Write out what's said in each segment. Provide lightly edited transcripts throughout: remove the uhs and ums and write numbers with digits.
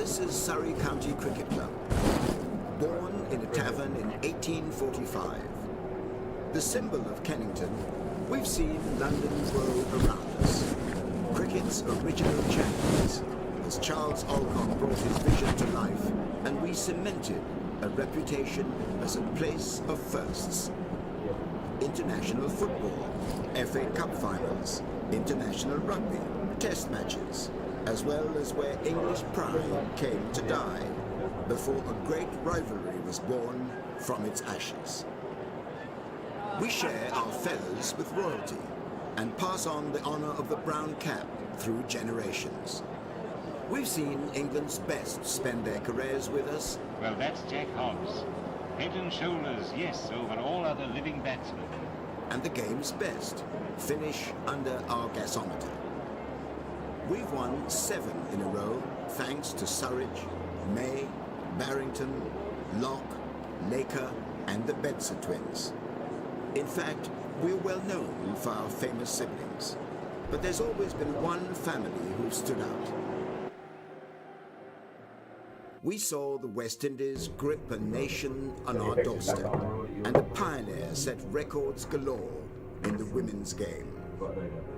This is Surrey County Cricket Club, born in a tavern in 1845. The symbol of Kennington, we've seen London grow around us. Cricket's original champions, as Charles Alcott brought his vision to life, and we cemented a reputation as a place of firsts. International football, FA Cup finals, international rugby, test matches, as well as where English pride came to die before a great rivalry was born from its ashes. We share our feathers with royalty and pass on the honour of the brown cap through generations. We've seen England's best spend their careers with us. Well, that's Jack Hobbs. Head and shoulders, yes, over all other living batsmen. And the game's best finish under our gasometer. We've won 7 in a row thanks to Surridge, May, Barrington, Locke, Laker and the Bedser twins. In fact, we're well known for our famous siblings, but there's always been one family who stood out. We saw the West Indies grip a nation on our doorstep, and a pioneer set records galore in the women's game.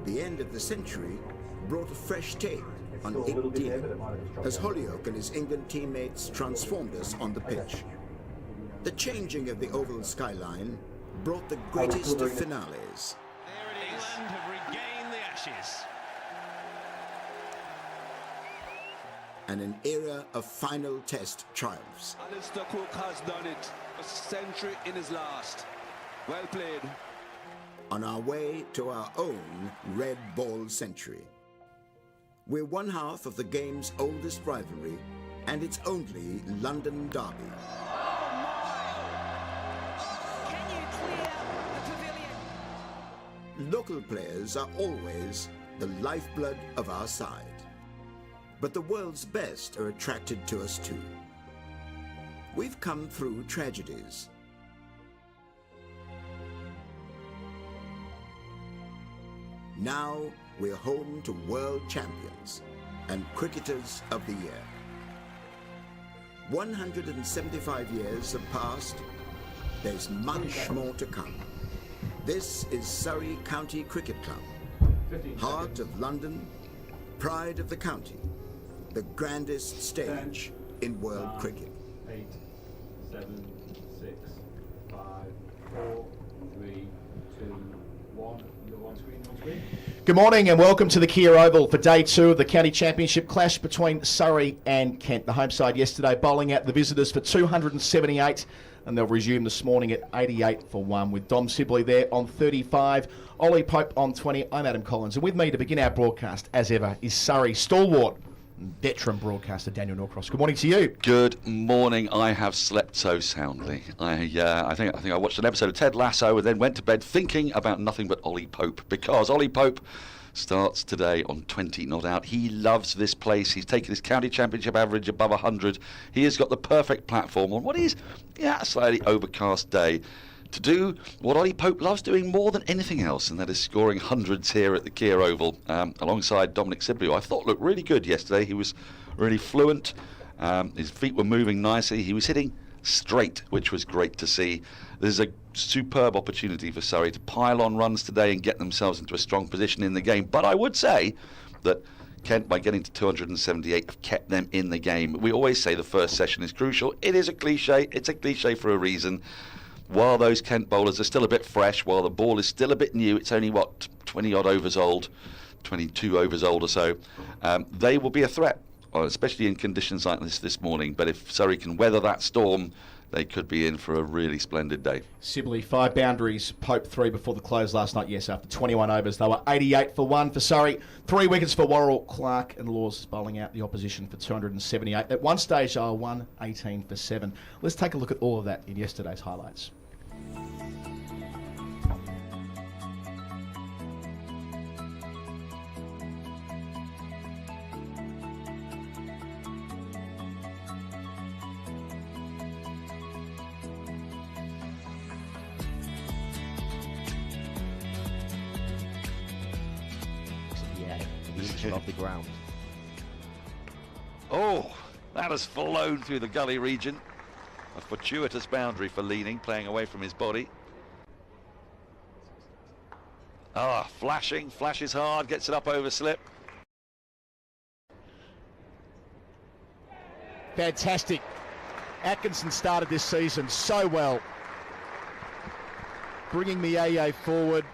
The end of the century brought a fresh take on Ig Dean, as Holyoke and his England teammates transformed us on the pitch. The changing of the oval skyline brought the greatest of finales. There it is. England have regained the ashes. And an era of final test triumphs. Alistair Cook has done it. A century in his last. Well played. On our way to our own red ball century. We're one half of the game's oldest rivalry and its only London derby. Can you clear the pavilion? Local players are always the lifeblood of our side. But the world's best are attracted to us too. We've come through tragedies. Now we're home to world champions and cricketers of the year. 175 years have passed. There's much more to come. This is Surrey County Cricket Club, heart of London, pride of the county, the grandest stage in world cricket. 8, 7, 6, 5, 4, 3, 2, 1. One screen. Good morning and welcome to the Kia Oval for day 2 of the County Championship clash between Surrey and Kent. The home side yesterday bowling out the visitors for 278 and they'll resume this morning at 88 for 1 with Dom Sibley there on 35, Ollie Pope on 20. I'm Adam Collins and with me to begin our broadcast as ever is Surrey stalwart veteran broadcaster Daniel Norcross. Good morning to you. Good morning. I have slept so soundly. I think I watched an episode of Ted Lasso and then went to bed thinking about nothing but Ollie Pope, because Ollie Pope starts today on 20 not out. He loves this place. He's taken his county championship average above 100. He has got the perfect platform on what is a slightly overcast day to do what Ollie Pope loves doing more than anything else, and that is scoring hundreds here at the Kia Oval alongside Dominic Sibley, who I thought looked really good yesterday. He was really fluent. His feet were moving nicely. He was hitting straight, which was great to see. There's a superb opportunity for Surrey to pile on runs today and get themselves into a strong position in the game. But I would say that Kent, by getting to 278, have kept them in the game. We always say the first session is crucial. It is a cliche. It's a cliche for a reason. While those Kent bowlers are still a bit fresh, while the ball is still a bit new, it's only, 20-odd overs old, 22 overs old or so, they will be a threat, especially in conditions like this morning. But if Surrey can weather that storm, they could be in for a really splendid day. Sibley, 5 boundaries, Pope 3 before the close last night. Yes, after 21 overs, they were 88 for 1 for Surrey. 3 wickets for Worrell, Clark and Laws bowling out the opposition for 278. At one stage, they were 118 for 7. Let's take a look at all of that in yesterday's highlights. Off the ground. Oh, That has flown through the gully region. A fortuitous boundary for leaning, playing away from his body. Ah, flashing, flashes hard, gets it up over slip. Fantastic. Atkinson started this season so well, bringing the AA forward.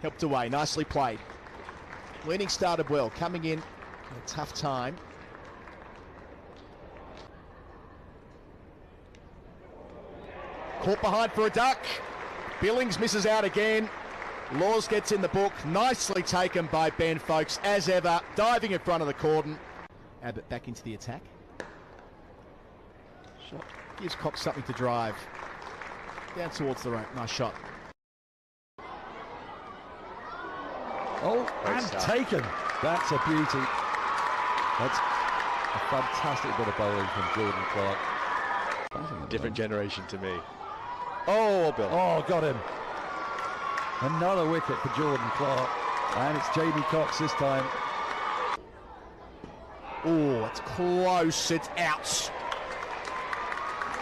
Helped away, nicely played. Leaning started well, coming in at a tough time. Caught behind for a duck. Billings misses out again. Laws gets in the book. Nicely taken by Ben Folkes, as ever, diving in front of the cordon. Abbott back into the attack. Shot gives Cox something to drive. Down towards the rope. Nice shot. Oh, and taken. That's a beauty. That's a fantastic bit of bowling from Jordan Clark. Different generation to me. Oh, Bill. Oh, got him. Another wicket for Jordan Clark. And it's Jamie Cox this time. Oh, it's close. It's out.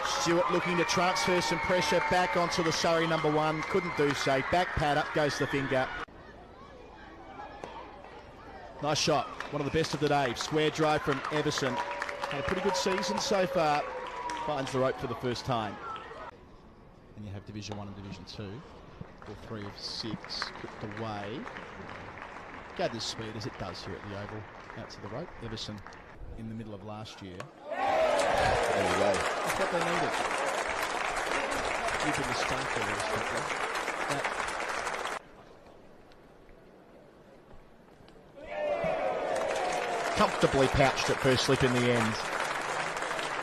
Stewart looking to transfer some pressure back onto the Surrey number one. Couldn't do so. Back pad, up goes the finger. Nice shot. One of the best of the day. Square drive from Everson. Had a pretty good season so far. Finds the rope for the first time. And you have Division 1 and Division 2. All 3 of 6 put away. Gathers speed as it does here at the Oval. Out to the rope. Everson in the middle of last year. There you go. That's what they needed. Keeping the stunk there, respectively. Comfortably pouched at first slip in the end.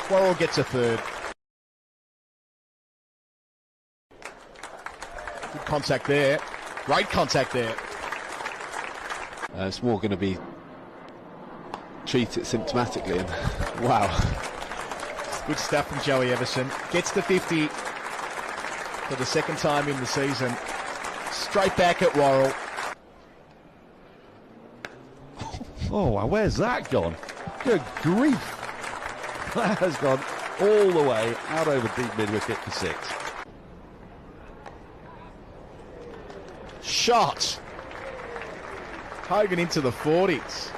Worrell gets a third. Good contact there. Great contact there. It's more going to be treat it symptomatically. And wow. Good stuff from Joey Everson. Gets the 50 for the second time in the season. Straight back at Worrell. Oh, wow, where's that gone? Good grief. That has gone all the way out over deep mid-wicket for 6. Shot. Hogan into the 40s.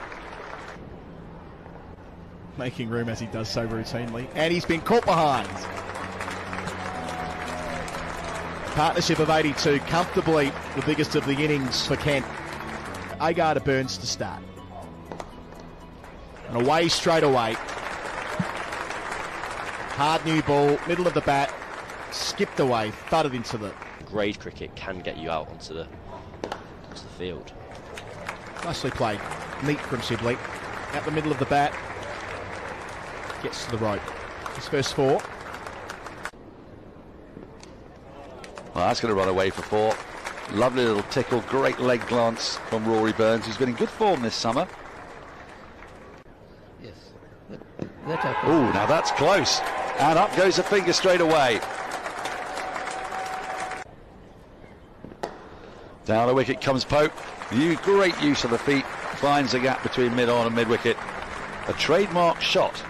Making room as he does so routinely. And he's been caught behind. Partnership of 82, comfortably the biggest of the innings for Kent. Agar to Burns to start. And away straight away. Hard new ball, middle of the bat, skipped away, thudded into the... Grade cricket can get you out onto the field. Nicely played. Neat from Sibley. Out the middle of the bat. Gets to the rope. His first 4. Well, that's going to run away for 4. Lovely little tickle, great leg glance from Rory Burns, who's been in good form this summer. Yes. Oh, now that's close. And up goes the finger straight away. Down the wicket comes Pope. Great use of the feet. Finds the gap between mid-on and mid-wicket. A trademark shot.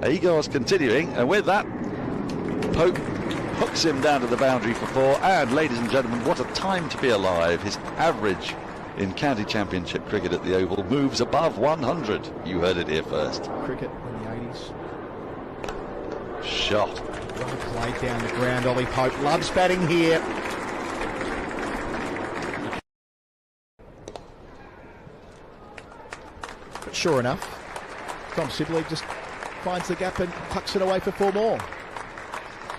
Agar's continuing, and with that, Pope hooks him down to the boundary for 4. And, ladies and gentlemen, what a time to be alive. His average in county championship cricket at the Oval moves above 100. You heard it here first. Cricket in the 80s. Shot. Well played down the ground. Ollie Pope loves batting here. But sure enough, Tom Sibley just finds the gap and tucks it away for 4 more.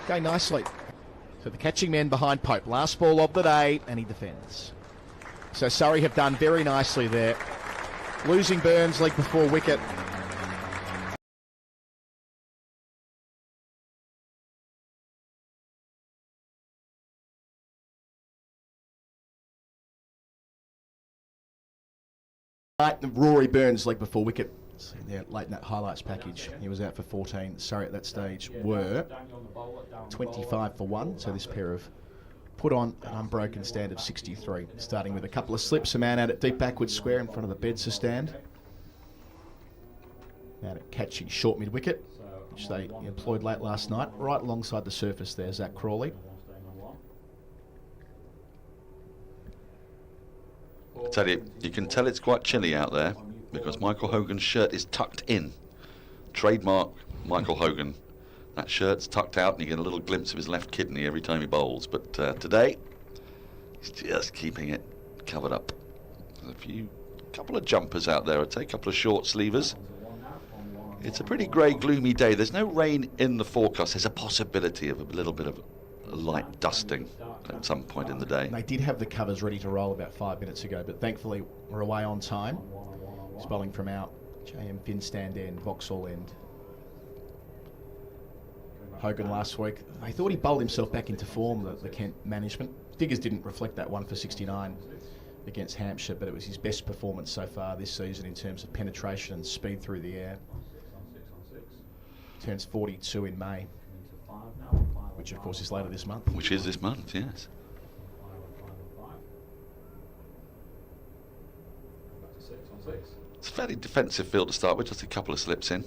Going nicely. So the catching man behind Pope. Last ball of the day, and he defends. So Surrey have done very nicely there. Losing Burns, leg before wicket. Rory Burns, leg before wicket. See there, late night highlights package. He was out for 14. Surrey at that stage were 25 for 1. So this pair have put on an unbroken stand of 63. Starting with a couple of slips, a man out at deep backward square in front of the Bedser stand. Now a catchy short mid-wicket, which they employed late last night, right alongside the surface there, Zach Crawley. I tell you, you can tell it's quite chilly out there because Michael Hogan's shirt is tucked in. Trademark Michael Hogan. That shirt's tucked out and you get a little glimpse of his left kidney every time he bowls. But today, he's just keeping it covered up. There's a couple of jumpers out there. I'd say a couple of short sleevers. It's a pretty grey, gloomy day. There's no rain in the forecast. There's a possibility of a little bit of a light dusting at some point in the day. They did have the covers ready to roll about 5 minutes ago, but thankfully we're away on time. He's bowling from out JM Fin stand end, Vauxhall end. Hogan last week, they thought he bowled himself back into form, the Kent management. Figures didn't reflect that, 1 for 69 against Hampshire, but it was his best performance so far this season in terms of penetration and speed through the air. Turns 42 in May, which of course is later this month. Which is this month, yes. It's a fairly defensive field to start with, just a couple of slips in.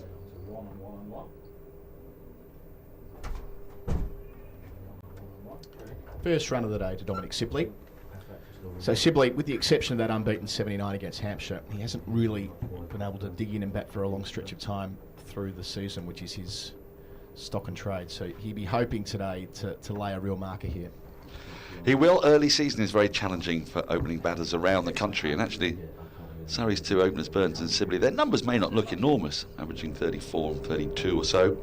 First run of the day to Dominic Sibley. So Sibley, with the exception of that unbeaten 79 against Hampshire, he hasn't really been able to dig in and bat for a long stretch of time through the season, which is his stock and trade. So he'd be hoping today to lay a real marker here. He will. Early season is very challenging for opening batters around the country, and actually Surrey's two openers, Burns and Sibley, their numbers may not look enormous, averaging 34 and 32 or so,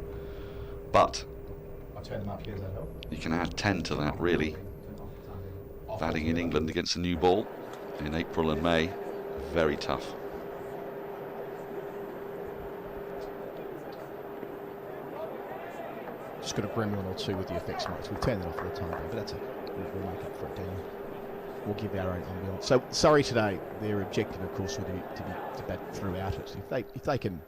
but you can add 10 to that, really. Batting in England against a new ball in April and May, very tough. Just got a gremlin or two with the effects marks. We've turned it off for the time being, but that's okay. We'll make up for it, Daniel. We'll give our own ambience. So Surrey today, their objective, of course, would be to bat throughout it. If they can,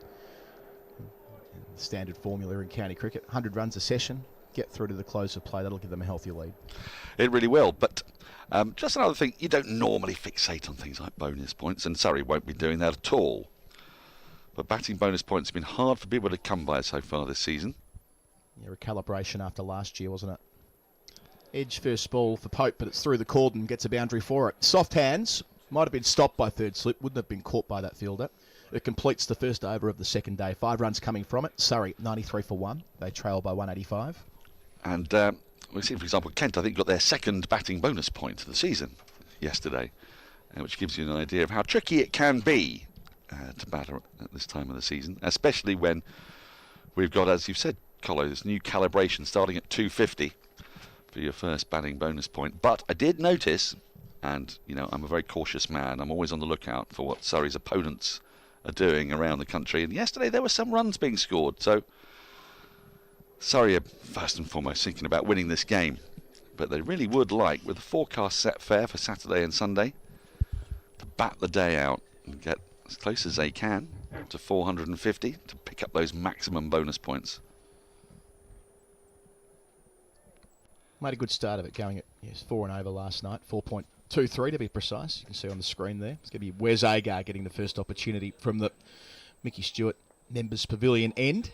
standard formula in county cricket, 100 runs a session, get through to the close of play, that'll give them a healthy lead. It really will, but just another thing, you don't normally fixate on things like bonus points, and Surrey won't be doing that at all. But batting bonus points have been hard for people to come by so far this season. Yeah, recalibration after last year, wasn't it? Edge first ball for Pope, but it's through the cordon, gets a boundary for it. Soft hands, might have been stopped by third slip, wouldn't have been caught by that fielder. It completes the first over of the second day. 5 runs coming from it. Surrey, 93 for 1. They trail by 185. And we see, for example, Kent, I think, got their second batting bonus point of the season yesterday, which gives you an idea of how tricky it can be to batter at this time of the season, especially when we've got, as you've said, Colo, this new calibration starting at 250 for your first batting bonus point. But I did notice, and you know, I'm a very cautious man, I'm always on the lookout for what Surrey's opponents are doing around the country, and yesterday there were some runs being scored, so Surrey are first and foremost thinking about winning this game, but they really would like, with the forecast set fair for Saturday and Sunday, to bat the day out and get as close as they can to 450 to pick up those maximum bonus points. Made a good start of it, going at 4 and over last night, 4.23 to be precise. You can see on the screen there. It's going to be Wes Agar getting the first opportunity from the Mickey Stewart Members Pavilion end.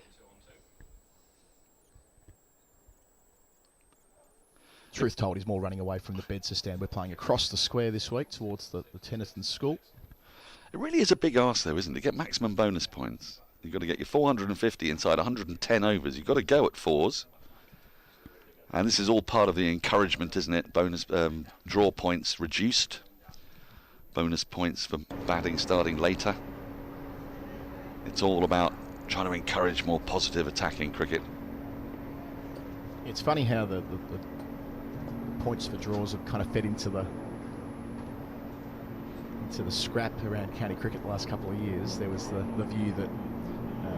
Truth told, he's more running away from the Bedser stand. We're playing across the square this week towards the Tennyson School. It really is a big ask, though, isn't it? To get maximum bonus points, you've got to get your 450 inside 110 overs. You've got to go at 4s. And this is all part of the encouragement, isn't it? Bonus draw points reduced. Bonus points for batting starting later. It's all about trying to encourage more positive attacking cricket. It's funny how the points for draws have kind of fed into the scrap around county cricket the last couple of years. There was the view that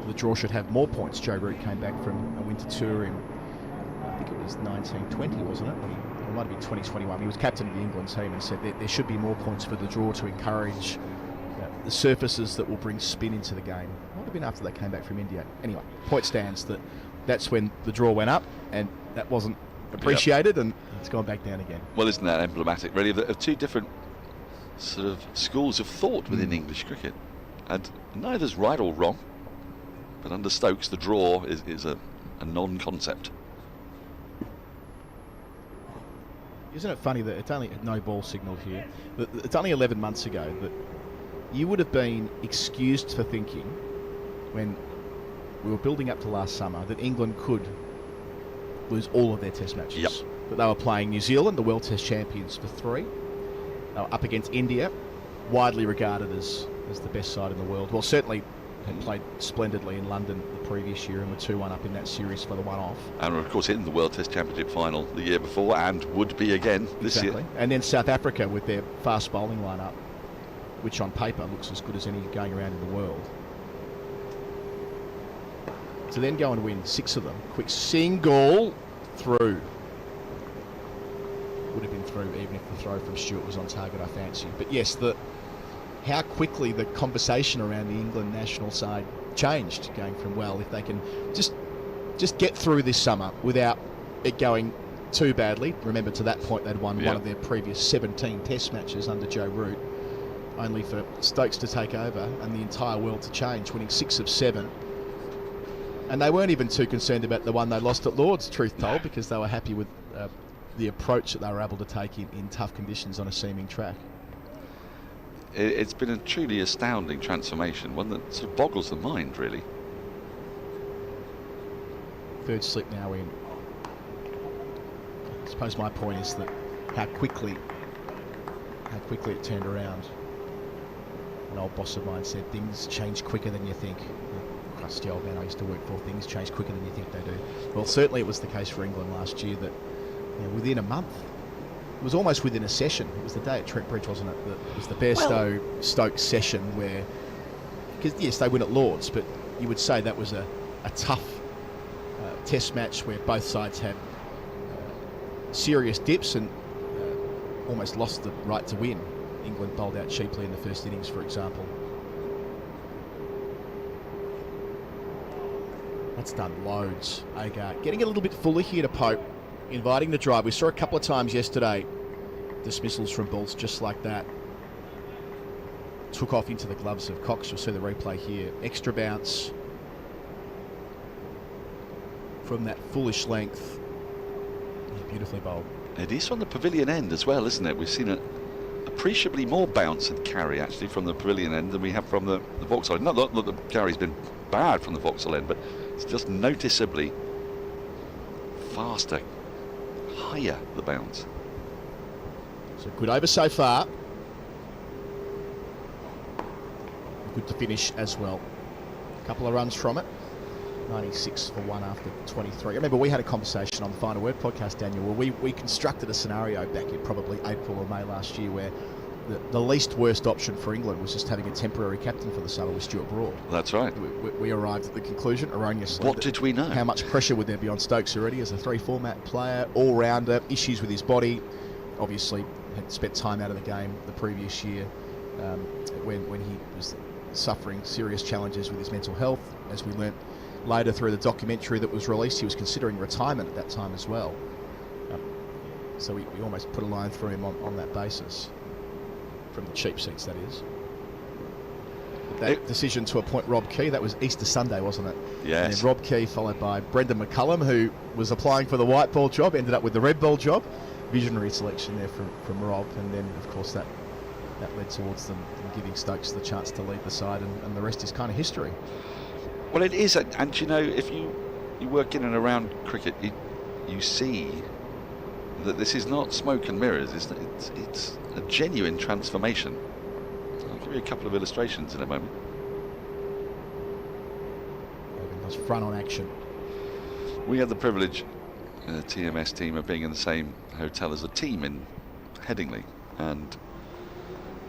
the draw should have more points. Joe Root came back from a winter tour in, I think it was 1920, wasn't it? Or it might have been 2021. He was captain of the England team and said that there should be more points for the draw to encourage the surfaces that will bring spin into the game. Might have been after they came back from India. Anyway, point stands that's when the draw went up, and that wasn't appreciated, and it's gone back down again. Well, isn't that emblematic, really, of two different sort of schools of thought within English cricket? And neither's right or wrong. But under Stokes, the draw is a non-concept. Isn't it funny that it's only no ball signal here? That it's only 11 months ago that you would have been excused for thinking, when we were building up to last summer, that England could lose all of their test matches. Yep. That they were playing New Zealand, the World Test champions, for 3. They were up against India, widely regarded as the best side in the world. Well, certainly had played splendidly in London the previous year and were 2-1 up in that series for the one-off. And were, of course, in the World Test Championship final the year before, and would be again this year. And then South Africa with their fast bowling lineup, which on paper looks as good as any going around in the world. To then go and win 6 of them. Quick single through. Would have been through even if the throw from Stewart was on target, I fancy. But yes, how quickly the conversation around the England national side changed, going from, well, if they can just get through this summer without it going too badly. Remember, to that point they'd won one of their previous 17 test matches under Joe Root, only for Stokes to take over and the entire world to change, winning 6 of 7. And they weren't even too concerned about the one they lost at Lord's, truth told, because they were happy with the approach that they were able to take in tough conditions on a seaming track. It's been a truly astounding transformation, one that sort of boggles the mind, really. Third slip now in. I suppose my point is that how quickly it turned around. An old boss of mine said, things change quicker than you think. Crusty old man I used to work for, things change quicker than you think they do. Well, certainly it was the case for England last year that within a month, it was almost within a session. It was the day at Trent Bridge, wasn't it? It was the Bairstow-Stokes session where, because yes, they win at Lord's, but you would say that was a tough test match where both sides had serious dips and almost lost the right to win. England bowled out cheaply in the first innings, for example. That's done loads. Agar getting a little bit fuller here to Pope, inviting the drive. We saw a couple of times yesterday dismissals from balls just like that. Took off into the gloves of Cox. You'll see the replay here. Extra bounce from that foolish length. Beautifully bowled. It is from the pavilion end as well, isn't it? We've seen appreciably more bounce and carry actually from the pavilion end than we have from the Vauxhall end. Not that the carry's been bad from the Vauxhall end, but it's just noticeably faster, higher the bounce. So good over so far. Good to finish as well. A couple of runs from it. 96 for 1 after 23. I remember we had a conversation on the Final Word podcast, Daniel, where we constructed a scenario back in probably April or May last year where the least worst option for England was just having a temporary captain for the summer with Stuart Broad. That's right. We arrived at the conclusion, erroneously. What did we know? How much pressure would there be on Stokes already as a 3-format player, all-rounder, issues with his body, obviously had spent time out of the game the previous year when he was suffering serious challenges with his mental health. As we learnt later through the documentary that was released, he was considering retirement at that time as well. So we almost put a line through him on that basis. From the cheap seats, that is. But that decision to appoint Rob Key, that was Easter Sunday, wasn't it? Yes. And then Rob Key followed by Brendan McCullum, who was applying for the white ball job, ended up with the red ball job. Visionary selection there from Rob, and then of course that led towards them giving Stokes the chance to lead the side, and the rest is kind of history. Well, it is, and you know, if you work in and around cricket, you see that this is not smoke and mirrors. It's a genuine transformation. I'll give you a couple of illustrations in a moment. That's front on action. We had the privilege, TMS team, of being in the same hotel as a team in Headingley, and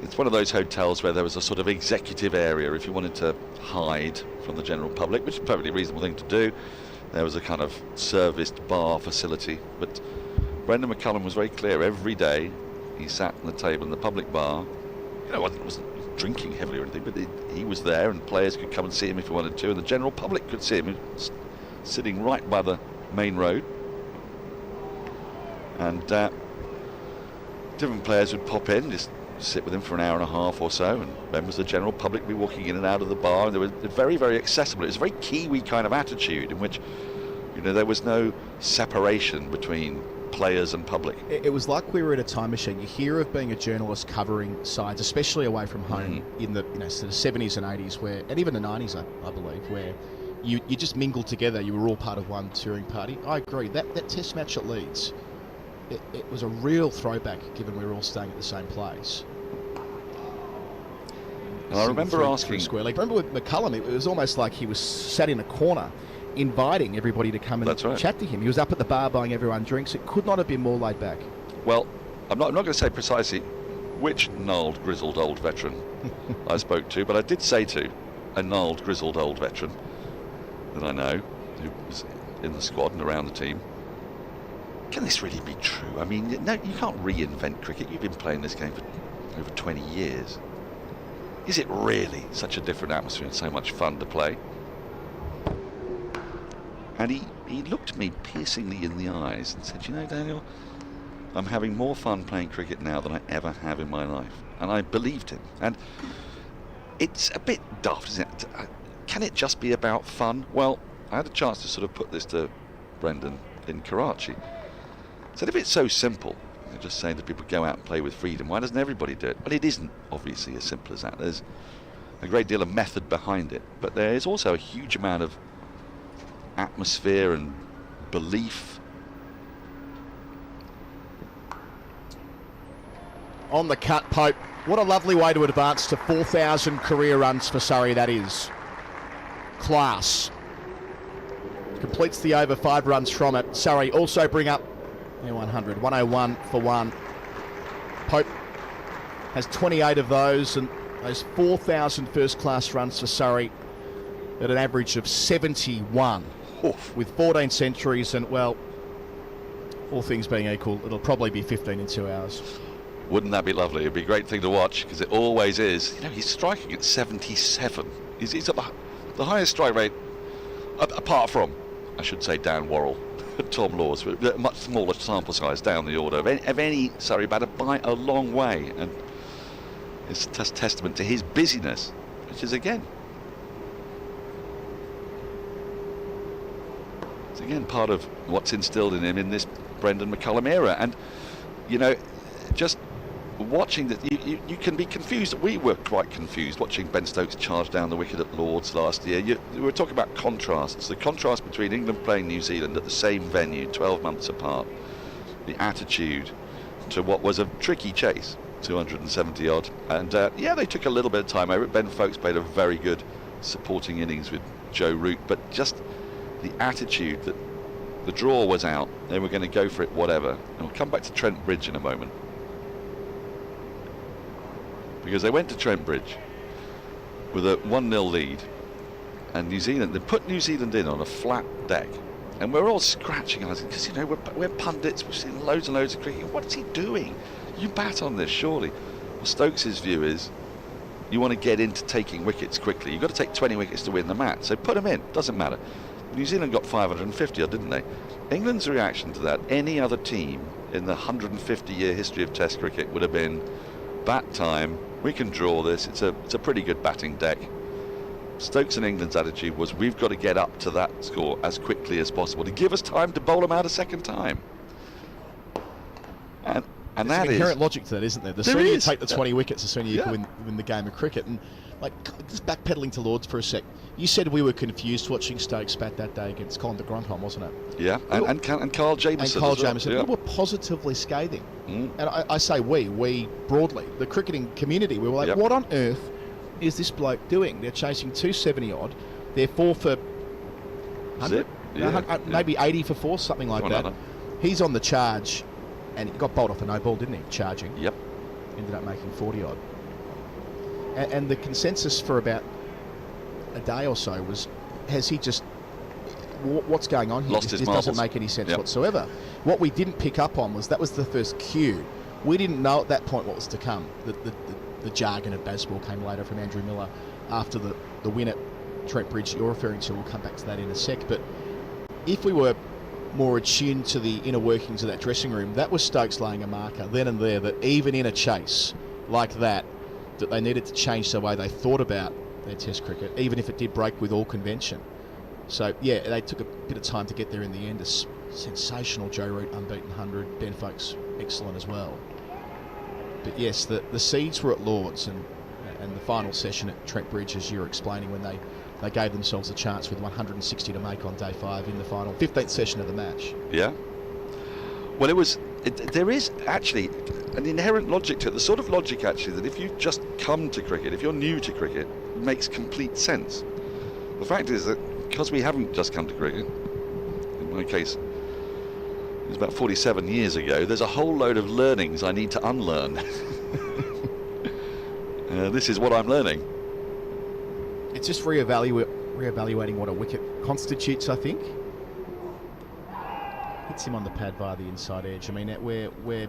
it's one of those hotels where there was a sort of executive area. If you wanted to hide from the general public, which is a perfectly reasonable thing to do, there was a kind of serviced bar facility. But Brendan McCullum was very clear. Every day he sat on the table in the public bar. You know, wasn't drinking heavily or anything, but he was there, and players could come and see him if he wanted to, and the general public could see him. He was sitting right by the main road, and different players would pop in, just sit with him for an hour and a half or so, and members of the general public would be walking in and out of the bar, and they were very, very accessible. It was a very Kiwi kind of attitude in which, you know, there was no separation between players and public. It was like we were in a time machine. You hear of being a journalist covering sides, especially away from home, in the sort of 70s and 80s, where, and even the 90s, I believe, where you just mingled together. You were all part of one touring party. I agree. That test match at Leeds, it was a real throwback, given we were all staying at the same place. And I remember asking... Square League. Remember with McCullum, it was almost like he was sat in a corner inviting everybody to come and chat to him. He was up at the bar buying everyone drinks. It could not have been more laid back. Well, I'm not going to say precisely which gnarled, grizzled old veteran I spoke to, but I did say to a gnarled, grizzled old veteran that I know, who was in the squad and around the team, can this really be true? I mean, no, you can't reinvent cricket. You've been playing this game for over 20 years. Is it really such a different atmosphere and so much fun to play? And he looked me piercingly in the eyes and said, you know, Daniel, I'm having more fun playing cricket now than I ever have in my life. And I believed him. And it's a bit daft, isn't it? Can it just be about fun? Well, I had a chance to sort of put this to Brendan in Karachi. I said, if it's so simple, you're just saying that people go out and play with freedom, why doesn't everybody do it? Well, it isn't obviously as simple as that. There's a great deal of method behind it. But there is also a huge amount of atmosphere and belief. On the cut, Pope. What a lovely way to advance to 4,000 career runs for Surrey, that is. Class. Completes the over, 5 runs from it. Surrey also bring up 100, 101 for 1. Pope has 28 of those, and those 4,000 first-class runs for Surrey at an average of 71. Oof. With 14 centuries, and, well, all things being equal, it'll probably be 15 in 2 hours. Wouldn't that be lovely? It'd be a great thing to watch, because it always is. You know, he's striking at 77. He's at the highest strike rate, apart from, I should say, Dan Worrell, Tom Laws, with a much smaller sample size down the order of any Surrey batter by a long way. And it's a testament to his busyness, which is, again, part of what's instilled in him in this Brendan McCullum era. And, you know, just watching that, you can be confused. We were quite confused watching Ben Stokes charge down the wicket at Lord's last year. We were talking about contrasts. The contrast between England playing New Zealand at the same venue 12 months apart, the attitude to what was a tricky chase, 270 odd, and yeah, they took a little bit of time over it. Ben Stokes played a very good supporting innings with Joe Root, but just the attitude that the draw was out, they were going to go for it whatever. And we'll come back to Trent Bridge in a moment, because they went to Trent Bridge with a 1-0 lead, and New Zealand, they put New Zealand in on a flat deck, and we're all scratching our heads because, you know, we're pundits, we've seen loads and loads of cricket. What is he doing? You bat on this, surely. Well, Stokes' view is you want to get into taking wickets quickly. You've got to take 20 wickets to win the match, so put them in, doesn't matter. New Zealand got 550 odd, didn't they? England's reaction to that, any other team in the 150-year history of Test cricket would have been, bat time, we can draw this, it's a pretty good batting deck. Stokes and England's attitude was, we've got to get up to that score as quickly as possible to give us time to bowl them out a second time. And there's that an inherent logic to that, isn't there? The sooner you take the 20 wickets, the sooner you can win the game of cricket. And like, just backpedaling to Lords for a sec, you said we were confused watching Stokes bat that day against Colin de Grandhomme, wasn't it? Yeah, and Carl Jamieson. And Carl as well. Jamieson. Yeah. We were positively scathing. And I say we broadly, the cricketing community, we were like, what on earth is this bloke doing? They're chasing 270 odd, they're 4 for 100, maybe 80 for 4, something like that. He's on the charge, and he got bowled off a no ball, didn't he? Charging. Yep. Ended up making 40 odd. And the consensus for about a day or so was, has he just, what's going on here? Lost his marbles. Doesn't make any sense whatsoever. What we didn't pick up on was that was the first cue. We didn't know at that point what was to come. The jargon of Bazball came later from Andrew Miller after the win at Trent Bridge you're referring to. We'll come back to that in a sec. But if we were more attuned to the inner workings of that dressing room, that was Stokes laying a marker then and there that even in a chase, like that they needed to change the way they thought about their Test cricket, even if it did break with all convention. So, yeah, they took a bit of time to get there in the end. A sensational Joe Root unbeaten 100. Ben Folkes excellent as well. But yes, the seeds were at Lords, and the final session at Trent Bridge, as you were explaining, when they gave themselves a chance with 160 to make on day 5 in the final 15th session of the match. Yeah. Well, there is actually an inherent logic to it, the sort of logic actually that if you just come to cricket, if you're new to cricket, it makes complete sense. The fact is that because we haven't just come to cricket, in my case it was about 47 years ago, there's a whole load of learnings I need to unlearn. This is what I'm learning. It's just reevaluating what a wicket constitutes, I think. Hits him on the pad via the inside edge. I mean, we're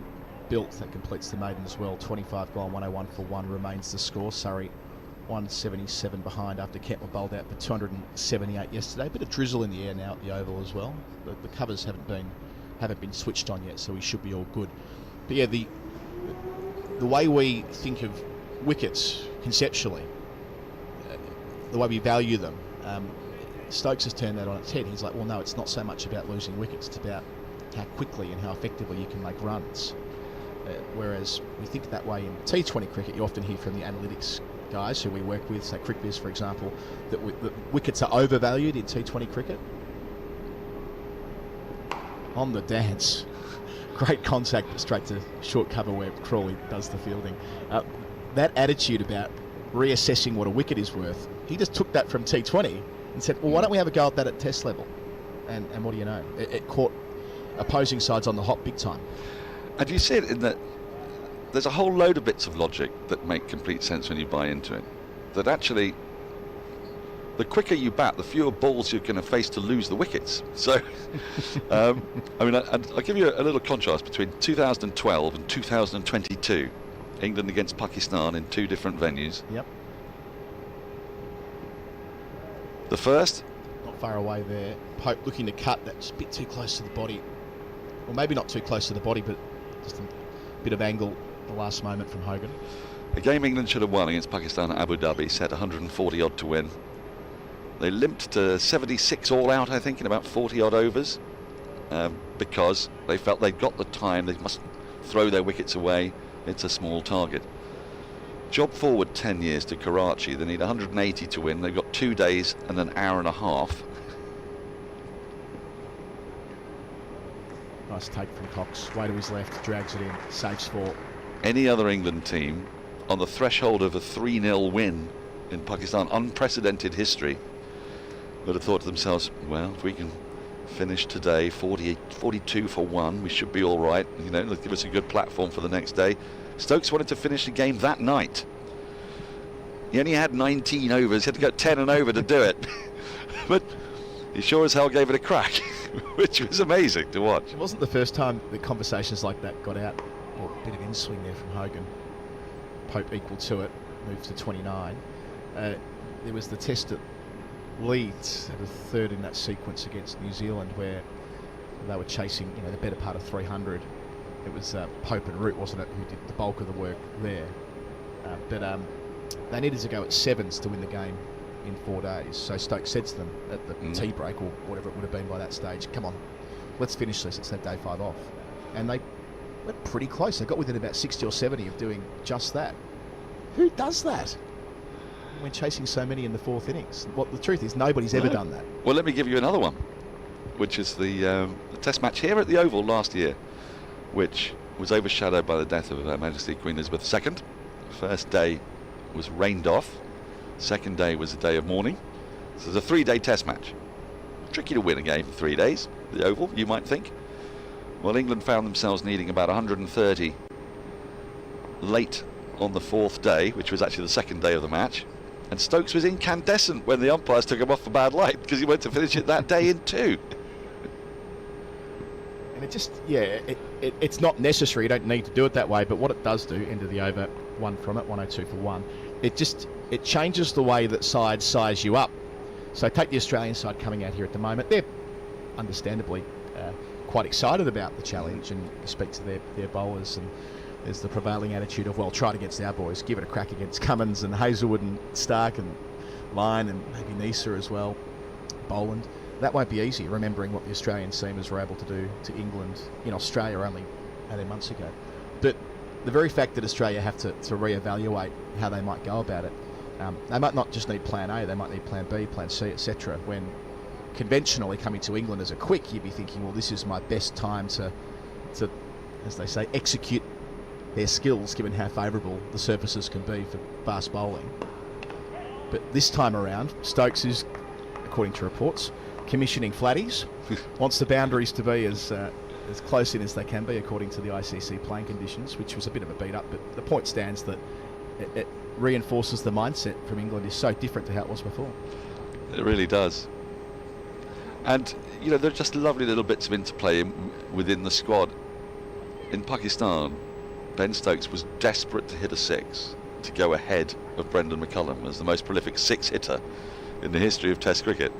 built that completes the maiden as well. 25 gone, 101 for 1 remains the score. Surrey 177 behind after Kent were bowled out for 278 yesterday. Bit of drizzle in the air now at the Oval as well. The covers haven't been switched on yet, so we should be all good. But yeah, the way we think of wickets conceptually, the way we value them, Stokes has turned that on its head. He's like, well, no, it's not so much about losing wickets, it's about how quickly and how effectively you can make runs. Whereas we think that way in T20 cricket, you often hear from the analytics guys who we work with, say CricViz for example, that wickets are overvalued in T20 cricket. On the dance. Great contact, but straight to short cover where Crawley does the fielding. That attitude about reassessing what a wicket is worth, he just took that from T20 and said, well, why don't we have a go at that at Test level? And what do you know? It caught opposing sides on the hop big time. And you see it in that there's a whole load of bits of logic that make complete sense when you buy into it. That actually, the quicker you bat, the fewer balls you're going to face to lose the wickets. So, I mean, I'll give you a little contrast between 2012 and 2022. England against Pakistan in 2 different venues. Yep. The first? Not far away there. Pope looking to cut, that's a bit too close to the body. Well, maybe not too close to the body, but just a bit of angle at the last moment from Hogan. A game England should have won against Pakistan at Abu Dhabi, set 140 odd to win. They limped to 76 all out, I think, in about 40 odd overs, because they felt they'd got the time, they must throw their wickets away, it's a small target. Job forward 10 years to Karachi, they need 180 to win, they've got 2 days and an hour and a half. Nice take from Cox, way to his left, drags it in, saves 4. Any other England team on the threshold of a 3-0 win in Pakistan, unprecedented history, would have thought to themselves, well, if we can finish today 42 for 1, we should be all right, you know, give us a good platform for the next day. Stokes wanted to finish the game that night. He only had 19 overs, he had to go 10 and over to do it. But he sure as hell gave it a crack, which was amazing to watch. It wasn't the first time that conversations like that got out. Well, a bit of in-swing there from Hogan. Pope equal to it, moves to 29. There was the test at Leeds, the 3rd in that sequence against New Zealand, where they were chasing, you know, the better part of 300. It was Pope and Root, wasn't it, who did the bulk of the work there. But they needed to go at 7s to win the game in 4 days. So Stokes said to them at the tea break, or whatever it would have been by that stage, come on, let's finish this, let's have day 5 off. And they went pretty close. They got within about 60 or 70 of doing just that. Who does that when chasing so many in the 4th innings? Well, the truth is nobody's ever done that. Well, let me give you another one, which is the test match here at the Oval last year, which was overshadowed by the death of Her Majesty Queen Elizabeth II. First day was rained off. Second day was a day of mourning. So it's a 3-day test match. Tricky to win a game in 3 days, the Oval, you might think. Well, England found themselves needing about 130 late on the 4th day, which was actually the 2nd day of the match. And Stokes was incandescent when the umpires took him off for bad light, because he went to finish it that day in 2. And it just, yeah, it's not necessary, you don't need to do it that way, but what it does do, end of the over, 1 from it, 102 for 1, it changes the way that sides size you up. So take the Australian side coming out here at the moment, they're understandably quite excited about the challenge, and you speak to their bowlers and there's the prevailing attitude of, well, try it against our boys, give it a crack against Cummins and Hazelwood and Stark and Lyon and maybe Nisa as well, Boland. That won't be easy, remembering what the Australian seamers were able to do to England in Australia only 18 months ago. But the very fact that Australia have to re-evaluate how they might go about it, they might not just need plan A, they might need plan B, plan C, etc. When conventionally coming to England as a quick, you'd be thinking, well, this is my best time to as they say, execute their skills, given how favourable the surfaces can be for fast bowling. But this time around, Stokes is, according to reports, commissioning flatties, wants the boundaries to be as close in as they can be according to the ICC playing conditions, which was a bit of a beat up, but the point stands that it reinforces the mindset from England is so different to how it was before. It really does. And, you know, there are just lovely little bits of interplay within the squad. In Pakistan, Ben Stokes was desperate to hit a six to go ahead of Brendan McCullum as the most prolific six hitter in the history of Test cricket.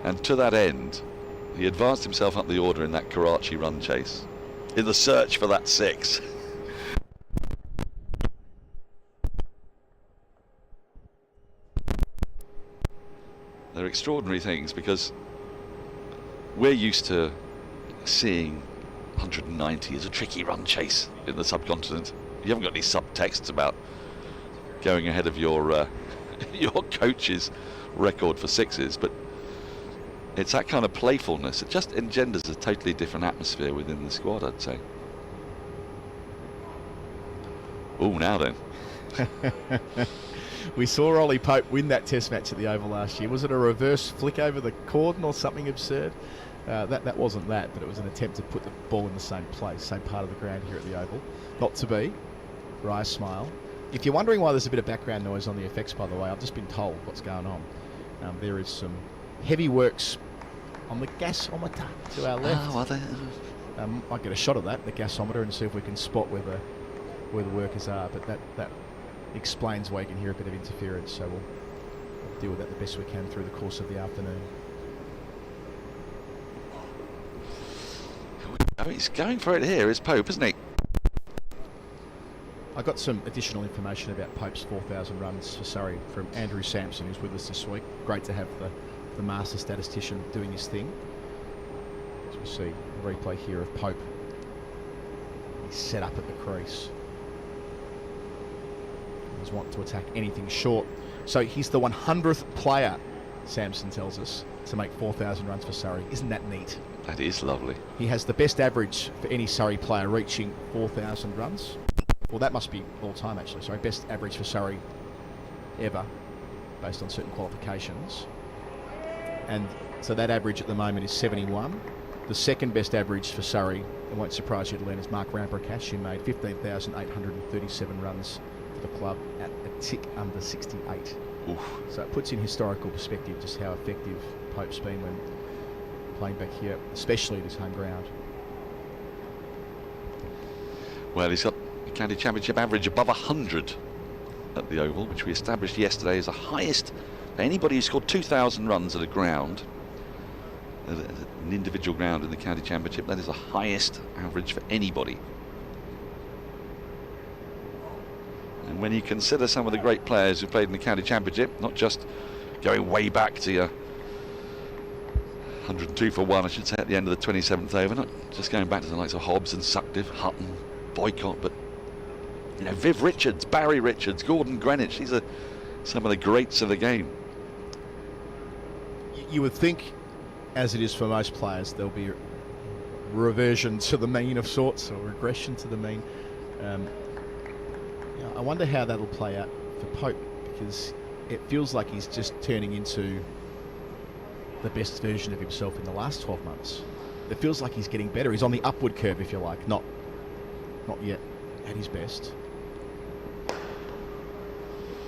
And to that end, he advanced himself up the order in that Karachi run chase in the search for that six. They're extraordinary things, because we're used to seeing 190 as a tricky run chase in the subcontinent. You haven't got any subtexts about going ahead of your your coach's record for sixes, but it's that kind of playfulness. It just engenders a totally different atmosphere within the squad, I'd say. Oh, now then. We saw Ollie Pope win that Test match at the Oval last year. Was it a reverse flick over the cordon or something absurd? That wasn't that, but it was an attempt to put the ball in the same place, same part of the ground here at the Oval. Not to be. Rye smile. If you're wondering why there's a bit of background noise on the effects, by the way, I've just been told what's going on. There is some heavy works on the gasometer to our left. Oh, are they? Might get a shot of that, the gasometer, and see if we can spot where the workers are. But that explains why you can hear a bit of interference. So we'll deal with that the best we can through the course of the afternoon. Oh, he's going for it here, is Pope, isn't he? I got some additional information about Pope's 4,000 runs for Surrey from Andrew Sampson, who's with us this week. Great to have the master statistician doing his thing. As we see a replay here of Pope. He's set up at the crease. He's want to attack anything short. So he's the 100th player, Sampson tells us, to make 4,000 runs for Surrey. Isn't that neat? That is lovely. He has the best average for any Surrey player reaching 4,000 runs. Well, that must be all time, actually. Sorry, best average for Surrey ever, based on certain qualifications. And so that average at the moment is 71. The second best average for Surrey, it won't surprise you to learn, is Mark Ramprakash, who made 15,837 runs for the club at a tick under 68. Oof. So it puts in historical perspective just how effective Pope's been when playing back here, especially at his home ground. Well, he's got the county championship average above 100 at the Oval, which we established yesterday as the highest for anybody who scored 2,000 runs at a ground, an individual ground in the county championship. That is the highest average for anybody. And when you consider some of the great players who played in the county championship, not just going way back to your 102 for one, I should say, at the end of the 27th over, not just going back to the likes of Hobbs and Sutcliffe, Hutton, Boycott, but you know, Viv Richards, Barry Richards, Gordon Greenwich. These are some of the greats of the game. You would think, as it is for most players, there'll be a reversion to the mean of sorts, or regression to the mean. I wonder how that'll play out for Pope, because it feels like he's just turning into the best version of himself in the last 12 months. It feels like he's getting better. He's on the upward curve, if you like, not yet at his best.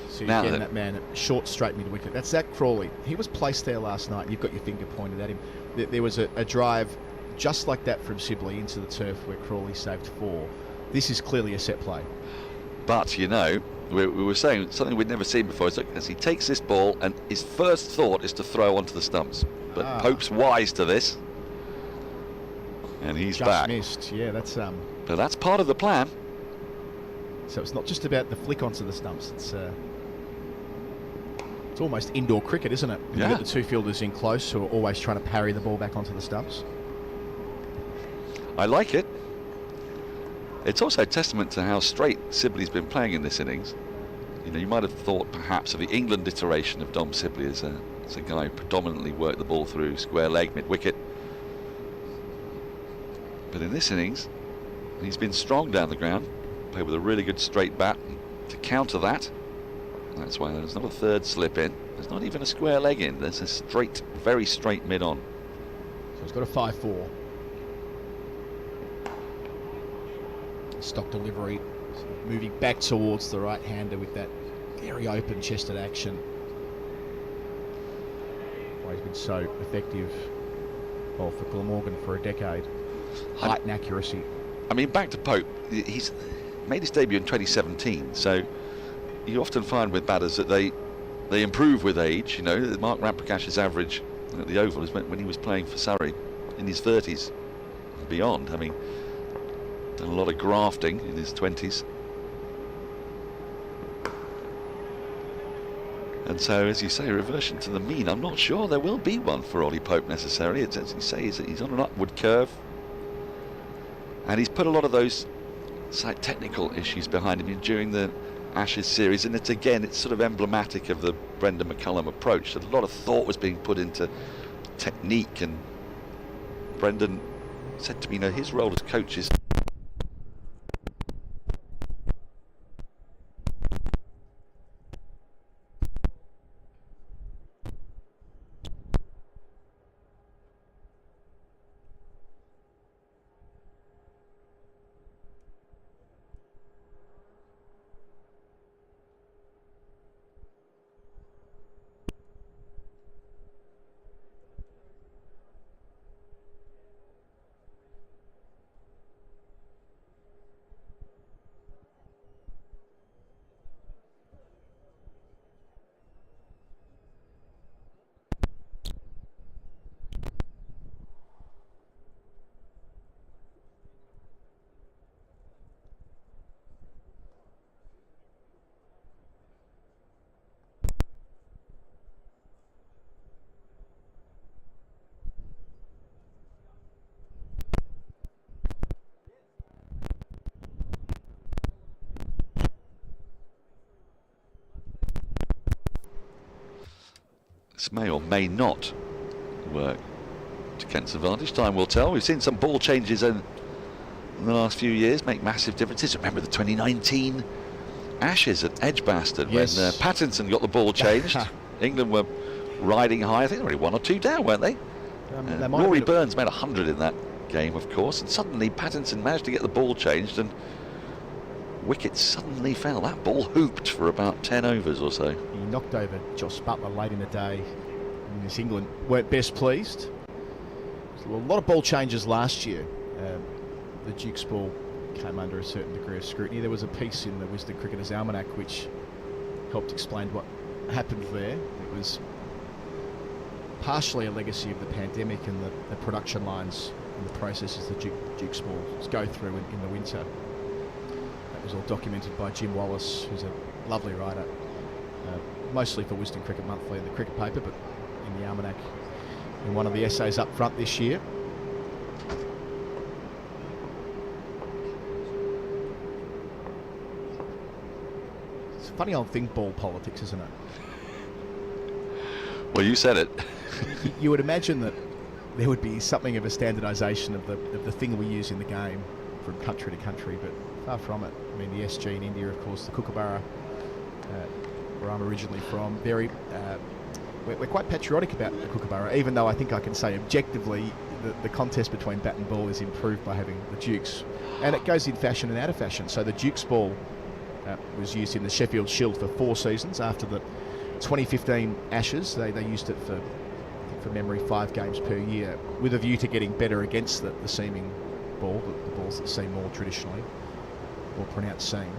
So Now again, that man, short, straight mid-wicket. That's Zach Crawley. He was placed there last night. You've got your finger pointed at him. There was a drive just like that from Sibley into the turf where Crawley saved 4. This is clearly a set play. But, you know, we were saying something we'd never seen before. Is as he takes this ball, and his first thought is to throw onto the stumps. But Pope's wise to this. And he's just back. Missed. Yeah, that's But that's part of the plan. So it's not just about the flick onto the stumps. It's almost indoor cricket, isn't it? Yeah. You get the two fielders in close who are always trying to parry the ball back onto the stumps. I like it. It's also a testament to how straight Sibley's been playing in this innings. You know, you might have thought perhaps of the England iteration of Dom Sibley as a guy who predominantly worked the ball through square leg, mid-wicket. But in this innings, he's been strong down the ground, played with a really good straight bat to counter that. That's why there's not a third slip in. There's not even a square leg in. There's a straight, very straight mid-on. So he's got a 5-4. Stock delivery, moving back towards the right-hander with that very open-chested action. Why he's been so effective, well, for Glamorgan for a decade. Height and accuracy. I mean, back to Pope. He's made his debut in 2017, so you often find with batters that they improve with age. You know, Mark Ramprakash's average at the Oval is when he was playing for Surrey in his 30s and beyond. I mean, done a lot of grafting in his 20s. And so, as you say, reversion to the mean. I'm not sure there will be one for Ollie Pope necessarily. It's, as you say, he's on an upward curve. And he's put a lot of those slight technical issues behind him during the Ashes series. And it's sort of emblematic of the Brendan McCullum approach. That a lot of thought was being put into technique. And Brendan said to me, you know, his role as coach is this may or may not work to Kent's advantage. Time will tell. We've seen some ball changes in the last few years make massive differences. Remember the 2019 Ashes at Edgbaston, yes, when Pattinson got the ball changed. England were riding high. I think they were only 1 or 2 down, weren't they? Rory Burns made 100 in that game, of course, and suddenly Pattinson managed to get the ball changed and wickets suddenly fell. That ball hooped for about 10 overs or so. He knocked over Joss Butler late in the day. And Miss England weren't best pleased. A lot of ball changes last year. The Duke's ball came under a certain degree of scrutiny. There was a piece in the Wisden Cricketers' Almanac which helped explain what happened there. It was partially a legacy of the pandemic and the production lines and the processes the Duke's balls go through in the winter. That was all documented by Jim Wallace, who's a lovely writer, mostly for Wisden Cricket Monthly and the cricket paper, but in the Almanac in one of the essays up front this year. It's a funny old thing, ball politics, isn't it? Well, you said it. You would imagine that there would be something of a standardisation of the thing we use in the game from country to country, but far from it. I mean, the SG in India, of course, the Kookaburra, where I'm originally from, we're quite patriotic about the Kookaburra, even though I think I can say objectively the contest between bat and ball is improved by having the Dukes. And it goes in fashion and out of fashion. So the Dukes ball was used in the Sheffield Shield for 4 seasons. After the 2015 Ashes, they used it for memory 5 games per year, with a view to getting better against the seaming ball, the balls that seem more traditionally, more pronounced seam.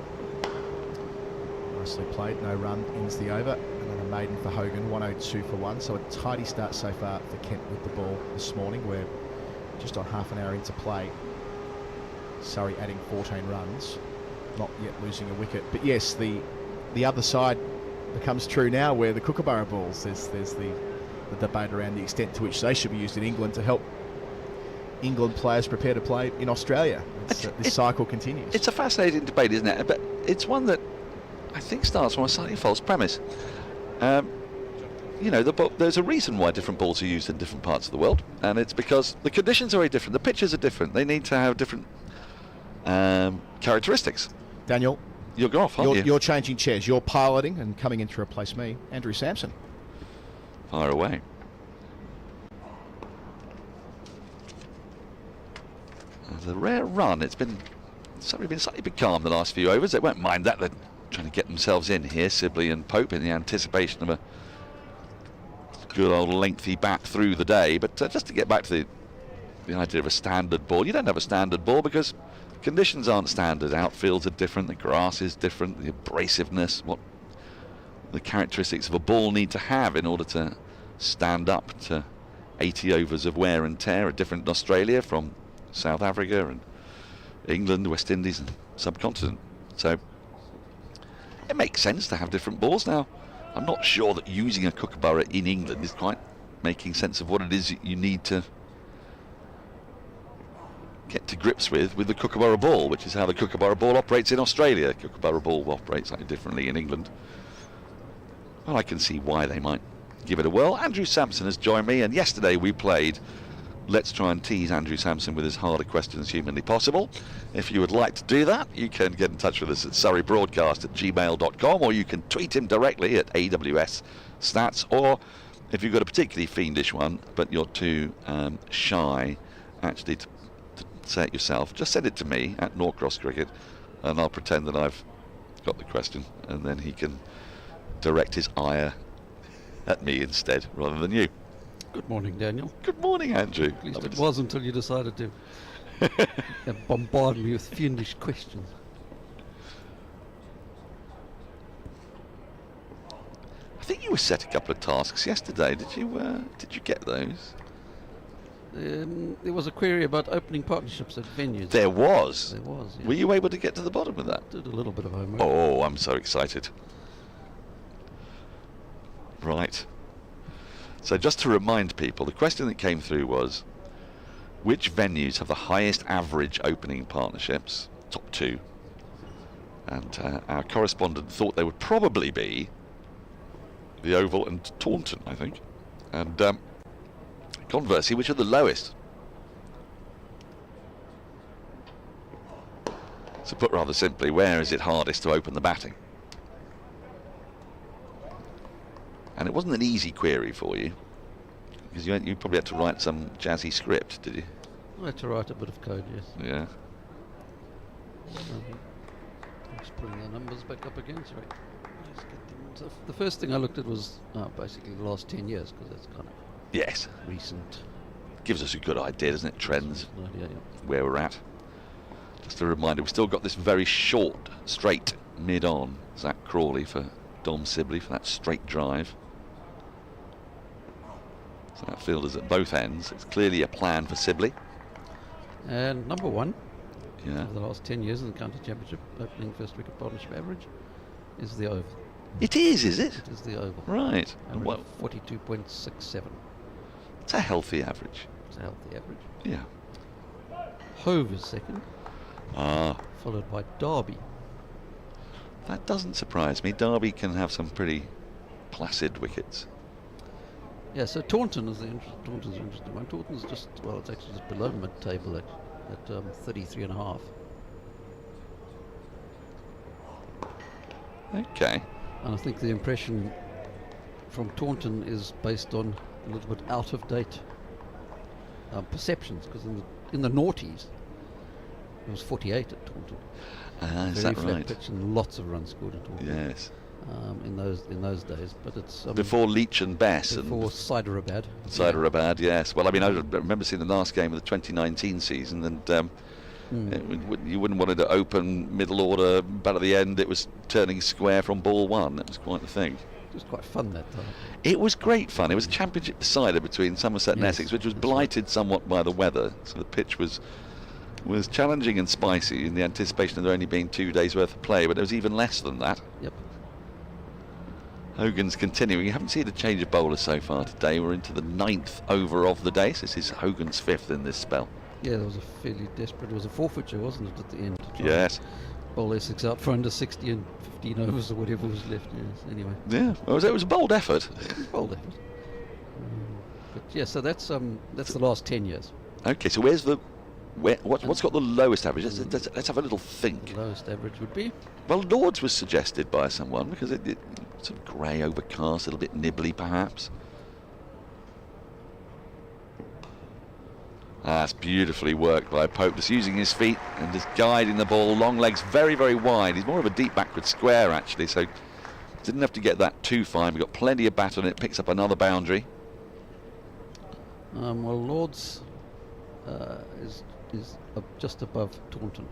Nicely played, no run, ends the over, and then a maiden for Hogan, 102 for 1, so a tidy start so far for Kent with the ball this morning, where just on half an hour into play. Surrey adding 14 runs, not yet losing a wicket. But yes, the other side becomes true now, where the Kookaburra balls, there's the debate around the extent to which they should be used in England to help England players prepare to play in Australia. This cycle continues. It's a fascinating debate, isn't it? But it's one that I think starts from a slightly false premise. You know, there's a reason why different balls are used in different parts of the world, and it's because the conditions are very different. The pitches are different. They need to have different characteristics. Daniel, you're off, aren't you? You're changing chairs. You're piloting and coming in to replace me, Andrew Sampson. Fire away. The rare run. It's been slightly calm the last few overs. They won't mind that. They're trying to get themselves in here, Sibley and Pope, in the anticipation of a good old lengthy bat through the day. But just to get back to the idea of a standard ball, you don't have a standard ball because conditions aren't standard. Outfields are different, the grass is different, the abrasiveness, what the characteristics of a ball need to have in order to stand up to 80 overs of wear and tear are different in Australia from South Africa and England, West Indies and subcontinent. So it makes sense to have different balls. Now, I'm not sure that using a Kookaburra in England is quite making sense of what it is you need to get to grips with the Kookaburra ball, which is how the Kookaburra ball operates in Australia. Kookaburra ball operates slightly differently in England. Well, I can see why they might give it a whirl. Andrew Sampson has joined me, and yesterday we played Let's Try and Tease Andrew Sampson with as hard a question as humanly possible. If you would like to do that, you can get in touch with us at surreybroadcast@gmail.com, or you can tweet him directly at AWS Stats, or if you've got a particularly fiendish one but you're too shy actually to say it yourself, just send it to me at Norcross Cricket, and I'll pretend that I've got the question, and then he can direct his ire at me instead rather than you. Good morning, Daniel. Good morning, Andrew. At least it was until you decided to bombard me with fiendish questions. I think you were set a couple of tasks yesterday. Did you get those? There was a query about opening partnerships at venues. There was? There was, yes. Were you able to get to the bottom of that? Did a little bit of homework. Oh, I'm so excited. Right. So just to remind people, the question that came through was, which venues have the highest average opening partnerships? Top two. And our correspondent thought they would probably be the Oval and Taunton, I think. And conversely, which are the lowest? So put rather simply, where is it hardest to open the batting? And it wasn't an easy query for you, because you probably had to write some jazzy script, did you? I had to write a bit of code, yes. Yeah. Just putting the numbers back up again, sorry. Let's get them. So the first thing I looked at was basically the last 10 years, because that's kind of yes, recent. Gives us a good idea, doesn't it? Trends, idea, yeah. Where we're at. Just a reminder, we've still got this very short, straight mid-on. Zach Crawley for Dom Sibley for that straight drive. So that fielders at both ends. It's clearly a plan for Sibley. And number one, yeah, over the last 10 years in the county championship, opening first wicket partnership average, is the Oval. It is it? It is the Oval. Right. And what? 42.67. It's a healthy average. It's a healthy average. Yeah. Hove is second. Followed by Derby. That doesn't surprise me. Derby can have some pretty placid wickets. Yeah, so Taunton is Taunton's an interesting one. Taunton's just, well, it's actually just below mid-table at 33.5. Okay. And I think the impression from Taunton is based on a little bit out-of-date perceptions, because in the noughties, it was 48 at Taunton. Is Very that flat right? pitch and lots of runs scored at Taunton. Yes. In those days, but it's before Leach and Bess before and Hyderabad. Hyderabad, yes. Well, I mean, I remember seeing the last game of the 2019 season, and you wouldn't want it to open middle order, but at the end it was turning square from ball one. It was quite the thing. was quite fun that time. It was great fun. It was a championship decider between Somerset and Essex, which was blighted somewhat by the weather. So the pitch was challenging and spicy in the anticipation of there only being 2 days worth of play, but there was even less than that. Yep. Hogan's continuing. You haven't seen a change of bowlers so far today. We're into the 9th over of the day. So this is Hogan's 5th in this spell. Yeah, there was a fairly desperate. It was a forfeiture, wasn't it, at the end? Yes. Bowl Essex out for under 60 and 15 overs or whatever was left. Yes. Anyway. Yeah. Well, it was a bold effort. Bold effort. But yeah, so that's the last 10 years. Okay. So what's got the lowest average? Let's have a little think. The lowest average would be? Well, Lords was suggested by someone because it sort of grey, overcast, a little bit nibbly perhaps. That's beautifully worked by Pope, just using his feet and just guiding the ball. Long legs, very, very wide. He's more of a deep backward square actually, so didn't have to get that too fine. We've got plenty of bat on it. Picks up another boundary. Well, Lords is just above Taunton,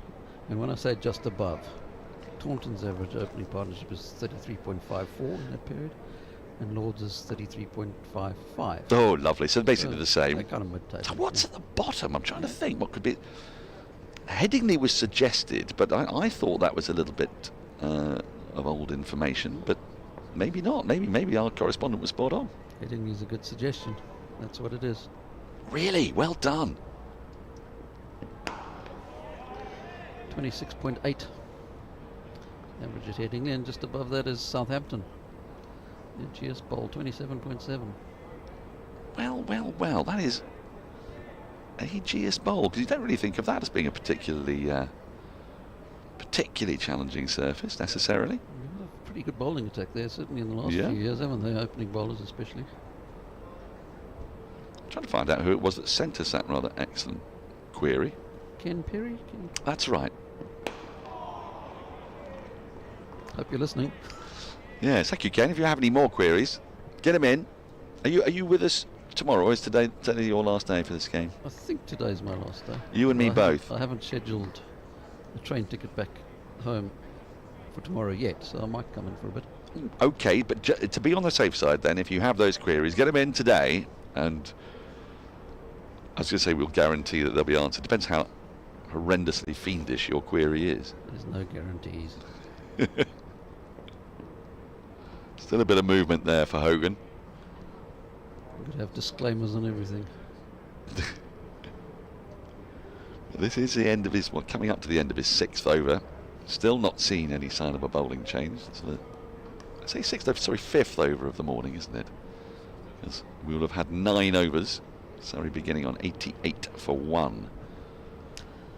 and when I say just above, Taunton's average opening partnership is 33.54 in that period, and Lords is 33.55. Oh, lovely. So basically the same. They're kind of mid-table. So what's at the bottom? I'm trying to think what could be. Headingley was suggested, but I thought that was a little bit of old information, but maybe not. Maybe our correspondent was spot on. Headingley's a good suggestion. That's what it is. Really? Well done. 26.8 average at Headingley, and just above that is Southampton. GS Bowl 27.7. Well, that is a GS Bowl, because you don't really think of that as being a particularly challenging surface necessarily. A pretty good bowling attack there, certainly in the last few years, haven't they? Opening bowlers especially. I'm trying to find out who it was that sent us that rather excellent query. Ken Perry? That's right. Hope you're listening. Yes, thank you, Ken. If you have any more queries, get them in. Are you with us tomorrow, or is today your last day for this game? I think today's my last day. You and me both. I haven't scheduled a train ticket back home for tomorrow yet, so I might come in for a bit. Okay, but to be on the safe side then, if you have those queries, get them in today, and I was going to say we'll guarantee that they'll be answered. Depends how horrendously fiendish your query is. There's no guarantees. Still a bit of movement there for Hogan. We could have disclaimers on everything. This is the end of his, coming up to the end of his 6th over. Still not seen any sign of a bowling change. I say 6th over, sorry, 5th over of the morning, isn't it? Because we will have had 9 overs. Surrey beginning on 88 for 1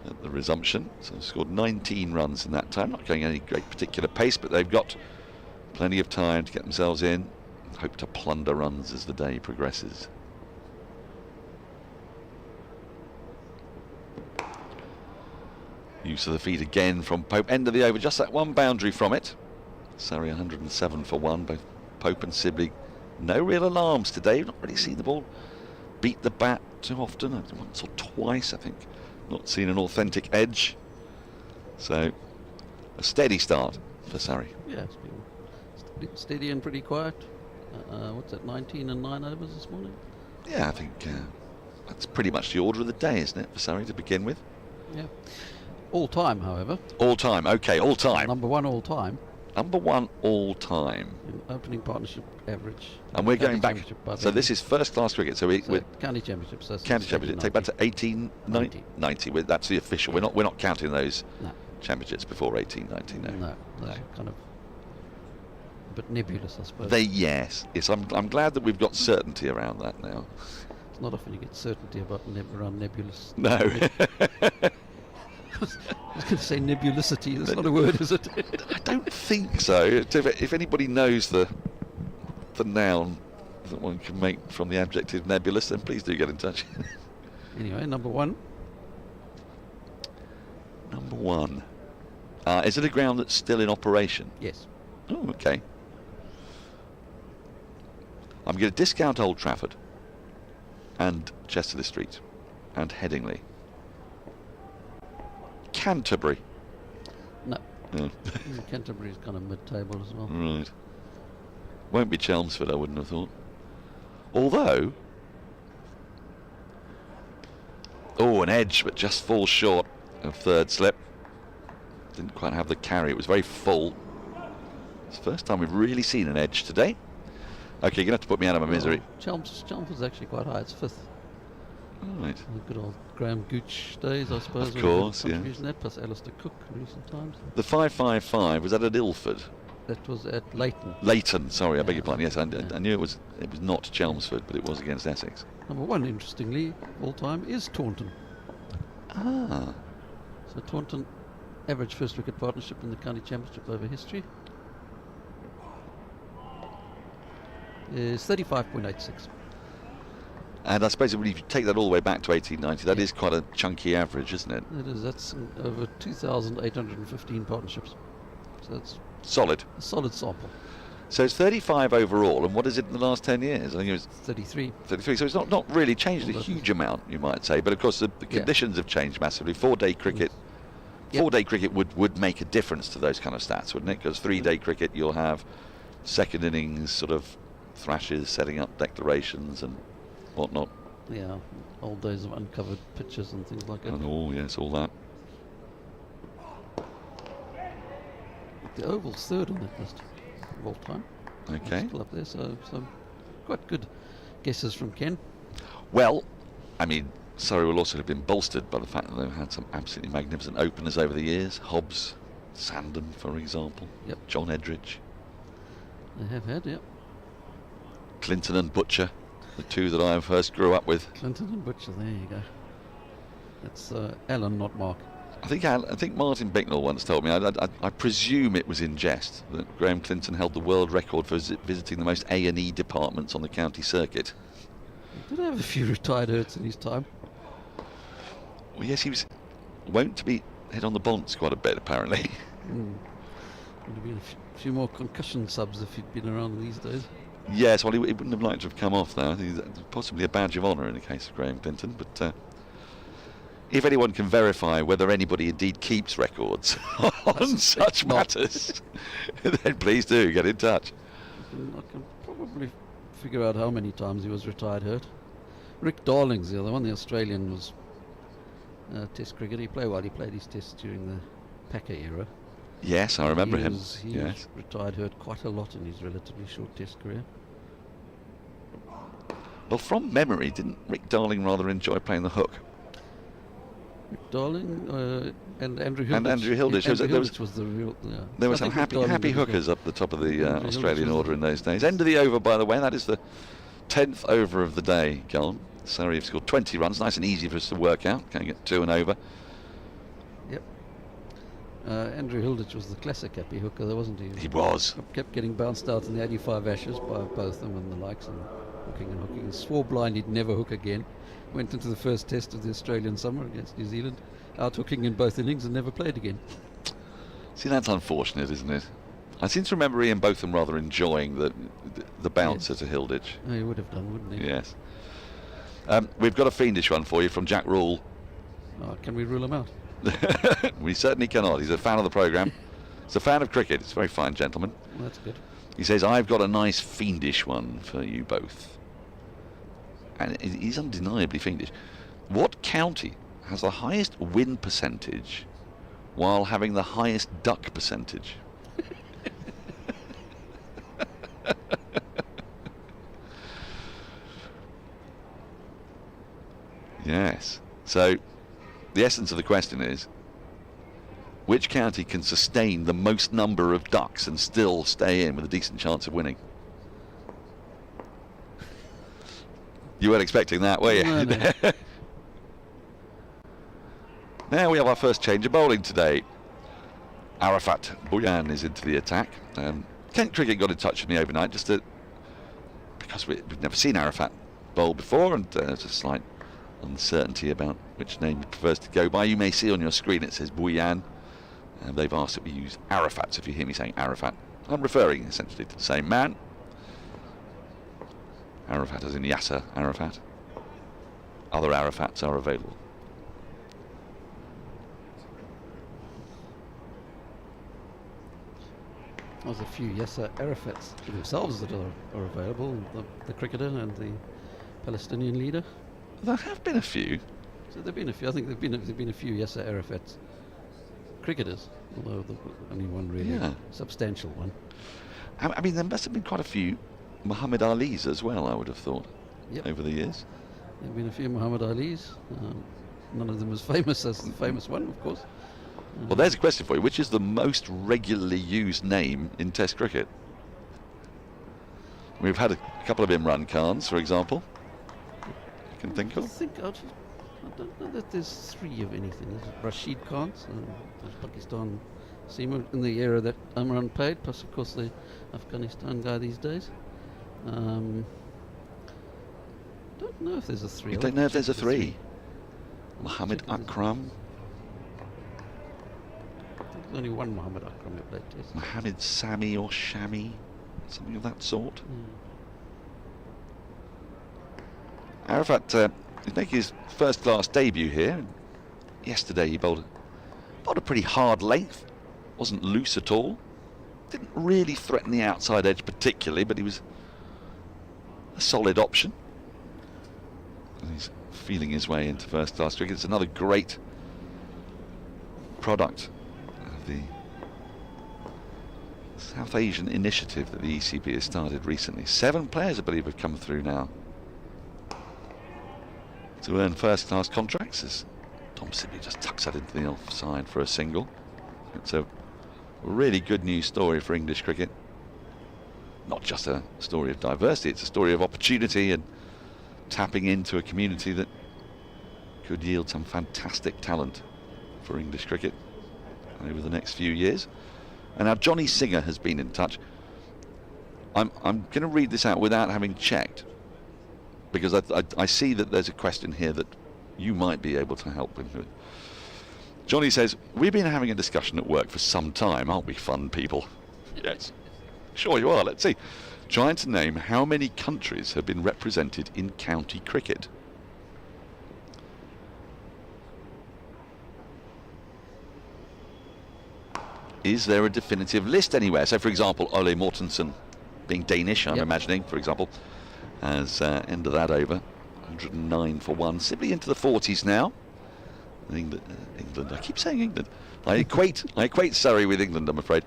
at the resumption. So scored 19 runs in that time. Not going any great particular pace, but they've got plenty of time to get themselves in. Hope to plunder runs as the day progresses. Use of the feet again from Pope. End of the over, just that one boundary from it. Surrey 107 for 1. Both Pope and Sibley. No real alarms today. Not really seen the ball beat the bat too often. Once or twice, I think. Not seen an authentic edge. So a steady start for Surrey. Yeah, it's been steady and pretty quiet. What's that, 19 and 9 overs this morning? Yeah, I think that's pretty much the order of the day, isn't it, for Surrey to begin with? Yeah. All time, however. All time, okay, all time. Number 1 all time. Number 1 all time. In opening partnership average. And we're going back. So this is first class cricket. So we're county championships. So county championship. Take back to 1890. That's the official. We're not counting those championships before 1890. No. Kind of a bit nebulous, I suppose. Yes. I'm glad that we've got certainty around that now. It's not often you get certainty around nebulous. No. I was going to say nebulousity. That's not a word, is it? I don't think so. If anybody knows the noun that one can make from the adjective nebulous, then please do get in touch. Anyway, number 1. Number 1. Is it a ground that's still in operation? Yes. Oh, okay. I'm going to discount Old Trafford and Chesterley Street and Headingley. Canterbury. No. Canterbury's kind of mid-table as well. Right. Won't be Chelmsford, I wouldn't have thought. Although, an edge, but just falls short of third slip. Didn't quite have the carry. It was very full. It's the first time we've really seen an edge today. Okay, you're going to have to put me out of my misery. Chelmsford's actually quite high. It's fifth. Right. The good old Graham Gooch days, I suppose. Of course, yeah. That plus Alistair Cook in recent times. The 555, was that at Ilford? That was at Leighton. Leighton, sorry, I beg your pardon. Yes, I knew it was not Chelmsford, but it was against Essex. Number one, interestingly, all time, is Taunton. Ah. So Taunton, average first wicket partnership in the county championship over history is 35.86. And I suppose if you take that all the way back to 1890, that is quite a chunky average, isn't it? It is. That's over 2,815 partnerships. So that's solid. A solid sample. So it's 35 overall, and what is it in the last 10 years? I think it was 33. 33. So it's not really changed a huge amount, you might say. But of course, the conditions have changed massively. 4-day cricket. 4-day cricket would make a difference to those kind of stats, wouldn't it? Because 3-day cricket, you'll have second innings sort of thrashes, setting up declarations and whatnot. Yeah, old days of uncovered pitches and things like that. Oh yes, all that. The Oval's third on that list of all time. Okay. Still up there, so quite good guesses from Ken. Well, I mean, Surrey will also have been bolstered by the fact that they've had some absolutely magnificent openers over the years. Hobbs, Sandon, for example. Yep. John Edridge. They have had, yep. Clinton and Butcher, the two that I first grew up with. Clinton and Butcher, there you go. That's Alan, not Mark. I think Martin Bicknell once told me, I presume it was in jest, that Graham Clinton held the world record for visiting the most A&E departments on the county circuit. He did have a few retired hurts in his time. Well, yes, he was wont to be hit on the bonds quite a bit, apparently. Would have been a few more concussion subs if he'd been around these days. Yes, well, he wouldn't have liked to have come off there. I think it's possibly a badge of honour in the case of Graham Clinton, but if anyone can verify whether anybody indeed keeps records on such matters, then please do get in touch. I can probably figure out how many times he was retired hurt. Rick Darling's the other one. The Australian was Test cricket. He played his tests during the Packer era. Yes, I remember him. He yes. retired hurt quite a lot in his relatively short Test career. Well, from memory, didn't Rick Darling rather enjoy playing the hook? Rick Darling and Andrew Hilditch. And Andrew Hilditch. Andrew Hilditch was the real. Yeah. There were some happy hookers up the top of the Australian order in those days. End of the over, by the way. That is the 10th over of the day gone. Surrey have scored 20 runs. Nice and easy for us to work out. Can't get 2 and over. Yep. Andrew Hilditch was the classic happy hooker, though, wasn't he? He was. Kept getting bounced out in the 85 Ashes by both them and the likes, and hooking and hooking. Swore blind he'd never hook again. Went into the first test of the Australian summer against New Zealand, out hooking in both innings and never played again. See, that's unfortunate, isn't it? I seem to remember Ian Botham rather enjoying the bouncer to Hilditch. Oh, he would have done, wouldn't he? Yes. We've got a fiendish one for you from Jack Rule. Oh, can we rule him out? We certainly cannot. He's a fan of the programme. He's a fan of cricket. It's a very fine gentleman. Well, that's good. He says, I've got a nice fiendish one for you both. And he's undeniably fiendish. What county has the highest win percentage while having the highest duck percentage? Yes. So the essence of the question is, which county can sustain the most number of ducks and still stay in with a decent chance of winning? You weren't expecting that, were you? No. Now we have our first change of bowling today. Arafat Bhuyan is into the attack. Kent Cricket got in touch with me overnight because we've never seen Arafat bowl before, and there's a slight uncertainty about which name he prefers to go by. You may see on your screen it says Bhuyan, and they've asked that we use Arafat. So if you hear me saying Arafat, I'm referring essentially to the same man. Arafat as in Yasser Arafat. Other Arafats are available. There's a few Yasser Arafats themselves that are available, the cricketer and the Palestinian leader. There have been a few. So there've been a few. I think there've been a few Yasser Arafats cricketers, although only one really substantial one. I mean, there must have been quite a few Muhammad Alis as well, I would have thought, over the years. There have been a few Muhammad Alis. None of them as famous as the famous one, of course. Well, there's a question for you. Which is the most regularly used name in Test cricket? We've had a couple of Imran Khans, for example. You can think of? I don't know that there's three of anything. There's Rashid Khans, there's Pakistan seamer in the era that Imran played, plus of course the Afghanistan guy these days. Don't know if there's a three. You don't know if there's a three? Muhammad Akram? There's only one Muhammad Akram who played Test. Muhammad Sami or Shami? Something of that sort? Arafat is making his first-class debut here. Yesterday he bowled a pretty hard length. Wasn't loose at all. Didn't really threaten the outside edge particularly, but he was a solid option. And he's feeling his way into first-class cricket. It's another great product of the South Asian initiative that the ECB has started recently. 7 players, I believe, have come through now to earn first-class contracts as Tom Sibley just tucks that into the offside for a single. It's a really good news story for English cricket. Not just a story of diversity, it's a story of opportunity and tapping into a community that could yield some fantastic talent for English cricket over the next few years. And now Johnny Singer has been in touch. I'm going to read this out without having checked, because I see that there's a question here that you might be able to help with. Johnny says, we've been having a discussion at work for some time, aren't we, fun people? Yes, sure you are. Let's see. Trying to name how many countries have been represented in county cricket. Is there a definitive list anywhere? So, for example, Ole Mortensen, being Danish, I'm imagining, for example, has ended that over. 109 for 1. Sibley into the 40s now. England. I keep saying England. I equate Surrey with England, I'm afraid.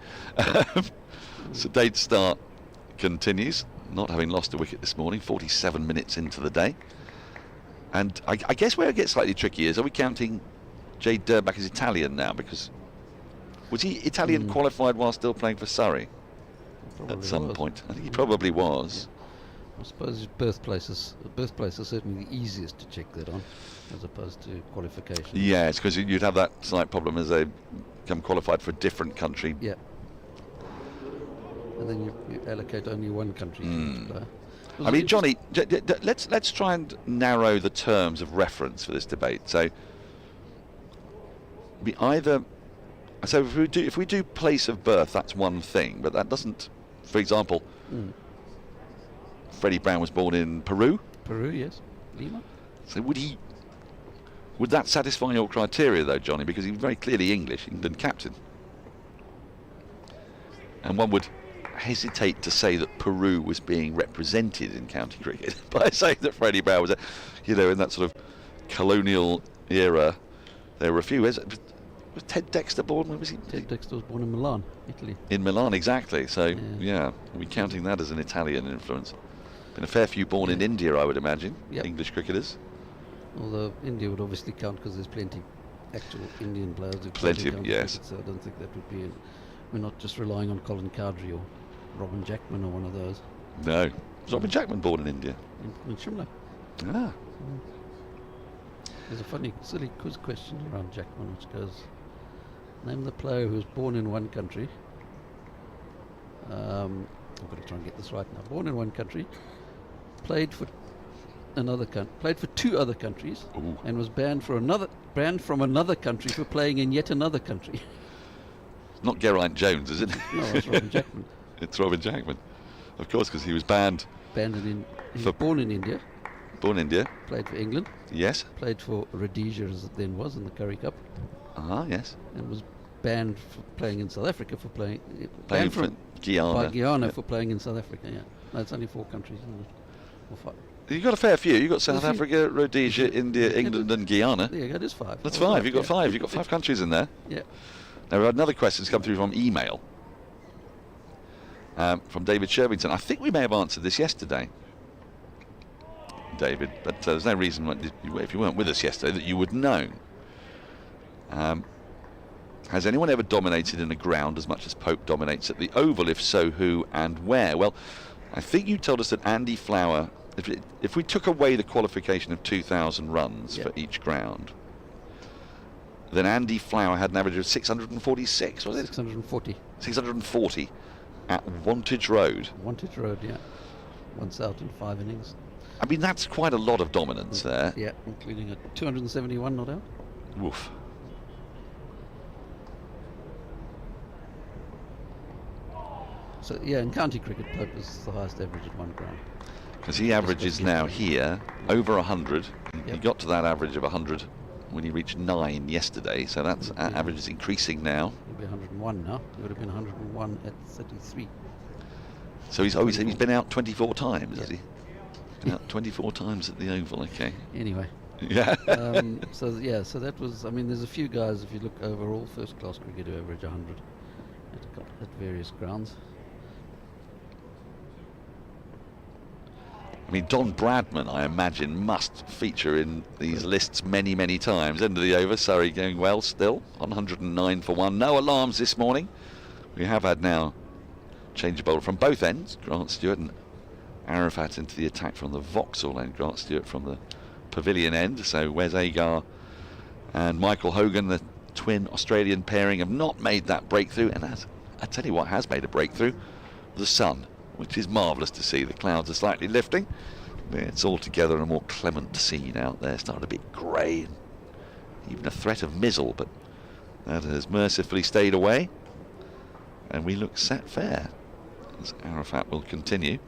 So Dade's start continues, not having lost a wicket this morning. 47 minutes into the day. And I guess where it gets slightly tricky is, are we counting Jade Durback as Italian now? Because was he Italian qualified while still playing for Surrey at some point? I think he probably was. I suppose his birthplace is certainly the easiest to check that on, as opposed to qualification. Yes, because you'd have that slight problem as they become qualified for a different country. Yeah. And then you allocate only one country to each player. I mean, Johnny, let's try and narrow the terms of reference for this debate. So, if we do place of birth, that's one thing, but that doesn't. For example, Freddie Brown was born in Peru. Peru, yes. Lima. So would that satisfy your criteria, though, Johnny? Because he was very clearly English, England captain. And one would hesitate to say that Peru was being represented in county cricket by saying that Freddie Brown was, in that sort of colonial era. There were a few. Was Ted Dexter born? Where was he? Ted Dexter was born in Milan, Italy. In Milan, exactly. So, yeah, are we counting that as an Italian influence? Been a fair few born in India, I would imagine, English cricketers. Although India would obviously count because there's plenty actual Indian players who plenty of, yes. Cricket, so I don't think that would be. We're not just relying on Colin Cowdrey or Robin Jackman or one of those. No. Was Robin Jackman born in India? In Shimla. Ah. There's a funny, silly quiz question around Jackman, which goes, name the player who was born in one country. I'm going to try and get this right now. Born in one country, played for two other countries, and was banned from another country for playing in yet another country. Not Geraint Jones, is it? No, it's Robin Jackman. It's Robin Jackman, of course, because he was banned. He was born in India. Born in India. Played for England. Yes. Played for Rhodesia, as it then was, in the Currie Cup. Ah, yes. And was banned for playing in South Africa for playing Playing for Guyana. by Guyana Yeah. for playing in South Africa. Yeah, no, it's only 4 countries, isn't it? Or 5. You've got a fair few. You've got South There's a few. Africa, Rhodesia, India, England, and Guyana. There you go. There's 5. That's Oh, 5. You've got yeah. 5. You've got 5 countries in there. Yeah. Now, we had another question's come through from email from David Shervington. I think we may have answered this yesterday, David, but there's no reason if you weren't with us yesterday that you would know. Has anyone ever dominated in a ground as much as Pope dominates at the Oval? If so, who and where? Well, I think you told us that Andy Flower, if we took away the qualification of 2,000 runs for each ground, then Andy Flower had an average of 646, was it? 640. 640 at Wantage Road. Wantage Road, yeah. Once out in 5 innings. I mean, that's quite a lot of dominance there. Yeah, including a 271 not out. Woof. So, yeah, in county cricket, Pope is the highest average at 1 ground. Because he averages now here over 100. He Yep. got to that average of 100 when he reached 9 yesterday. So that's average is increasing now. He'll be 101 now. He would have been 101 at 33. So he's been out 24 times, has he? Been out 24 times at the Oval. Okay. Anyway. Yeah. So that was. I mean, there's a few guys, if you look overall, first-class cricket who average 100 at various grounds. I mean, Don Bradman, I imagine, must feature in these lists many, many times. End of the over, Surrey going well still, 109 for 1. No alarms this morning. We have had now change of bowler from both ends. Grant Stewart and Arafat into the attack from the Vauxhall end. Grant Stewart from the Pavilion end. So Wes Agar and Michael Hogan, the twin Australian pairing, have not made that breakthrough. And as I tell you what has made a breakthrough, the sun, which is marvellous to see. The clouds are slightly lifting. It's altogether a more clement scene out there. Started a bit grey, and even a threat of mizzle, but that has mercifully stayed away. And we look set fair as Arafat will continue.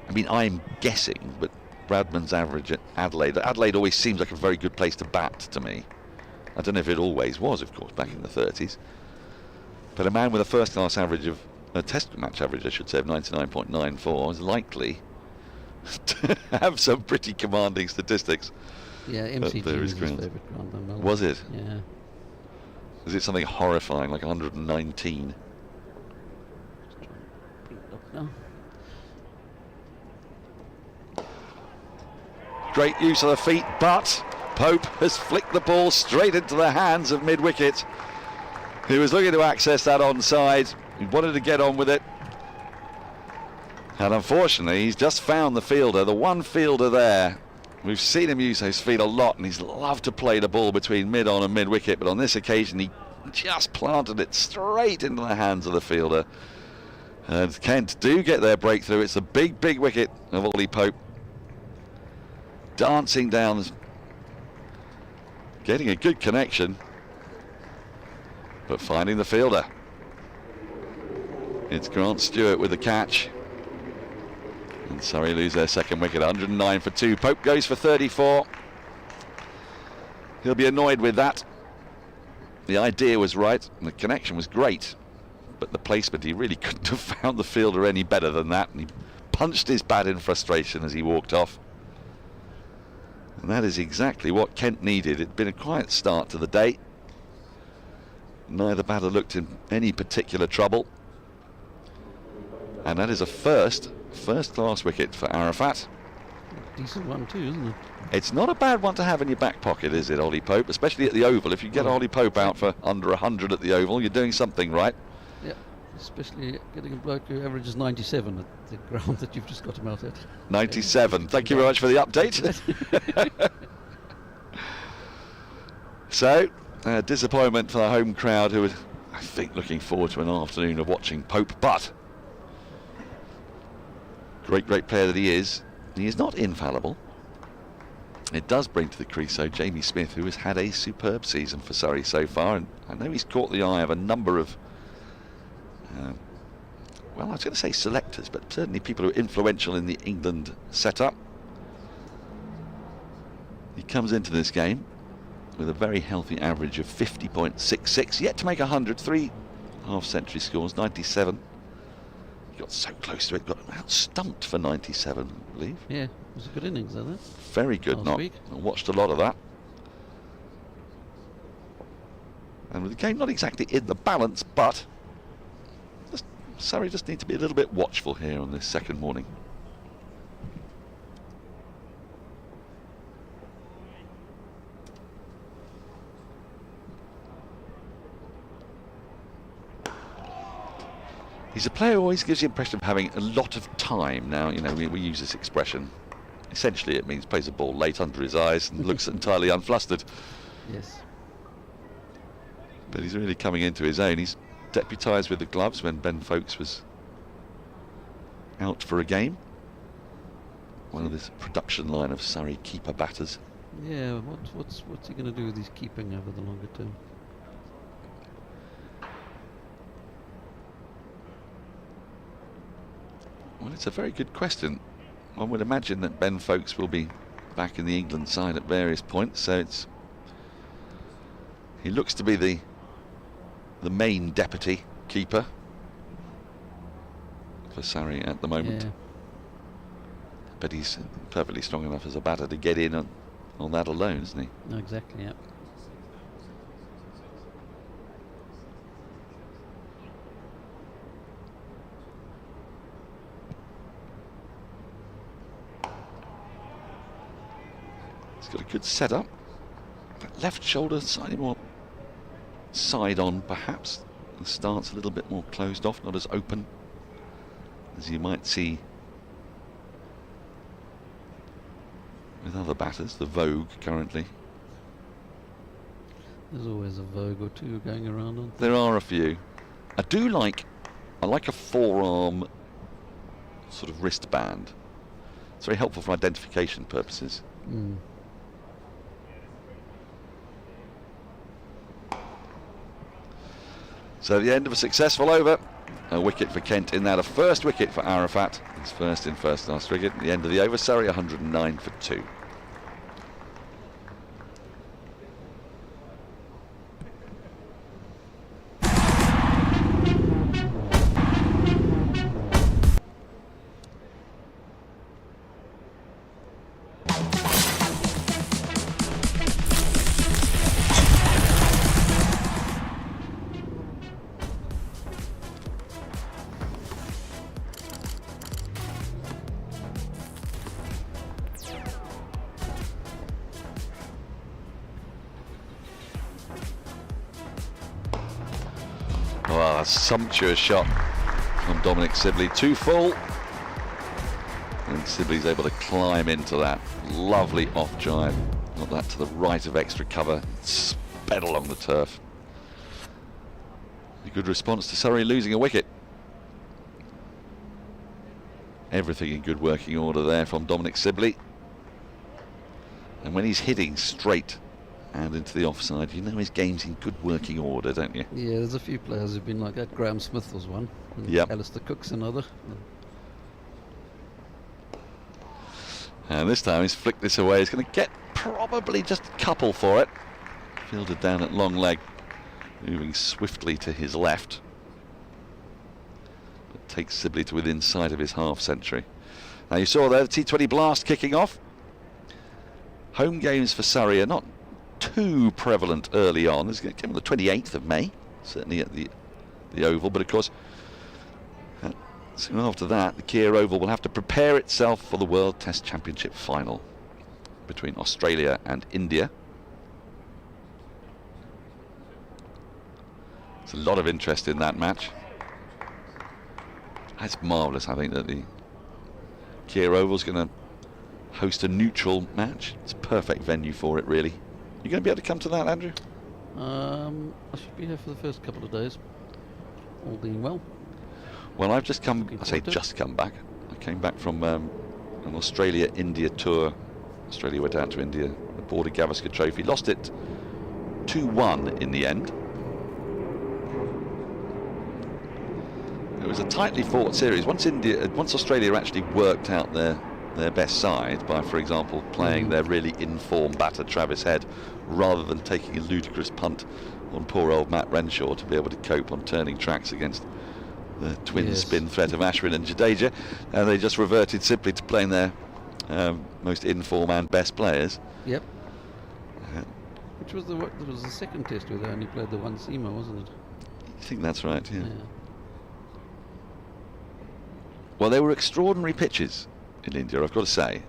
I mean, I'm guessing, but Bradman's average at Adelaide always seems like a very good place to bat to me. I don't know if it always was, of course, back in the 30s. But a man with a first-class average of, a test match average, I should say, of 99.94 is likely to have some pretty commanding statistics. Yeah, MCG was his favourite ground. Was it? Yeah. Is it something horrifying, like 119? No. Great use of the feet, but Pope has flicked the ball straight into the hands of mid-wicket. He was looking to access that onside. He wanted to get on with it. And unfortunately, he's just found the fielder, the one fielder there. We've seen him use those feet a lot, and he's loved to play the ball between mid-on and mid-wicket, but on this occasion, he just planted it straight into the hands of the fielder. And Kent do get their breakthrough. It's a big, big wicket of Ollie Pope. Dancing down, getting a good connection, but finding the fielder. It's Grant Stewart with the catch. And Surrey lose their second wicket, 109 for 2. Pope goes for 34. He'll be annoyed with that. The idea was right, and the connection was great, but the placement, he really couldn't have found the fielder any better than that, and he punched his bat in frustration as he walked off. And that is exactly what Kent needed. It'd been a quiet start to the day. Neither batter looked in any particular trouble. And that is a first-class wicket for Arafat. Decent one too, isn't it? It's not a bad one to have in your back pocket, is it, Ollie Pope? Especially at the Oval. If you get Ollie Pope out for under 100 at the Oval, you're doing something right. Yeah, especially getting a bloke who averages 97 at the ground that you've just got him out at. 97. Thank you very much for the update. So, disappointment for the home crowd, who were, I think, looking forward to an afternoon of watching Pope. But great player that he is not infallible. It does bring to the crease, though, Jamie Smith, who has had a superb season for Surrey so far, and I know he's caught the eye of a number of well, I was going to say selectors, but certainly people who are influential in the England setup. He comes into this game with a very healthy average of 50.66, yet to make 100, 3 half-century scores, 97. He got so close to it, got out-stumped for 97, I believe. Yeah, it was a good innings, isn't it? Very good. I watched a lot of that. And with the game not exactly in the balance, but Surrey just need to be a little bit watchful here on this second morning. He's a player who always gives the impression of having a lot of time. Now, you know, we use this expression. Essentially, it means plays the ball late under his eyes and looks entirely unflustered. Yes. But he's really coming into his own. He's deputised with the gloves when Ben Folkes was out for a game. One of this production line of Surrey keeper batters. Yeah, what's he going to do with his keeping over the longer term? Well, it's a very good question. One would imagine that Ben Folkes will be back in the England side at various points, so he looks to be the main deputy keeper for Surrey at the moment. Yeah. But he's perfectly strong enough as a batter to get in on that alone, isn't he? No, exactly, yeah. He's got a good setup. That left shoulder slightly more side on, perhaps. The start's a little bit more closed off, not as open as you might see with other batters. The vogue currently. There's always a vogue or two going around on. There are a few. I like a forearm sort of wristband. It's very helpful for identification purposes. Mm. So the end of a successful over. A wicket for Kent in that. A first wicket for Arafat. His first in first class cricket. At the end of the over, Surrey 109 for 2. A sumptuous shot from Dominic Sibley, 2 full, and Sibley's able to climb into that lovely off drive, got that to the right of extra cover, sped along the turf. A good response to Surrey losing a wicket. Everything in good working order there from Dominic Sibley, and when he's hitting straight and into the offside, you know his game's in good working order, don't you? Yeah, there's a few players who've been like that. Graham Smith was one. Yep. Alistair Cook's another. And this time he's flicked this away. He's going to get probably just a couple for it. Fielded down at long leg, moving swiftly to his left. But takes Sibley to within sight of his half century. Now you saw there the T20 Blast kicking off. Home games for Surrey are not too prevalent early on. There's going to come on the 28th of May, certainly at the Oval, but of course soon after that the Kia Oval will have to prepare itself for the World Test Championship final between Australia and India. There's a lot of interest in that match. It's marvellous, I think, that the Kia Oval is going to host a neutral match. It's a perfect venue for it, really. You going to be able to come to that, Andrew? I should be here for the first couple of days, all being well. Well, I've just come, I say just come back. I came back from an Australia-India tour. Australia went out to India, the Border Gavaskar Trophy. Lost it 2-1 in the end. It was a tightly fought series. Once Australia actually worked out their their best side by, for example, playing their really in-form batter Travis Head rather than taking a ludicrous punt on poor old Matt Renshaw to be able to cope on turning tracks against the twin spin threat of Ashwin and Jadeja. And they just reverted simply to playing their most in-form and best players. Yep. Which was the second test where they only played the one seamer, wasn't it? I think that's right, yeah. Well, they were extraordinary pitches in India, I've got to say.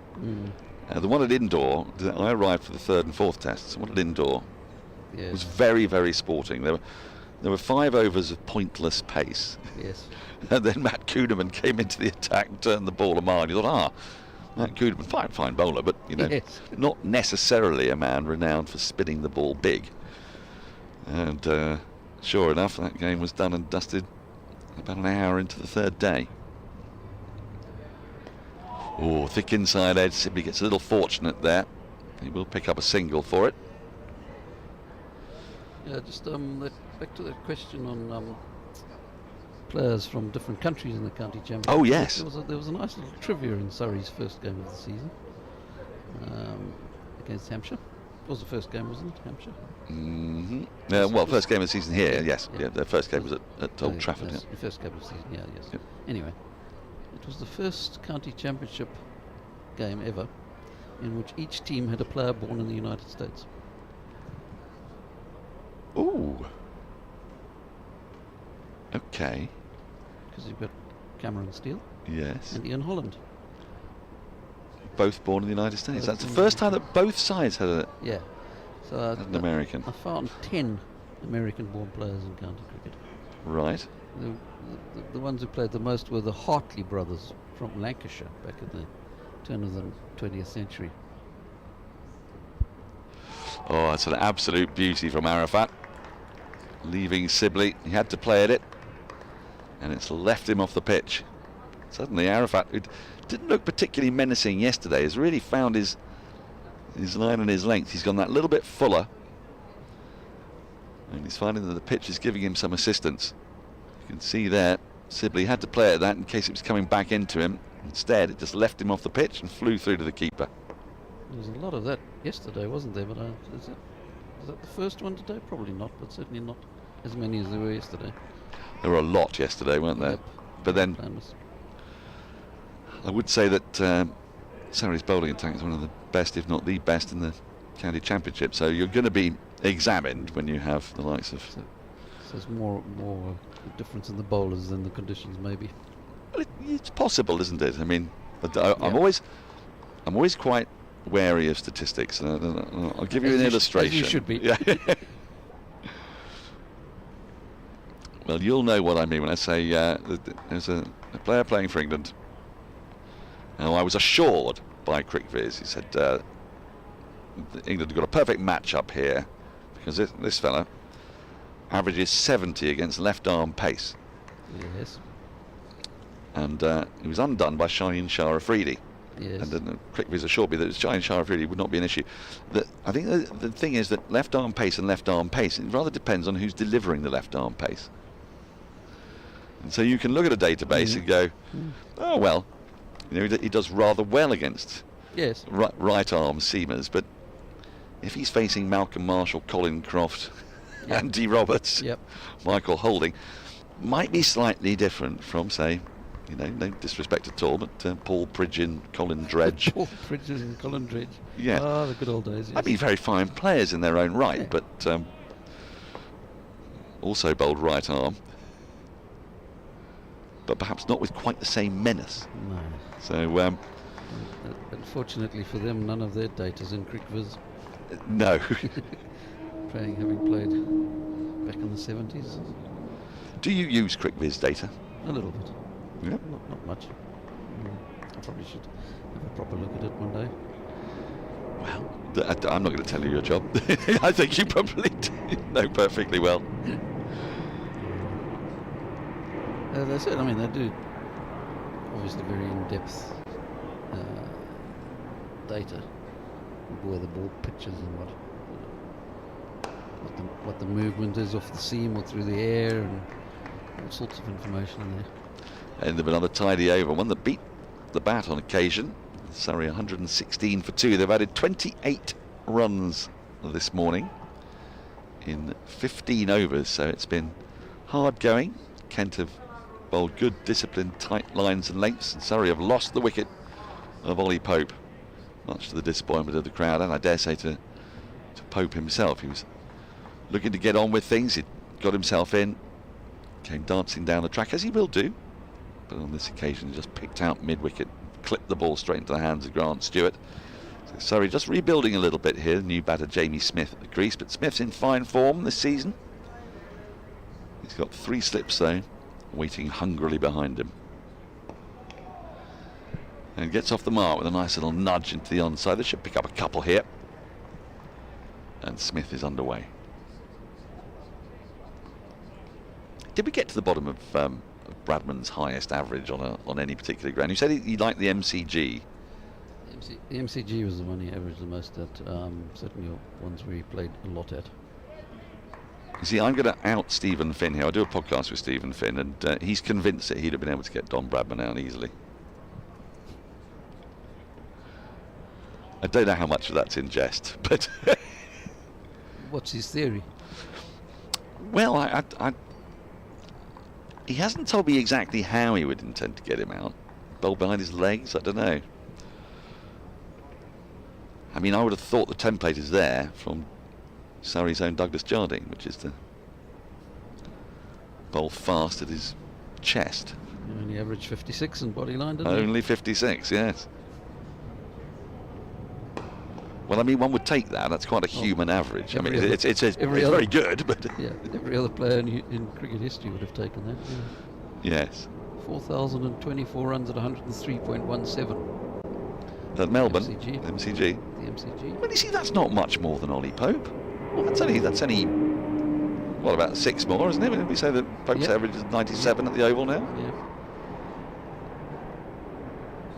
The one at Indore, I arrived for the third and fourth tests. The one at Indore was very, very sporting. There were 5 overs of pointless pace. Yes. And then Matt Kuhneman came into the attack and turned the ball a mile. You thought, Matt Kuhneman, fine bowler, but not necessarily a man renowned for spinning the ball big. And sure enough, that game was done and dusted about an hour into the third day. Oh, thick inside edge. Sibley gets a little fortunate there. He will pick up a single for it. Yeah, just back to that question on players from different countries in the county championship. Oh yes. There was a nice little trivia in Surrey's first game of the season against Hampshire. It was the first game, wasn't it, Hampshire? Well, first game of the season here, yes. Yeah, their first game was at Old Trafford. The first game of the season, yes. Yep. Anyway, it was the first county championship game ever in which each team had a player born in the United States. Ooh. Okay. Because you've got Cameron Steele. Yes. And Ian Holland. Both born in the United States. That's the first time that both sides had a So an American. I found 10 American-born players in county cricket. Right. The ones who played the most were the Hartley brothers from Lancashire back at the turn of the 20th century. Oh, it's an absolute beauty from Arafat. Leaving Sibley, he had to play at it, and it's left him off the pitch. Suddenly Arafat, who didn't look particularly menacing yesterday, has really found his line and his length. He's gone that little bit fuller, and he's finding that the pitch is giving him some assistance. You can see there, Sibley had to play at that in case it was coming back into him. Instead, it just left him off the pitch and flew through to the keeper. There was a lot of that yesterday, wasn't there? But is that the first one today? Probably not, but certainly not as many as there were yesterday. There were a lot yesterday, weren't there? Yep. But then I would say that Surrey's bowling attack is one of the best, if not the best, in the county championship. So you're going to be examined when you have the likes of. So there's more difference in the bowlers than the conditions, maybe. Well, it's possible, isn't it? I mean, I'm always quite wary of statistics. I'll give you an illustration. As you should be. Yeah. Well, you'll know what I mean when I say there's a player playing for England. Now, I was assured by CricViz, he said England have got a perfect match-up here because this fella averages 70 against left-arm pace. Yes. And he was undone by Shahin Shah Afridi. Yes. And then CricViz assured me that Shahin Shah Afridi would not be an issue. I think the thing is that left-arm pace and left-arm pace, it rather depends on who's delivering the left-arm pace. And so you can look at a database and go, oh well, you know, he does rather well against right-arm seamers, but if he's facing Malcolm Marshall, Colin Croft, Andy Roberts, Michael Holding, might be slightly different from, say, you know, no disrespect at all, but Paul Pridgeon, Colin Dredge. Paul Pridgeon and Colin Dredge. Yeah. Oh, the good old days. Yes. I'd be very fine players in their own right, but also bowled right arm. But perhaps not with quite the same menace. No. So, unfortunately for them, none of their data's in CricViz. No. Having played back in the 70s. Do you use CricViz data? A little bit. Yeah. Not much. I probably should have a proper look at it one day. Well, I'm not going to tell you your job. I think you probably know perfectly well. They said, I mean, they do obviously very in-depth data, where the ball pitches and what the movement is off the seam or through the air, and all sorts of information in there. End of another tidy over, one that beat the bat on occasion. Surrey 116 for 2. They've added 28 runs this morning in 15 overs, so it's been hard going. Kent have bowled good, disciplined, tight lines and lengths, and Surrey have lost the wicket of Ollie Pope, much to the disappointment of the crowd, and I dare say to Pope himself. He was looking to get on with things. He got himself in, came dancing down the track, as he will do, but on this occasion he just picked out mid-wicket, clipped the ball straight into the hands of Grant Stewart. So Surrey just rebuilding a little bit here. New batter Jamie Smith at the crease, but Smith's in fine form this season. He's got 3 slips though, waiting hungrily behind him. And gets off the mark with a nice little nudge into the onside. They should pick up a couple here. And Smith is underway. Did we get to the bottom of Bradman's highest average on any particular ground? You said he liked the MCG. The MCG was the one he averaged the most at, certainly ones where he played a lot at. You see, I'm going to out Stephen Finn here. I do a podcast with Stephen Finn, and he's convinced that he'd have been able to get Don Bradman out easily. I don't know how much of that's in jest, but... What's his theory? Well, he hasn't told me exactly how he would intend to get him out. Bowl behind his legs, I don't know. I mean, I would have thought the template is there from Surrey's own Douglas Jardine, which is to bowl fast at his chest. You only averaged 56 in bodyline, didn't Only 56, yes. Well, I mean, one would take that. That's quite a human average. I mean, it's very good, but... Yeah, every other player in cricket history would have taken that. Yeah. Yes. 4,024 runs at 103.17. At Melbourne? MCG. MCG. The MCG. Well, you see, that's not much more than Ollie Pope. Well, that's only what, about 6 more, isn't it? Did we say that Pope's average is 97 at the Oval now? Yeah.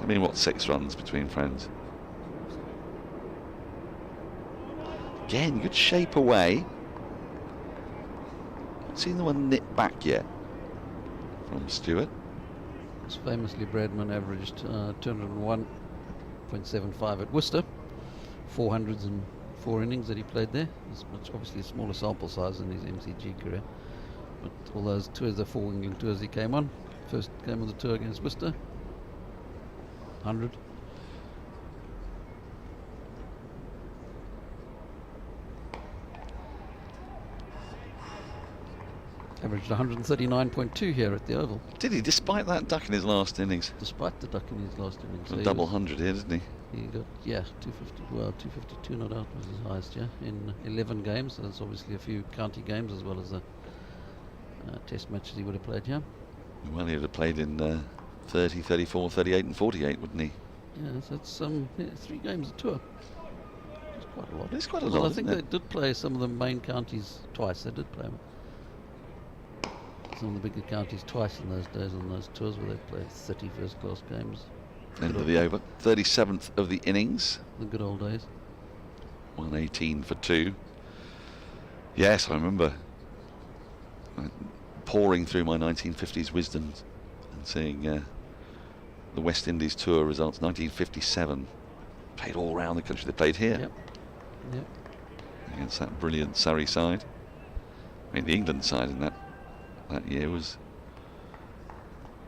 I mean, what, 6 runs between friends? Again, good shape away. Not seen the one nip back yet from Stewart. As famously, Bradman averaged 201.75 at Worcester. 400s and 4 innings that he played there. It's obviously a smaller sample size in his MCG career. But all those tours, the 4 England tours he came on. First game on the tour against Worcester. 100. Averaged 139.2 here at the Oval. Did he, despite that duck in his last innings? Despite the duck in his last innings. A double 100 here, didn't he? He got, 250, well, 252 not out was his highest, in 11 games. There's obviously a few county games as well as the test matches he would have played here. Well, he would have played in 30, 34, 38 and 48, wouldn't he? Yeah, so it's 3 games a tour. It's quite a lot. It's quite a lot, lot, I think isn't they did play some of the main counties twice. They did play some of the bigger counties twice in those days on those tours where they played 30 first-class games. End of the over. 37th of the innings. The good old days. 118 for 2. Yes, I remember pouring through my 1950s Wisden and seeing the West Indies tour results. 1957. Played all around the country. They played here. Yep. Against that brilliant Surrey side. I mean, the England side in that year was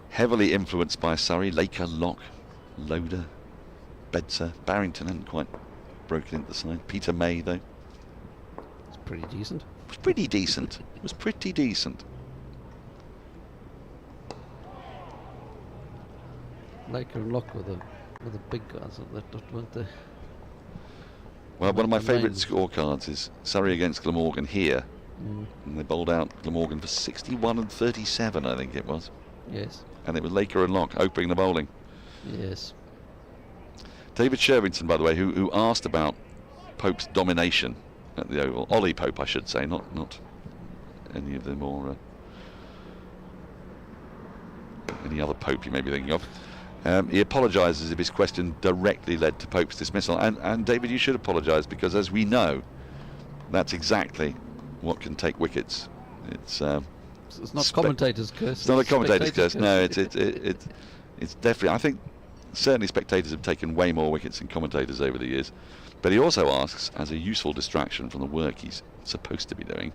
heavily influenced by Surrey. Laker, Locke, Loader, Bedser. Barrington hadn't quite broken into the side. Peter May, though. It's pretty decent. It was pretty decent. It was pretty decent. Laker and Locke were the big guys, weren't they? Well, one of my favourite scorecards is Surrey against Glamorgan here. And they bowled out Glamorgan for 61 and 37, I think it was. Yes. And it was Laker and Locke opening the bowling. Yes. David Shervington, by the way, who asked about Pope's domination at the Oval. Ollie Pope, I should say, not any of the more any other Pope you may be thinking of. He apologises if his question directly led to Pope's dismissal. And David, you should apologise, because as we know, that's exactly what can take wickets. It's not commentator's curse. It's not a commentator's curse. No, it's definitely. I think certainly spectators have taken way more wickets than commentators over the years. But he also asks, as a useful distraction from the work he's supposed to be doing,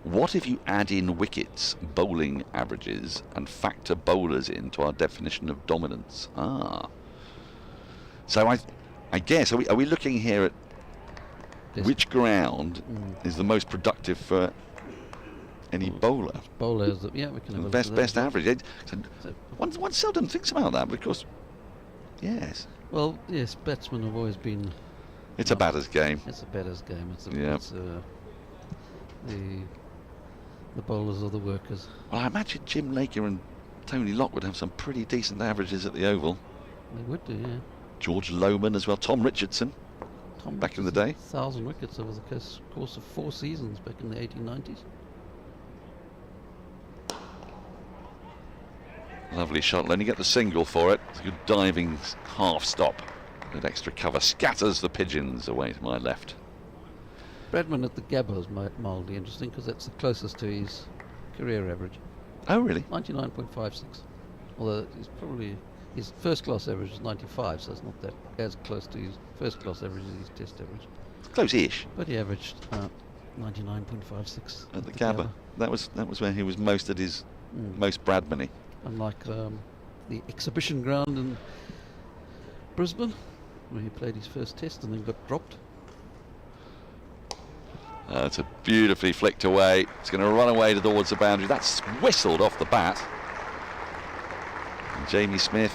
what if you add in wickets, bowling averages, and factor bowlers into our definition of dominance? So I guess, are we looking here at which ground is the most productive for any bowler? Bowlers, yeah, we can have a look at that. Best average. One seldom thinks about that, because, yes. Well, yes, batsmen have always been... It's a batter's game. It's a batter's game. It's the bowlers are the workers. Well, I imagine Jim Laker and Tony Locke would have some pretty decent averages at the Oval. They would do, yeah. George Lohman as well. Tom Richardson. Back in the day. 1,000 wickets over the course of 4 seasons back in the 1890s. Lovely shot. Let me get the single for it. It's a good diving half stop. With extra cover. Scatters the pigeons away to my left. Bradman at the Gabba is mildly interesting because that's the closest to his career average. Oh, really? 99.56. Although his first class average is 95, so it's not that as close to his first class average as his test average. Close-ish. But he averaged 99.56 at the Gabba. That was where he was most at his most Bradman-y. Unlike the exhibition ground in Brisbane, where he played his first test and then got dropped. It's a beautifully flicked away. It's going to run away towards the boundary. That's whistled off the bat. And Jamie Smith,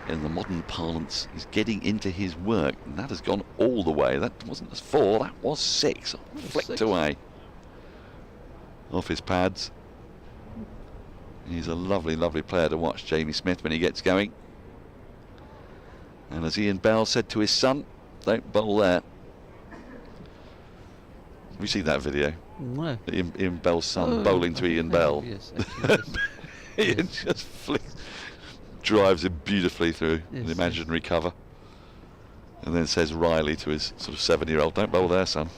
in the modern parlance, is getting into his work, and that has gone all the way. That wasn't just 4, that was 6. Flicked away off his pads. He's a lovely, lovely player to watch, Jamie Smith, when he gets going. And as Ian Bell said to his son, don't bowl there. Have you seen that video? No. Ian Bell's son bowling to Ian Bell. Yes, actually, yes. Ian just drives him beautifully through an imaginary cover. And then says wryly to his sort of 7-year-old, don't bowl there, son.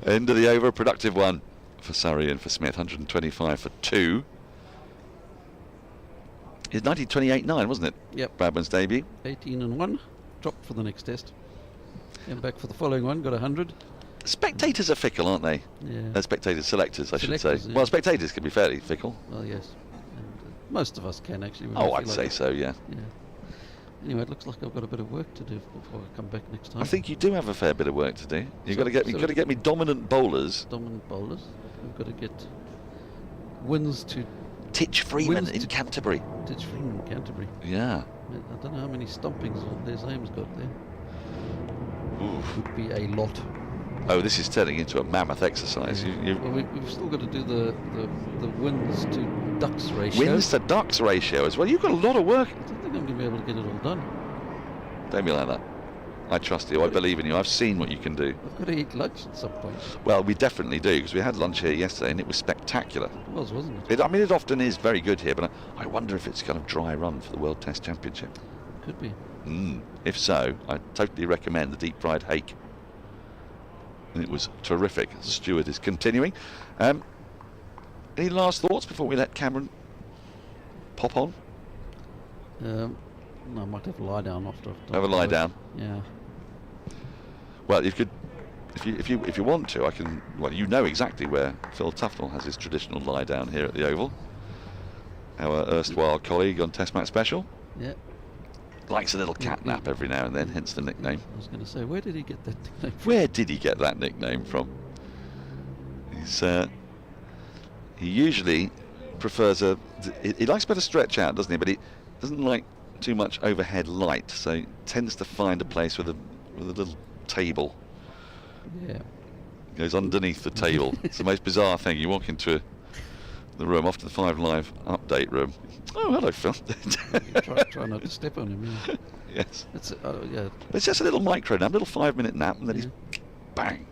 End of the over, productive one for Surrey and for Smith. 125 for 2. It's 1928-9, wasn't it? Yep. Bradman's debut. 18 and 1. Dropped for the next test. Came back for the following one, got 100. Spectators are fickle, aren't they? Yeah. Spectators, selectors, I should say. Yeah. Well, spectators can be fairly fickle. Well, yes. And, most of us can, actually. Oh, I'd say so, yeah. Anyway, it looks like I've got a bit of work to do before I come back next time. I think you do have a fair bit of work to do. You've got to get me dominant bowlers. Dominant bowlers. We've got to get wins to... Titch Freeman in Canterbury. Titch Freeman in Canterbury. Yeah. I don't know how many stumpings Les Ames got there. Oof. Would be a lot. Oh, this is turning into a mammoth exercise. Yeah. Well, we've still got to do the wins to ducks ratio. Wins to ducks ratio as well. You've got a lot of work. I don't think I'm going to be able to get it all done. Don't be like that. I trust you. I believe in you. I've seen what you can do. I've got to eat lunch at some point. Well, we definitely do, because we had lunch here yesterday and it was spectacular. It was, wasn't it? I mean, it often is very good here, but I wonder if it's kind of dry run for the World Test Championship. Could be. If so, I totally recommend the deep fried hake. And it was terrific. Stuart is continuing. Any last thoughts before we let Cameron pop on? No, I might have a lie down after. Have a lie down. Yeah. Well, if you want to, I can. Well, you know exactly where Phil Tufnell has his traditional lie down here at the Oval. Our erstwhile colleague on Test Match Special. Yeah. Likes a little cat nap every now and then, hence the nickname. I was going to say, where did he get that nickname from? Where did he get that nickname from? He usually prefers he likes a bit of stretch out, doesn't he? But he doesn't like too much overhead light, so he tends to find a place with a little table. Yeah. Goes underneath the table. It's the most bizarre thing. You walk into the room, off to the 5 Live update room. Oh, hello, Phil. try not to step on him. Yeah. Yes. Yeah. It's just a little micro nap, a little 5-minute nap, and then he's bang.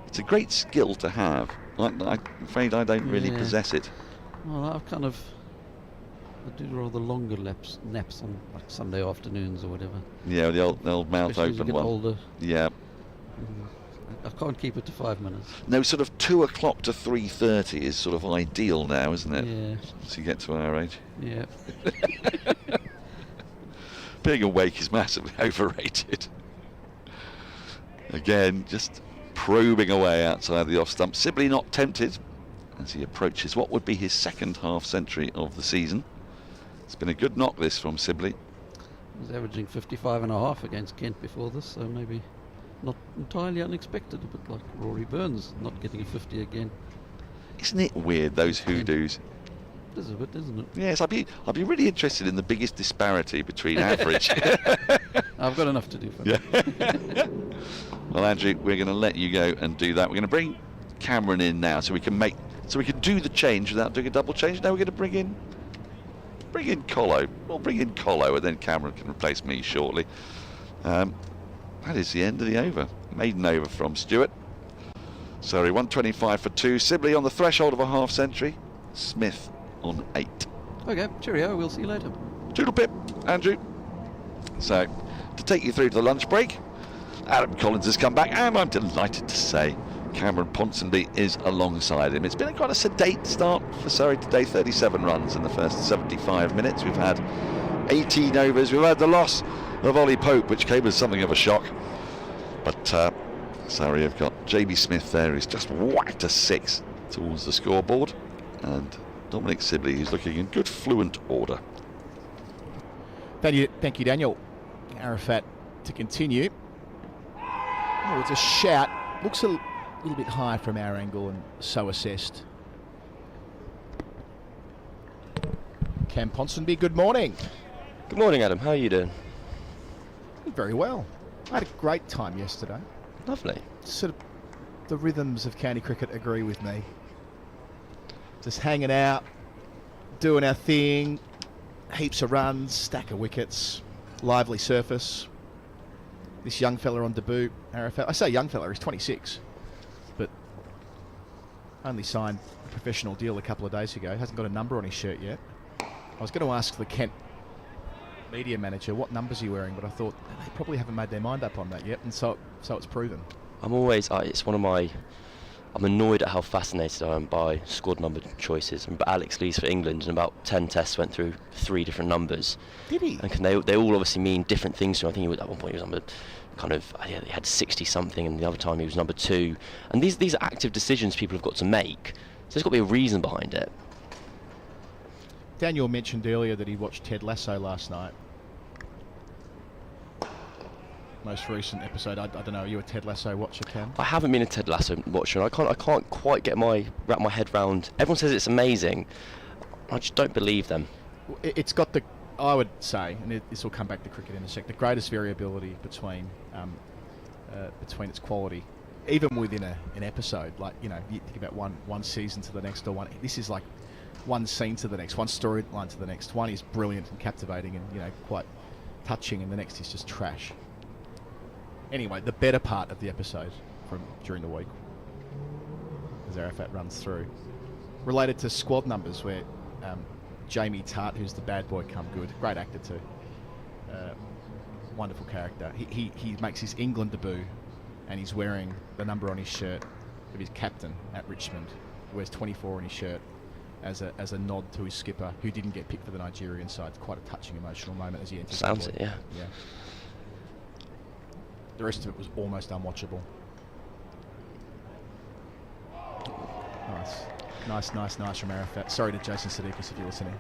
It's a great skill to have. I'm afraid I don't really possess it. Well, I do rather longer naps on like Sunday afternoons or whatever. Yeah, the old mouth especially open as you get one. Older. Yeah. I can't keep it to 5 minutes. No, sort of 2 o'clock to 3:30 is sort of ideal now, isn't it? Yeah. So you get to our age. Yeah. Being awake is massively overrated. Again, just probing away outside the off stump. Sibley not tempted as he approaches what would be his second half century of the season. It's been a good knock this from Sibley. He was averaging 55.5 against Kent before this, so maybe not entirely unexpected, a bit like Rory Burns not getting a 50 again. Isn't it weird, those hoodoos? It is a bit, isn't it? Yes, I'd be really interested in the biggest disparity between average. I've got enough to do for that. Well, Andrew, we're going to let you go and do that. We're going to bring Cameron in now so we can do the change without doing a double change. Now we're going to bring in Colo. We'll bring in Colo, and then Cameron can replace me shortly. That is the end of the over. Maiden over from Stewart. Surrey 125 for 2. Sibley on the threshold of a half century. Smith on 8. Okay, cheerio. We'll see you later. Toodle pip, Andrew. So, to take you through to the lunch break, Adam Collins has come back, and I'm delighted to say Cameron Ponsonby is alongside him. It's been quite a sedate start for Surrey today. 37 runs in the first 75 minutes. We've had 18 overs. We've had the loss of Ollie Pope, which came as something of a shock. But Surrey have got JB Smith there, who's just whacked a 6 towards the scoreboard, and Dominic Sibley, who's looking in good fluent order. Thank you, Daniel. Arafat to continue. Oh, it's a shout. Looks a little bit high from our angle, and so assessed. Cam Ponsonby, good morning. Good morning, Adam. How are you doing? Very well. I had a great time yesterday. Lovely. Sort of the rhythms of county cricket agree with me. Just hanging out, doing our thing, heaps of runs, stack of wickets, lively surface. This young fella on debut, Arafat. I say young fella, he's 26, but only signed a professional deal a couple of days ago. Hasn't got a number on his shirt yet. I was going to ask the Kent media manager what numbers he wearing, but I thought they probably haven't made their mind up on that yet, and so it's proven. I'm always, I'm annoyed at how fascinated I am by squad number choices. And Alex Lees for England, in about 10 tests, went through 3 different numbers. Did he? And they all obviously mean different things to him. I think at one point he was number he had 60 something, and the other time he was number 2. And these are active decisions people have got to make. So there's got to be a reason behind it. Daniel mentioned earlier that he watched Ted Lasso last night. Most recent episode. I don't know. Are you a Ted Lasso watcher, Cam? I haven't been a Ted Lasso watcher, and I can't quite wrap my head round. Everyone says it's amazing. I just don't believe them. It's got I would say, and this will come back to cricket in a sec, the greatest variability between its quality, even within an episode. Like, you think about one season to the next, or this is like one scene to the next, one storyline to the next. One is brilliant and captivating and quite touching, and the next is just trash. Anyway, the better part of the episode from during the week, as Arafat runs through, related to squad numbers, where Jamie Tart, who's the bad boy come good, great actor too, wonderful character. He makes his England debut, and he's wearing the number on his shirt of his captain at Richmond. He wears 24 on his shirt as a nod to his skipper, who didn't get picked for the Nigerian side. It's quite a touching, emotional moment as he enters. Sounds it, yeah. The rest of it was almost unwatchable. Nice from Arafat. Sorry to Jason Sudeikis if you're listening.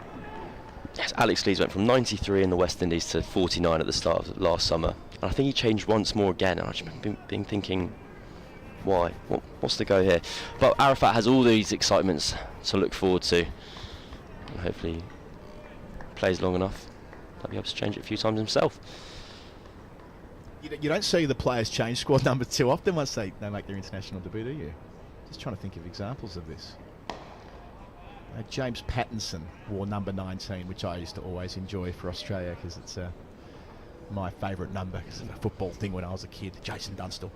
Yes, Alex Lees went from 93 in the West Indies to 49 at the start of last summer. And I think he changed once more again, and I've just been thinking, why? What's the go here? But Arafat has all these excitements to look forward to. And hopefully he plays long enough, he'll be able to change it a few times himself. You don't see the players change squad number too often once they make their international debut, do you? Just trying to think of examples of this. James Pattinson wore number 19, which I used to always enjoy for Australia because it's my favourite number because of a football thing when I was a kid. Jason Dunstall.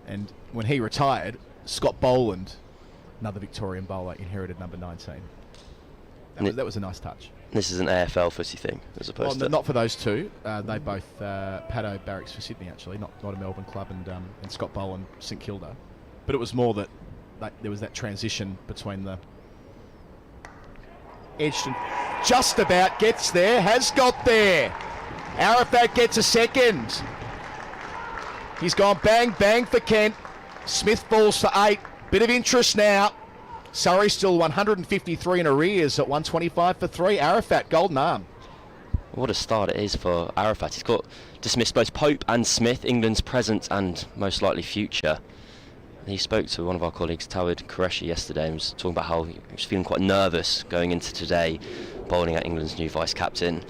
And when he retired, Scott Boland, another Victorian bowler, inherited number 19. That was a nice touch. This is an AFL footy thing, as opposed to... Not for those two. They both Paddo barracks for Sydney, actually, not a Melbourne club, and Scott Bowl and St Kilda. But it was more that there was that transition between the... Edged just about gets there, has got there. Arafat gets a second. He's gone bang, bang for Kent. Smith falls for 8. Bit of interest now. Surrey still 153 in arrears at 125 for 3. Arafat, golden arm. What a start it is for Arafat. He's got dismissed both Pope and Smith, England's present and most likely future. He spoke to one of our colleagues, Tawid Qureshi, yesterday, and was talking about how he was feeling quite nervous going into today, bowling at England's new vice-captain.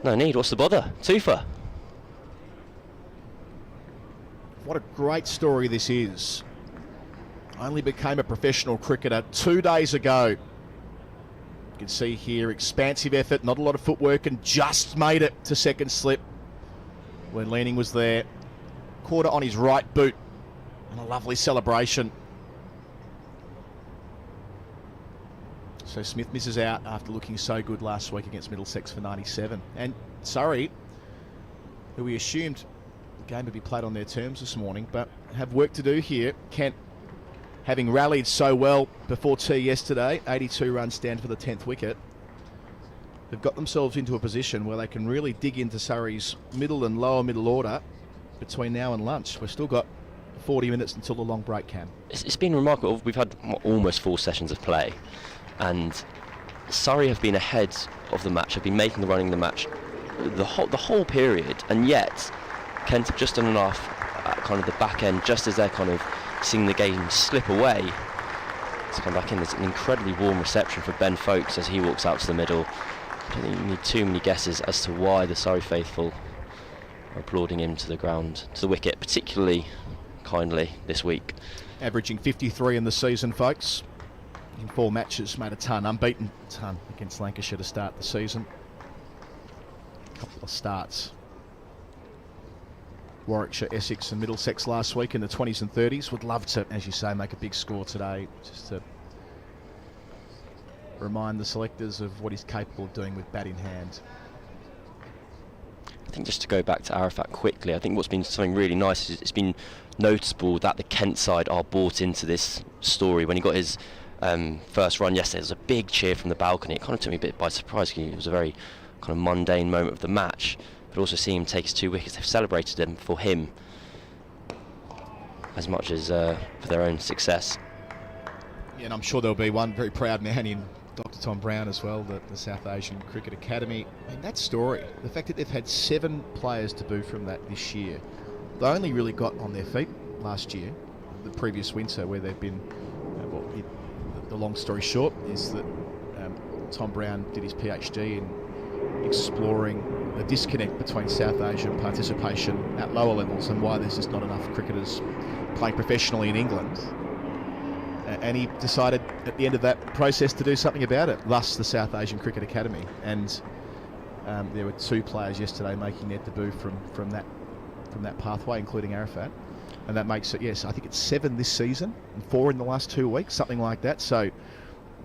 No need, what's the bother? 2 for. What a great story this is. Only became a professional cricketer 2 days ago. You can see here, expansive effort, not a lot of footwork, and just made it to second slip when Leaning was there. Quarter on his right boot, and a lovely celebration. So Smith misses out after looking so good last week against Middlesex for 97. And Surrey, who we assumed the game would be played on their terms this morning, but have work to do here. Kent, having rallied so well before tea yesterday, 82 runs stand for the 10th wicket, they've got themselves into a position where they can really dig into Surrey's middle and lower middle order between now and lunch. We've still got 40 minutes until the long break, Cam. It's been remarkable. We've had almost 4 sessions of play, and Surrey have been ahead of the match, have been making the running of the match the whole period, and yet Kent have just done enough at kind of the back end, just as they're kind of seeing the game slip away, to come back in. There's an incredibly warm reception for Ben Folkes as he walks out to the middle. I don't think you need too many guesses as to why the Surrey faithful are applauding him to the ground, to the wicket, particularly kindly this week. Averaging 53 in the season, folks. In 4 matches, made a ton, unbeaten ton against Lancashire to start the season. A couple of starts. Warwickshire, Essex and Middlesex last week in the 20s and 30s. Would love to, as you say, make a big score today, just to remind the selectors of what he's capable of doing with bat in hand. I think just to go back to Arafat quickly, I think what's been something really nice is it's been noticeable that the Kent side are bought into this story. When he got his first run yesterday, there was a big cheer from the balcony. It kind of took me a bit by surprise, because it was a very kind of mundane moment of the match. But also seeing him take his 2 wickets, they've celebrated him for him as much as for their own success. Yeah, and I'm sure there'll be one very proud man in Dr. Tom Brown as well, the South Asian Cricket Academy. I mean, that story, the fact that they've had 7 players debut from that this year. They only really got on their feet last year, the previous winter, where they've been, the long story short is that Tom Brown did his PhD in exploring the disconnect between South Asian participation at lower levels and why there's just not enough cricketers playing professionally in England. And he decided at the end of that process to do something about it, thus the South Asian Cricket Academy. And there were 2 players yesterday making their debut from that pathway, including Arafat. And that makes it, yes, I think it's 7 this season and 4 in the last 2 weeks, something like that. So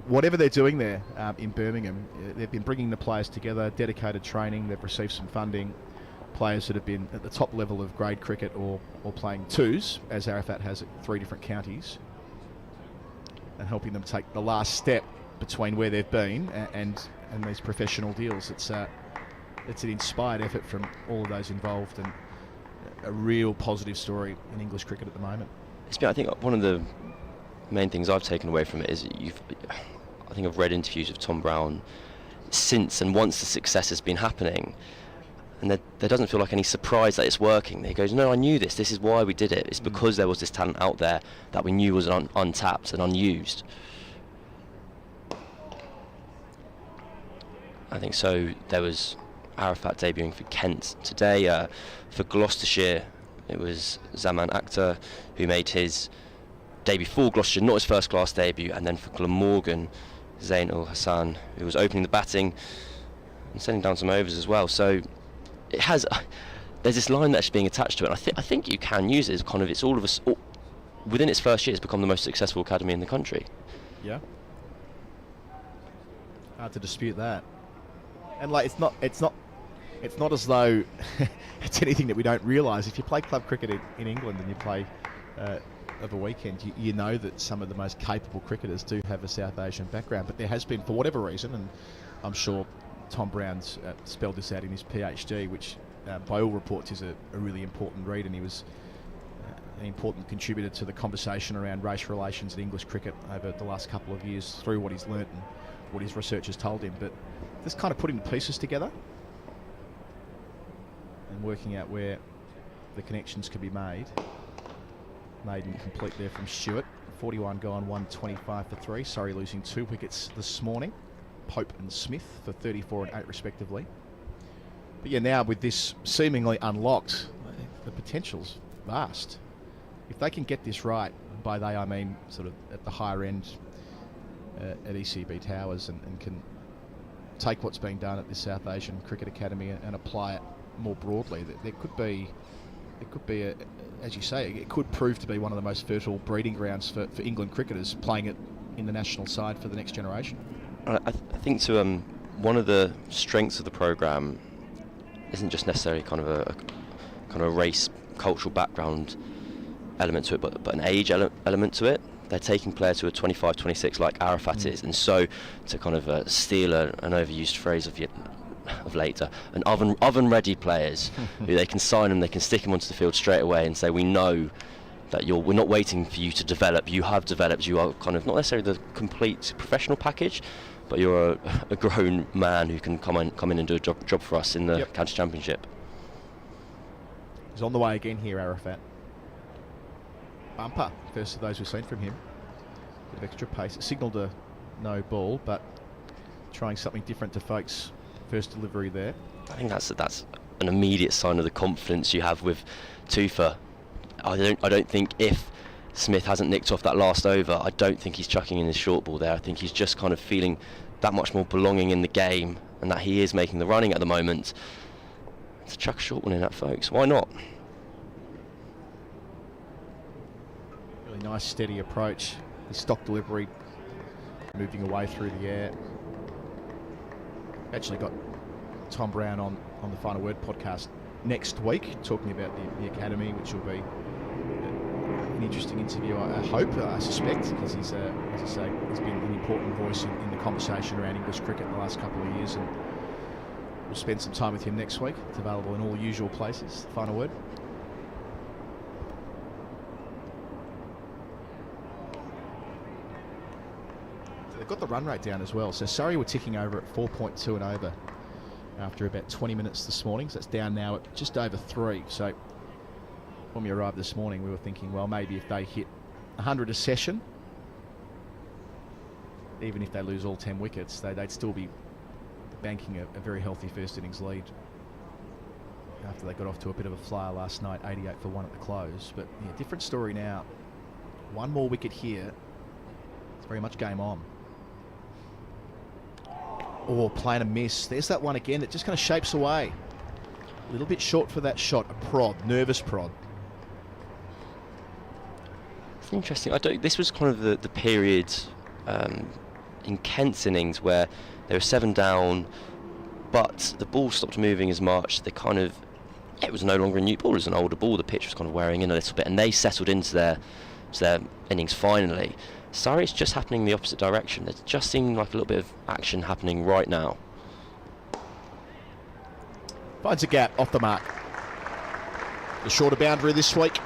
whatever they're doing there in Birmingham, they've been bringing the players together, dedicated training, they've received some funding, players that have been at the top level of grade cricket or playing 2s, as Arafat has at 3 different counties, and helping them take the last step between where they've been and these professional deals. It's an inspired effort from all of those involved, and a real positive story in English cricket at the moment. I think one of the main things I've taken away from it is I think I've read interviews of Tom Brown since and once the success has been happening, and there doesn't feel like any surprise that it's working. He goes, no, I knew this is why we did it. It's because there was this talent out there that we knew was untapped and unused. I think so. There was Arafat debuting for Kent today. For Gloucestershire, it was Zaman Akhtar who made his debut for Gloucestershire, not his first class debut, and then for Glamorgan, Zain ul Hassan, who was opening the batting and sending down some overs as well. So it has, there's this line that's being attached to it, and I think you can use it as kind of, it's all of us, within its first year, it's become the most successful academy in the country. Yeah. Hard to dispute that. And like, it's not as though it's anything that we don't realise. If you play club cricket in England and you play of a weekend, you know that some of the most capable cricketers do have a South Asian background. But there has been, for whatever reason, and I'm sure Tom Brown's spelled this out in his PhD, which by all reports is a really important read, and he was an important contributor to the conversation around race relations in English cricket over the last couple of years through what he's learnt and what his research has told him. But just kind of putting the pieces together and working out where the connections could be made. Made incomplete there from Stewart. 41 gone, 125 for 3. Surrey losing 2 wickets this morning. Pope and Smith for 34 and 8 respectively. But yeah, now with this seemingly unlocked, the potential's vast. If they can get this right, by they I mean sort of at the higher end at ECB Towers, and can take what's being done at the South Asian Cricket Academy and apply it more broadly, there could be as you say, it could prove to be one of the most fertile breeding grounds for England cricketers playing it in the national side for the next generation. I think one of the strengths of the programme isn't just necessarily kind of a race cultural background element to it, but an age element to it. They're taking players who are 25, 26 like Arafat is, and so to kind of steal an overused phrase of later, an oven-ready players who they can sign them, they can stick them onto the field straight away and say, we know that we're not waiting for you to develop, you have developed, you are kind of not necessarily the complete professional package, but you're a grown man who can come in and do a job for us in the county championship. He's on the way again here, Arafat. Bumper, first of those we've seen from him. Bit of extra pace. It signalled a no ball, but trying something different to Folkes' first delivery there. I think that's an immediate sign of the confidence you have with Tufa. I don't think if Smith hasn't nicked off that last over, I don't think he's chucking in his short ball there. I think he's just kind of feeling that much more belonging in the game, and that he is making the running at the moment. To chuck a short one in at Folkes, why not? Really nice steady approach. His stock delivery moving away through the air. Actually got Tom Brown on the Final Word podcast next week, talking about the academy, which will be an interesting interview, I hope, I suspect, because he's, as I say, he's been an important voice in the conversation around English cricket in the last couple of years, and we'll spend some time with him next week. It's available in all the usual places. Final Word. They've got the run rate down as well, so Surrey were ticking over at 4.2 and over after about 20 minutes this morning, so that's down now at just over 3. So when we arrived this morning, we were thinking, well, maybe if they hit 100 a session, even if they lose all 10 wickets, they'd still be banking a very healthy first innings lead after they got off to a bit of a flyer last night, 88 for 1 at the close. But yeah, different story now. One more wicket here. It's very much game on. Oh, playing a miss. There's that one again that just kind of shapes away. A little bit short for that shot. A prod, nervous prod. It's interesting. This was kind of the period in Kent's innings where they were 7 down, but the ball stopped moving as much. They kind of, it was no longer a new ball, it was an older ball. The pitch was kind of wearing in a little bit, and they settled into their innings finally. Sorry, it's just happening the opposite direction. There's just seeming like a little bit of action happening right now. Finds a gap off the mark. The shorter boundary this week.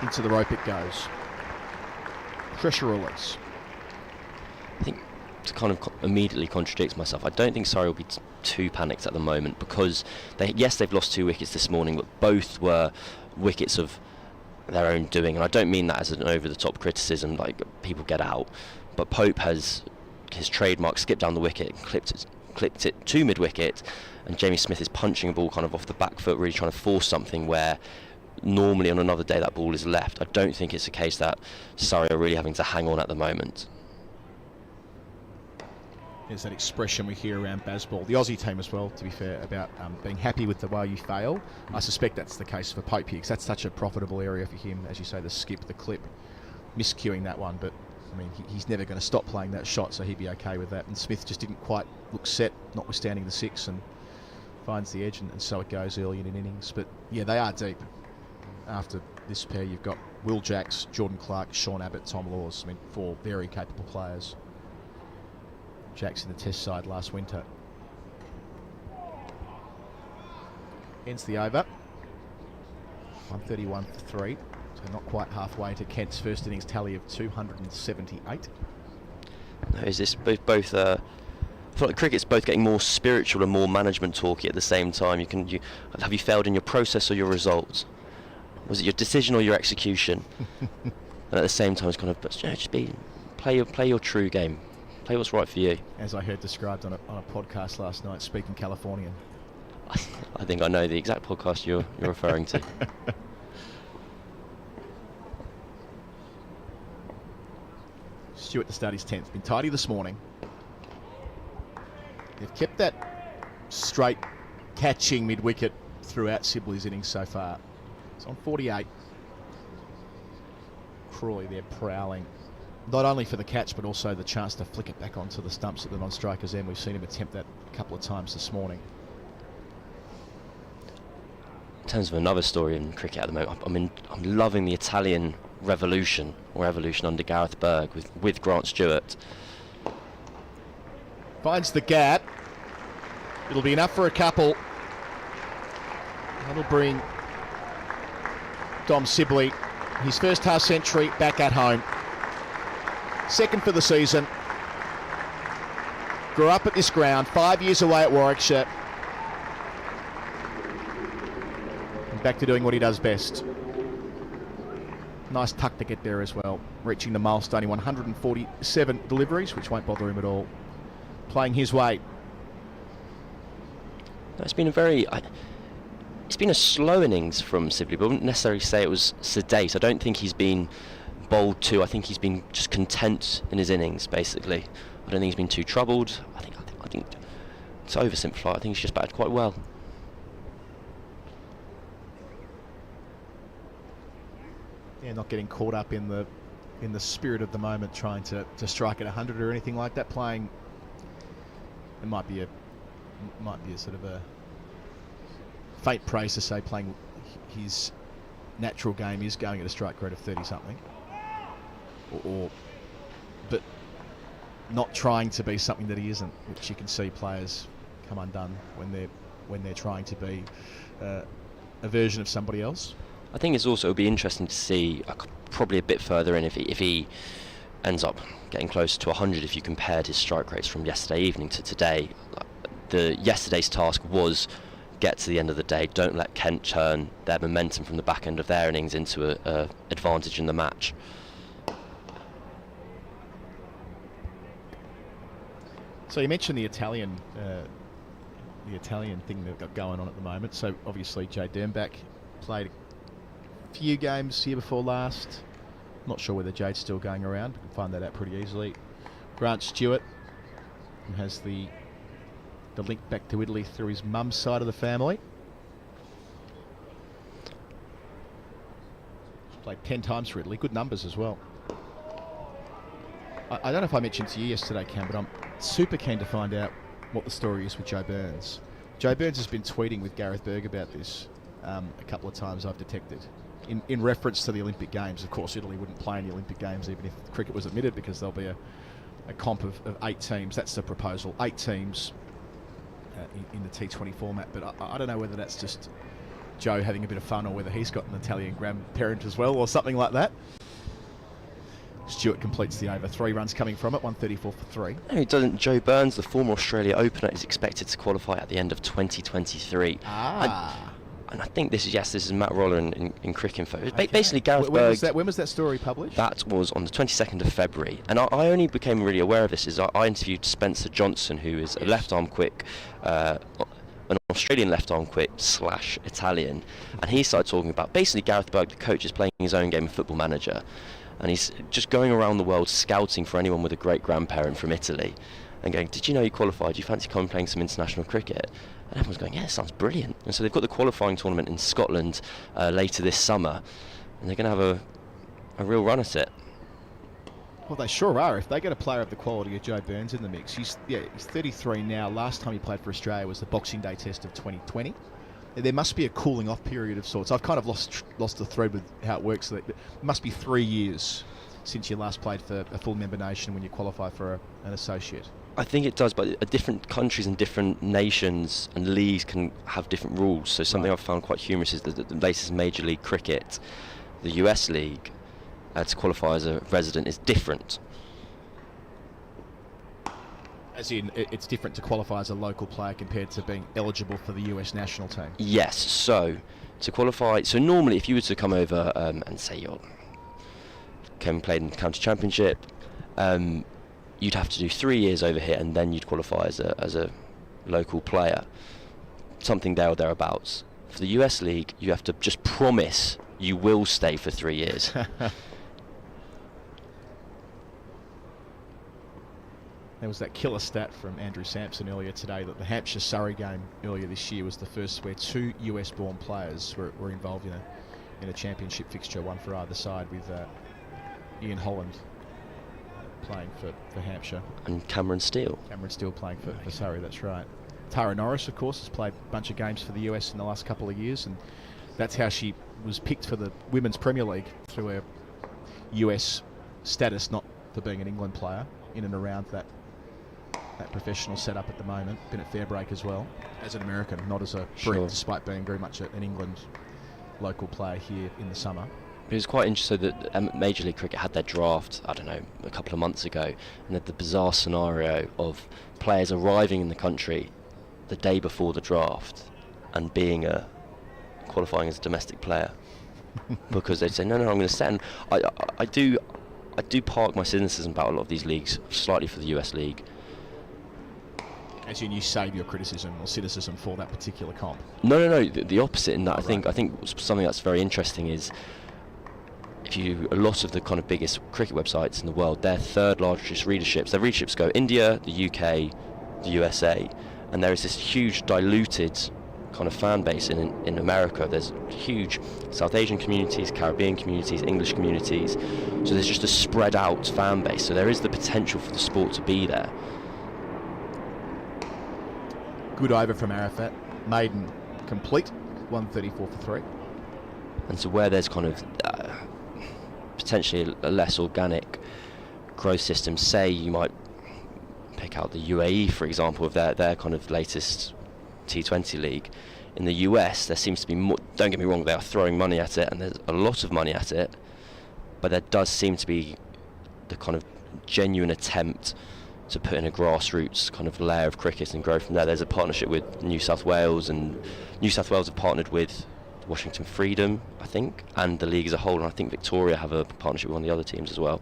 Into the rope it goes. Pressure release. I think to kind of immediately contradict myself, I don't think Surrey will be too panicked at the moment, because they've lost 2 wickets this morning, but both were wickets of their own doing, and I don't mean that as an over-the-top criticism, like people get out, but Pope has his trademark skip down the wicket, clipped it to mid-wicket, and Jamie Smith is punching a ball kind of off the back foot, really trying to force something where normally on another day that ball is left. I don't think it's a case that Surrey are really having to hang on at the moment. There's that expression we hear around Bazball, the Aussie team as well, to be fair, about being happy with the way you fail. I suspect that's the case for Pope here, because that's such a profitable area for him, as you say, the skip, the clip, miscuing that one, but mean, he's never going to stop playing that shot, so he'd be okay with that. And Smith just didn't quite look set, notwithstanding the 6, and finds the edge, and so it goes early in an innings. But yeah, they are deep. After this pair, you've got Will Jacks, Jordan Clark, Sean Abbott, Tom Laws. I mean, 4 very capable players. Jacks in the test side last winter. Ends the over. 131 for 3. So not quite halfway to Kent's first innings tally of 278. No, is this both I feel like cricket's both getting more spiritual and more management talky at the same time. Have you failed in your process or your results? Was it your decision or your execution? And at the same time, it's kind of just play your true game, play what's right for you. As I heard described on a podcast last night, speaking Californian. I think I know the exact podcast you're referring to. Stewart to start his 10th. Been tidy this morning. They've kept that straight catching mid-wicket throughout Sibley's innings so far. It's on 48. Crawley there prowling. Not only for the catch, but also the chance to flick it back onto the stumps at the non-striker's end. We've seen him attempt that a couple of times this morning. In terms of another story in cricket at the moment, I'm loving the Italian revolution or evolution under Gareth Berg with Grant Stewart. Finds the gap. It'll be enough for a couple. That'll bring Dom Sibley his first half century back at home. Second for the season. Grew up at this ground, 5 years away at Warwickshire. And back to doing what he does best. Nice tuck to get there as well. Reaching the milestone in 147 deliveries, which won't bother him at all. Playing his way. It's been it's been a slow innings from Sibley, but I wouldn't necessarily say it was sedate. I don't think he's been bowled to. I think he's been just content in his innings, basically. I don't think he's been too troubled. I think it's oversimplified. I think he's just batted quite well. Yeah, not getting caught up in the spirit of the moment, trying to strike at 100 or anything like that. Playing, it might be a sort of a faint praise to say playing his natural game is going at a strike rate of 30 something, but not trying to be something that he isn't, which you can see players come undone when they're trying to be a version of somebody else. I think it'll be interesting to see probably a bit further in if he ends up getting closer to 100 if you compared his strike rates from yesterday evening to today. Yesterday's task was get to the end of the day, don't let Kent turn their momentum from the back end of their innings into a advantage in the match. So you mentioned the Italian thing they've got going on at the moment. So obviously Jay Dernbach played a few games here before last. Not sure whether Jade's still going around. We can find that out pretty easily. Grant Stewart, who has the link back to Italy through his mum's side of the family. He's played 10 times for Italy. Good numbers as well. I don't know if I mentioned to you yesterday, Cam, but I'm super keen to find out what the story is with Joe Burns. Joe Burns has been tweeting with Gareth Berg about this a couple of times, I've detected. In reference to the Olympic Games. Of course, Italy wouldn't play in the Olympic Games even if cricket was admitted, because there'll be a comp of 8 teams. That's the proposal. 8 teams in the T20 format. But I don't know whether that's just Joe having a bit of fun or whether he's got an Italian grandparent as well or something like that. Stewart completes the over. 3 runs coming from it, 134 for 3. No, he doesn't. Joe Burns, the former Australia opener, is expected to qualify at the end of 2023. And I think this is Matt Roller in Cricket Info. Okay. Basically, Gareth Berg. When was that story published? That was on the 22nd of February. And I only became really aware of this as I interviewed Spencer Johnson, who is a left-arm quick, an Australian left-arm quick / Italian. And he started talking about basically Gareth Berg, the coach, is playing his own game of Football Manager. And he's just going around the world scouting for anyone with a great-grandparent from Italy. And going, did you know you qualified? Do you fancy coming playing some international cricket? And everyone's going, yeah, sounds brilliant. And so they've got the qualifying tournament in Scotland later this summer, and they're going to have a real run at it. Well, they sure are. If they get a player of the quality of Joe Burns in the mix, he's 33 now. Last time he played for Australia was the Boxing Day Test of 2020. There must be a cooling off period of sorts. I've kind of lost the thread with how it works. It must be 3 years since you last played for a full member nation when you qualify for an associate. I think it does, but different countries and different nations and leagues can have different rules. So something I've found quite humorous is that the latest Major League Cricket, the US League, to qualify as a resident is different. As in, it's different to qualify as a local player compared to being eligible for the US national team? Yes, so to qualify, so normally if you were to come over and say you came and played in the county championship, you'd have to do 3 years over here and then you'd qualify as a local player, something there or thereabouts. For the US League, you have to just promise you will stay for 3 years. There was that killer stat from Andrew Sampson earlier today that the Hampshire-Surrey game earlier this year was the first where 2 US-born players were involved in a championship fixture, one for either side, with Ian Holland playing for Hampshire. And Cameron Steele. Cameron Steele playing for Surrey, that's right. Tara Norris, of course, has played a bunch of games for the US in the last couple of years, and that's how she was picked for the Women's Premier League, through her US status, not for being an England player, in and around that professional setup at the moment. Been at FairBreak as well, as an American, not as a Brit, despite being very much an England local player here in the summer. It was quite interesting that Major League Cricket had their draft, I don't know, a couple of months ago, and had the bizarre scenario of players arriving in the country the day before the draft and qualifying as a domestic player because they'd say no, I'm going to set. And I do park my cynicism about a lot of these leagues slightly for the US League. As in, you save your criticism or cynicism for that particular comp? No, the opposite in that. I think something that's very interesting is a lot of the kind of biggest cricket websites in the world, their third largest readerships, their readerships go India, the UK, the USA, and there is this huge diluted kind of fan base in America. There's huge South Asian communities, Caribbean communities, English communities, so there's just a spread out fan base, so there is the potential for the sport to be there. Good over from Arafat, maiden complete, 134 for 3. And so where there's kind of potentially a less organic growth system, say you might pick out the UAE, for example, of their kind of latest T20 league. In the US, there seems to be more, don't get me wrong, they are throwing money at it, and there's a lot of money at it, but there does seem to be the kind of genuine attempt to put in a grassroots kind of layer of cricket and grow from there. There's a partnership with New South Wales, and New South Wales have partnered with Washington Freedom, I think, and the league as a whole, and I think Victoria have a partnership with one of the other teams as well.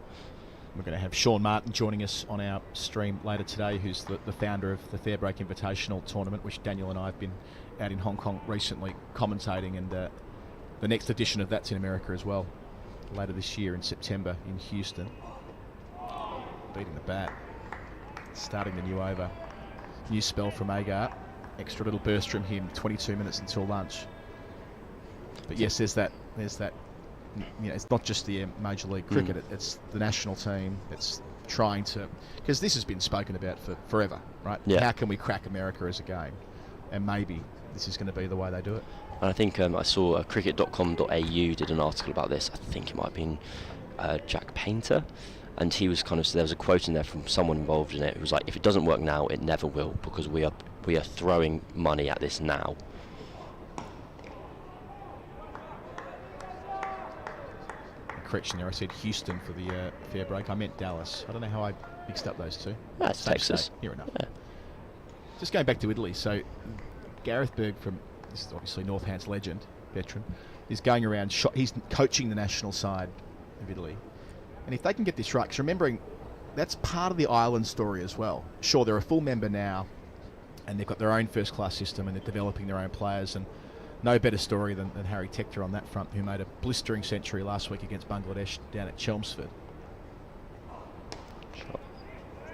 We're going to have Shaun Martyn joining us on our stream later today, who's the founder of the FairBreak Invitational Tournament, which Daniel and I have been out in Hong Kong recently commentating, and the next edition of that's in America as well, later this year in September in Houston. Beating the bat, starting the new over. New spell from Agar, extra little burst from him, 22 minutes until lunch. But yes, there's that, it's not just the Major League Cricket, it's the national team. It's trying to, because this has been spoken about for forever, right? Yeah. How can we crack America as a game? And maybe this is going to be the way they do it. And I think I saw cricket.com.au did an article about this. I think it might have been Jack Painter, and he was kind of, there was a quote in there from someone involved in it. It was like, if it doesn't work now, it never will, because we are throwing money at this now. Correction there, I said Houston for the FairBreak. I meant Dallas. I don't know how I mixed up those two. That's Texas. Near enough. Yeah. Just going back to Italy, so Gareth Berg, this is obviously Northants legend, veteran, is going around, he's coaching the national side of Italy. And if they can get this right, because remembering, that's part of the Ireland story as well. Sure, they're a full member now, and they've got their own first-class system, and they're developing their own players, and no better story than Harry Tector on that front, who made a blistering century last week against Bangladesh down at Chelmsford.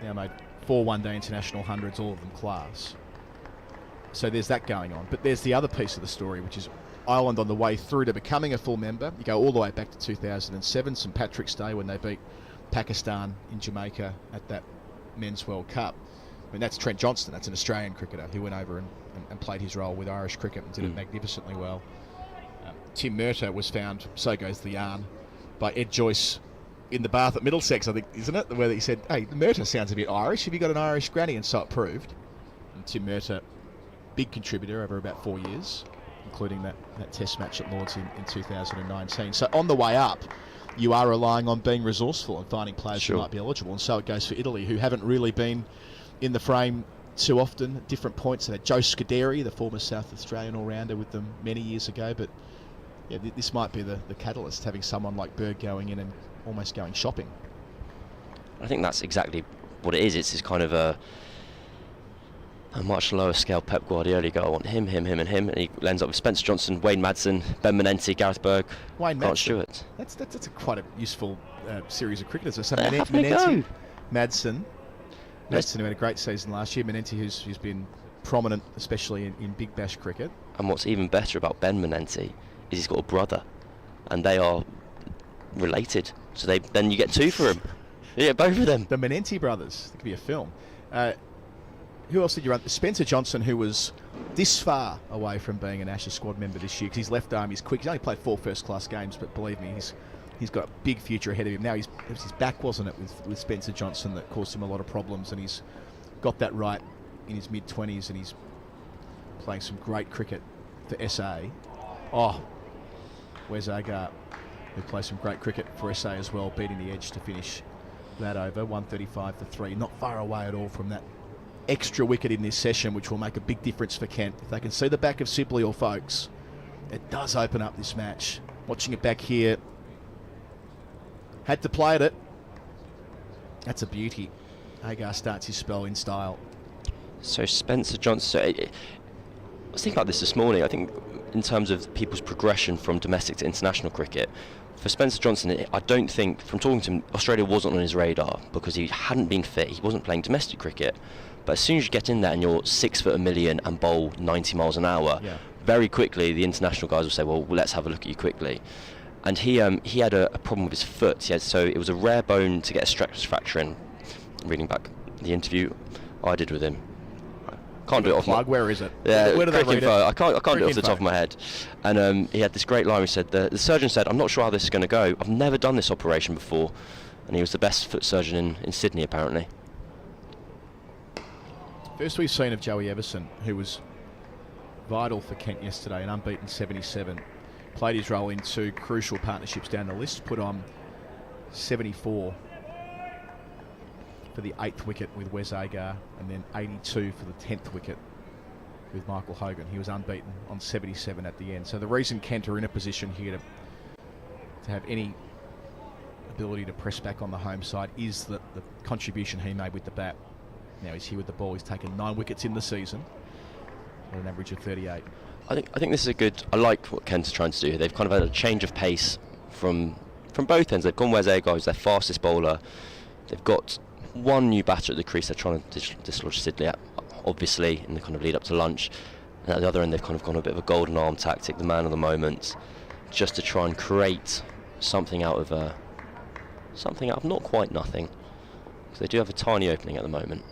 Now made 4 one-day international hundreds, all of them class. So there's that going on. But there's the other piece of the story, which is Ireland on the way through to becoming a full member. You go all the way back to 2007, St Patrick's Day, when they beat Pakistan in Jamaica at that Men's World Cup. I mean, that's Trent Johnston. That's an Australian cricketer who went over and played his role with Irish cricket and did it magnificently well. Tim Murtagh was found, so goes the yarn, by Ed Joyce in the bath at Middlesex, I think, isn't it? Where he said, hey, Murtagh sounds a bit Irish. Have you got an Irish granny? And so it proved. And Tim Murtagh, big contributor over about 4 years, including that test match at Lords in 2019. So on the way up, you are relying on being resourceful and finding players who might be eligible. And so it goes for Italy, who haven't really been in the frame too often at different points. They had Joe Scuderi, the former South Australian all-rounder, with them many years ago. But yeah, this might be the catalyst, having someone like Berg going in and almost going shopping. I think that's exactly what it is. It's kind of a much lower scale Pep Guardiola go. I want him, and he ends up with Spencer Johnson, Wayne Madsen, Ben Menenti, Gareth Berg, Wayne Grant Madsen. Stewart. That's quite a useful series of cricketers. So They're having a go. Madsen, who had a great season last year. Menenti, who's been prominent, especially in Big Bash cricket. And what's even better about Ben Menenti is he's got a brother, and they are related. So then you get two for him. Yeah, both of them. The Menenti brothers. It could be a film. Who else did you run? Spencer Johnson, who was this far away from being an Ashes squad member this year, because his left arm is quick. He's only played 4 first-class games, but believe me, he's got a big future ahead of him. Now, it was his back, wasn't it, with Spencer Johnson that caused him a lot of problems, and he's got that right in his mid-20s, and he's playing some great cricket for SA. Oh, where's Agar, who plays some great cricket for SA as well, beating the edge to finish that over, 135 for 3. Not far away at all from that extra wicket in this session, which will make a big difference for Kent. If they can see the back of Sibley or Folkes, it does open up this match. Watching it back here, had to play at it. That's a beauty. Agar starts his spell in style. So Spencer Johnson, I was thinking about this morning. I think in terms of people's progression from domestic to international cricket, for Spencer Johnson, I don't think, from talking to him, Australia wasn't on his radar because he hadn't been fit. He wasn't playing domestic cricket. But as soon as you get in there and you're 6 foot a million and bowl 90 miles an hour, very quickly the international guys will say, well, let's have a look at you quickly. And he had a problem with his foot. So it was a rare bone to get a stress fracture in. Reading back the interview I did with him. Can't do it off my... Where is it? Yeah, where do they read it? I can't do it off the top of my head. And he had this great line. He said, the surgeon said, I'm not sure how this is going to go. I've never done this operation before. And he was the best foot surgeon in Sydney, apparently. First we've seen of Joey Everson, who was vital for Kent yesterday, an unbeaten 77. Played his role in 2 crucial partnerships down the list, put on 74 for the 8th wicket with Wes Agar, and then 82 for the 10th wicket with Michael Hogan. He was unbeaten on 77 at the end. So the reason Kent are in a position here to have any ability to press back on the home side is the contribution he made with the bat. Now he's here with the ball. He's taken 9 wickets in the season at an average of 38. I think this is a good... I like what Kent is trying to do here. They've kind of had a change of pace from both ends. They've gone Wes Agar, who's their fastest bowler. They've got one new batter at the crease they're trying to dislodge Sibley at, obviously, in the kind of lead up to lunch. And at the other end, they've kind of gone a bit of a golden arm tactic, the man of the moment, just to try and create something out of not quite nothing. Because they do have a tiny opening at the moment.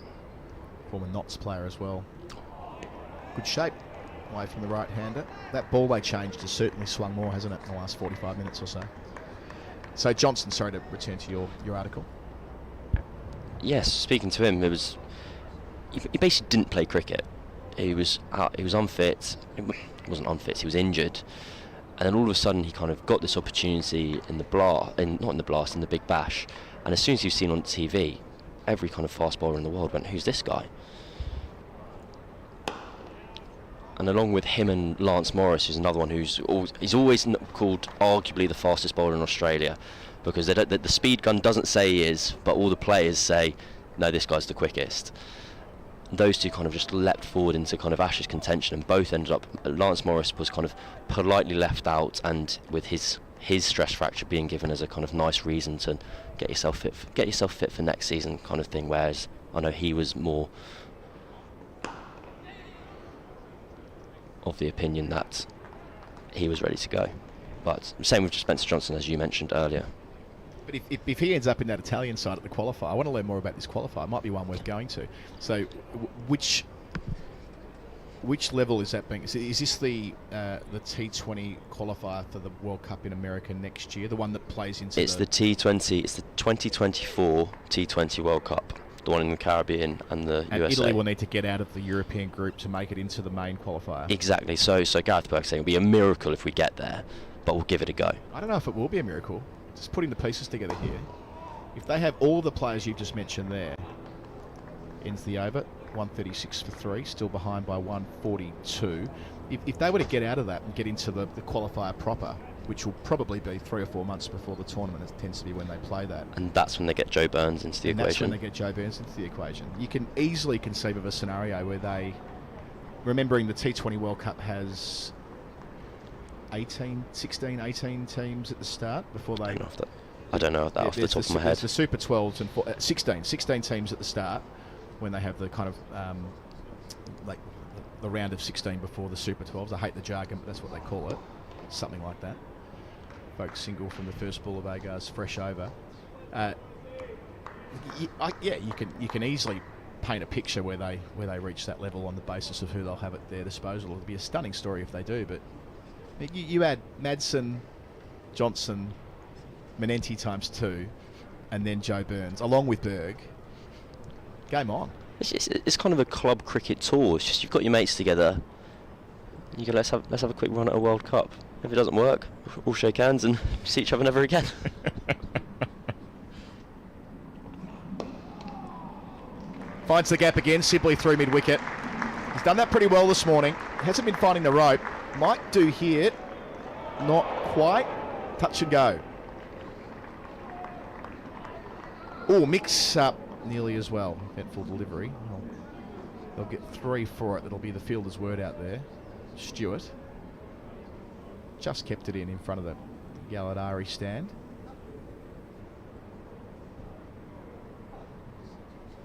Former Notts player as well. Good shape away from the right-hander. That ball they changed has certainly swung more, hasn't it, in the last 45 minutes or so. So Johnson, sorry to return to your article. Yes, speaking to him, he basically didn't play cricket. He was unfit. He wasn't unfit, he was injured. And then all of a sudden he kind of got this opportunity in the Big Bash. And as soon as he was seen on TV, every kind of fast bowler in the world went, who's this guy? And along with him and Lance Morris, who's another one he's always called arguably the fastest bowler in Australia, because the speed gun doesn't say he is, but all the players say, no, this guy's the quickest. And those two kind of just leapt forward into kind of Ashes contention, and both ended up... Lance Morris was kind of politely left out, and with his stress fracture being given as a kind of nice reason to get yourself fit for next season kind of thing, whereas I know he was more of the opinion that he was ready to go. But same with Spencer Johnson, as you mentioned earlier. But if he ends up in that Italian side at the qualifier, I want to learn more about this qualifier. It might be one worth going to. So, which level is that being? Is this the T20 qualifier for the World Cup in America next year? The one that plays into the T20. It's the 2024 T20 World Cup. The one in the Caribbean and the USA. Italy will need to get out of the European group to make it into the main qualifier. Exactly. So Gareth Burke's saying it'll be a miracle if we get there, but we'll give it a go. I don't know if it will be a miracle. Just putting the pieces together here. If they have all the players you've just mentioned there, ends the over, 136 for 3, still behind by 142. If they were to get out of that and get into the qualifier proper, which will probably be 3 or 4 months before the tournament, it tends to be when they play that. And that's when they get Joe Burns into the equation. That's when they get Joe Burns into the equation. You can easily conceive of a scenario where they, remembering the T20 World Cup has 18 teams at the start before they... I don't know that off the top of my head. There's the Super 12s and 16 teams at the start when they have the kind of like the round of 16 before the Super 12s. I hate the jargon, but that's what they call it. Something like that. Folks single from the first ball of Agar's fresh over. You can easily paint a picture where they reach that level on the basis of who they'll have at their disposal. It'll be a stunning story if they do, but you add Madsen, Johnson, Menenti ×2, and then Joe Burns, along with Berg. Game on. It's kind of a club cricket tour. It's just you've got your mates together. You go, let's have a quick run at a World Cup. If it doesn't work, we'll shake hands and see each other never again. Finds the gap again. Sibley through mid-wicket. He's done that pretty well this morning. Hasn't been finding the rope. Might do here. Not quite. Touch and go. Oh, mix up nearly as well. Eventful delivery. They'll get 3 for it. That'll be the fielder's word out there. Stewart. Just kept it in front of the Galladari stand.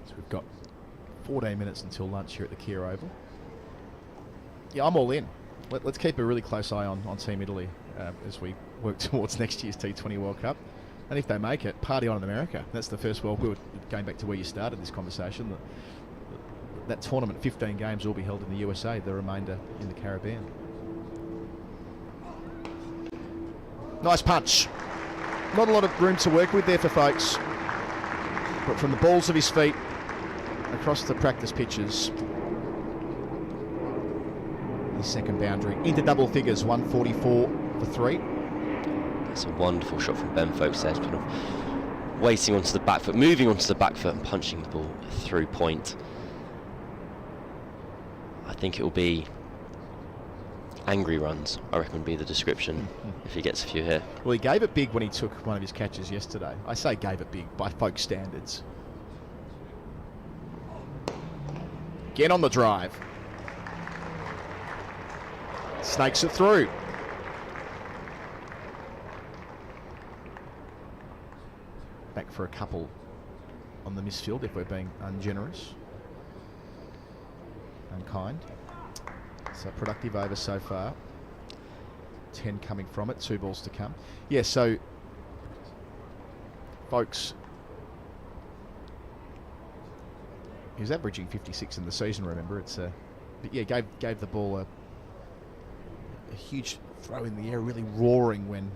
So we've got 14 minutes until lunch here at the Kia Oval. Yeah, I'm all in. Let's keep a really close eye on Team Italy as we work towards next year's T20 World Cup. And if they make it, party on in America. That's the first World Cup. Going back to where you started this conversation, that tournament, 15 games, will be held in the USA, the remainder in the Caribbean. Nice punch. Not a lot of room to work with there for folks. But from the balls of his feet across the practice pitches, his second boundary into double figures, 144 for 3. It's a wonderful shot from Ben Folks there, kind of waiting onto the back foot, moving onto the back foot and punching the ball through point. I think it will be angry runs, I reckon would be the description if he gets a few here. Well, he gave it big when he took one of his catches yesterday. I say gave it big by folk standards. Again on the drive. Snakes it through. Back for a couple on the misfield if we're being ungenerous. Unkind. So productive over so far. 10 coming from it, 2 balls to come. Yeah, so folks, he was averaging 56 in the season, remember. It's but yeah, gave the ball a huge throw in the air, really roaring when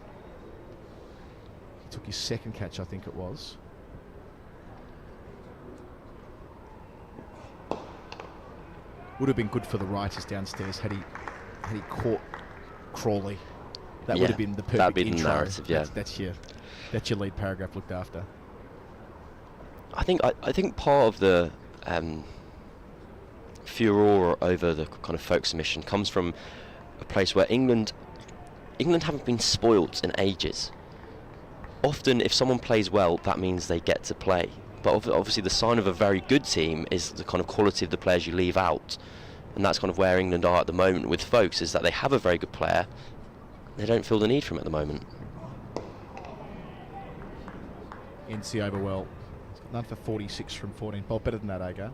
he took his second catch, I think it was. Would have been good for the writers downstairs had he caught Crawley. That would have been the perfect be the intro. Narrative, yeah. That's your lead paragraph looked after. I think part of the furore over the kind of folk submission comes from a place where England haven't been spoilt in ages. Often, if someone plays well, that means they get to play. But obviously, the sign of a very good team is the kind of quality of the players you leave out, and that's kind of where England are at the moment with folks. Is that they have a very good player, they don't feel the need for him at the moment. NC over well. None for 46 from 14. Well, better than that, Agar.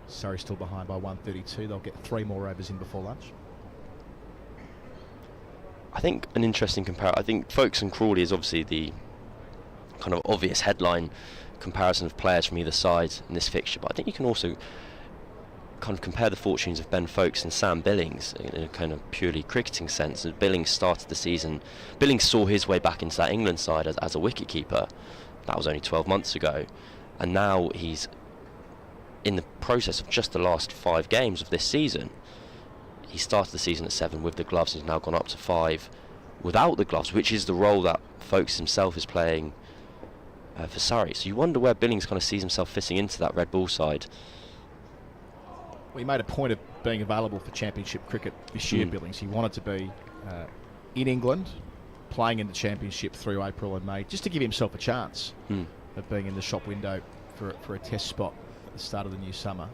Surrey still behind by 132. They'll get 3 more overs in before lunch. I think an interesting comparison. I think Folkes and Crawley is obviously the kind of obvious headline comparison of players from either side in this fixture, but I think you can also kind of compare the fortunes of Ben Foakes and Sam Billings in a kind of purely cricketing sense. As Billings started the season, Billings saw his way back into that England side as a wicketkeeper. That was only 12 months ago, and now he's in the process of just the last 5 games of this season. He started the season at 7 with the gloves, and he's now gone up to 5 without the gloves, which is the role that Foakes himself is playing for Surrey. So you wonder where Billings kind of sees himself fitting into that red ball side. Well, he made a point of being available for championship cricket this year, Billings. He wanted to be in England, playing in the championship through April and May, just to give himself a chance of being in the shop window for a test spot at the start of the new summer.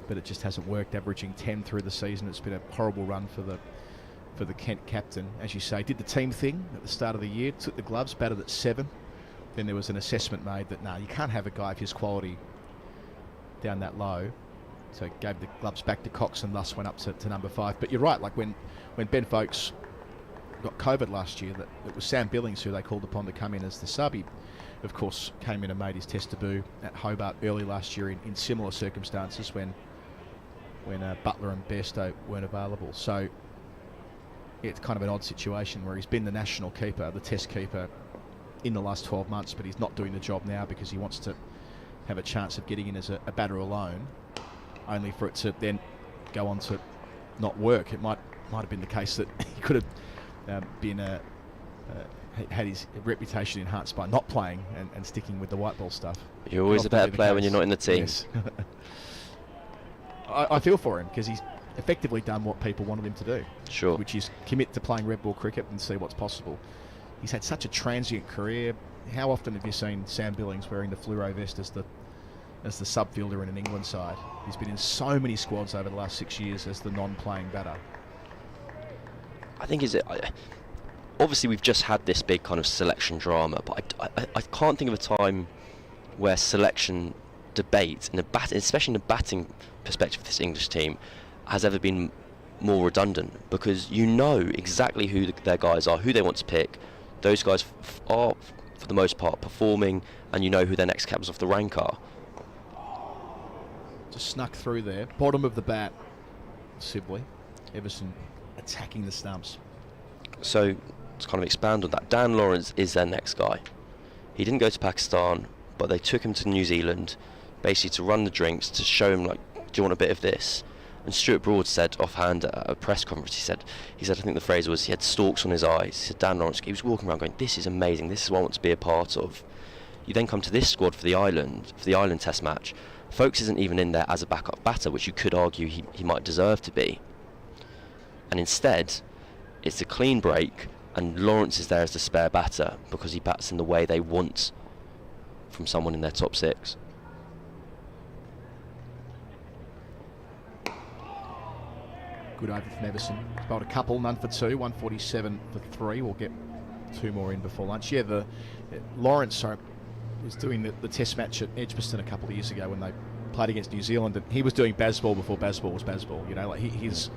But it just hasn't worked, averaging 10 through the season. It's been a horrible run for the Kent captain. As you say, did the team thing at the start of the year, took the gloves, batted at 7. Then there was an assessment made that, you can't have a guy of his quality down that low. So gave the gloves back to Cox and thus went up to number 5. But you're right, like when Ben Foakes got COVID last year, that it was Sam Billings who they called upon to come in as the sub. He, of course, came in and made his test debut at Hobart early last year in similar circumstances when Butler and Bairstow weren't available. So it's kind of an odd situation where he's been the national keeper, the test keeper in the last 12 months, but he's not doing the job now because he wants to have a chance of getting in as a batter alone, only for it to then go on to not work. It might have been the case that he could have had his reputation enhanced by not playing and sticking with the white ball stuff. You're always a better player when you're not in the team. Yes. I feel for him because he's effectively done what people wanted him to do. Sure. Which is commit to playing red ball cricket and see what's possible. He's had such a transient career. How often have you seen Sam Billings wearing the fluoro vest as the sub fielder in an England side? He's been in so many squads over the last 6 years as the non-playing batter. I think obviously we've just had this big kind of selection drama, but I can't think of a time where selection debate, especially in the batting perspective of this English team, has ever been more redundant, because you know exactly who their guys are, who they want to pick. Those guys are, for the most part, performing, and you know who their next captains off the rank are. Just snuck through there. Bottom of the bat, Sibley. Everson attacking the stumps. So, to kind of expand on that, Dan Lawrence is their next guy. He didn't go to Pakistan, but they took him to New Zealand, basically to run the drinks, to show him, like, do you want a bit of this? And Stuart Broad said offhand at a press conference, he said, I think the phrase was, he had stalks on his eyes. He said, Dan Lawrence, he was walking around going, this is amazing, this is what I want to be a part of. You then come to this squad for the Island Test match. Foakes isn't even in there as a backup batter, which you could argue he might deserve to be. And instead, it's a clean break, and Lawrence is there as the spare batter because he bats in the way they want from someone in their top 6. Good over from Everson. Bowled a couple, none for 2, 147 for 3. We'll get 2 more in before lunch. Yeah, Lawrence was doing the test match at Edgbaston a couple of years ago when they played against New Zealand, and he was doing Bazball before Bazball was Bazball. You know, like his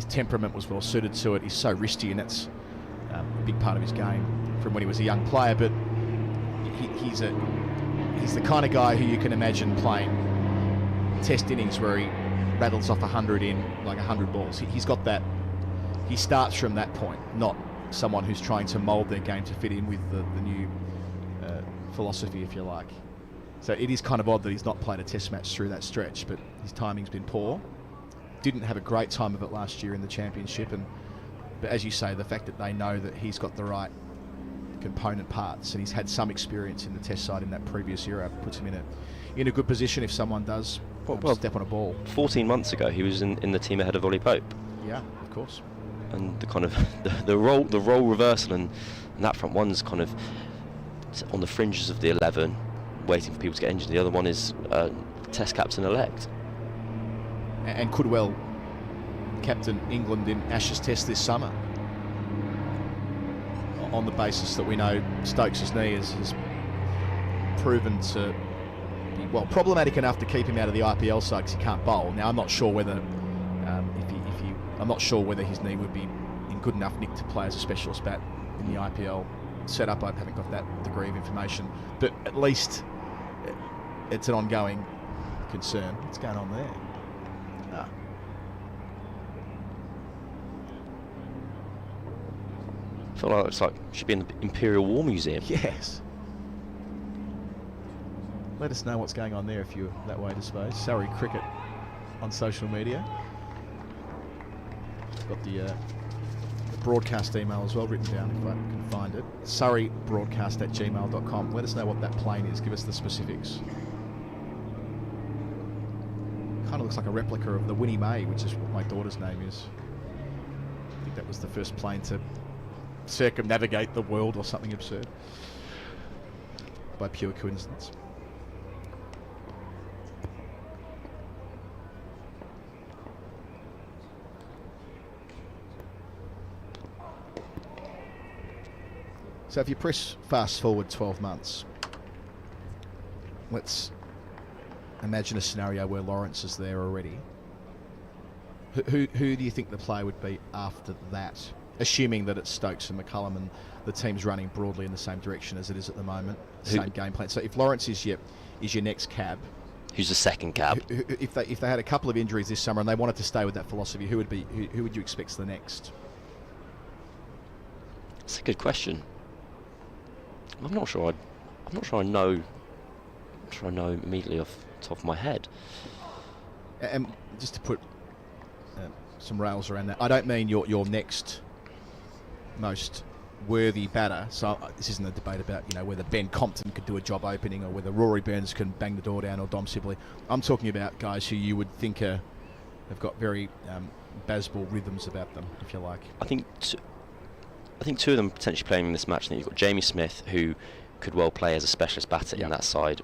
temperament was well suited to it. He's so wristy, and that's a big part of his game from when he was a young player. But he's the kind of guy who you can imagine playing test innings where he rattles off 100 in like 100 balls. He's got that. He starts from that point, not someone who's trying to mould their game to fit in with the new philosophy, if you like. So it is kind of odd that he's not played a test match through that stretch, but his timing's been poor. Didn't have a great time of it last year in the championship, but as you say, the fact that they know that he's got the right component parts and he's had some experience in the test side in that previous era puts him in a good position if someone does step on a ball. 14 months ago he was in the team ahead of Ollie Pope. Yeah, of course. And the kind of the role reversal and that front one's kind of on the fringes of the 11, waiting for people to get injured. The other one is Test captain elect, and could well captain England in Ashes Test this summer, on the basis that we know Stokes' knee has proven to be problematic enough to keep him out of the IPL side because he can't bowl. Now I'm not sure whether I'm not sure whether his knee would be in good enough nick to play as a specialist bat in the IPL set up. I haven't got that degree of information, but at least it's an ongoing concern. What's going on there? Ah. I feel like it should be in the Imperial War Museum. Yes. Let us know what's going on there if you're that way disposed. Surrey Cricket on social media. Got the broadcast email as well written down if I can find it. surreybroadcast@gmail.com. Let us know what that plane is. Give us the specifics. Kind of looks like a replica of the Winnie May, which is what my daughter's name is. I think that was the first plane to circumnavigate the world or something absurd. By pure coincidence. So if you press fast forward 12 months, let's imagine a scenario where Lawrence is there already. Who do you think the play would be after that? Assuming that it's Stokes and McCullum and the team's running broadly in the same direction as it is at the moment, same game plan. So if Lawrence is your next cab, who's the second cab? If they had a couple of injuries this summer and they wanted to stay with that philosophy, who would you expect the next? That's a good question. I'm not sure I know immediately off the top of my head. And just to put some rails around that, I don't mean your next most worthy batter. So this isn't a debate about whether Ben Compton could do a job opening or whether Rory Burns can bang the door down or Dom Sibley. I'm talking about guys who you would think have got very Bazball rhythms about them, if you like. I think two of them potentially playing in this match. I think you've got Jamie Smith, who could well play as a specialist batter in that side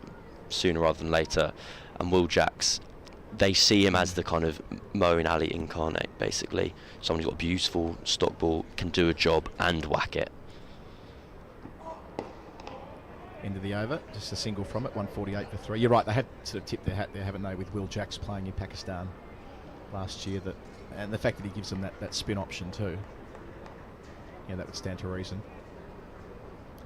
sooner rather than later, and Will Jacks. They see him as the kind of Moeen Ali incarnate, basically. Someone who's got a beautiful stock ball, can do a job and whack it. End of the over, just a single from it, 148 for 3. You're right, they had sort of tipped their hat there, haven't they, with Will Jacks playing in Pakistan last year, and the fact that he gives them that spin option too. Yeah, that would stand to reason.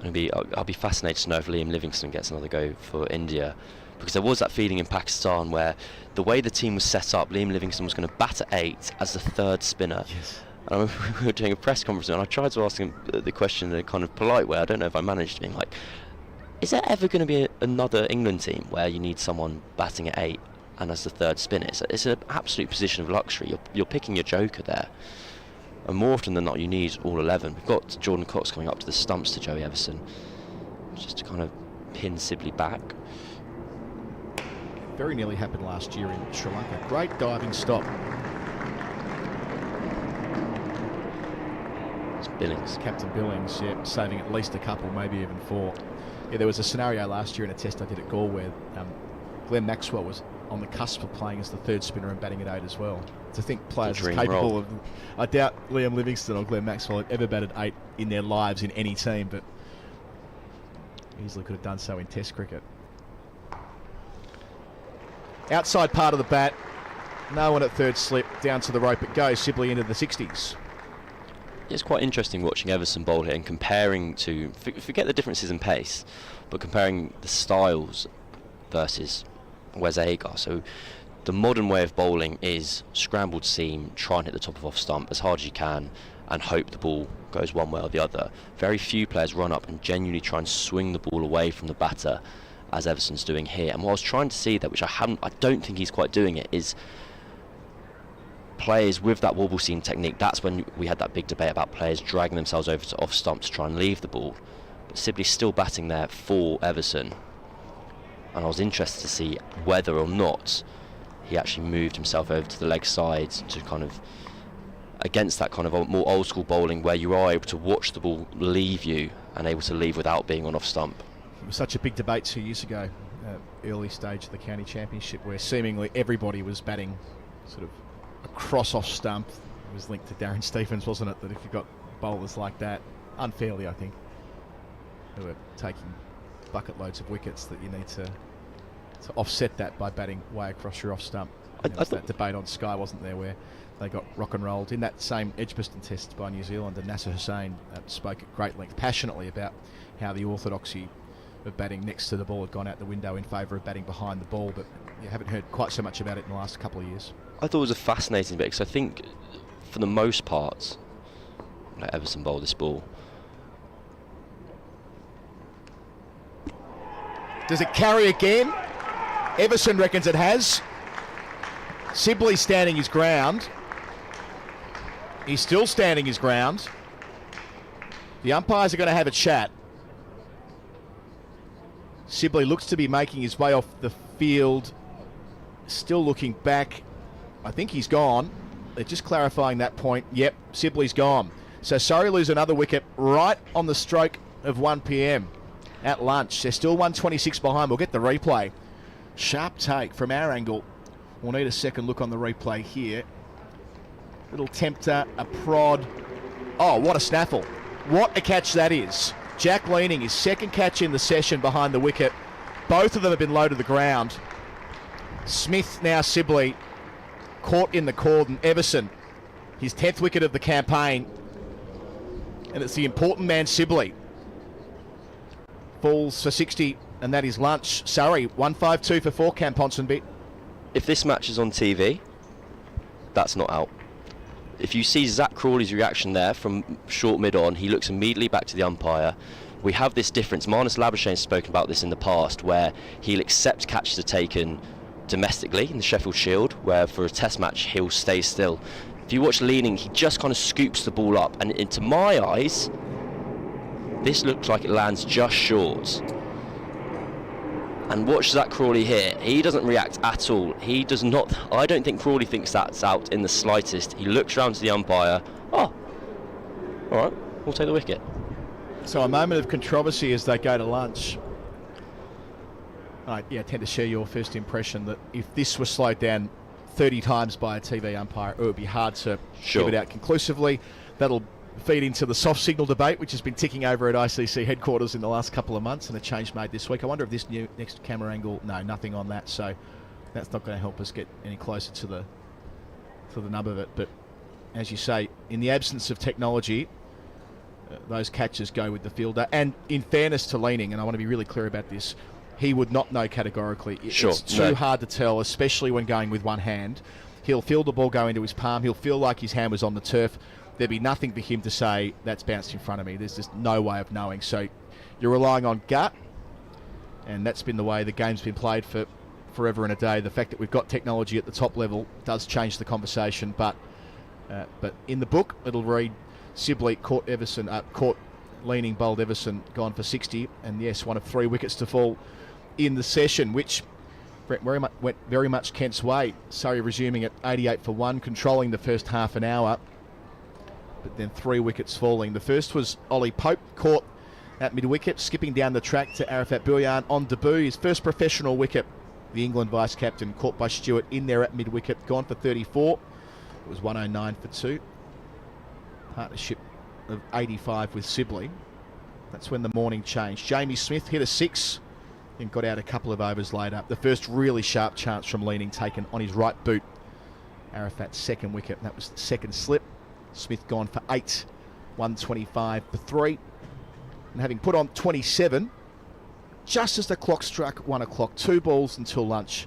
I'll be fascinated to know if Liam Livingstone gets another go for India, because there was that feeling in Pakistan where the way the team was set up, Liam Livingstone was going to bat at 8 as the third spinner. Yes. And I remember we were doing a press conference and I tried to ask him the question in a kind of polite way. I don't know if I managed, being like, is there ever going to be another England team where you need someone batting at 8 and as the third spinner? It's an absolute position of luxury. You're picking your joker there. And more often than not, you need all 11. We've got Jordan Cox coming up to the stumps to Joey Everson, just to kind of pin Sibley back. Very nearly happened last year in Sri Lanka. Great diving stop. It's Billings. Captain Billings, yeah, saving at least a couple, maybe even 4. Yeah, there was a scenario last year in a test I did at Gaul where Glenn Maxwell was on the cusp of playing as the third spinner and batting at 8 as well. To think players are capable of... I doubt Liam Livingstone or Glenn Maxwell had ever batted 8 in their lives in any team, but easily could have done so in test cricket. Outside part of the bat, no one at third slip, down to the rope it goes, Sibley into the 60s. It's quite interesting watching Everson bowl here and comparing to, forget the differences in pace, but comparing the styles versus Wes Agar. So the modern way of bowling is scrambled seam, try and hit the top of off stump as hard as you can and hope the ball goes one way or the other. Very few players run up and genuinely try and swing the ball away from the batter, as Everson's doing here. And what I was trying to see there, which I don't think he's quite doing it, is players with that wobble seam technique. That's when we had that big debate about players dragging themselves over to off stump to try and leave the ball. But Sibley's still batting there for Everson. And I was interested to see whether or not he actually moved himself over to the leg side to kind of, against that kind of more old school bowling where you are able to watch the ball leave you and able to leave without being on off stump. It was such a big debate 2 years ago, early stage of the county championship, where seemingly everybody was batting sort of across off stump. It was linked to Darren Stephens, wasn't it, that if you've got bowlers like that, unfairly I think, who are taking bucket loads of wickets, that you need to offset that by batting way across your off stump. There was that debate on Sky, wasn't there, where they got rock and rolled in that same Edgbaston test by New Zealand, and Nasser Hussain spoke at great length, passionately, about how the orthodoxy of batting next to the ball had gone out the window in favour of batting behind the ball, but you haven't heard quite so much about it in the last couple of years. I thought it was a fascinating bit, because I think for the most part, let Everson bowl this ball. Does it carry again? Everson reckons it has. Sibley standing his ground. He's still standing his ground. The umpires are going to have a chat. Sibley looks to be making his way off the field. Still looking back. I think he's gone. They're just clarifying that point. Yep, Sibley's gone. So Surrey lose another wicket right on the stroke of 1 p.m. at lunch. They're still 126 behind. We'll get the replay. Sharp take from our angle. We'll need a second look on the replay here. Little tempter, a prod. Oh, what a snaffle. What a catch that is. Jack Leaning, his second catch in the session behind the wicket. Both of them have been low to the ground. Smith, now Sibley, caught in the cordon. Everson, his 10th wicket of the campaign. And it's the important man, Sibley. Falls for 60, and that is lunch. Surrey, 152 for 4, Cam Ponsonby. If this match is on TV, that's not out. If you see Zach Crawley's reaction there from short mid on, he looks immediately back to the umpire. We have this difference. Marnus Labuschagne's spoken about this in the past, where he'll accept catches are taken domestically in the Sheffield Shield, where for a test match he'll stay still. If you watch Leaning, he just kind of scoops the ball up, and into my eyes, this looks like it lands just short. And watch Zach Crawley here. He doesn't react at all. He does not. I don't think Crawley thinks that's out in the slightest. He looks around to the umpire. Oh, all right, we'll take the wicket. So a moment of controversy as they go to lunch. I tend to share your first impression that if this was slowed down 30 times by a TV umpire, it would be hard to give it out conclusively. That'll feed into the soft signal debate, which has been ticking over at ICC headquarters in the last couple of months, and a change made this week. I wonder if this new next camera angle, no, nothing on that, so that's not going to help us get any closer to the nub of it. But as you say, in the absence of technology, those catches go with the fielder. And in fairness to Leaning, and I want to be really clear about this, he would not know categorically. It's too hard to tell, especially when going with one hand. He'll feel the ball go into his palm. He'll feel like his hand was on the turf. There'd be nothing for him to say, that's bounced in front of me. There's just no way of knowing. So you're relying on gut, and that's been the way the game's been played for forever and a day. The fact that we've got technology at the top level does change the conversation, but in the book, it'll read Sibley caught Leaning, bowled Everson, gone for 60, and yes, one of 3 wickets to fall in the session, which went very much Kent's way. Surrey resuming at 88 for 1, controlling the first half an hour, but then 3 wickets falling. The first was Ollie Pope, caught at mid-wicket, skipping down the track to Arafat Bhuiyan on debut. His first professional wicket, the England vice-captain, caught by Stewart in there at mid-wicket, gone for 34. It was 109 for 2. Partnership of 85 with Sibley. That's when the morning changed. Jamie Smith hit a 6 and got out a couple of overs later. The first really sharp chance from Leaning taken on his right boot. Arafat's second wicket, that was the second slip. Smith gone for 8, 125 for 3. And having put on 27, just as the clock struck 1 o'clock, 2 balls until lunch,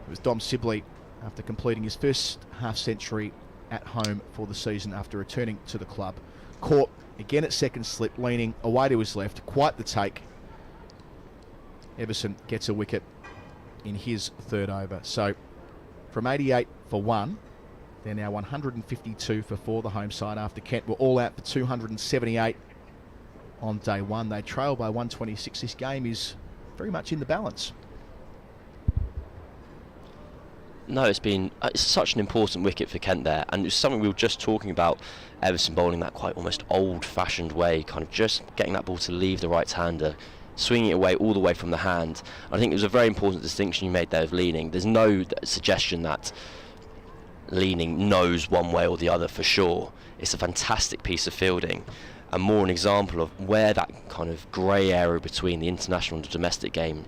it was Dom Sibley, after completing his first half-century at home for the season after returning to the club. Caught again at second slip, Leaning away to his left, quite the take. Everson gets a wicket in his third over. So from 88 for 1, they're now 152 for 4, the home side, after Kent were all out for 278 on day 1. They trail by 126. This game is very much in the balance. No, it's such an important wicket for Kent there, and it's something we were just talking about, Everson bowling that quite almost old-fashioned way, kind of just getting that ball to leave the right-hander, swinging it away all the way from the hand. I think it was a very important distinction you made there of Leaning. There's no suggestion that Leaning knows one way or the other for sure. It's a fantastic piece of fielding, and more an example of where that kind of grey area between the international and the domestic game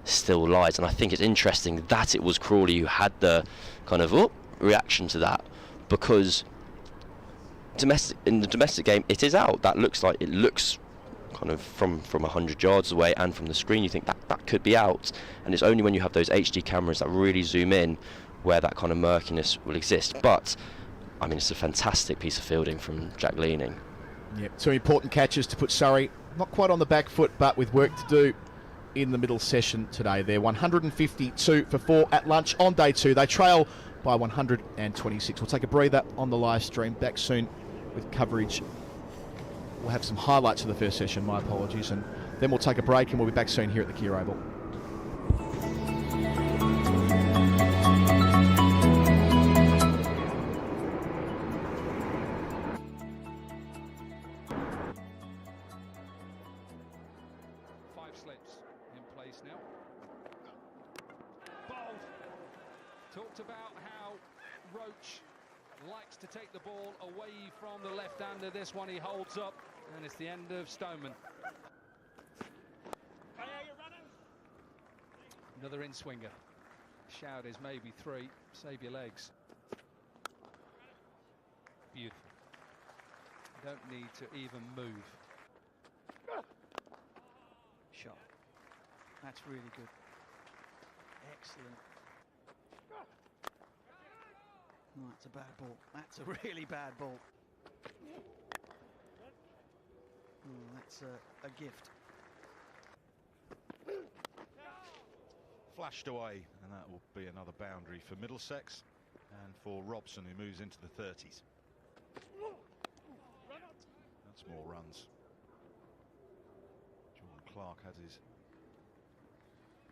still lies. And I think it's interesting that it was Crawley who had the kind of reaction to that, because in the domestic game it is out. That looks like, it looks kind of from 100 yards away, and from the screen you think that could be out, and it's only when you have those HD cameras that really zoom in where that kind of murkiness will exist. But I mean, it's a fantastic piece of fielding from Jack Leaning. Yeah, 2 important catches to put Surrey not quite on the back foot, but with work to do in the middle session today. They're 152 for 4 at lunch on day 2. They trail by 126. We'll take a breather on the live stream. Back soon with coverage. We'll have some highlights of the first session, my apologies, and then we'll take a break and we'll be back soon here at the Kia Oval. Talked about how Roach likes to take the ball away from the left-hander. This one he holds up, and it's the end of Stoneman. Another in-swinger. Shout is maybe 3. Save your legs. Beautiful. Don't need to even move. Shot. That's really good. Excellent. Oh, that's a bad ball. That's a really bad ball. Oh, that's a gift. Flashed away, and that will be another boundary for Middlesex and for Robson, who moves into the 30s. That's more runs. Jordan Clark had his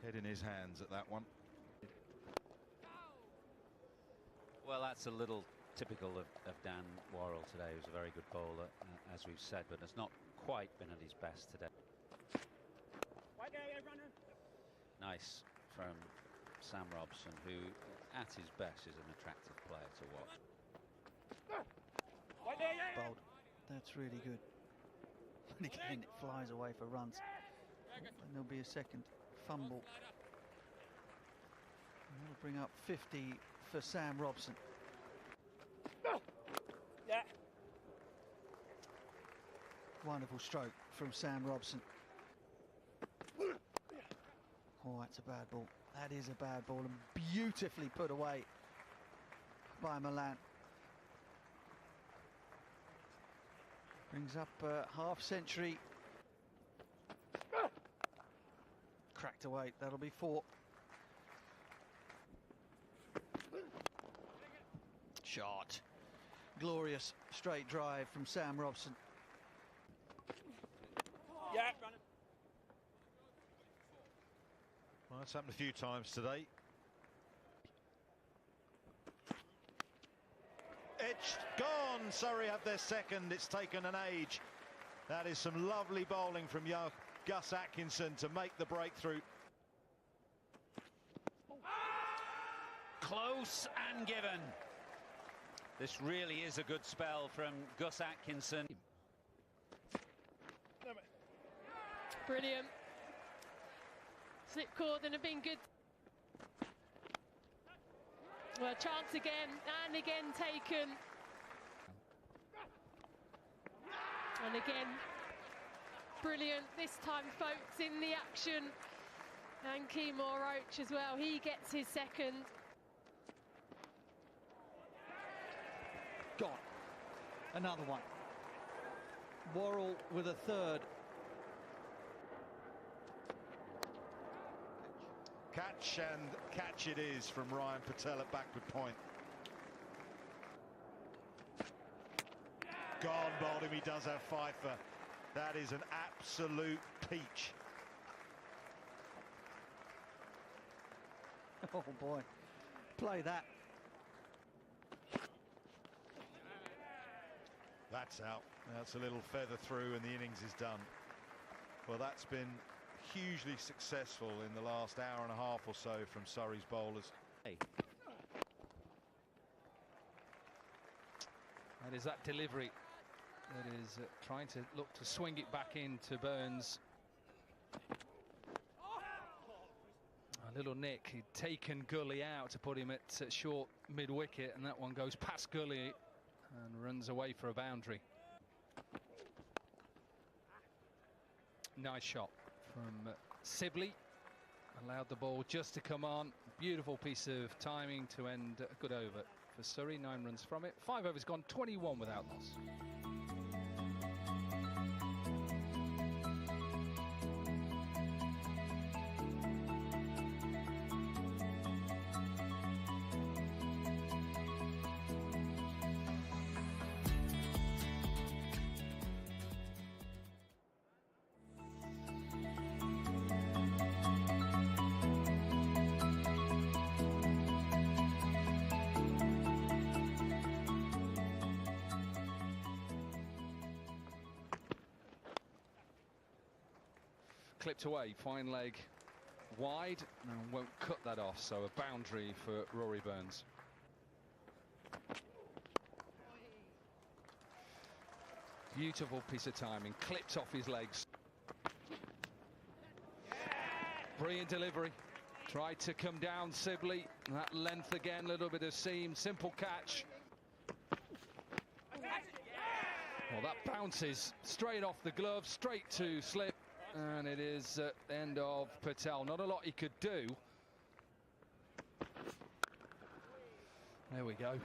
head in his hands at that one. Well, that's a little typical of Dan Worrell today. He was a very good bowler, as we've said, but has not quite been at his best today. Nice from Sam Robson, who at his best is an attractive player to watch. Bowled. That's really good. And again, it flies away for runs. And there'll be a second fumble. And that'll bring up 50 for Sam Robson. Yeah. Wonderful stroke from Sam Robson. Oh, that's a bad ball. That is a bad ball, and beautifully put away by Milan. Brings up a half century. Cracked away. That'll be 4. Shot. Glorious straight drive from Sam Robson. Yeah. Well, that's happened a few times today. It's gone. Surrey have their second. It's taken an age. That is some lovely bowling from Gus Atkinson to make the breakthrough. Close and given. This really is a good spell from Gus Atkinson. Brilliant. Slip cordon have been good. Well, chance again, and again taken. And again, brilliant. This time, folks, in the action. And Keemore Roach as well. He gets his second. Gone. Another one. Worrell with a third. Catch, and catch it is from Ryan Patel at backward point. Gone, bowled him. He does have Pfeiffer. That is an absolute peach. Oh boy. Play that. That's out. That's a little feather through and the innings is done. Well, that's been hugely successful in the last hour and a half or so from Surrey's bowlers. That is that delivery that is trying to look to swing it back into Burns. little nick. He'd taken Gully out to put him at short mid-wicket, and that one goes past Gully and runs away for a boundary. Nice shot from Sibley. Allowed the ball just to come on. Beautiful piece of timing to end a good over for Surrey. 9 runs from it. 5 overs gone, 21 without loss. Clipped away, fine leg wide, and won't cut that off, so a boundary for Rory Burns. Beautiful piece of timing, clipped off his legs. Brilliant delivery, tried to come down Sibley, that length again, little bit of seam, simple catch. Well, that bounces straight off the glove, straight to slip. And it is end of Patel. Not a lot he could do. There we go.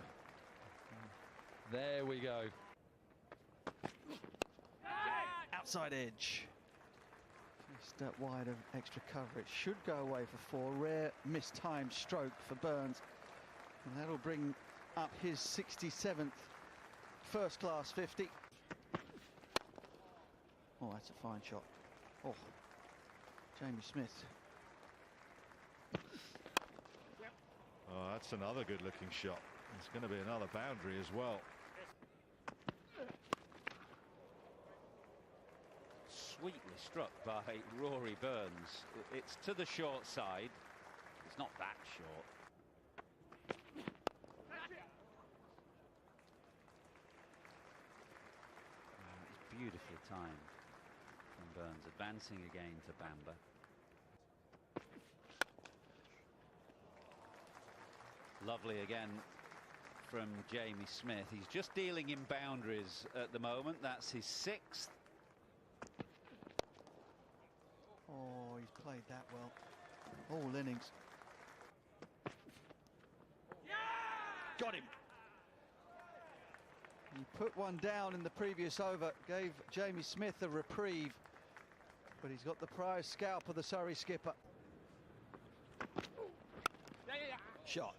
There we go. Outside edge. Just that wide of extra cover. It should go away for 4. Rare mistimed stroke for Burns. And that'll bring up his 67th first-class 50. Oh, that's a fine shot. Oh, Jamie Smith. Oh, that's another good-looking shot. It's going to be another boundary as well. Sweetly struck by Rory Burns. It's to the short side. It's not that short. It's beautifully timed. Burns advancing again to Bamber. Lovely again from Jamie Smith. He's just dealing in boundaries at the moment. That's his 6th. Oh, he's played that well. All innings. Got him. He put one down in the previous over, gave Jamie Smith a reprieve. But he's got the prize scalp of the Surrey skipper. Shot.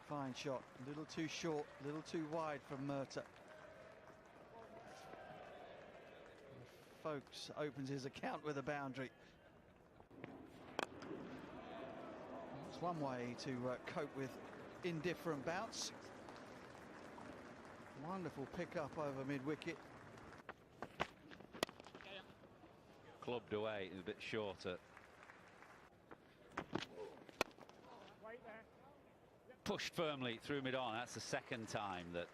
Fine shot. A little too short, a little too wide from Murtagh. Folks opens his account with a boundary. It's one way to cope with indifferent bouts. Wonderful pick up over mid-wicket. Clubbed away, a bit shorter. Pushed firmly through mid-on. That's the second time that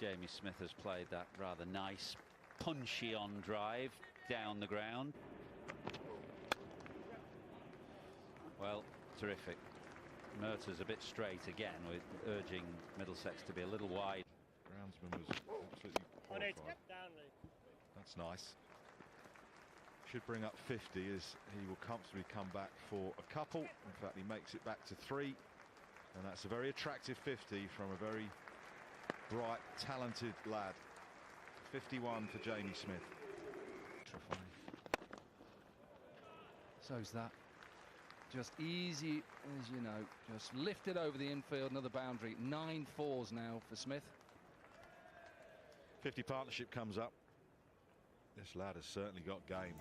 Jamie Smith has played that rather nice, punchy on drive down the ground. Well, terrific. Murtagh's a bit straight again, with urging Middlesex to be a little wide. Groundsman was absolutely horrified. That's nice. Should bring up 50 as he will comfortably come back for a couple. In fact, he makes it back to 3, and that's a very attractive 50 from a very bright, talented lad. 51 for Jamie Smith. So's that. Just easy as you know. Just lifted over the infield, another boundary. 9 fours now for Smith. 50 partnership comes up. This lad has certainly got game.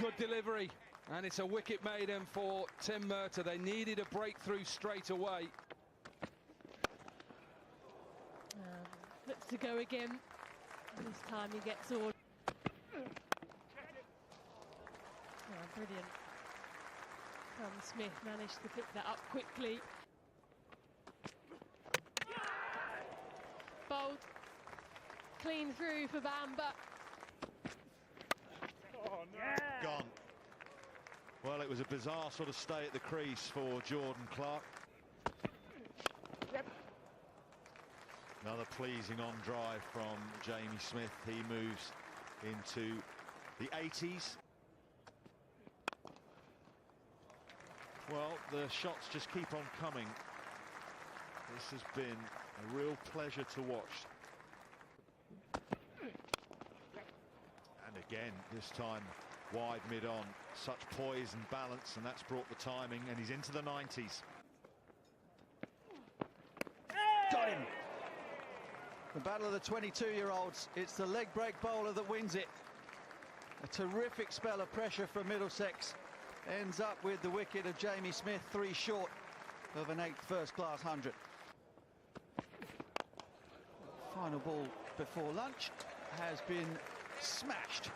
Good delivery, and it's a wicket maiden for Tim Murtagh. They needed a breakthrough straight away. Looks to go again. This time he gets all. Brilliant. Smith managed to pick that up quickly. Bold. Clean through for Bamba. Gone. Well, it was a bizarre sort of stay at the crease for Jordan Clark. Another pleasing on drive from Jamie Smith. He moves into the 80s. Well, the shots just keep on coming. This has been a real pleasure to watch. And again, this time wide mid-on. Such poise and balance, and that's brought the timing, and he's into the 90s. Got him! The battle of the 22-year-olds. It's the leg break bowler that wins it. A terrific spell of pressure from Middlesex. Ends up with the wicket of Jamie Smith, 3 short of an 8th first-class 100. Final ball before lunch has been smashed.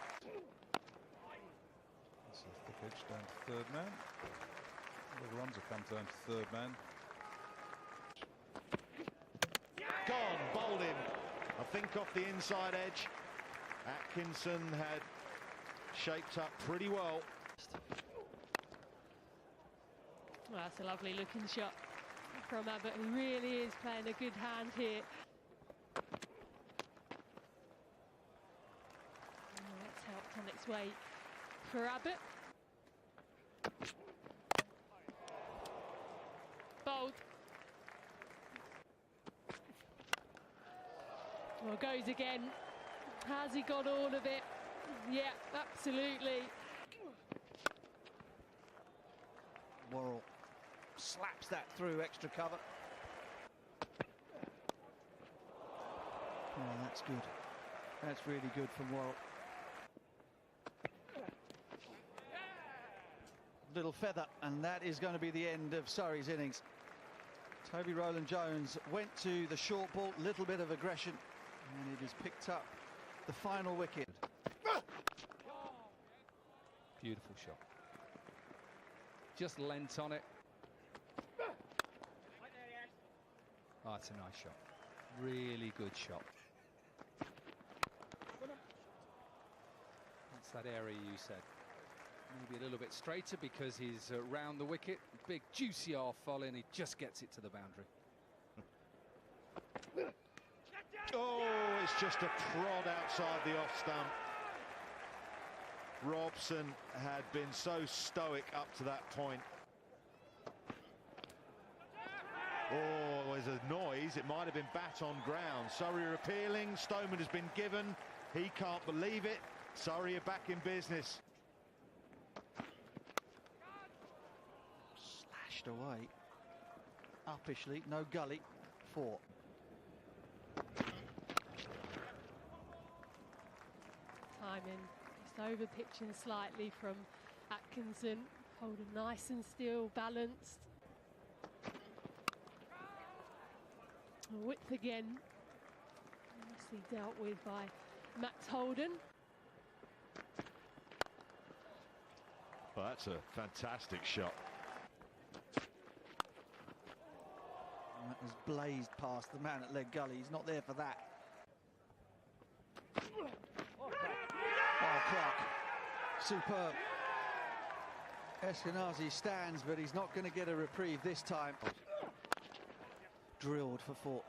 That's a thick edge down to third man. The runs have come down to third man. Gone, bowled him. I think off the inside edge. Atkinson had shaped up pretty well. Well, that's a lovely looking shot from Abbott. He really is playing a good hand here. That's helped on its way for Abbott. Bold. Well, goes again. Has he got all of it? Yeah, absolutely. Worrell slaps that through extra cover. Oh, that's good. That's really good from Worrell. Little feather, and that is going to be the end of Surrey's innings. Toby Rowland-Jones went to the short ball, little bit of aggression, and it has picked up the final wicket. Beautiful shot. Just lent on it. Oh, it's a nice shot. Really good shot. That's that area you said. Maybe a little bit straighter because he's round the wicket. Big juicy half volley, and he just gets it to the boundary. Oh, it's just a prod outside the off stump. Robson had been so stoic up to that point. Oh, there's a noise. It might have been bat on ground. Surrey are appealing. Stoneman has been given. He can't believe it. Surrey are back in business. Slashed away. Uppishly, no gully. 4. Timing just over pitching slightly from Atkinson. Holding nice and still, balanced. Width again. Nicely dealt with by Max Holden. Well, that's a fantastic shot. That has blazed past the man at leg gully. He's not there for that. Oh, Clark. Superb. Eskenazi stands, but he's not going to get a reprieve this time. Drilled for 4.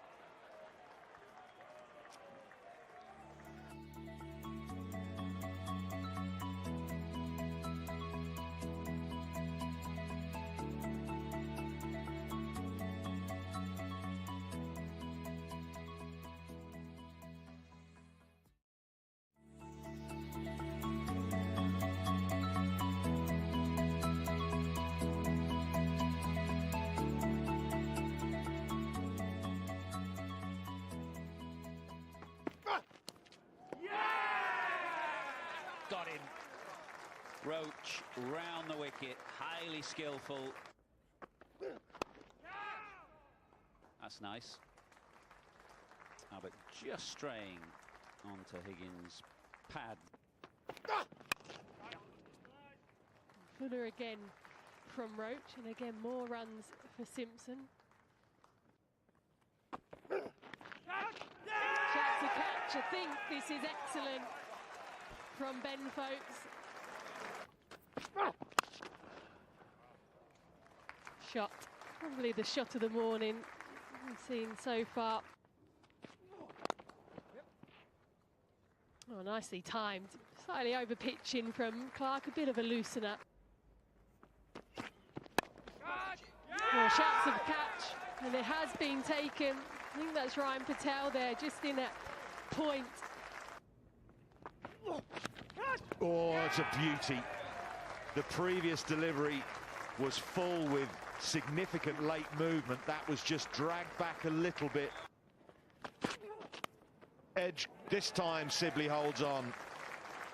Roach round the wicket, highly skillful. That's nice. Abbott just straying onto Higgins' pad. Fuller again from Roach, and again more runs for Simpson. Shouts a catch. I think this is excellent from Ben Folkes. Shot, probably the shot of the morning we've seen so far. Oh, nicely timed. Slightly over pitching from Clark, a bit of a loosener. Oh, shouts of catch, and it has been taken. I think that's Ryan Patel there, just in at point. Oh, it's a beauty. The previous delivery was full with significant late movement. That was just dragged back a little bit. Edge, this time Sibley holds on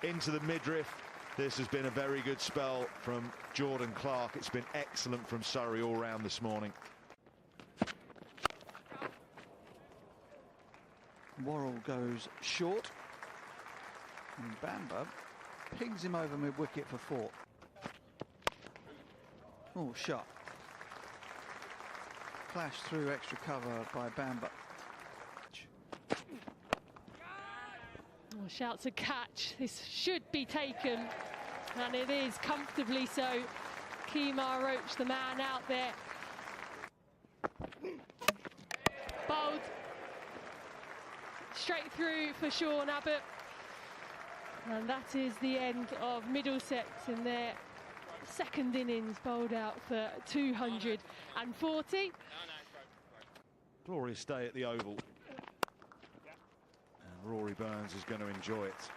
into the midriff. This has been a very good spell from Jordan Clark. It's been excellent from Surrey all round this morning. Worrell goes short, and Bamba pings him over mid-wicket for 4. Oh, shot. Flash through extra cover by Bamba. Oh, shouts a catch. This should be taken, and it is comfortably so. Kemar Roach, the man out there. Bowled straight through for Sean Abbott. And that is the end of Middlesex in their second innings, bowled out for 240. Glorious day at the Oval. And Rory Burns is going to enjoy it.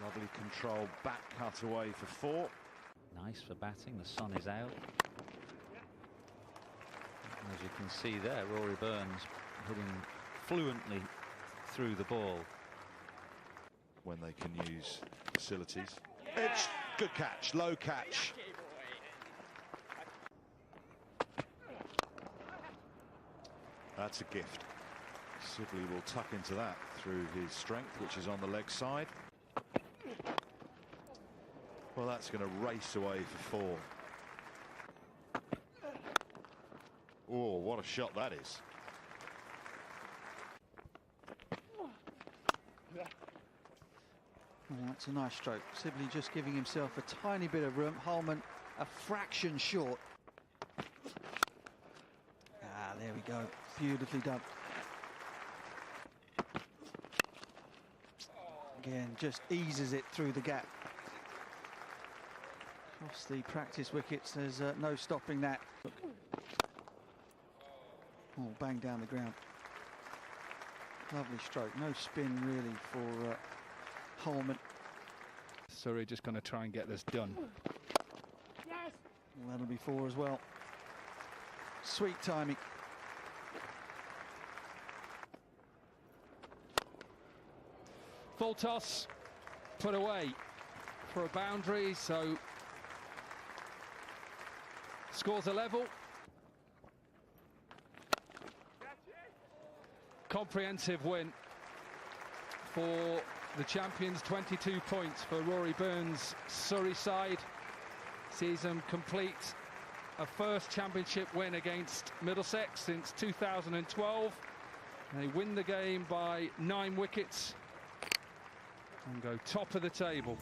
Lovely control back cut away for 4. Nice for batting, the sun is out. As you can see there, Rory Burns hitting fluently through the ball. When they can use facilities. It's good catch, low catch. That's a gift. Sibley will tuck into that through his strength, which is on the leg side. Well, that's going to race away for 4. Oh, what a shot that is. Oh, that's a nice stroke. Sibley just giving himself a tiny bit of room. Holman a fraction short. Ah, there we go. Beautifully done. Again, just eases it through the gap. Across the practice wickets, there's no stopping that. Oh, bang down the ground. Lovely stroke. No spin really for Holman. Surrey just going to try and get this done. Yes. Well, that'll be 4 as well. Sweet timing. Full toss, put away for a boundary, so scores a level. Comprehensive win for the champions, 22 points for Rory Burns' Surrey side. Season complete. A first championship win against Middlesex since 2012. They win the game by 9 wickets and go top of the table.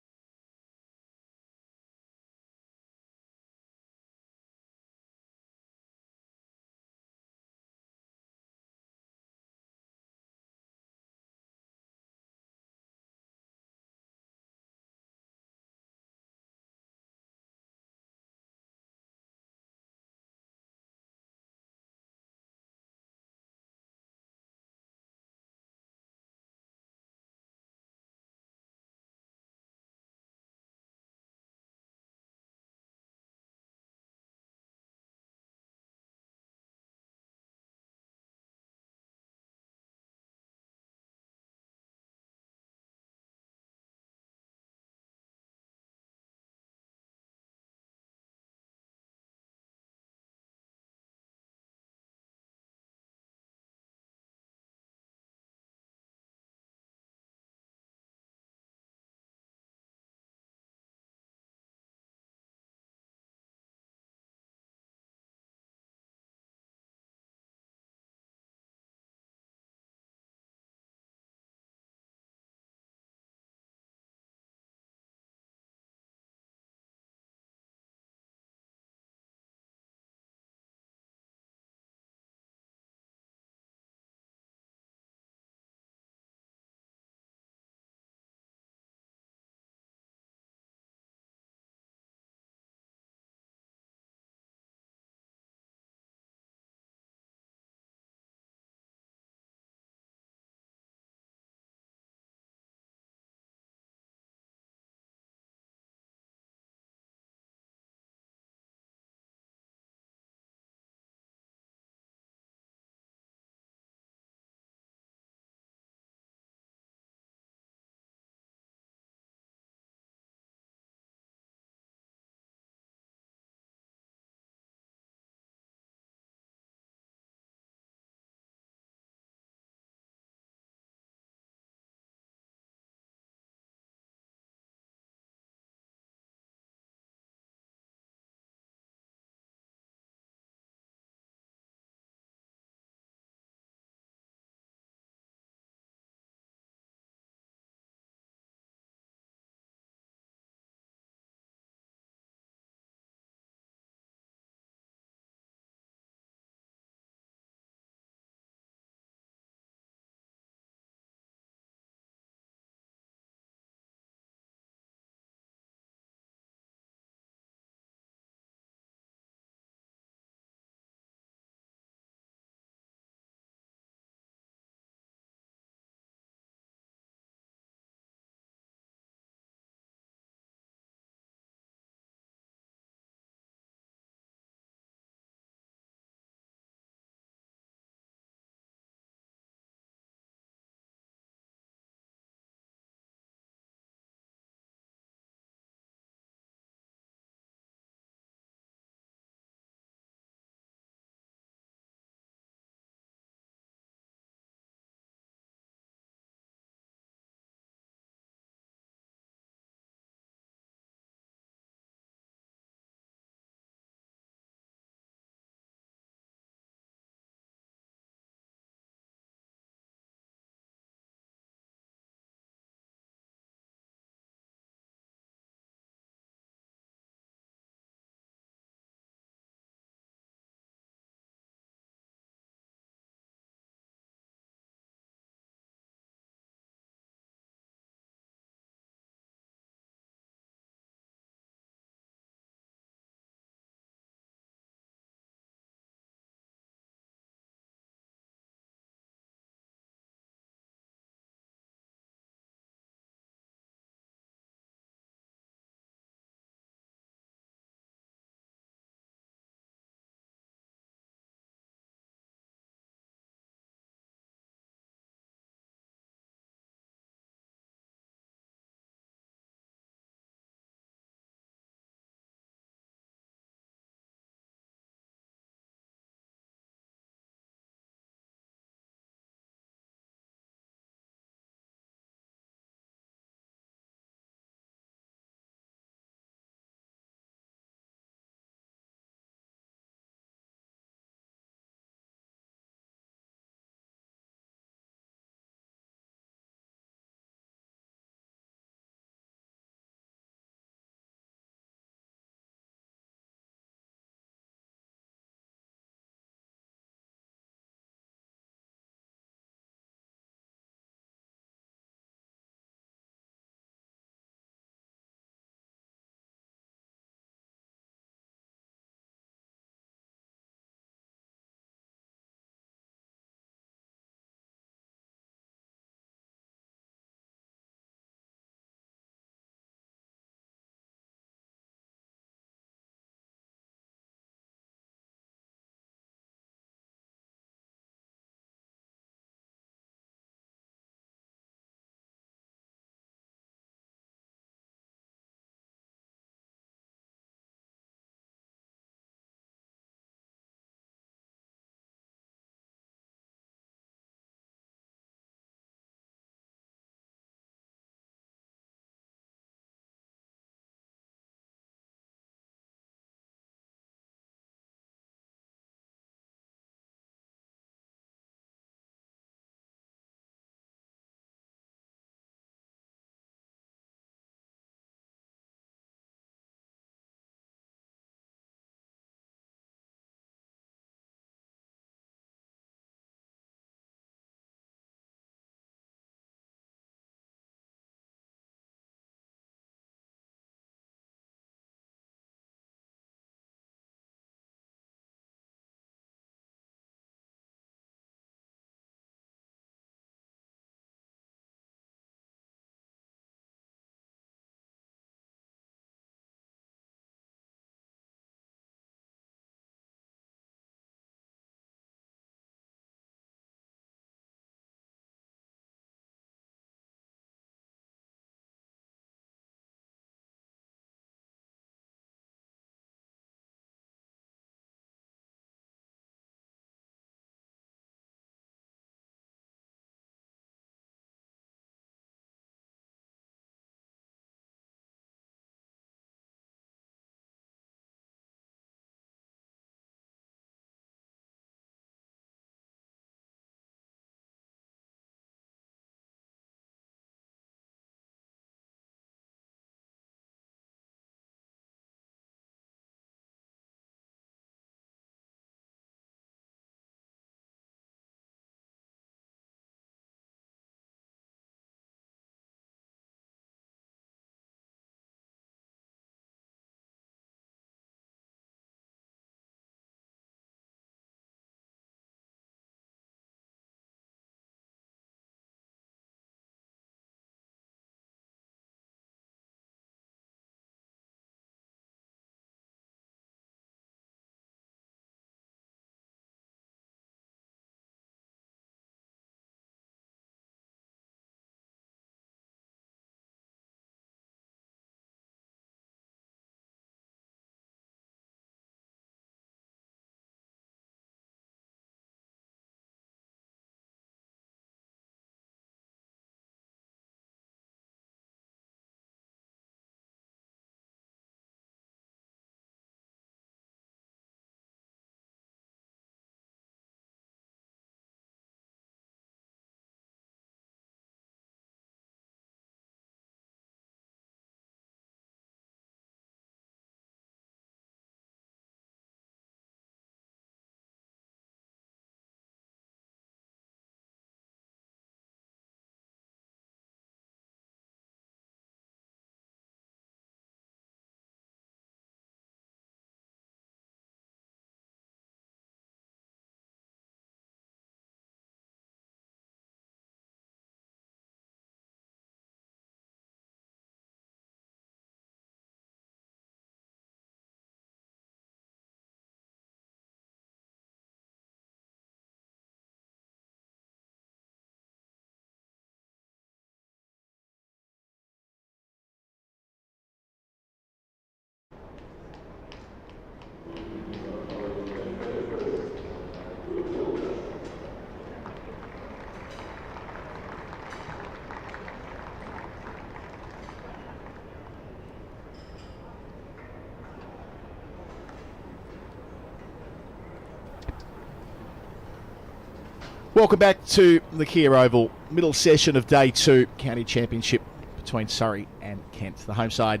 Welcome back to the Kia Oval, middle session of day 2, county championship between Surrey and Kent. The home side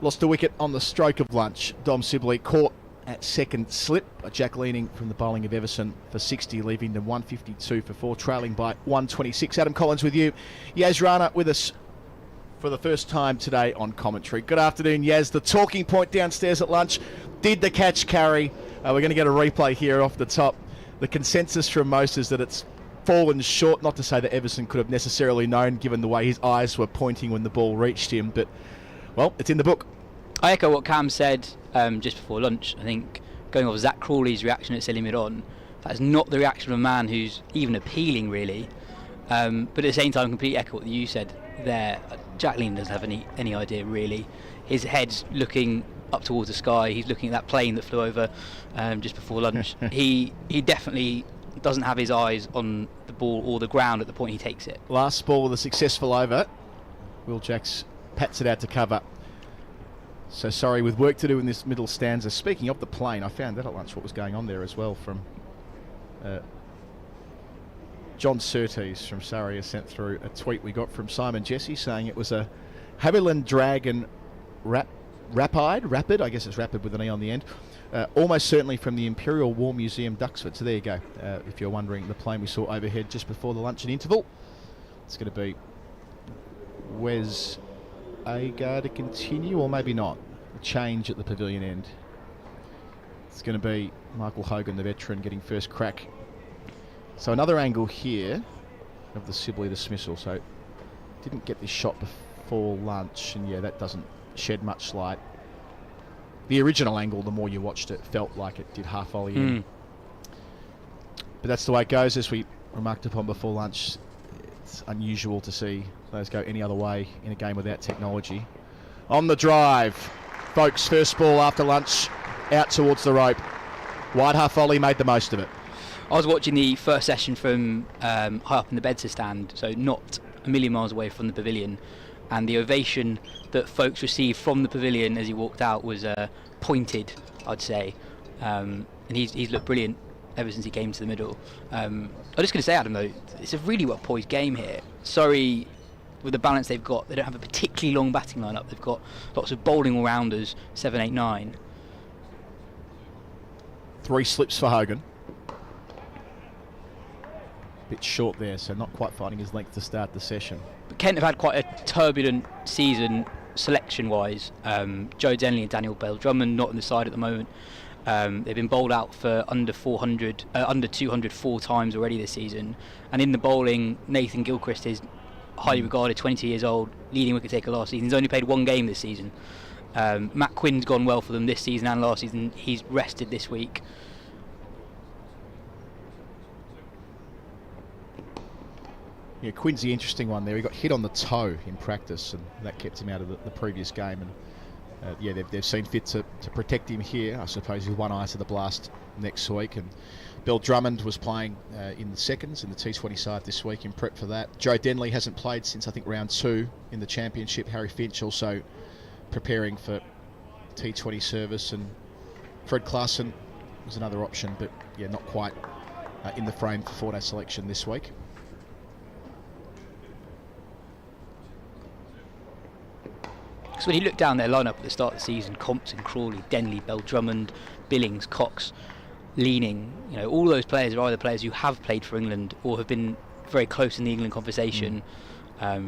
lost a wicket on the stroke of lunch. Dom Sibley caught at second slip by Jack Leaning from the bowling of Everson for 60, leaving them 152 for 4, trailing by 126. Adam Collins with you. Yas Rana with us for the first time today on commentary. Good afternoon, Yas. The talking point downstairs at lunch, did the catch carry? We're going to get a replay here off the top. The consensus from most is that it's fallen short, not to say that Everson could have necessarily known given the way his eyes were pointing when the ball reached him, but, well, it's in the book. I echo what Cam said just before lunch. I think going off Zach Crawley's reaction at silly mid-on, that is not the reaction of a man who's even appealing, really. But at the same time, completely echo what you said there. Jack Lean doesn't have any idea, really. His head's looking up towards the sky. He's looking at that plane that flew over just before lunch. he definitely doesn't have his eyes on the ball or the ground at the point he takes it. Last ball with a successful over. Will Jacks pats it out to cover. So sorry, with work to do in this middle stanza. Speaking of the plane, I found that at lunch what was going on there as well from John Surtees from Surrey has sent through a tweet we got from Simon Jesse saying it was a Haviland Dragon Rapid, I guess it's Rapid with an E on the end, almost certainly from the Imperial War Museum, Duxford. So there you go, if you're wondering, the plane we saw overhead just before the luncheon interval. It's going to be Wes Agar to continue, or maybe not. A change at the pavilion end. It's going to be Michael Hogan, the veteran, getting first crack. So another angle here of the Sibley dismissal. So didn't get this shot before lunch, and yeah, that doesn't shed much light. The original angle, the more you watched it, felt like it did half volley in. But that's the way it goes. As we remarked upon before lunch, it's unusual to see those go any other way in a game without technology. On the drive, folks, first ball after lunch, out towards the rope. Wide half volley, made the most of it. I was watching the first session from high up in the Bedser stand, so not a million miles away from the pavilion, and the ovation that folks received from the pavilion as he walked out was pointed, I'd say, and he's looked brilliant ever since he came to the middle. I'm just going to say, Adam, though, it's a really well poised game here. Surrey, with the balance they've got, they don't have a particularly long batting lineup. They've got lots of bowling all-rounders, 7, 8, 9. 3 slips for Hogan. Bit short there, so not quite finding his length to start the session. But Kent have had quite a turbulent season selection-wise. Joe Denley and Daniel Bell-Drummond not on the side at the moment. They've been bowled out for under 200 4 times already this season. And in the bowling, Nathan Gilchrist is highly regarded, 20 years old, leading wicket taker last season. He's only played 1 game this season. Matt Quinn's gone well for them this season and last season. He's rested this week. Yeah, Quinn's the interesting one there. He got hit on the toe in practice, and that kept him out of the previous game. And yeah, they've seen fit to protect him here, I suppose, with one eye to the blast next week. And Bill Drummond was playing in the seconds in the T20 side this week in prep for that. Joe Denley hasn't played since, I think, round 2 in the championship. Harry Finch also preparing for T20 service. And Fred Klaassen was another option, but yeah, not quite in the frame for 4-day selection this week. So when you look down their lineup at the start of the season, Compton, Crawley, Denley, Bell-Drummond, Billings, Cox, Leaning, you know, all those players are either players who have played for England or have been very close in the England conversation. I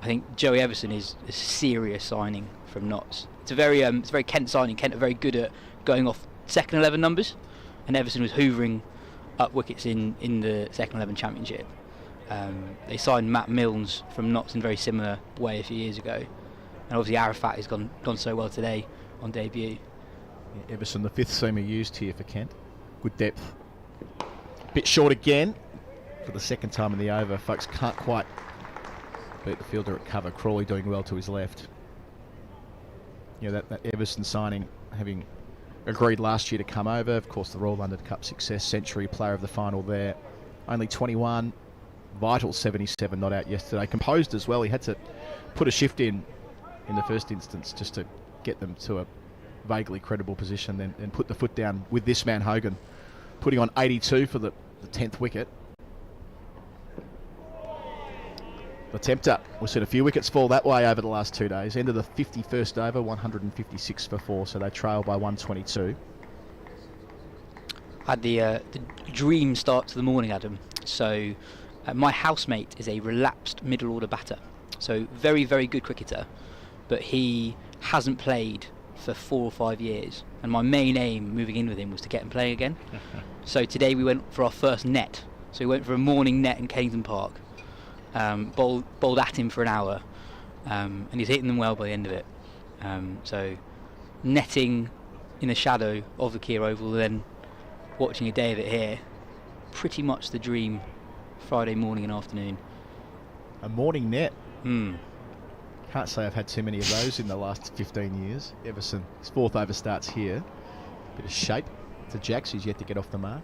think Joey Everson is a serious signing from Notts. It's a very Kent signing. Kent are very good at going off second 11 numbers, and Everson was hoovering up wickets in the second 11 championship. They signed Matt Milnes from Notts in a very similar way a few years ago. And obviously Arafat has gone so well today on debut. Yeah, Everson, the 5th seamer used here for Kent. Good depth. Bit short again for the second time in the over. Folks can't quite beat the fielder at cover. Crawley doing well to his left. You know, that Everson signing, having agreed last year to come over. Of course, the Royal London Cup success, century, player of the final there. Only 21, vital 77, not out yesterday. Composed as well. He had to put a shift in the first instance just to get them to a vaguely credible position, then put the foot down with this man Hogan putting on 82 for the 10th wicket. attempter. We've seen a few wickets fall that way over the last 2 days. End of the 51st over, 156 for 4, so they trail by 122. Had the dream start to the morning, Adam. So my housemate is a relapsed middle order batter, so very, very good cricketer, but he hasn't played for 4 or 5 years, and my main aim moving in with him was to get him playing again. So today we went for our first net. So we went for a morning net in Kennington Park, bowled at him for an hour, and he's hitting them well by the end of it. So netting in the shadow of the Kia Oval, then watching a day of it here, pretty much the dream. Friday morning and afternoon. A morning net. Can't say I've had too many of those in the last 15 years. Everson, his 4th over starts here. Bit of shape to Jacks, who's yet to get off the mark.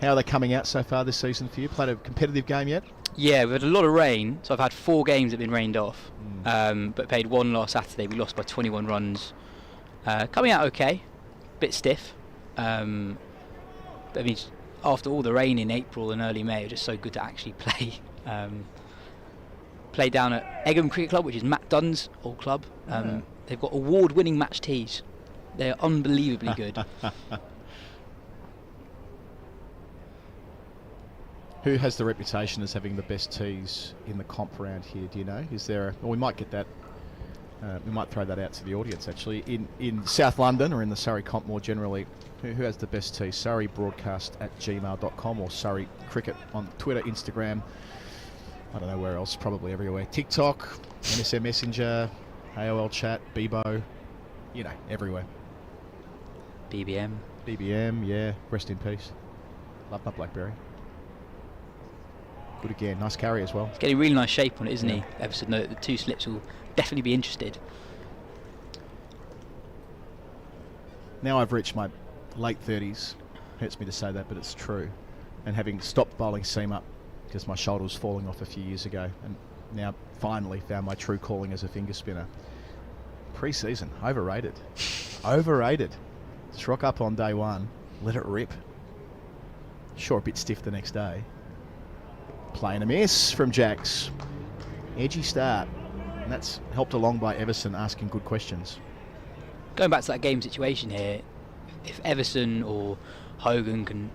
How are they coming out so far this season for you? Played a competitive game yet? Yeah, we've had a lot of rain, so I've had 4 games that have been rained off, but played 1 last Saturday. We lost by 21 runs. Coming out okay, bit stiff. But I mean, after all the rain in April and early May, it was just so good to actually play. Play down at Egham Cricket Club, which is Matt Dunn's old club. They've got award-winning match tees. They're unbelievably good. Who has the reputation as having the best tees in the comp around here? Do you know? Is there? Well, we might get that. We might throw that out to the audience actually. In South London or in the Surrey comp more generally, who has the best tees? surreybroadcast@gmail.com or Surrey Cricket on Twitter, Instagram. I don't know where else. Probably everywhere. TikTok, MSN Messenger, AOL chat, Bebo. You know, everywhere. BBM, yeah. Rest in peace. Love my BlackBerry. Good again. Nice carry as well. He's getting really nice shape on it, isn't he? Everson, the 2 slips will definitely be interested. Now I've reached my late 30s. Hurts me to say that, but it's true. And having stopped bowling seam up because my shoulder was falling off a few years ago, and now finally found my true calling as a finger spinner. Pre-season, overrated. Overrated. Just rock up on day 1, let it rip. Sure, a bit stiff the next day. Playing a miss from Jacks. Edgy start. And that's helped along by Everson asking good questions. Going back to that game situation here, if Everson or Hogan can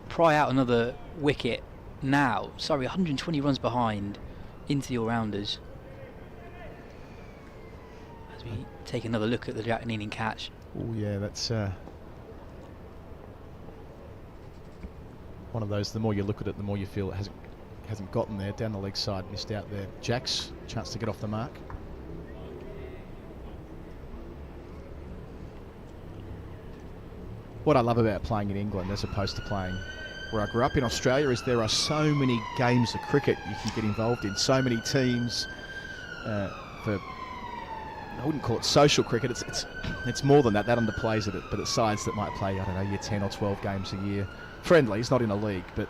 pry out another wicket now, sorry, 120 runs behind into the all-rounders. As we take another look at the Jack Neening catch. Oh yeah, that's one of those, the more you look at it, the more you feel it hasn't gotten there. Down the leg side, missed out there. Jacks, chance to get off the mark. What I love about playing in England as opposed to playing where I grew up in Australia is there are so many games of cricket you can get involved in, so many teams for, I wouldn't call it social cricket, it's more than that underplays it, but it's sides that might play, I don't know, your 10 or 12 games a year. Friendlies, not in a league, but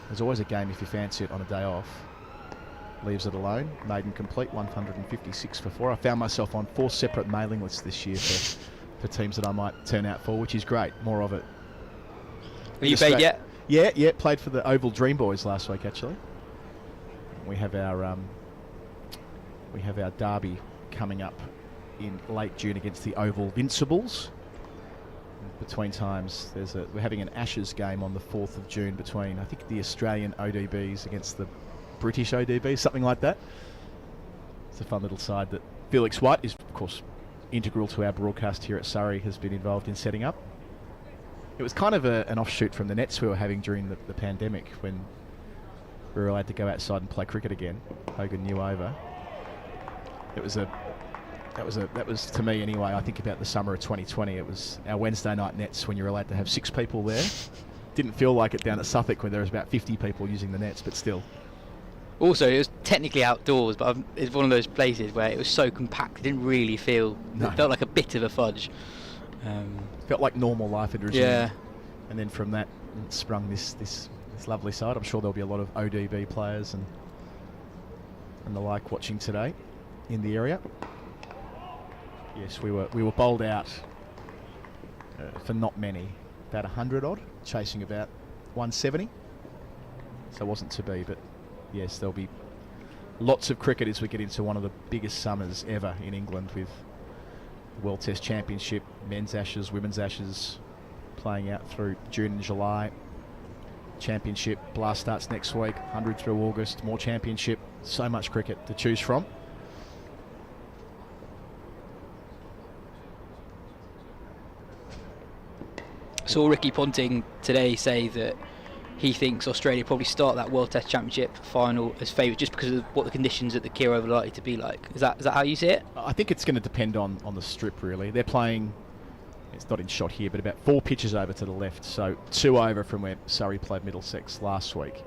there's always a game if you fancy it on a day off. Leaves it alone, maiden complete, 156 for 4. I found myself on 4 separate mailing lists this year for teams that I might turn out for, which is great, more of it. Have you played yet? Yeah, played for the Oval Dream Boys last week actually. We have our derby coming up in late June against the Oval Vincibles. Between times, we're having an Ashes game on the 4th of June between, I think, the Australian ODBs against the British ODBs, something like that. It's a fun little side that Felix White is, of course, integral to our broadcast here at Surrey, has been involved in setting up. It was kind of an offshoot from the nets we were having during the pandemic when we were allowed to go outside and play cricket again. Hogan knew over. That was to me anyway. I think about the summer of 2020. It was our Wednesday night nets when you're allowed to have 6 people there. Didn't feel like it down at Suffolk when there was about 50 people using the nets, but still. Also, it was technically outdoors, but it's one of those places where it was so compact. It didn't really feel. No. It felt like a bit of a fudge. Felt like normal life had resumed. Yeah. And then from that sprung this lovely side. I'm sure there'll be a lot of ODB players and the like watching today in the area. Yes, we were bowled out for not many, about 100 odd, chasing about 170. So it wasn't to be, but yes, there'll be lots of cricket as we get into one of the biggest summers ever in England, with the World Test Championship, men's Ashes, women's Ashes playing out through June and July. Championship blast starts next week, 100 through August, more championship, so much cricket to choose from. Saw Ricky Ponting today say that he thinks Australia probably start that World Test Championship final as favourites just because of what the conditions at the Kia Oval are likely to be like. Is that how you see it? I think it's going to depend on the strip, really. They're playing, it's not in shot here, but about 4 pitches over to the left, so 2 over from where Surrey played Middlesex last week.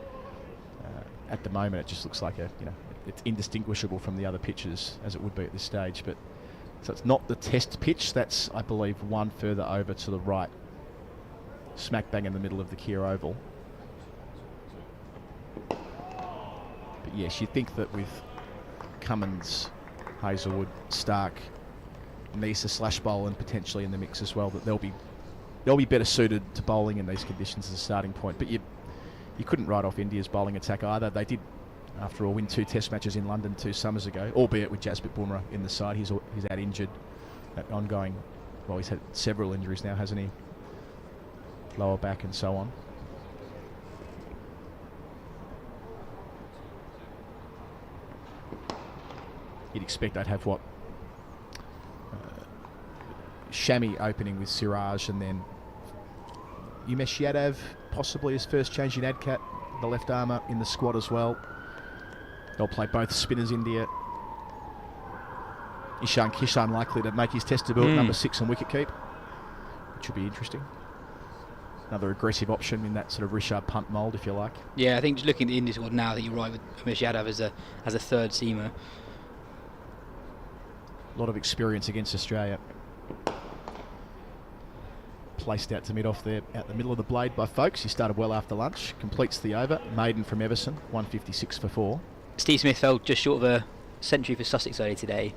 At the moment, it just looks like it's indistinguishable from the other pitches as it would be at this stage. But so it's not the test pitch. That's, I believe, 1 further over to the right, smack bang in the middle of the Kia Oval. But yes, you'd think that with Cummins, Hazelwood, Stark, Nisa / Boland potentially in the mix as well, that they'll be better suited to bowling in these conditions as a starting point. But you couldn't write off India's bowling attack either. They did, after all, win 2 test matches in London 2 summers ago, albeit with Jasprit Bumrah in the side. He's out injured, ongoing. Well, he's had several injuries now, hasn't he? Lower back and so on. You'd expect they'd have what? Shami opening with Siraj, and then Umesh Yadav possibly his first change in Adcat, the left armour, in the squad as well. They'll play both spinners, India. Ishan Kishan likely to make his test debut at number 6 on wicket keep, which will be interesting. Another aggressive option in that sort of Rishabh Pant mould, if you like. Yeah, I think just looking at the India squad now that you're right with Umesh Yadav as a third seamer. A lot of experience against Australia. Placed out to mid-off there, out the middle of the blade by Folkes. He started well after lunch, completes the over. Maiden from Everson, 156 for 4. Steve Smith fell just short of a century for Sussex earlier today.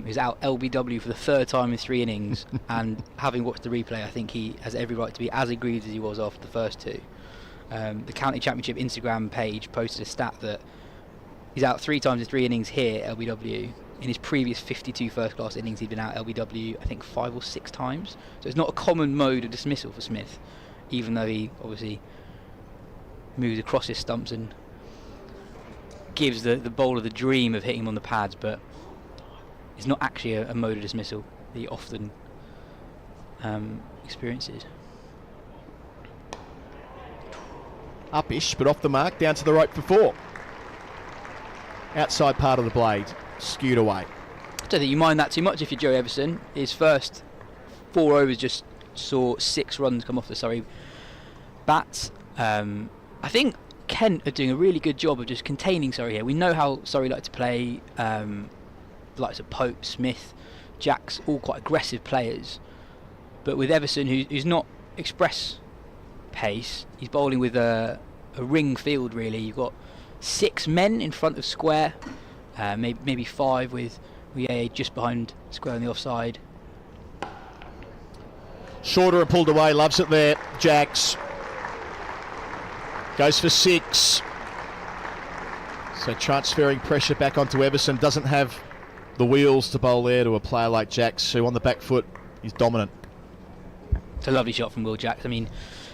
He's out LBW for the 3rd time in 3 innings, and having watched the replay, I think he has every right to be as aggrieved as he was after the first 2. The County Championship Instagram page posted a stat that he's out 3 times in 3 innings here, LBW. In his previous 52 first-class innings, he'd been out LBW, I think, 5 or 6 times. So it's not a common mode of dismissal for Smith, even though he obviously moves across his stumps and gives the bowler the dream of hitting him on the pads, but it's not actually a mode of dismissal that he often experiences. Upish, but off the mark, down to the rope for 4. Outside part of the blade, skewed away. I don't think you mind that too much if you're Joe Everson. His first 4 overs just saw 6 runs come off the Surrey bats. I think Kent are doing a really good job of just containing Surrey here. We know how Surrey like to play. The likes of Pope, Smith, Jacks, all quite aggressive players. But with Everson, who's not express pace, he's bowling with a ring field, really. You've got 6 men in front of square, maybe 5 with Yaya just behind square on the offside. Shorter and pulled away, loves it there. Jacks goes for 6. So transferring pressure back onto Everson, doesn't have the wheels to bowl there to a player like Jacks, who on the back foot is dominant. It's a lovely shot from Will Jacks. I mean,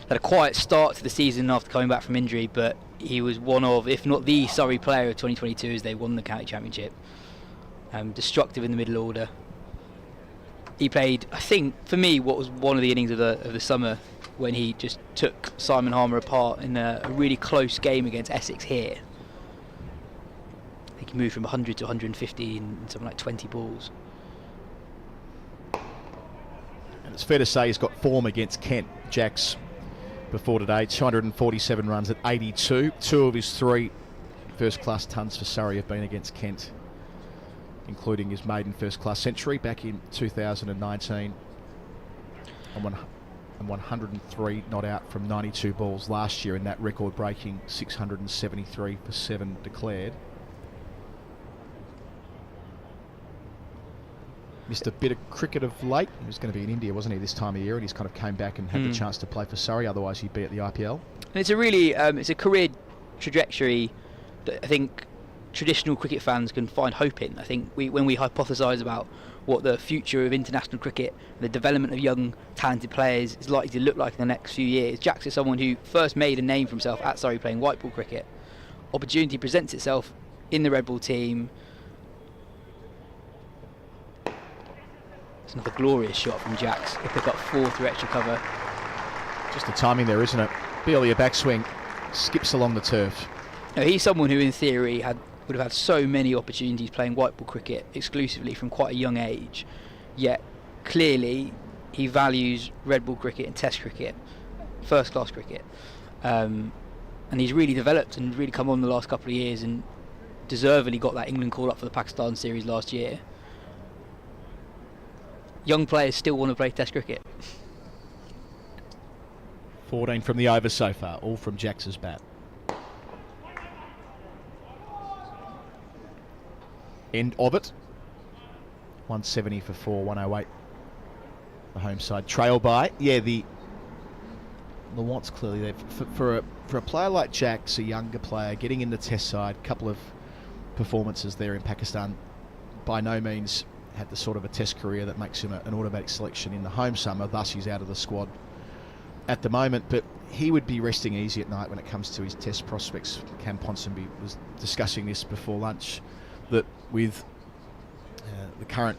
had a quiet start to the season after coming back from injury, but he was one of, if not the Surrey player of 2022 as they won the county championship. Destructive in the middle order. He played, I think, for me, what was one of the innings of the summer, when he just took Simon Harmer apart in a really close game against Essex here. I think he moved from 100 to 150 in something like 20 balls. And it's fair to say he's got form against Kent. Jacks before today, 247 runs at 82. 2 of his 3 first-class tons for Surrey have been against Kent, including his maiden first-class century back in 2019, and 103 not out from 92 balls last year in that record-breaking 673 for 7 declared. Missed a bit of cricket of late. He was going to be in India, wasn't he, this time of year, and he's kind of came back and had the chance to play for Surrey, otherwise he'd be at the IPL. And it's a really, it's a career trajectory that I think traditional cricket fans can find hope in. I think when we hypothesise about what the future of international cricket, the development of young talented players is likely to look like in the next few years, Jax is someone who first made a name for himself at Surrey playing white ball cricket. Opportunity presents itself in the red ball team. It's another glorious shot from Jax. He'll pick up 4 through extra cover. Just the timing there, isn't it? Barely a backswing, skips along the turf. Now, he's someone who in theory would have had so many opportunities playing white ball cricket exclusively from quite a young age, yet clearly he values red ball cricket and test cricket, first class cricket, and he's really developed and really come on the last couple of years and deservedly got that England call up for the Pakistan series last year. Young players still want to play test cricket. 14 from the over so far, all from Jax's bat. End of it. 170 for 4, 108. The home side trail by. Yeah, the wants clearly there. For a player like Jax, a younger player, getting in the test side, couple of performances there in Pakistan, by no means had the sort of a test career that makes him an automatic selection in the home summer, thus he's out of the squad at the moment, but he would be resting easy at night when it comes to his test prospects. Cam Ponsonby was discussing this before lunch, that with the current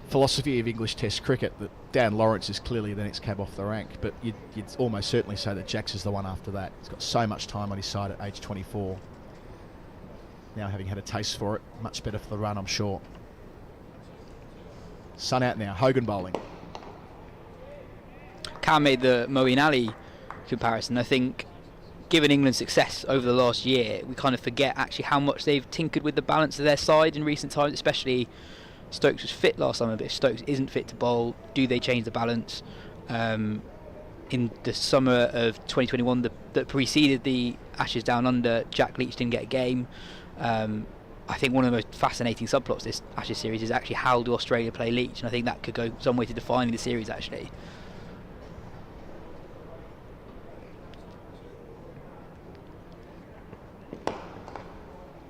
philosophy of English test cricket, that Dan Lawrence is clearly the next cab off the rank, but you'd almost certainly say that Jax is the one after that. He's got so much time on his side at age 24. Now having had a taste for it, much better for the run, I'm sure. Sun out now, Hogan bowling. Cam made the Moeen Ali comparison. I think given England's success over the last year, we kind of forget actually how much they've tinkered with the balance of their side in recent times, especially Stokes was fit last summer, but if Stokes isn't fit to bowl, do they change the balance? In the summer of 2021 that preceded the Ashes Down Under, Jack Leach didn't get a game. I think one of the most fascinating subplots this Ashes series is actually how do Australia play Leach, and I think that could go some way to defining the series actually.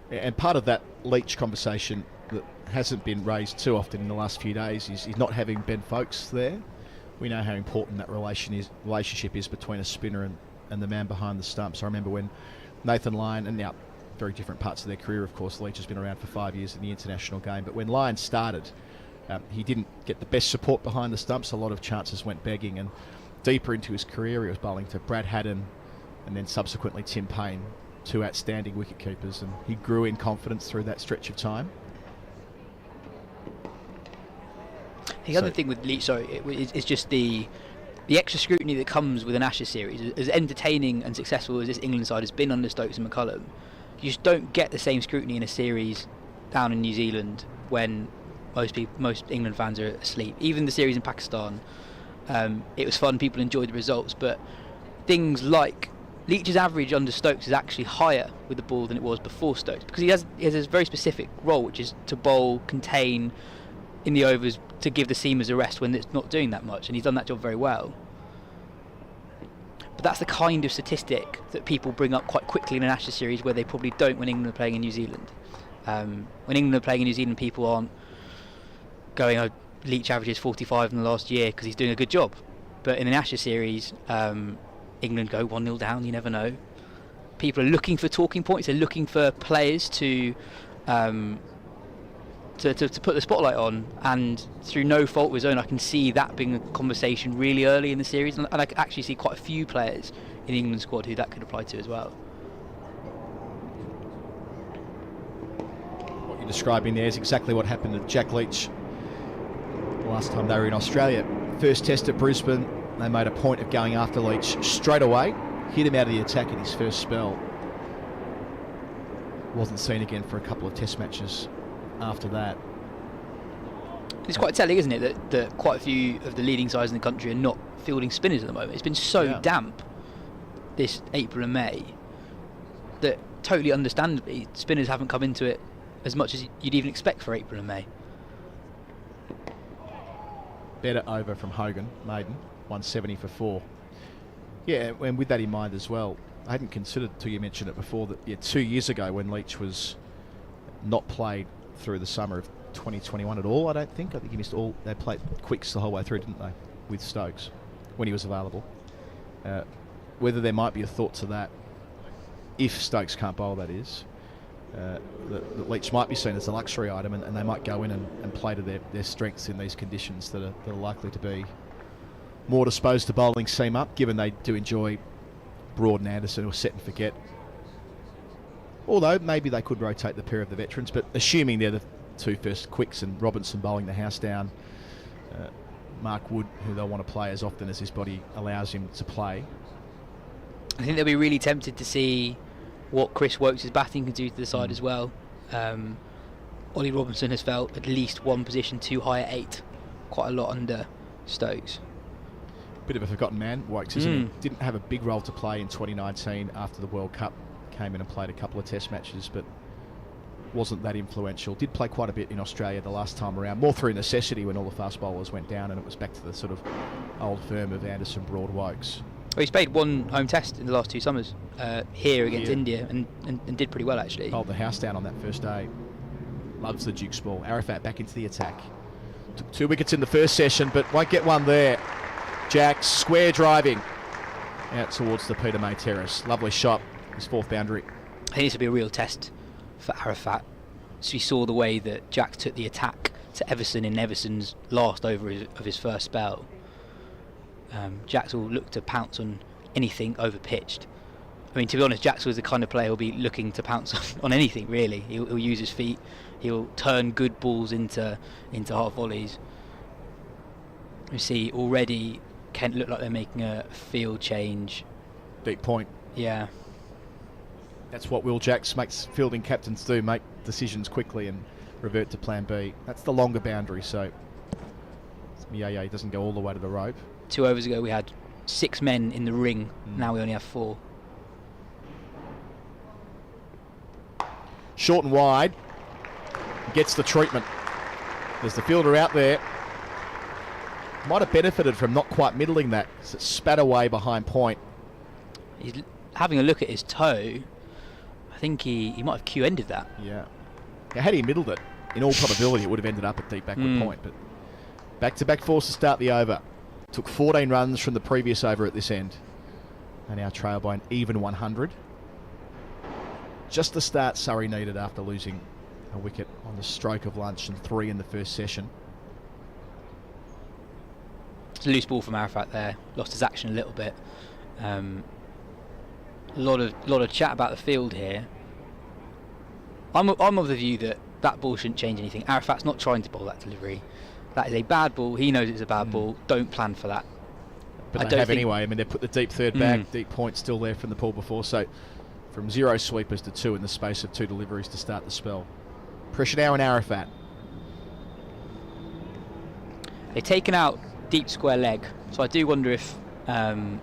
And part of that Leach conversation that hasn't been raised too often in the last few days is not having Ben Folkes there. We know how important that relationship is between a spinner and the man behind the stumps. I remember when Nathan Lyon, and now very different parts of their career, of course, Leach has been around for 5 years in the international game, but when Lyon started, he didn't get the best support behind the stumps. A lot of chances went begging, and deeper into his career he was bowling to Brad Haddon and then subsequently Tim Payne, 2 outstanding wicket keepers, and he grew in confidence through that stretch of time. The other thing with Leach, is just the extra scrutiny that comes with an Ashes series. As entertaining and successful as this England side has been under Stokes and McCullum, you just don't get the same scrutiny in a series down in New Zealand when most England fans are asleep. Even the series in Pakistan, it was fun, people enjoyed the results, but things like Leach's average under Stokes is actually higher with the ball than it was before Stokes, because he has a very specific role, which is to bowl, contain in the overs, to give the seamers a rest when it's not doing that much, and he's done that job very well. But that's the kind of statistic that people bring up quite quickly in an Ashes series where they probably don't when England are playing in New Zealand. When England are playing in New Zealand, people aren't going, oh, Leach averages 45 in the last year because he's doing a good job. But in an Ashes series, England go 1-0 down, you never know. People are looking for talking points, they're looking for players to put the spotlight on, and through no fault of his own, I can see that being a conversation really early in the series, and I can actually see quite a few players in the England squad who that could apply to as well. What you're describing there is exactly what happened to Jack Leach the last time they were in Australia. First test at Brisbane, they made a point of going after Leach straight away, hit him out of the attack in his first spell. Wasn't seen again for a couple of test matches after that. It's quite telling, isn't it, that quite a few of the leading sides in the country are not fielding spinners at the moment. It's been so damp this April and May that totally understandably spinners haven't come into it as much as you'd even expect for April and May. Better over from Hogan, maiden, 170 for 4. Yeah, and with that in mind as well, I hadn't considered till you mentioned it before that 2 years ago when Leach was not played through the summer of 2021 at all, I don't think. I think he missed all. They played quicks the whole way through, didn't they, with Stokes when he was available. Whether there might be a thought to that, if Stokes can't bowl, that is, that Leach might be seen as a luxury item, and they might go in and play to their strengths in these conditions that are likely to be more disposed to bowling seam up, given they do enjoy Broad and Anderson, or set and forget. Although maybe they could rotate the pair of the veterans, but assuming they're the two first quicks and Robinson bowling the house down, Mark Wood, who they'll want to play as often as his body allows him to play. I think they'll be really tempted to see what Chris Wokes' batting can do to the side as well. Ollie Robinson has felt at least one position too high at 8, quite a lot under Stokes. Bit of a forgotten man, Wokes, isn't he? Didn't have a big role to play in 2019 after the World Cup. Came in and played a couple of test matches, but wasn't that influential. Did play quite a bit in Australia the last time around, more through necessity when all the fast bowlers went down, and it was back to the sort of old firm of Anderson, Broad, Wokes. Well, he's played one home test in the last 2 summers here against India, and did pretty well actually. Bowled the house down on that first day. Loves the Duke's ball. Arafat back into the attack. Took 2 wickets in the first session, but won't get one there. Jack square driving out towards the Peter May terrace. Lovely shot. His 4th boundary. I think this will be a real test for Arafat. So we saw the way that Jack took the attack to Everson in Everson's last over of his first spell. Jax will look to pounce on anything over pitched. I mean, to be honest, Jax was the kind of player who'll be looking to pounce on anything really. He'll use his feet. He'll turn good balls into hard volleys. We see already Kent look like they're making a field change. Deep point. Yeah. That's what Will Jacks makes fielding captains do, make decisions quickly and revert to plan B. That's the longer boundary, so He doesn't go all the way to the rope. 2 overs ago we had 6 men in the ring, now we only have 4. Short and wide, gets the treatment. There's the fielder out there. Might have benefited from not quite middling that, because it spat away behind point. He's having a look at his toe. I think he might have Q-ended that. Yeah. Now, had he middled it, in all probability it would have ended up at deep backward point. But back-to-back force to start the over. Took 14 runs from the previous over at this end. And now trail by an even 100. Just the start Surrey needed after losing a wicket on the stroke of lunch and 3 in the first session. It's a loose ball from Arafat there. Lost his action a little bit. A lot of chat about the field here. I'm of the view that ball shouldn't change anything. Arafat's not trying to bowl that delivery. That is a bad ball. He knows it's a bad ball. Don't plan for that. But they have anyway. I mean, they put the deep third back. Deep point still there from the pull before. So from 0 sweepers to 2 in the space of 2 deliveries to start the spell. Pressure now on Arafat. They've taken out deep square leg. So I do wonder if I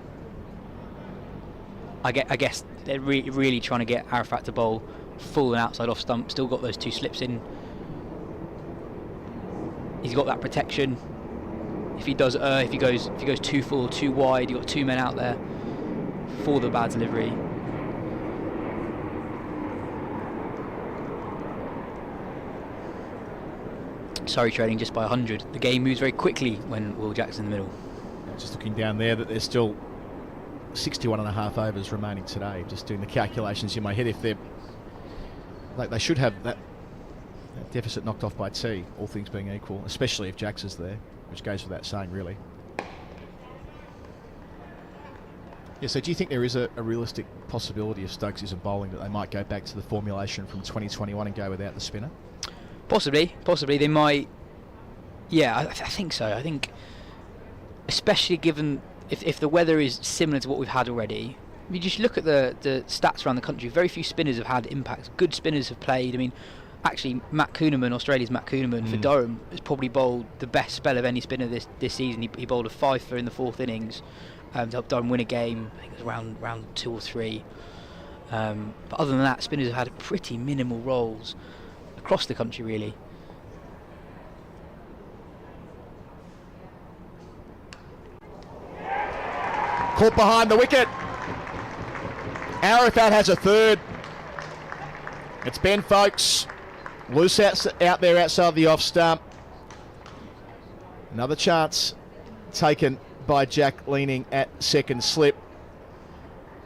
guess they're really trying to get Arafat to bowl full and outside off stump. Still got those 2 slips in. He's got that protection. If he does, if he goes too full or too wide, you've got 2 men out there for the bad delivery. Surrey trailing just by 100. The game moves very quickly when Will Jack's in the middle. Just looking down there, that there's still 61.5 overs remaining today. Just doing the calculations in my head. If they're like, they should have that deficit knocked off by T, all things being equal, especially if Jax is there, which goes without saying, really. Yeah, so do you think there is a realistic possibility if Stokes isn't bowling that they might go back to the formulation from 2021 and go without the spinner? Possibly they might. Yeah, I think so. I think, especially given if the weather is similar to what we've had already. I mean, just look at the stats around the country. Very few spinners have had impacts. Good spinners have played. I mean, actually, Matt Kuhneman, Australia's Matt Kuhneman for Durham, has probably bowled the best spell of any spinner this season. He bowled a 5-for in the 4th innings to help Durham win a game. I think it was round 2 or 3. But other than that, spinners have had pretty minimal roles across the country, really. Caught behind the wicket. Arafat has a 3rd. It's Ben Folkes Loose out there outside the off stump. Another chance taken by Jack leaning at second slip.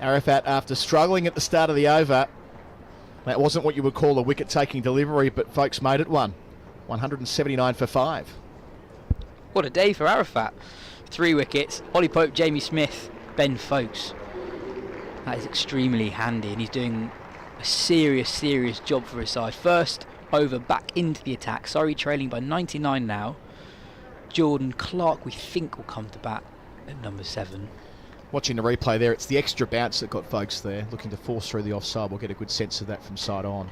Arafat, after struggling at the start of the over, that wasn't what you would call a wicket-taking delivery, but folks made it one. 179 for 5. What a day for Arafat. 3 wickets. Ollie Pope, Jamie Smith, Ben Folkes. That is extremely handy, and he's doing a serious job for his side. First over back into the attack. Surrey trailing by 99 now. Jordan Clark, we think, will come to bat at number 7. Watching the replay there, it's the extra bounce that got Folkes there, looking to force through the offside. We'll get a good sense of that from side on.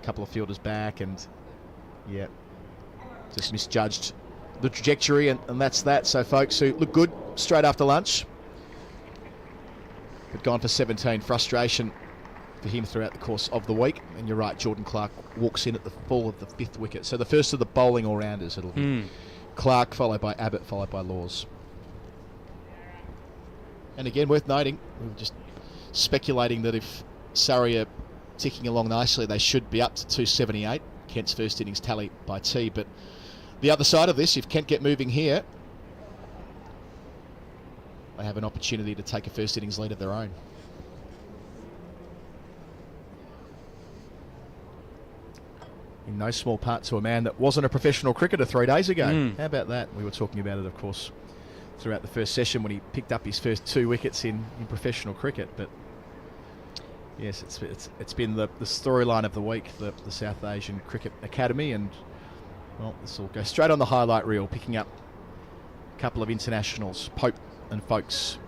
A couple of fielders back, and yeah, just misjudged the trajectory, and that's that. So Folkes, who looked good straight after lunch, but gone for 17. Frustration for him throughout the course of the week. And you're right, Jordan Clark walks in at the fall of the 5th wicket. So the first of the bowling all-rounders, it'll be Clark, followed by Abbott, followed by Laws. And again, worth noting, we were just speculating that if Surrey are ticking along nicely, they should be up to 278. Kent's first innings tally by T. But the other side of this, if Kent get moving here, they have an opportunity to take a first innings lead of their own. In no small part to a man that wasn't a professional cricketer 3 days ago. How about that? We were talking about it, of course, throughout the first session when he picked up his first 2 wickets in professional cricket. But yes, it's been the storyline of the week, the South Asian Cricket Academy, and well, this will go straight on the highlight reel, picking up a couple of internationals, Pope and Folkes.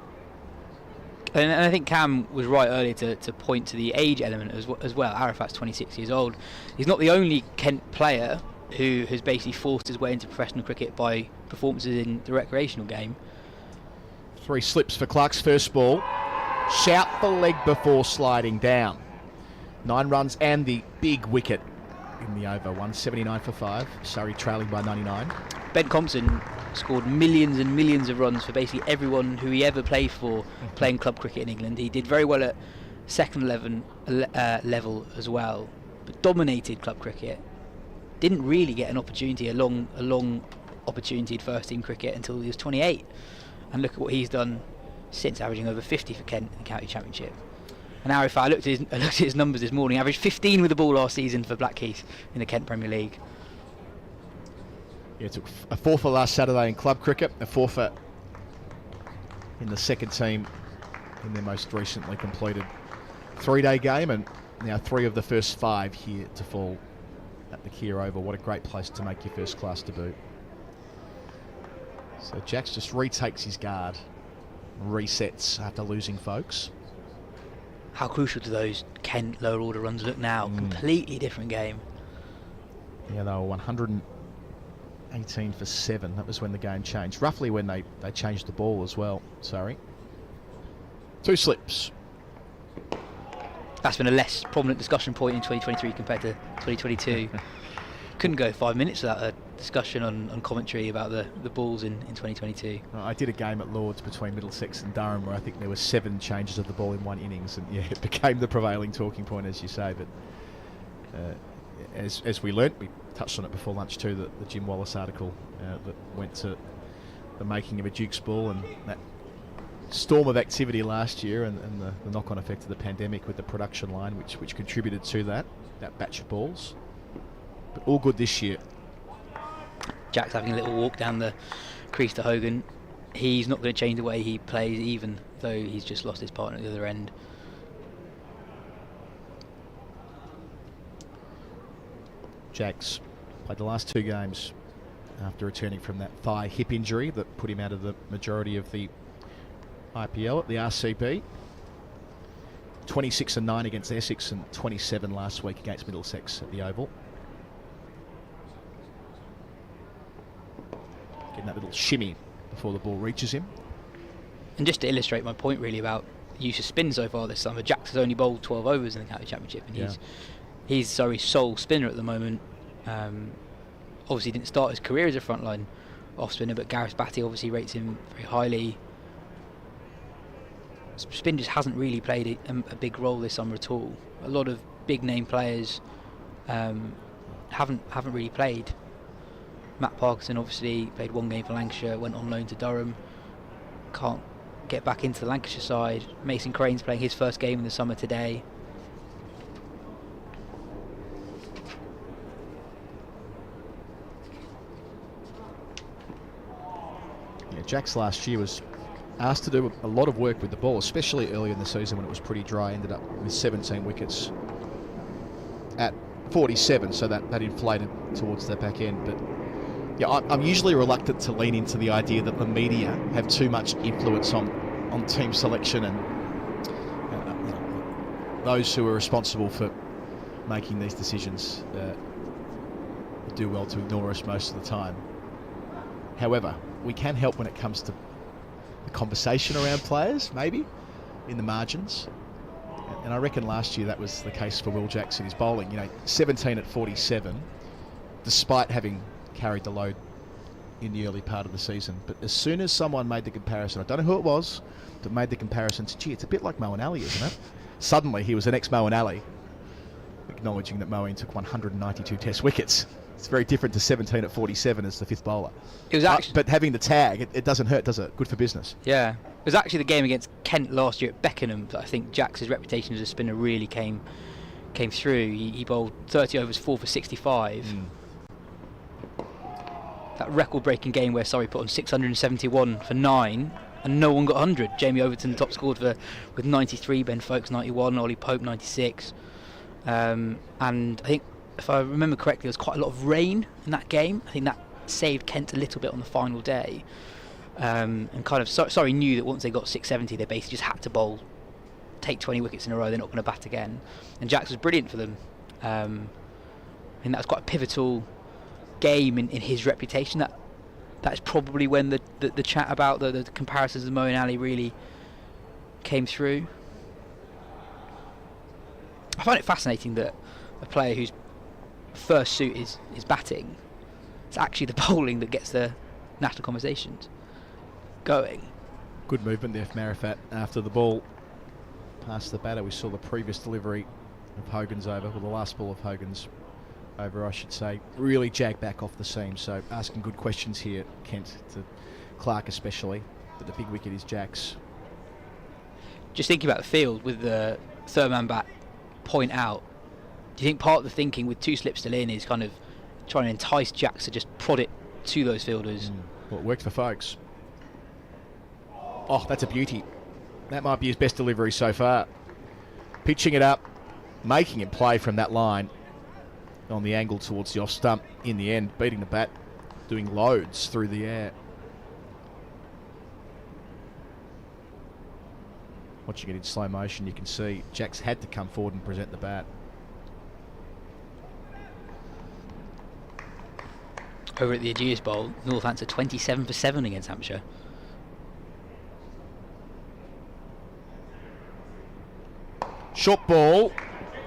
And I think Cam was right earlier to point to the age element as well. Arafat's 26 years old. He's not the only Kent player who has basically forced his way into professional cricket by performances in the recreational game. 3 slips for Clark's first ball. Shout for leg before sliding down. 9 runs and the big wicket in the over. 179 for 5. Surrey trailing by 99. Ben Compson scored millions and millions of runs for basically everyone who he ever played for playing club cricket in England. He did very well at second level as well, but dominated club cricket. Didn't really get an opportunity, a long opportunity at first team cricket until he was 28. And look at what he's done since, averaging over 50 for Kent in the county championship. And Arafat, I looked at his numbers this morning, averaged 15 with the ball last season for Blackheath in the Kent Premier League. Yeah, took a 4 for last Saturday in club cricket, a 4 for in the second team in their most recently completed 3-day game, and now 3 of the first 5 here to fall at the Kia Oval. What a great place to make your first class debut. So Jax just retakes his guard, resets after losing Folkes. How crucial do those Kent lower order runs look now? Completely different game. Yeah, they were 118 for 7. That was when the game changed. Roughly when they changed the ball as well. Sorry. 2 slips. That's been a less prominent discussion point in 2023 compared to 2022. Couldn't go 5 minutes without a discussion on commentary about the balls in 2022. I did a game at Lords between Middlesex and Durham where I think there were 7 changes of the ball in one innings, and yeah, it became the prevailing talking point, as you say. But as we learnt, we touched on it before lunch too, the Jim Wallace article that went to the making of a Duke's ball and that storm of activity last year, and the knock-on effect of the pandemic with the production line, which contributed to that batch of balls. But all good this year. Jack's having a little walk down the crease to Hogan. He's not going to change the way he plays, even though he's just lost his partner at the other end. Jack's played the last 2 games after returning from that thigh hip injury that put him out of the majority of the IPL at the RCB. 26 and 9 against Essex and 27 last week against Middlesex at the Oval. Getting that little shimmy before the ball reaches him. And just to illustrate my point really about use of spin so far this summer, Jax has only bowled 12 overs in the county championship, and he's Surrey's sole spinner at the moment. Obviously didn't start his career as a frontline off spinner, but Gareth Batty obviously rates him very highly. spin just hasn't really played a big role this summer at all. A lot of big name players haven't really played. Matt Parkinson obviously played one game for Lancashire, went on loan to Durham, can't get back into the Lancashire side. Mason Crane's playing his first game in the summer today. Yeah, Jax last year was asked to do a lot of work with the ball, especially early in the season when it was pretty dry. Ended up with 17 wickets at 47, so that inflated towards the back end. But yeah, I'm usually reluctant to lean into the idea that the media have too much influence on team selection and those who are responsible for making these decisions do well to ignore us most of the time. However, we can help when it comes to the conversation around players, maybe, in the margins. And I reckon last year that was the case for Will Jackson. His bowling, 17 at 47, despite having carried the load in the early part of the season. But as soon as someone made the comparison, I don't know who it was, but made the comparison to, gee, it's a bit like Moeen Ali, isn't it? Suddenly he was an ex-Moeen Ali, acknowledging that Moeen took 192 test wickets. It's very different to 17 at 47 as the fifth bowler. It was actually, but having the tag, it doesn't hurt, does it? Good for business. Yeah. It was actually the game against Kent last year at Beckenham that I think Jax's reputation as a spinner really came through. He bowled 30 overs, 4 for 65. That record-breaking game where Surrey put on 671 for 9 and no one got 100. Jamie Overton top scored with 93, Ben Foakes 91, Ollie Pope 96. And I think, if I remember correctly, there was quite a lot of rain in that game. I think that saved Kent a little bit on the final day. And kind of Surrey knew that once they got 670, they basically just had to bowl, take 20 wickets in a row. They're not going to bat again. And Jax was brilliant for them. I think that was quite a pivotal game in his reputation. That's probably when the chat about the comparisons of Moeen Ali really came through. I find it fascinating that a player whose first suit is batting, it's actually the bowling that gets the national conversations going. Good movement there from Arafat after the ball past the batter. We saw the previous delivery of Hogan's over, or the last ball of Hogan's over, I should say, really jagged back off the seam. So asking good questions here, Kent, to Clark especially, but the big wicket is Jax. Just thinking about the field with the third man bat point out, do you think part of the thinking with 2 slips still in is kind of trying to entice Jax to just prod it to those fielders? Well, it worked for Foakes. Oh, that's a beauty. That might be his best delivery so far. Pitching it up, making him play from that line on the angle towards the off stump. In the end, beating the bat, doing loads through the air. Watching it in slow motion, you can see Jax had to come forward and present the bat. Over at the Ageas Bowl, Northants are 27 for 7 against Hampshire. Short ball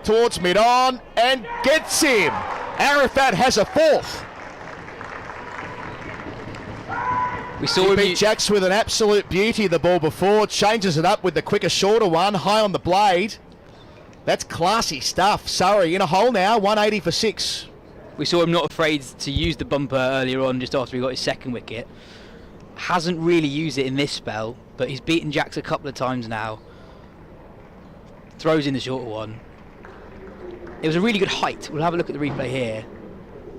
towards mid-on and gets him. Arafat has a fourth. We saw he beat Jax with an absolute beauty the ball before, changes it up with the quicker, shorter one, high on the blade. That's classy stuff. Surrey in a hole now, 180 for 6. We saw him not afraid to use the bumper earlier on, just after he got his second wicket. Hasn't really used it in this spell, but he's beaten Jax a couple of times now. Throws in the shorter one. It was a really good height. We'll have a look at the replay here.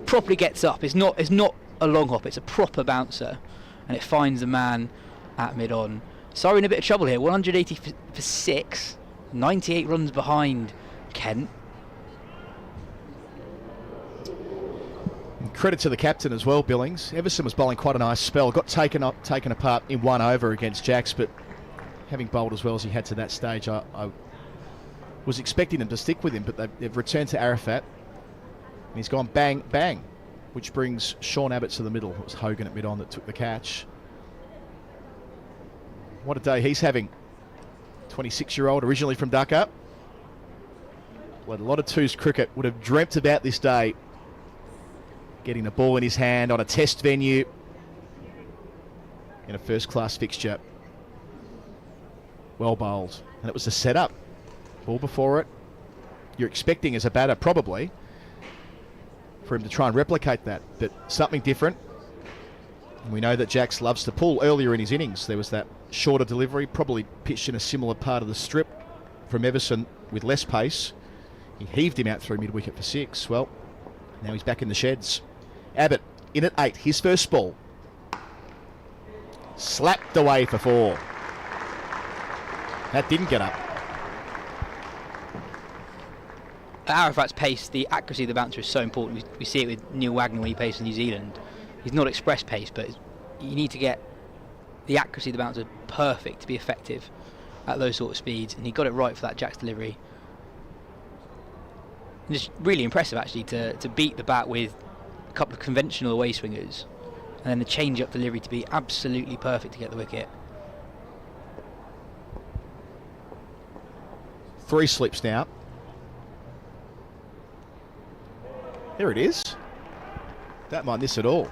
Properly gets up. It's not a long hop, it's a proper bouncer. And it finds the man at mid-on. Surrey in a bit of trouble here. 180 for 6. 98 runs behind Kent. And credit to the captain as well, Billings. Everson was bowling quite a nice spell. Got taken apart in 1 over against Jax, but having bowled as well as he had to that stage, I was expecting them to stick with him, but they've returned to Arafat. And he's gone bang, bang, which brings Sean Abbott to the middle. It was Hogan at mid-on that took the catch. What a day he's having. 26-year-old, originally from Dhaka. Played a lot of twos cricket. Would have dreamt about this day. Getting the ball in his hand on a test venue in a first-class fixture. Well bowled. And it was a setup. Ball before it. You're expecting as a batter, probably, for him to try and replicate that, but something different. And we know that Jax loves to pull. Earlier in his innings, there was that shorter delivery, probably pitched in a similar part of the strip from Everson with less pace. He heaved him out through mid-wicket for 6. Well, now he's back in the sheds. Abbott in at 8, his first ball. Slapped away for 4. That didn't get up. At Arafat's pace, the accuracy of the bouncer is so important. We see it with Neil Wagner when he plays for New Zealand. He's not express pace, but you need to get the accuracy of the bouncer perfect to be effective at those sort of speeds, and he got it right for that Jack's delivery. And it's really impressive actually to beat the bat with a couple of conventional away swingers, and then the change-up delivery to be absolutely perfect to get the wicket. 3 slips now. There it is. Don't mind this at all.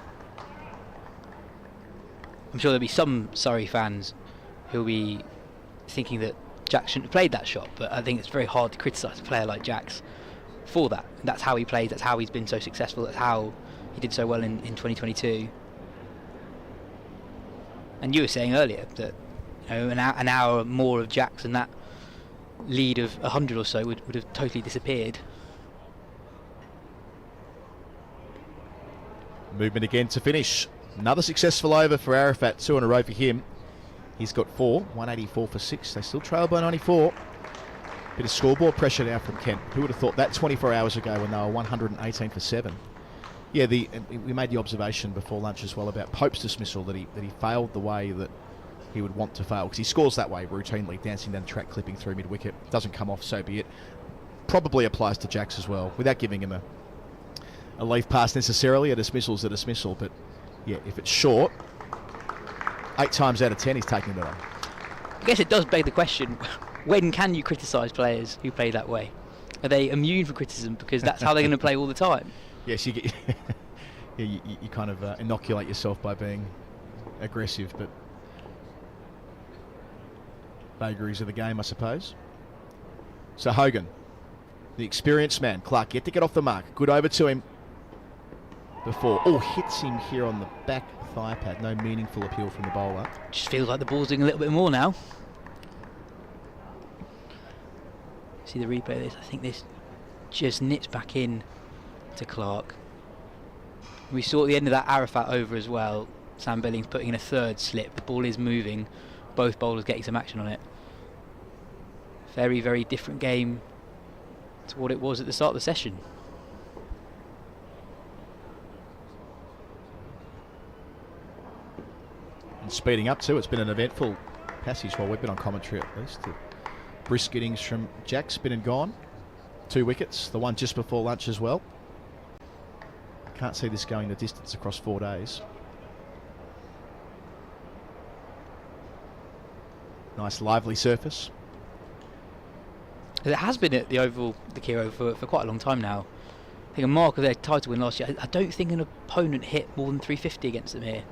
I'm sure there'll be some Surrey fans who'll be thinking that Jack shouldn't have played that shot, but I think it's very hard to criticise a player like Jax for that. That's how he plays, that's how he's been so successful, that's how he did so well in 2022. And you were saying earlier that, you know, an hour more of Jax and that lead of 100 or so would have totally disappeared. Movement again to finish. Another successful over for Arafat, 2 in a row for him. He's got 4, 184 for 6. They still trail by 94. Bit of scoreboard pressure now from Kent. Who would have thought that 24 hours ago when they were 118 for 7? Yeah, we made the observation before lunch as well about Pope's dismissal, that he failed the way that he would want to fail, because he scores that way routinely, dancing down the track, clipping through mid-wicket. Doesn't come off, so be it. Probably applies to Jax as well, without giving him a leave pass necessarily. A dismissal's a dismissal, but yeah, if it's short, 8 times out of 10 he's taking it on. I guess it does beg the question, when can you criticise players who play that way? Are they immune from criticism because that's how they're going to play all the time? Yes, you get you kind of inoculate yourself by being aggressive, but vagaries of the game, I suppose. So Hogan, the experienced man, Clark, yet to get off the mark. Good over to him before. Oh, hits him here on the back thigh pad. No meaningful appeal from the bowler. Just feels like the ball's doing a little bit more now. See the replay of this. I think this just nips back in to Clark. We saw at the end of that Arafat over as well, Sam Billings putting in a 3rd slip. The ball is moving. Both bowlers getting some action on it. Very, very different game to what it was at the start of the session. And speeding up too. It's been an eventful passage while we've been on commentary, at least. The brisk innings from Jack's been and gone. 2 wickets, the one just before lunch as well. Can't see this going the distance across 4 days. Nice lively surface. It has been at the Oval, the Key Oval, for quite a long time now. I think a mark of their title win last year. I don't think an opponent hit more than 350 against them here.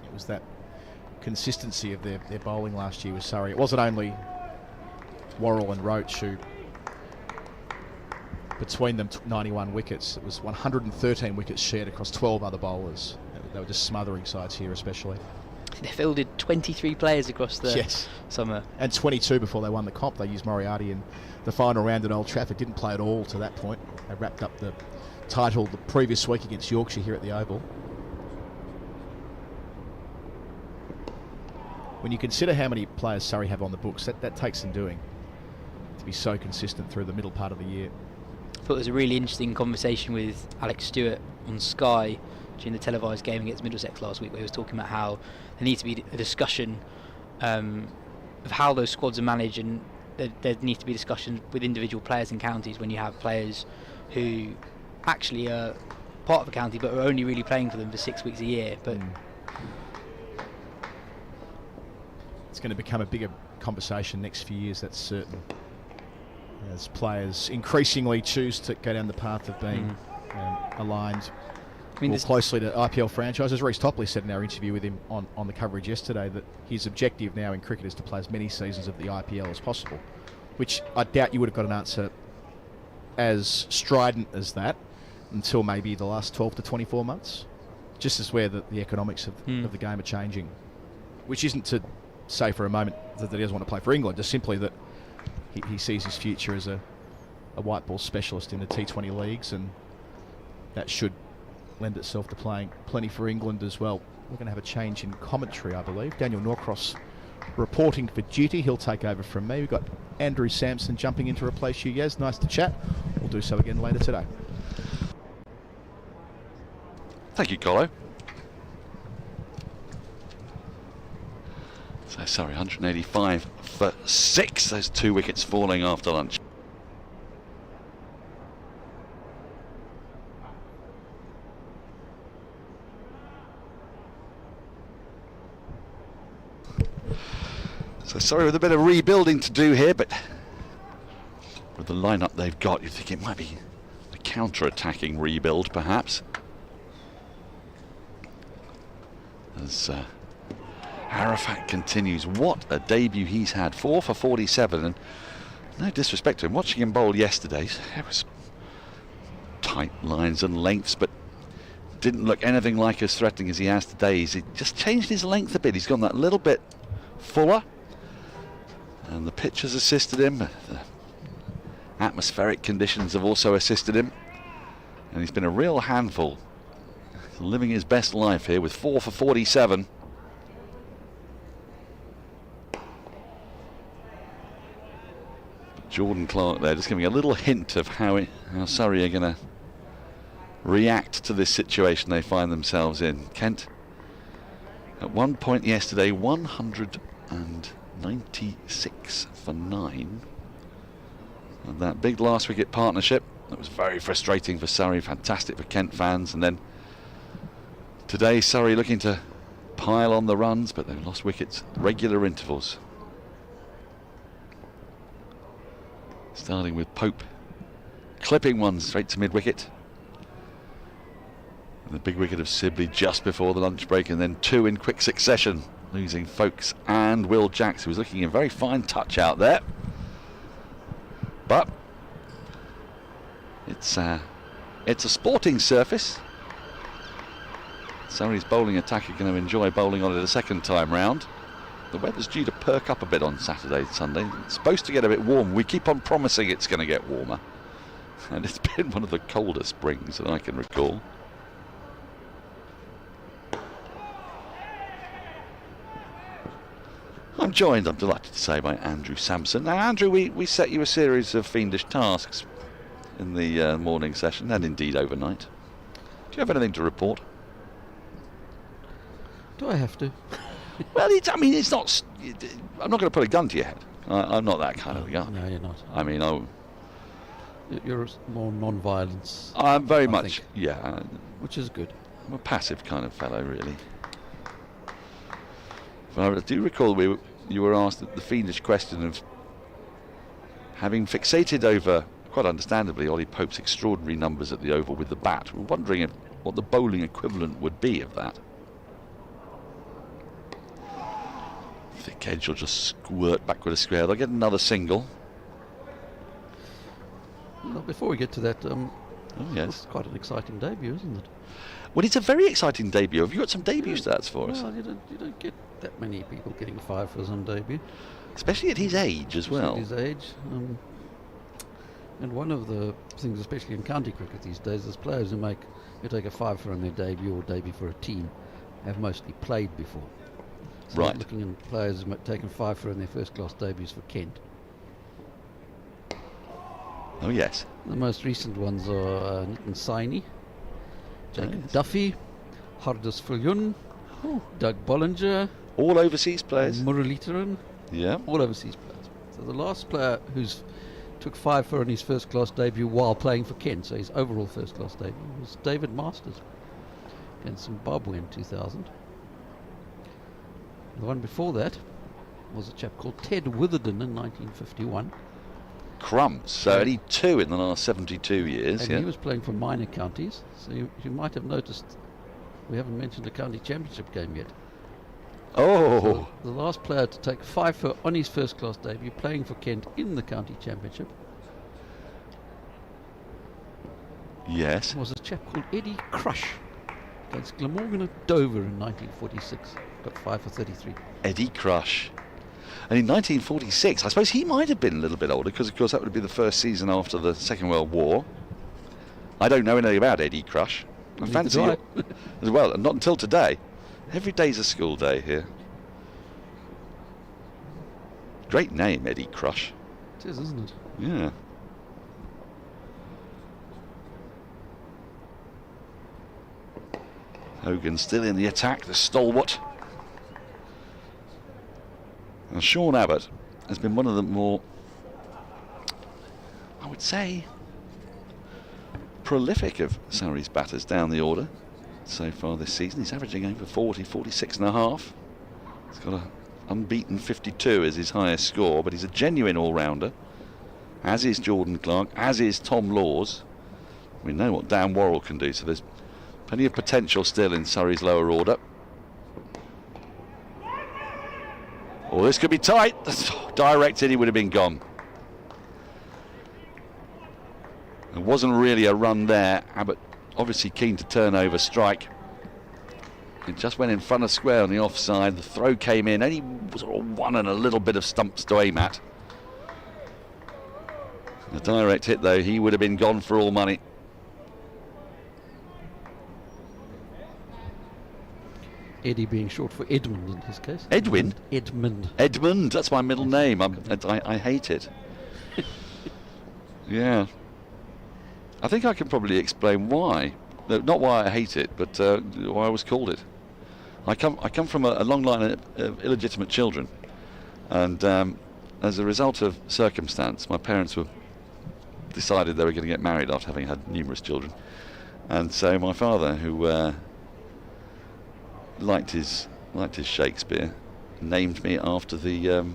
It was that consistency of their bowling last year with Surrey. It wasn't only Worrell and Roach who, between them, took 91 wickets. It was 113 wickets shared across 12 other bowlers. They were just smothering sides here, especially. They fielded 23 players across the summer. And 22 before they won the comp. They used Moriarty in the final round at Old Trafford. Didn't play at all to that point. They wrapped up the title the previous week against Yorkshire here at the Oval. When you consider how many players Surrey have on the books, that takes some doing to be so consistent through the middle part of the year. I thought it was a really interesting conversation with Alex Stewart on Sky during the televised game against Middlesex last week, where he was talking about how there needs to be a discussion of how those squads are managed, and there needs to be discussions with individual players in counties when you have players who actually are part of a county but are only really playing for them for 6 weeks a year. But it's going to become a bigger conversation next few years, that's certain, as players increasingly choose to go down the path of being aligned more closely to IPL franchises. Reece Topley said in our interview with him on the coverage yesterday that his objective now in cricket is to play as many seasons of the IPL as possible, which I doubt you would have got an answer as strident as that until maybe the last 12 to 24 months, just as where the economics of the game are changing, which isn't to say for a moment that he doesn't want to play for England, just simply that he sees his future as a white ball specialist in the T20 leagues, and that should lend itself to playing plenty for England as well. We're going to have a change in commentary, I believe. Daniel Norcross reporting for duty. He'll take over from me. We've got Andrew Sampson jumping in to replace you, Yas. Nice to chat. We'll do so again later today. Thank you, Colo. So, sorry, 185 for 6. Those 2 wickets falling after lunch. So sorry, with a bit of rebuilding to do here, but with the lineup they've got, you think it might be a counter-attacking rebuild, perhaps. As Arafat continues, what a debut he's had. 4 for 47, and no disrespect to him, watching him bowl yesterday, it was tight lines and lengths, but didn't look anything like as threatening as he has today. He's just changed his length a bit. He's gone that little bit fuller, and the pitch has assisted him. The atmospheric conditions have also assisted him, and he's been a real handful. He's living his best life here with 4 for 47. Jordan Clark there just giving a little hint of how Surrey are going to react to this situation they find themselves in. Kent, at one point yesterday, 196 for 9. And that big last wicket partnership, that was very frustrating for Surrey, fantastic for Kent fans. And then today, Surrey looking to pile on the runs, but they've lost wickets at regular intervals. Starting with Pope, clipping one straight to mid-wicket. And the big wicket of Sibley just before the lunch break, and then 2 in quick succession, losing Folkes and Will Jacks, who was looking in very fine touch out there. But it's a sporting surface. Surrey's bowling attack are going to enjoy bowling on it a second time round. The weather's due to perk up a bit on Saturday and Sunday. It's supposed to get a bit warm. We keep on promising it's going to get warmer, and it's been one of the colder springs that I can recall. I'm joined, I'm delighted to say, by Andrew Sampson. Now, Andrew, we set you a series of fiendish tasks in the morning session, and indeed overnight. Do you have anything to report? Do I have to? Well, it's not. I'm not going to put a gun to your head. I'm not that kind of a guy. No, you're not. I mean, you're more non-violence. I'm very much, yeah. Which is good. I'm a passive kind of fellow, really. But I do recall you were asked the fiendish question of having fixated over, quite understandably, Ollie Pope's extraordinary numbers at the Oval with the bat. We're wondering what the bowling equivalent would be of that. Thick edge will just squirt backward a square. They'll get another single. Well, before we get to that, yes, it's quite an exciting debut, isn't it? Well, it's a very exciting debut. Have you got some debut stats for us? Well, you don't get that many people getting 5 for on debut, especially at his age as well. At his age, and one of the things, especially in county cricket these days, is players who take a 5 for on their debut or debut for a team have mostly played before. So right. Looking at players who've taken 5 for in their first-class debuts for Kent. Oh yes. The most recent ones are Nitin Saini, Jacob Duffy, Hardus Fulyun, Doug Bollinger. All overseas players. Muralidharan. Yeah. All overseas players. So the last player who's took 5 for in his first-class debut while playing for Kent, so his overall first-class debut, was David Masters against Zimbabwe in 2000. The one before that was a chap called Ted Witherden in 1951. crumbs. So only 2 in the last 72 years. And yeah. he was playing for minor counties, so you might have noticed we haven't mentioned the county championship game yet. Oh! So the last player to take 5 for on his first class debut playing for Kent in the county championship. Yes. Was a chap called Eddie Crush against Glamorgan at Dover in 1946. Got 5 for 33. Eddie Crush. And in 1946, I suppose he might have been a little bit older, because of course that would be the first season after the Second World War. I don't know anything about Eddie Crush. I fancy it as well, and not until today. Every day's a school day here. Great name, Eddie Crush. It is, isn't it? Yeah. Hogan still in the attack, the stalwart. Now, Sean Abbott has been one of the more, I would say, prolific of Surrey's batters down the order so far this season. He's averaging over 40, 46 and a half. He's got a unbeaten 52 as his highest score, but he's a genuine all-rounder, as is Jordan Clark, as is Tom Laws. We know what Dan Worrell can do, so there's plenty of potential still in Surrey's lower order. Oh, this could be tight. Directed, he would have been gone. There wasn't really a run there. Abbott obviously keen to turn over strike. It just went in front of square on the offside. The throw came in. Only sort of one and a little bit of stumps to aim at. A direct hit, though, he would have been gone for all money. Eddie being short for Edmund in his case. Edwin? Edmund. Edmund, that's my middle name. I hate it. Yeah. I think I can probably explain why. No, not why I hate it, but why I was called it. I come from a long line of illegitimate children, and as a result of circumstance, my parents decided they were going to get married after having had numerous children, and so my father, who liked his Shakespeare, named me after the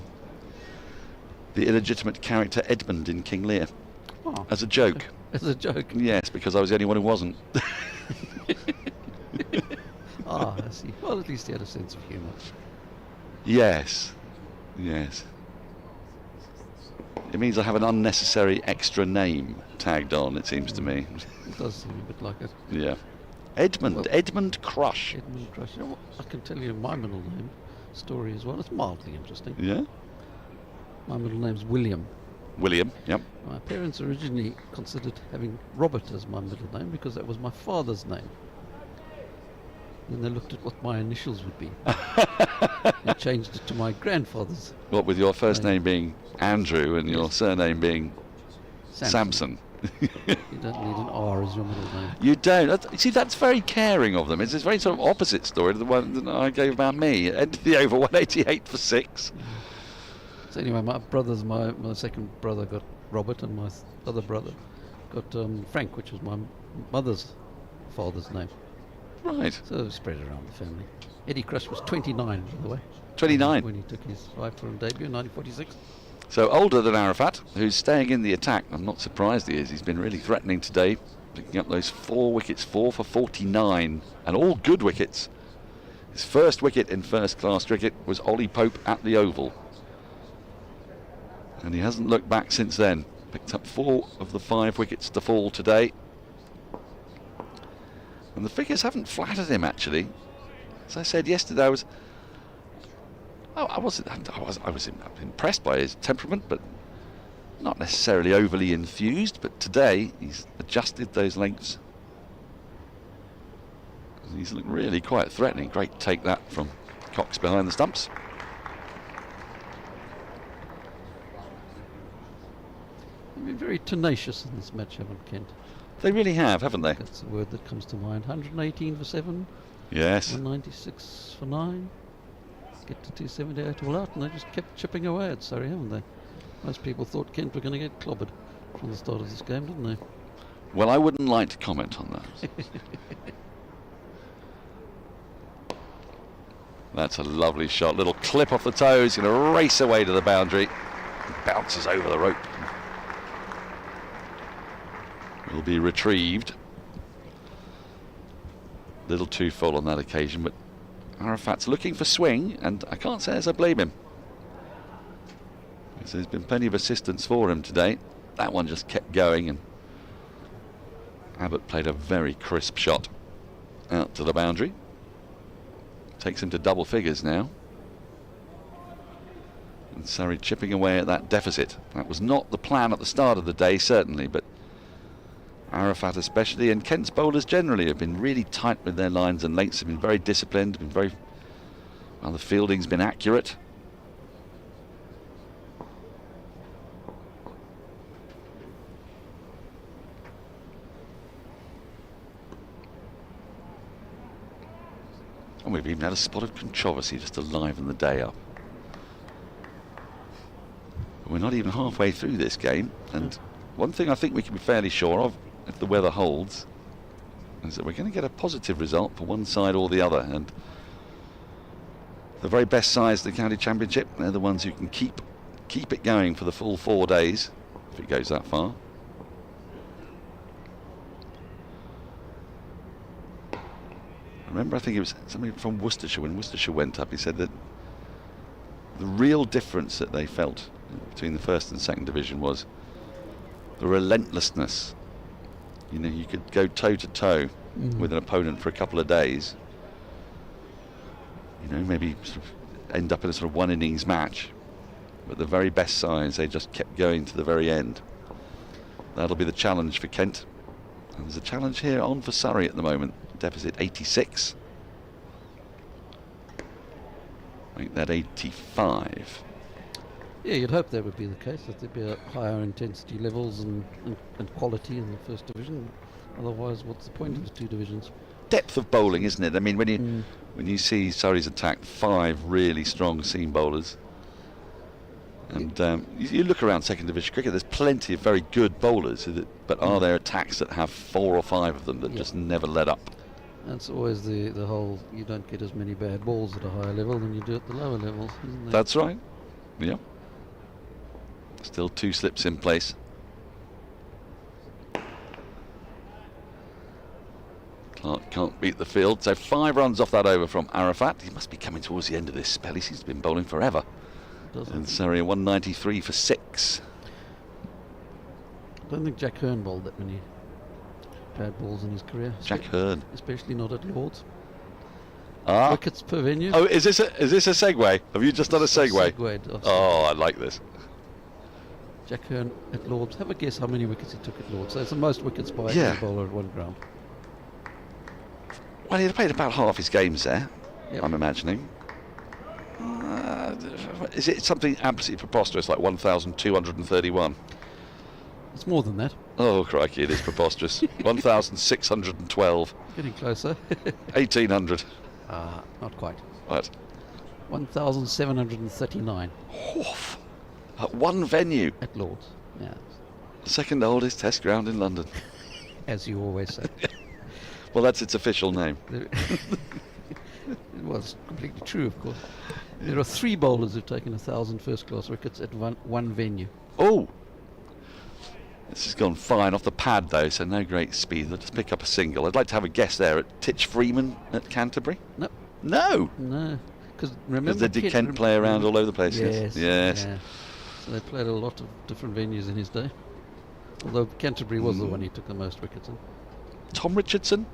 illegitimate character Edmund in King Lear, as a joke. As a joke? Yes, because I was the only one who wasn't. Ah, I see. Well, at least he had a sense of humour. Yes, yes. It means I have an unnecessary extra name tagged on, it seems to me. It does seem a bit like it. Yeah. Edmund, Well, Edmund Crush. Edmund Crush. You know what? I can tell you my middle name story as well. It's mildly interesting. Yeah? My middle name's William. William, yep. My parents originally considered having Robert as my middle name because that was my father's name. Then they looked at what my initials would be and changed it to my grandfather's. What, with your first name being Andrew and your surname being Samson. Samson? You don't need an R as your middle name. You don't. See, that's very caring of them. It's a very sort of opposite story to the one that I gave about me. Entered the over 188 for 6. So anyway, my second brother got Robert, and my other brother got Frank, which was my mother's father's name. Right. So spread around the family. Eddie Crush was 29, by the way. 29. When he took his 5 for debut in 1946. So older than Arafat, who's staying in the attack. I'm not surprised he is. He's been really threatening today, picking up those 4 wickets, 4 for 49, and all good wickets. His first wicket in first-class cricket was Ollie Pope at the Oval. And he hasn't looked back since then. Picked up 4 of the 5 wickets to fall today. And the figures haven't flattered him, actually. As I said yesterday, I was impressed by his temperament, but not necessarily overly enthused. But today, he's adjusted those lengths. He's looked really quite threatening. Great take that from Cox behind the stumps. They've been very tenacious in this match, haven't Kent? They really have, haven't they? That's the word that comes to mind. 118 for 7. Yes. 196 for 9. Get to 278 all out, and they just kept chipping away at Surrey, haven't they? Most people thought Kent were going to get clobbered from the start of this game, didn't they? Well, I wouldn't like to comment on that. That's a lovely shot. Little clip off the toes, going to race away to the boundary. Bounces over the rope. will be retrieved. A little too full on that occasion, but Arafat's looking for swing, and I can't say as I blame him. There's been plenty of assistance for him today. That one just kept going, and Abbott played a very crisp shot out to the boundary. Takes him to double figures now. And Surrey chipping away at that deficit. That was not the plan at the start of the day, certainly, but Arafat especially, and Kent's bowlers generally, have been really tight with their lines and lengths, have been very disciplined, been very well, the fielding's been accurate. And we've even had a spot of controversy just to liven the day up. We're not even halfway through this game, and one thing I think we can be fairly sure of, if the weather holds, is that we're going to get a positive result for one side or the other, and the very best sides of the county championship, they're the ones who can keep it going for the full 4 days, if it goes that far. Remember, I think it was somebody from Worcestershire, when Worcestershire went up, he said that the real difference that they felt between the first and second division was the relentlessness. You know, you could go toe to toe with an opponent for a couple of days, you know, maybe sort of end up in a sort of one innings match, but the very best sides, they just kept going to the very end. That'll be the challenge for Kent, and there's a challenge here on for Surrey at the moment. Deficit 86. Make that 85. Yeah, you'd hope that would be the case, that there'd be a higher intensity levels and quality in the first division. Otherwise, what's the point of the two divisions? Depth of bowling, isn't it? I mean, when you see Surrey's attack, 5 really strong seam bowlers, and you look around second division cricket, there's plenty of very good bowlers, but are there attacks that have 4 or 5 of them that just never let up? That's always the whole, you don't get as many bad balls at a higher level than you do at the lower levels, isn't there? That's right. Yeah. Still 2 slips in place. Clark can't beat the field, so 5 runs off that over from Arafat. He must be coming towards the end of this spell. He seems to have been bowling forever. And Surrey 193 for 6. I don't think Jack Hearn bowled that many bad balls in his career. Jack Hearn, especially not at Lord's. Ah. Wickets per venue. Oh, is this a segue? Have you just done a segue? Oh, I like this. Jack Hearn at Lord's. Have a guess how many wickets he took at Lord's. So it's the most wickets by any bowler at one ground. Well, he'd played about half his games there, I'm imagining. Is it something absolutely preposterous, like 1,231? It's more than that. Oh, crikey, it is preposterous. 1,612. Getting closer. 1,800. Not quite. What? 1,739. Oof. At one venue? At Lord's, yeah. The second oldest test ground in London. As you always say. Well, that's its official name. It was completely true, of course. There are 3 bowlers who've taken 1,000 first-class wickets at one venue. Oh! This has gone fine off the pad, though, so no great speed. They'll just pick up a single. I'd like to have a guess there at Titch Freeman at Canterbury. No. No! No. Because remember... Because did Kent play around all over the place? Yes. Yes. Yeah. So they played a lot of different venues in his day. Although Canterbury was the one he took the most wickets in. Tom Richardson?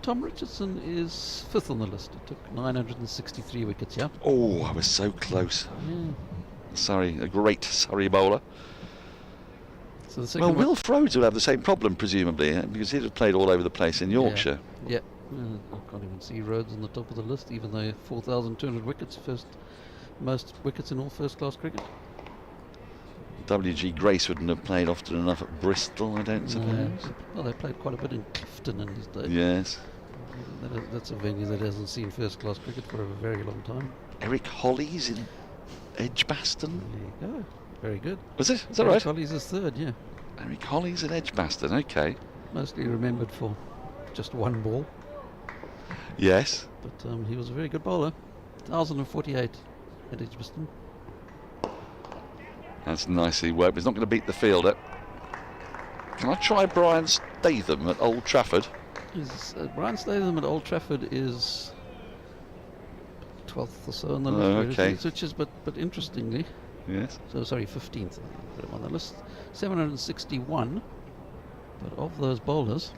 Tom Richardson is 5th on the list. He took 963 wickets, yeah. Oh, I was so close. Yeah. Surrey, a great Surrey bowler. So the second Will Frodes will have the same problem, presumably, because he'd have played all over the place in Yorkshire. Yeah. I can't even see Rhodes on the top of the list, even though 4,200 wickets, most wickets in all first-class cricket. W.G. Grace wouldn't have played often enough at Bristol, I don't suppose. Well, they played quite a bit in Clifton in his day. Yes. That's a venue that hasn't seen first-class cricket for a very long time. Eric Hollies in Edgbaston. There you go. Very good. Was it? Is that Eric right? Hollies is 3rd, yeah. Eric Hollies in Edgbaston, okay. Mostly remembered for just one ball. Yes. But he was a very good bowler. 1,048 at Edgbaston. That's nicely worked. He's not going to beat the fielder. Can I try Brian Statham at Old Trafford? Brian Statham at Old Trafford is 12th or so on the Oh, list, okay. which is, but interestingly, yes. So sorry, 15th on the list, 761. But of those bowlers,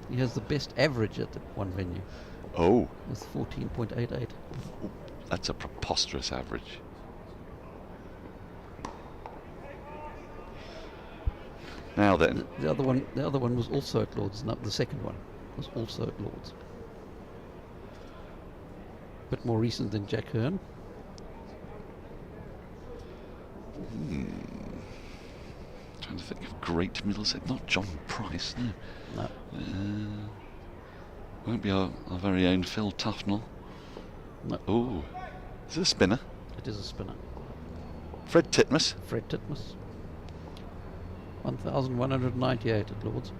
he has the best average at the one venue. Oh. With 14.88. That's a preposterous average. Now then, The other one was also at Lords. The second one was also at Lords. Bit more recent than Jack Hearn. Trying to think of great Middlesex. Not John Price. No. Won't be our very own Phil Tufnell. No. Oh, is it a spinner? It is a spinner. Fred Titmus. Fred Titmus. 1,198 at Lords.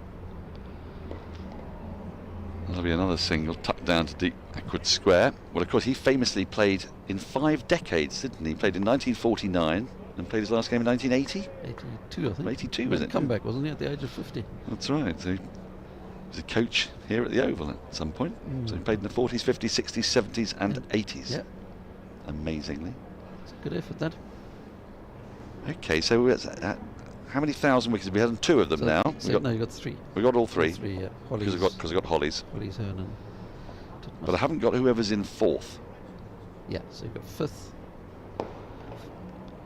That'll be another single tucked down to deep backward square. Well, of course, he famously played in 5 decades, didn't he? He played in 1949 and played his last game in 1980. 82, I think. 82, was it? Comeback, wasn't he, at the age of 50? That's right. So he was a coach here at the Oval at some point. So he played in the 40s, 50s, 60s, 70s and 80s. Yeah. Amazingly. It's a good effort, that. Okay, so how many thousand wickets? We had 2 of them now. No, you got 3. We got all 3. 3, yeah. Because I got Hollies. Hollies, Hearn and Titmus. But I haven't got whoever's in 4th. Yeah, so you've got 5th.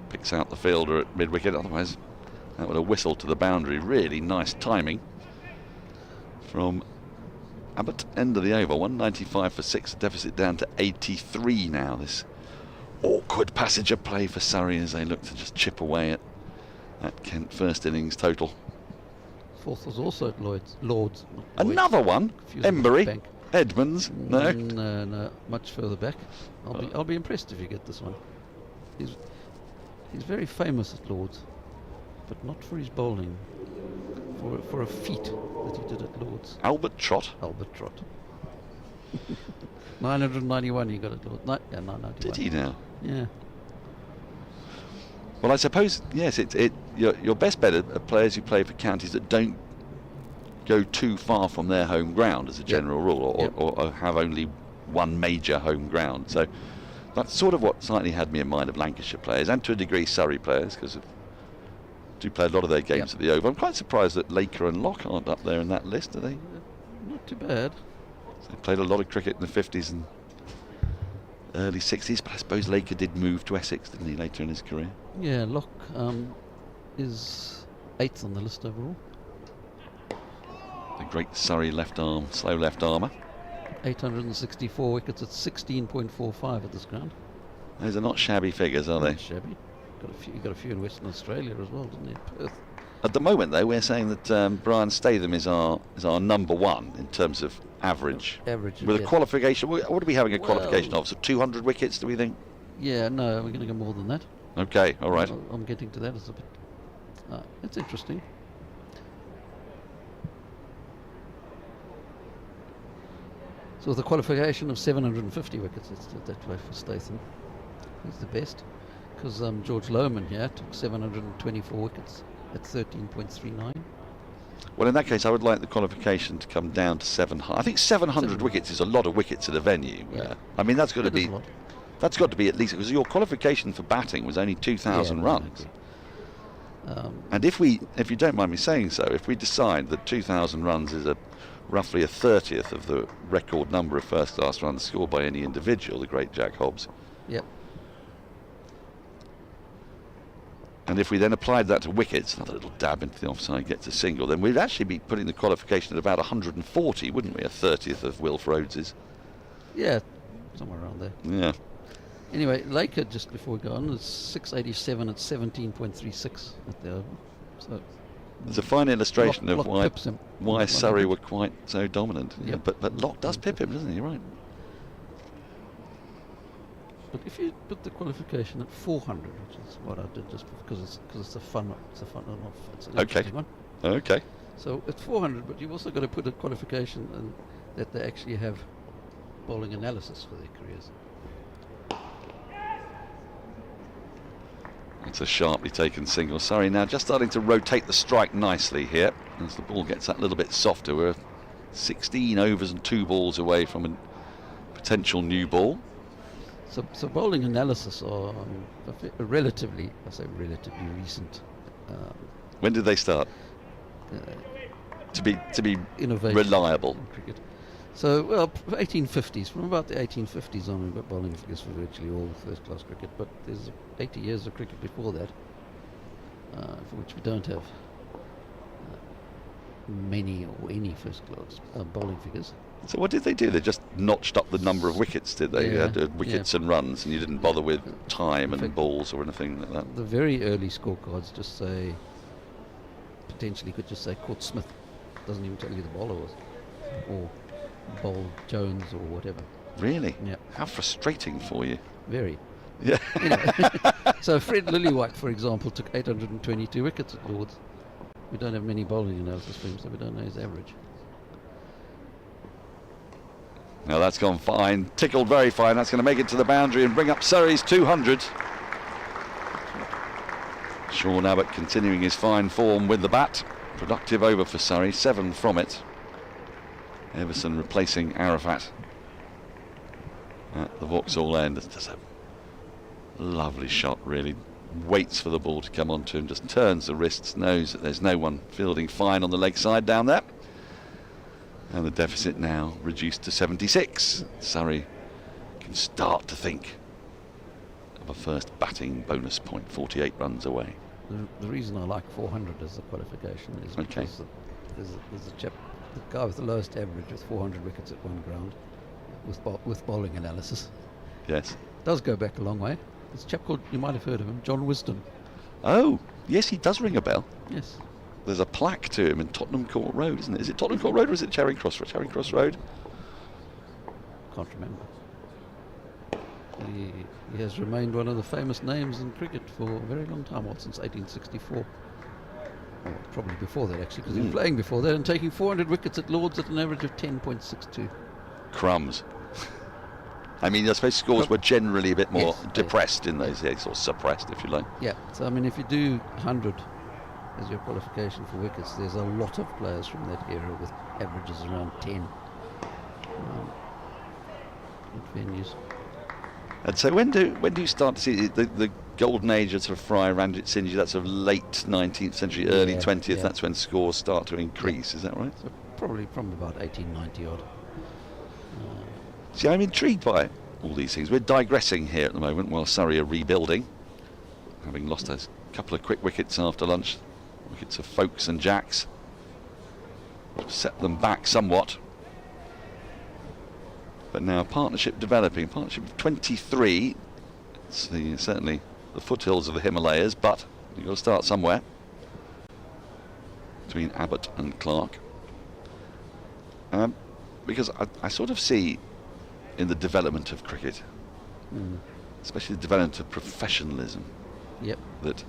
Picks out the fielder at mid-wicket, otherwise that would have whistled to the boundary. Really nice timing from Abbott. End of the over, 195 for 6, deficit down to 83 now. This awkward passage of play for Surrey as they look to just chip away at Kent first innings total. 4th was also at Lords. Another one? Embury? Edmonds? No? No, much further back. I'll be impressed if you get this one. He's very famous at Lords, but not for his bowling. For a feat that he did at Lords. Albert Trott? Albert Trott. 991 he got at Lords. 991. Did he now? Yeah. Well, I suppose, yes, your best bet are players who play for counties that don't go too far from their home ground as a general rule, or have only one major home ground. So that's sort of what slightly had me in mind of Lancashire players, and to a degree Surrey players, because do play a lot of their games at the Oval. I'm quite surprised that Laker and Locke aren't up there in that list, are they? Not too bad. So they played a lot of cricket in the 50s and early 60s, but I suppose Laker did move to Essex, didn't he, later in his career? Yeah, Locke is 8th on the list overall. The great Surrey left arm, slow left armour. 864 wickets at 16.45 at this ground. Those are not shabby figures, are they? Not shabby. Got a few in Western Australia as well, didn't he? Perth. At the moment, though, we're saying that Brian Statham is our number 1 in terms of average. Average. With a qualification, what are we having a qualification of? So 200 wickets, do we think? Yeah, no, we're going to go more than that. Okay, all right. I'm getting to that as a bit. It's interesting. So with a qualification of 750 wickets, let's do it that way for Statham. He's the best. Because George Lohman here took 724 wickets at 13.39. Well, in that case, I would like the qualification to come down to 700. I think 700 wickets is a lot of wickets at a venue. Yeah. I mean, that's got to be. That's got to be at least, because your qualification for batting was only 2,000 runs. And if you don't mind me saying so, if we decide that 2,000 runs is roughly a 30th of the record number of first-class runs scored by any individual, the great Jack Hobbs. Yep. And if we then applied that to wickets, another little dab into the offside gets a single, then we'd actually be putting the qualification at about 140, wouldn't we? A 30th of Wilf Rhodes's. Yeah, somewhere around there. Yeah. Anyway, Laker, just before we go on, is 687 at 17.36 at the Oval. So there's a fine illustration of Locke why Surrey were quite so dominant. Yep. Yeah, but Locke does pip him, doesn't he? Right. But if you put the qualification at 400, which is what I did just because it's a fun one, it's an interesting one. Okay. So at 400, but you've also got to put a qualification and that they actually have bowling analysis for their careers. It's a sharply taken single. Surrey now just starting to rotate the strike nicely here as the ball gets that little bit softer. We're 16 overs and 2 balls away from a potential new ball. So bowling analysis are relatively recent. When did they start? To be reliable. Cricket. So, well, 1850s. From about the 1850s on, we've got bowling figures for virtually all first-class cricket. But there's 80 years of cricket before that, for which we don't have many or any first-class bowling figures. So what did they do? They just notched up the number of wickets, did they? You had wickets and runs, and you didn't bother with time and balls or anything like that? The very early scorecards just say, potentially could just say Court Smith. Doesn't even tell you the bowler was. Or Bowl Jones or whatever. Really? Yeah. How frustrating for you. Very. Yeah. So Fred Lillywhite, for example, took 822 wickets at Lords. We don't have many bowling analysis for him, so we don't know his average. Now that's gone fine, tickled very fine. That's going to make it to the boundary and bring up Surrey's 200. Sean Abbott continuing his fine form with the bat. Productive over for Surrey, 7 from it. Everson replacing Arafat at the Vauxhall end. It's just a lovely shot, really. Waits for the ball to come onto him, just turns the wrists, knows that there's no one fielding fine on the leg side down there. And the deficit now reduced to 76. Surrey can start to think of a first batting bonus point, 48 runs away. The reason I like 400 as the qualification is because there's a chap, the guy with the lowest average with 400 wickets at one ground with bowling analysis. Yes. Does go back a long way. There's a chap called, you might have heard of him, John Wisden. Oh, yes, he does ring a bell. Yes. There's a plaque to him in Tottenham Court Road, isn't it? Is it Tottenham Court Road or is it Charing Cross Road? Can't remember. He has remained one of the famous names in cricket for a very long time, since 1864. Well, probably before that, actually, because he was playing before that and taking 400 wickets at Lords at an average of 10.62. Crumbs. I mean, I suppose scores were generally a bit more depressed in those days, or suppressed, if you like. Yeah, so I mean, if you do 100 as your qualification for wickets, there's a lot of players from that era with averages around 10 at venues. And so when do you start to see the golden age of sort of Fry, Ranjit Singh, that sort of late 19th century, early 20th, that's when scores start to increase, is that right? So probably from about 1890 odd. See, I'm intrigued by all these things. We're digressing here at the moment while Surrey are rebuilding, having lost a couple of quick wickets after lunch. Wickets of Folkes and Jacks. Set them back somewhat. But now partnership developing. Partnership of 23. It's certainly the foothills of the Himalayas, but you've got to start somewhere. Between Abbott and Clark. Because I sort of see in the development of cricket, especially the development of professionalism, that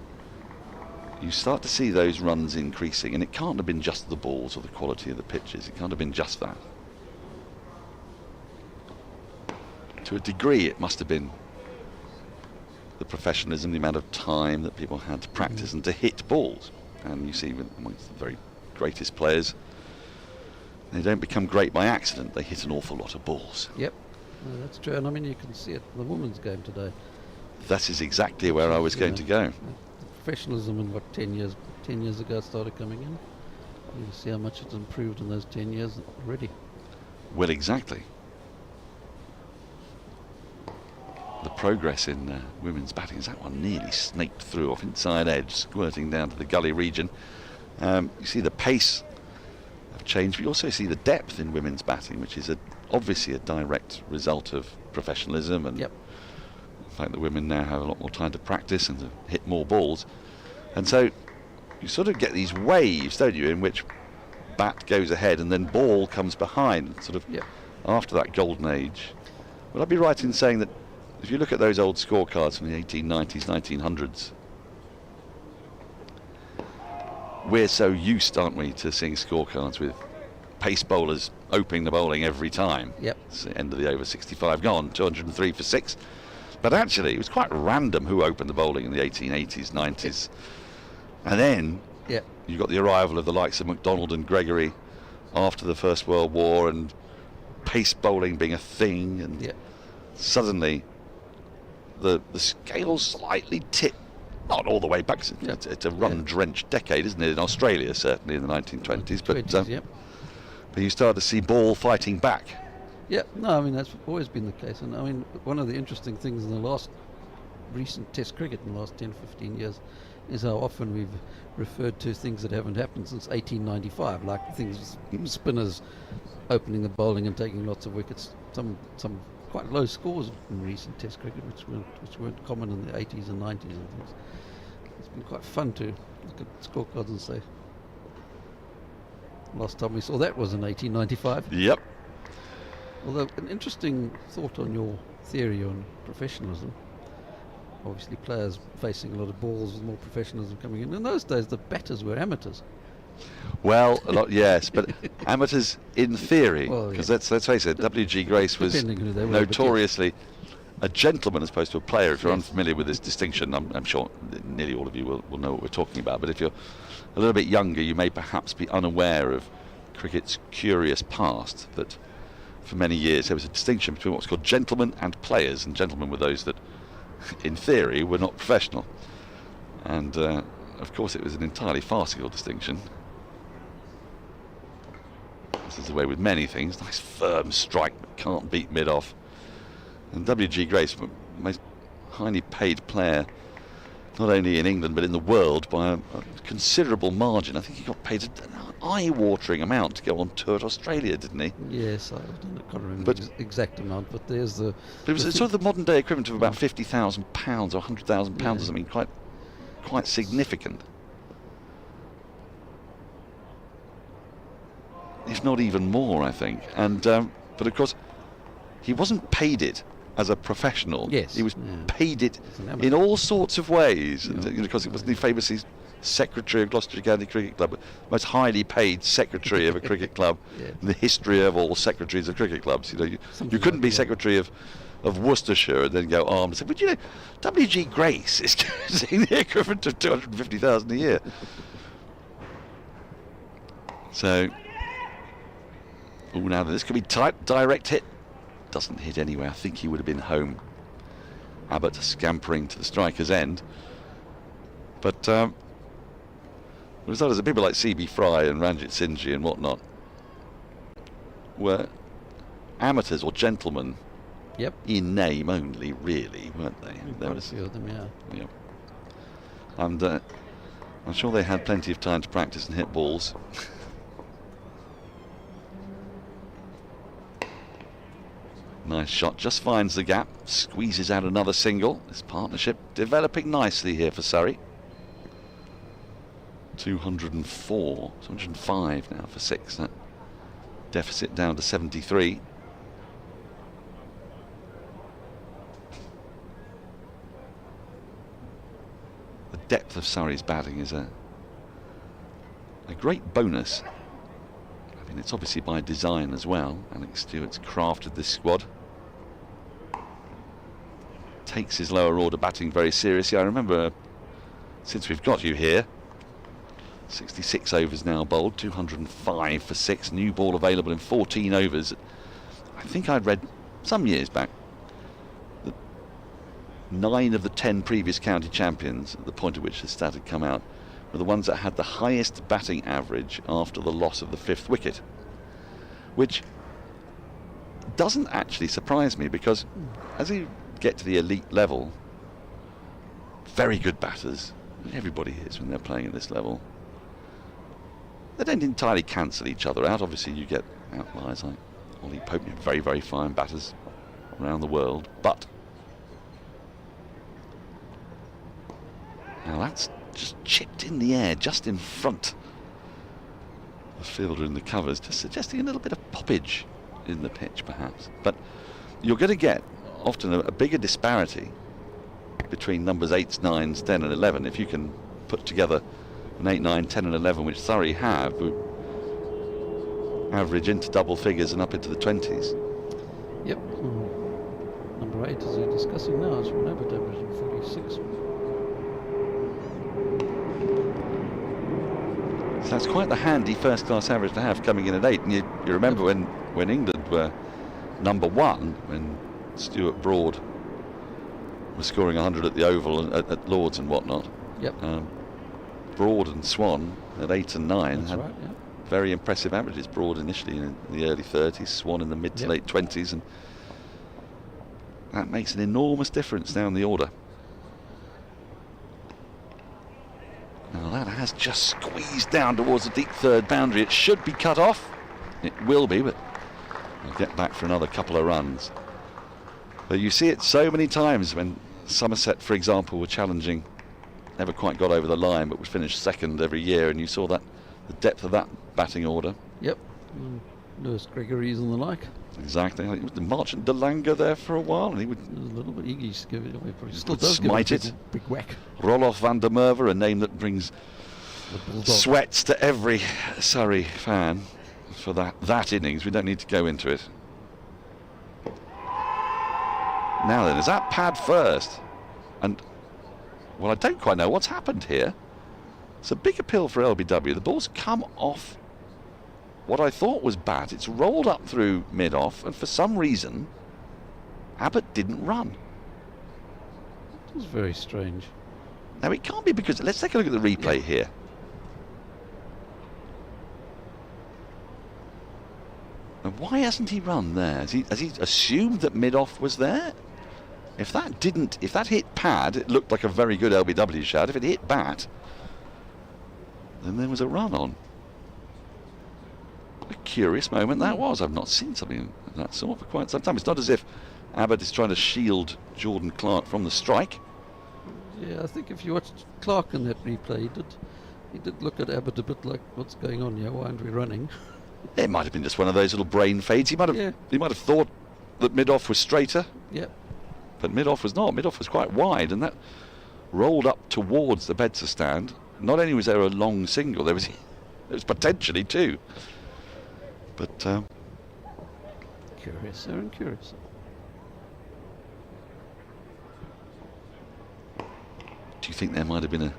you start to see those runs increasing, and it can't have been just the balls or the quality of the pitches. It can't have been just that. To a degree, it must have been the professionalism, the amount of time that people had to practice and to hit balls. And you see, amongst the very greatest players, they don't become great by accident. They hit an awful lot of balls. Yep, that's true. And I mean, you can see it in the women's game today. That is exactly where I was going to go. Professionalism in 10 years ago started coming in. You can see how much it's improved in those 10 years already. Well, exactly. The progress in women's batting, is that one nearly snaked through off inside edge, squirting down to the gully region. You see the pace of change, but you also see the depth in women's batting, which is obviously a direct result of professionalism and the fact that women now have a lot more time to practice and to hit more balls. And so you sort of get these waves, don't you, in which bat goes ahead and then ball comes behind, sort of after that golden age. Would I be right in saying that if you look at those old scorecards from the 1890s, 1900s, we're so used, aren't we, to seeing scorecards with pace bowlers opening the bowling every time. Yep. It's the end of the over, 65 gone, 203 for 6. But actually, it was quite random who opened the bowling in the 1880s, 90s. And then you got the arrival of the likes of MacDonald and Gregory after the First World War, and pace bowling being a thing, and suddenly the scales slightly tip, not all the way back. It's a run-drenched decade, isn't it? In Australia, certainly in the 1920s. But you start to see ball fighting back. Yeah, no, I mean, that's always been the case. And I mean, one of the interesting things in the last recent Test cricket in the last 10, 15 years is how often we've referred to things that haven't happened since 1895, like things, spinners opening the bowling and taking lots of wickets. Some quite low scores in recent Test cricket, which weren't common in the 80s and 90s and things. It's been quite fun to look at scorecards and say, last time we saw that was in 1895. Yep. Although an interesting thought on your theory on professionalism. Obviously players facing a lot of balls with more professionalism coming in. In those days the batters were amateurs. Well, a lot, yes, but amateurs in theory, because let's face it, W.G. Grace was notoriously a gentleman as opposed to a player. If you're unfamiliar with this distinction, I'm sure nearly all of you will know what we're talking about, but if you're a little bit younger, you may perhaps be unaware of cricket's curious past, that for many years there was a distinction between what's called gentlemen and players, and gentlemen were those that in theory were not professional, and of course it was an entirely farcical distinction. This is the way with many things. Nice firm strike, but can't beat mid-off. And W.G. Grace, most highly paid player, not only in England but in the world by a considerable margin. I think he got paid an eye-watering amount to go on tour to Australia, didn't he? Yes, I can't remember the exact amount, but there's the... But it was sort of the modern-day equivalent of about £50,000 or £100,000 or something, quite significant. If not even more, I think. And but of course, he wasn't paid it as a professional. Yes, he was paid it in all sorts of ways. And, because it wasn't he famously secretary of Gloucester County Cricket Club, most highly paid secretary of a cricket club in the history of all secretaries of cricket clubs. You couldn't be secretary of Worcestershire and then go armed and say, but W.G. Grace is getting the equivalent of $250,000 a year. So. Oh, now this could be tight. Direct hit. Doesn't hit anyway. I think he would have been home. Abbott scampering to the striker's end. But the result is that people like C.B. Fry and Ranjit Singh and whatnot were amateurs or gentlemen in name only, really, weren't they? There was a few of them, yeah. And I'm sure they had plenty of time to practice and hit balls. Nice shot, just finds the gap, squeezes out another single. This partnership developing nicely here for Surrey. 205 now for 6. That deficit down to 73. The depth of Surrey's batting is a great bonus. I mean, it's obviously by design as well. Alex Stewart's crafted this squad. Takes his lower order batting very seriously. I remember, since we've got you here, 66 overs now bowled, 205 for 6, new ball available in 14 overs. I think I'd read some years back that 9 of the 10 previous county champions, at the point at which the stat had come out, were the ones that had the highest batting average after the loss of the 5th wicket, which doesn't actually surprise me, because as you get to the elite level, very good batters, everybody is when they're playing at this level, they don't entirely cancel each other out. Obviously you get outliers like Ollie Pope, very, very fine batters around the world, but now that's just chipped in the air just in front of the fielder in the covers, just suggesting a little bit of poppage in the pitch perhaps. But you're going to get often a bigger disparity between numbers 8s, 9s, 10 and 11 if you can put together an 8, 9, 10 and 11, which Surrey have, who average into double figures and up into the 20s. Yep. Number rate is he discussing now? Sean Abbott averaging 46. So that's quite the handy first-class average to have coming in at 8. And you remember when England were number 1, when Stuart Broad was scoring 100 at the Oval and at Lords and whatnot. Yep. Broad and Swan at 8 and 9 That's had right, yeah. very impressive averages. Broad initially in the early 30s, Swan in the mid to late 20s, and that makes an enormous difference down the order. Now that has just squeezed down towards the deep third boundary. It should be cut off. It will be, but we'll get back for another couple of runs. But you see it so many times when Somerset, for example, were challenging, never quite got over the line, but would finish second every year, and you saw that the depth of that batting order. Yep. Lewis Gregory's and the like. Exactly. I think it was the Marchant de Lange there for a while, and he would a little bit Iggy's give it away, but he still would does smite give it. Big whack. Roloff van der Merwe, a name that brings sweats to every Surrey fan for that innings. We don't need to go into it. Now then, is that pad first? And, well, I don't quite know what's happened here. It's a big appeal for LBW. The ball's come off what I thought was bat. It's rolled up through mid-off, and for some reason, Abbott didn't run. It was very strange. Now, it can't be because... Let's take a look at the replay here. And why hasn't he run there? Has he assumed that mid-off was there? If that hit pad, it looked like a very good LBW shot. If it hit bat, then there was a run on. A curious moment that was. I've not seen something of that sort for quite some time. It's not as if Abbott is trying to shield Jordan Clark from the strike. Yeah, I think if you watched Clark in that replay, he did look at Abbott a bit like, what's going on here? Why aren't we running? It might have been just one of those little brain fades. He might have thought that mid-off was straighter. Yep. But mid-off was not. Mid-off was quite wide, and that rolled up towards the Bedser stand. Not only was there a long single, there was potentially 2. But curious, sir, and curious. Do you think there might have been a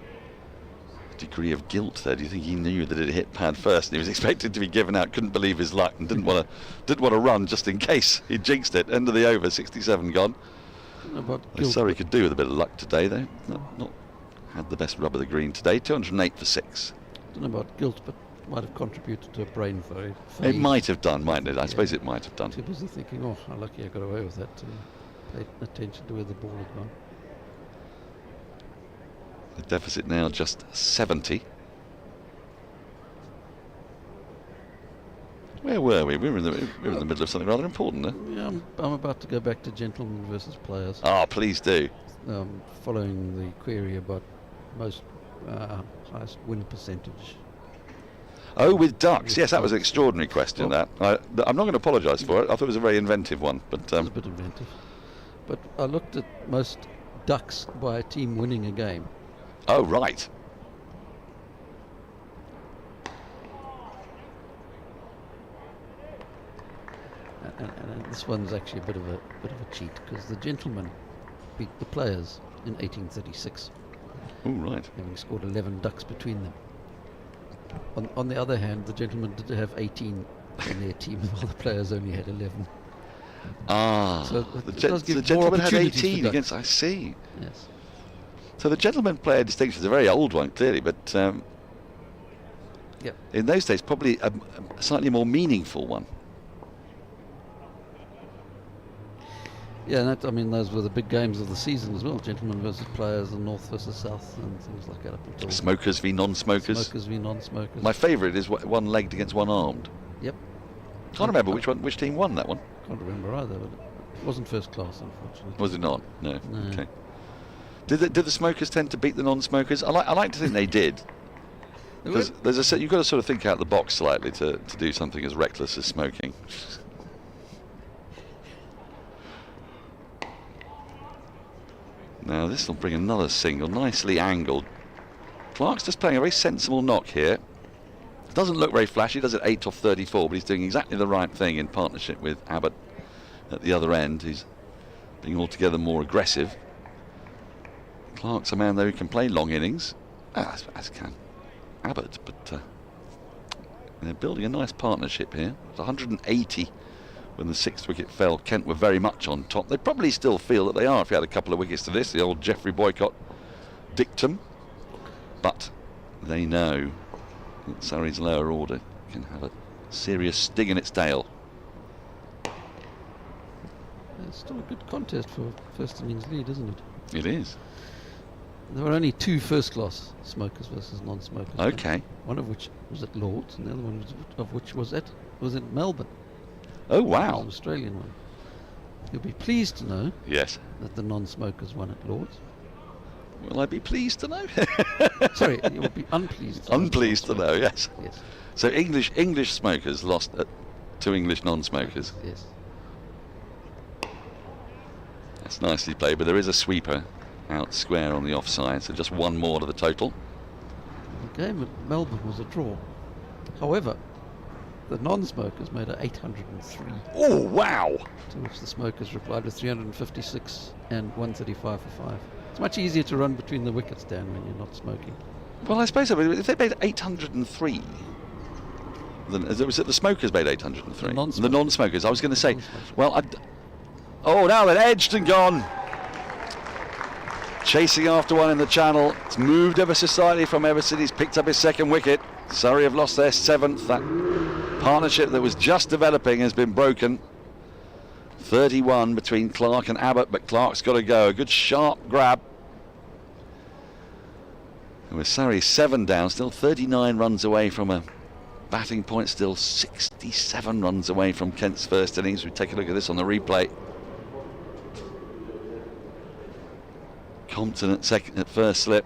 degree of guilt there? Do you think he knew that it hit pad first and he was expected to be given out, couldn't believe his luck, and didn't want to run just in case he jinxed it? End of the over, 67 gone. Surrey could do with a bit of luck today, though. Not had the best rub of the green today. 208 for 6. Don't know about guilt, but might have contributed to a brain fade. It might have done, mightn't it? I suppose it might have done. Too busy thinking, oh, how lucky I got away with that. Pay attention to where the ball had gone. The deficit now just 70. Where were we? We were in the middle of something rather important there. Yeah, I'm about to go back to gentlemen versus players. Ah, please do. Following the query about most highest win percentage. Oh, with ducks. Yes, that was an extraordinary question, that. I'm not going to apologise for it. I thought it was a very inventive one. But it was a bit inventive. But I looked at most ducks by a team winning a game. Oh, right. And this one's actually a bit of a cheat, because the gentlemen beat the players in 1836. Oh, right. Having scored 11 ducks between them. On the other hand, the gentlemen did have 18 in their team, while the players only had 11. Ah, so the gentleman had 18 against. I see. Yes. So the gentleman player distinction is a very old one, clearly, but in those days, probably a slightly more meaningful one. Yeah, those were the big games of the season as well. Gentlemen versus players, and North versus South, and things like that. Up until smokers v non-smokers. Smokers v non-smokers. My favourite is one-legged against one-armed. Yep. Can't remember which team won that one. Can't remember either, but it wasn't first class, unfortunately. Was it not? No. Okay. Did the smokers tend to beat the non-smokers? I like to think they did. Because you've got to sort of think out the box slightly to do something as reckless as smoking. Now this will bring another single, nicely angled. Clark's just playing a very sensible knock here. Doesn't look very flashy, does it 8 off 34, but he's doing exactly the right thing in partnership with Abbott at the other end. He's being altogether more aggressive. Clark's a man, though, who can play long innings, as can Abbott, but they're building a nice partnership here. It was 180 when the 6th wicket fell. Kent were very much on top. They probably still feel that they are if you had a couple of wickets to this, the old Geoffrey Boycott dictum. But they know that Surrey's lower order can have a serious sting in its tail. It's still a good contest for first innings lead, isn't it? It is. There were only 2 first-class smokers versus non-smokers. Okay. One of which was at Lord's, and the other one of which was at Melbourne. Oh wow! It was an Australian one. You'll be pleased to know. Yes. That the non-smokers won at Lord's. Will I be pleased to know? Sorry, you will be unpleased. Unpleased to know. Yes. Yes. So English smokers lost to English non-smokers. Yes. That's nicely played, but there is a sweeper out square on the offside, so just one more to the total. The game at Melbourne was a draw. However, the non-smokers made it 803. Oh, wow! To which the smokers replied with 356 and 135 for 5. It's much easier to run between the wickets, Dan, when you're not smoking. Well, I suppose so, but if they made 803, then was it the smokers made 803? The non-smokers. I was going to say, well, oh, now they're edged and gone. Chasing after one in the channel. It's moved ever so slightly from Everton. He's picked up his 2nd wicket. Surrey have lost their 7th. That partnership that was just developing has been broken. 31 between Clark and Abbott, but Clark's got to go. A good sharp grab. And with Surrey 7 down, still 39 runs away from a batting point, still 67 runs away from Kent's first innings. We take a look at this on the replay. Compton at first slip,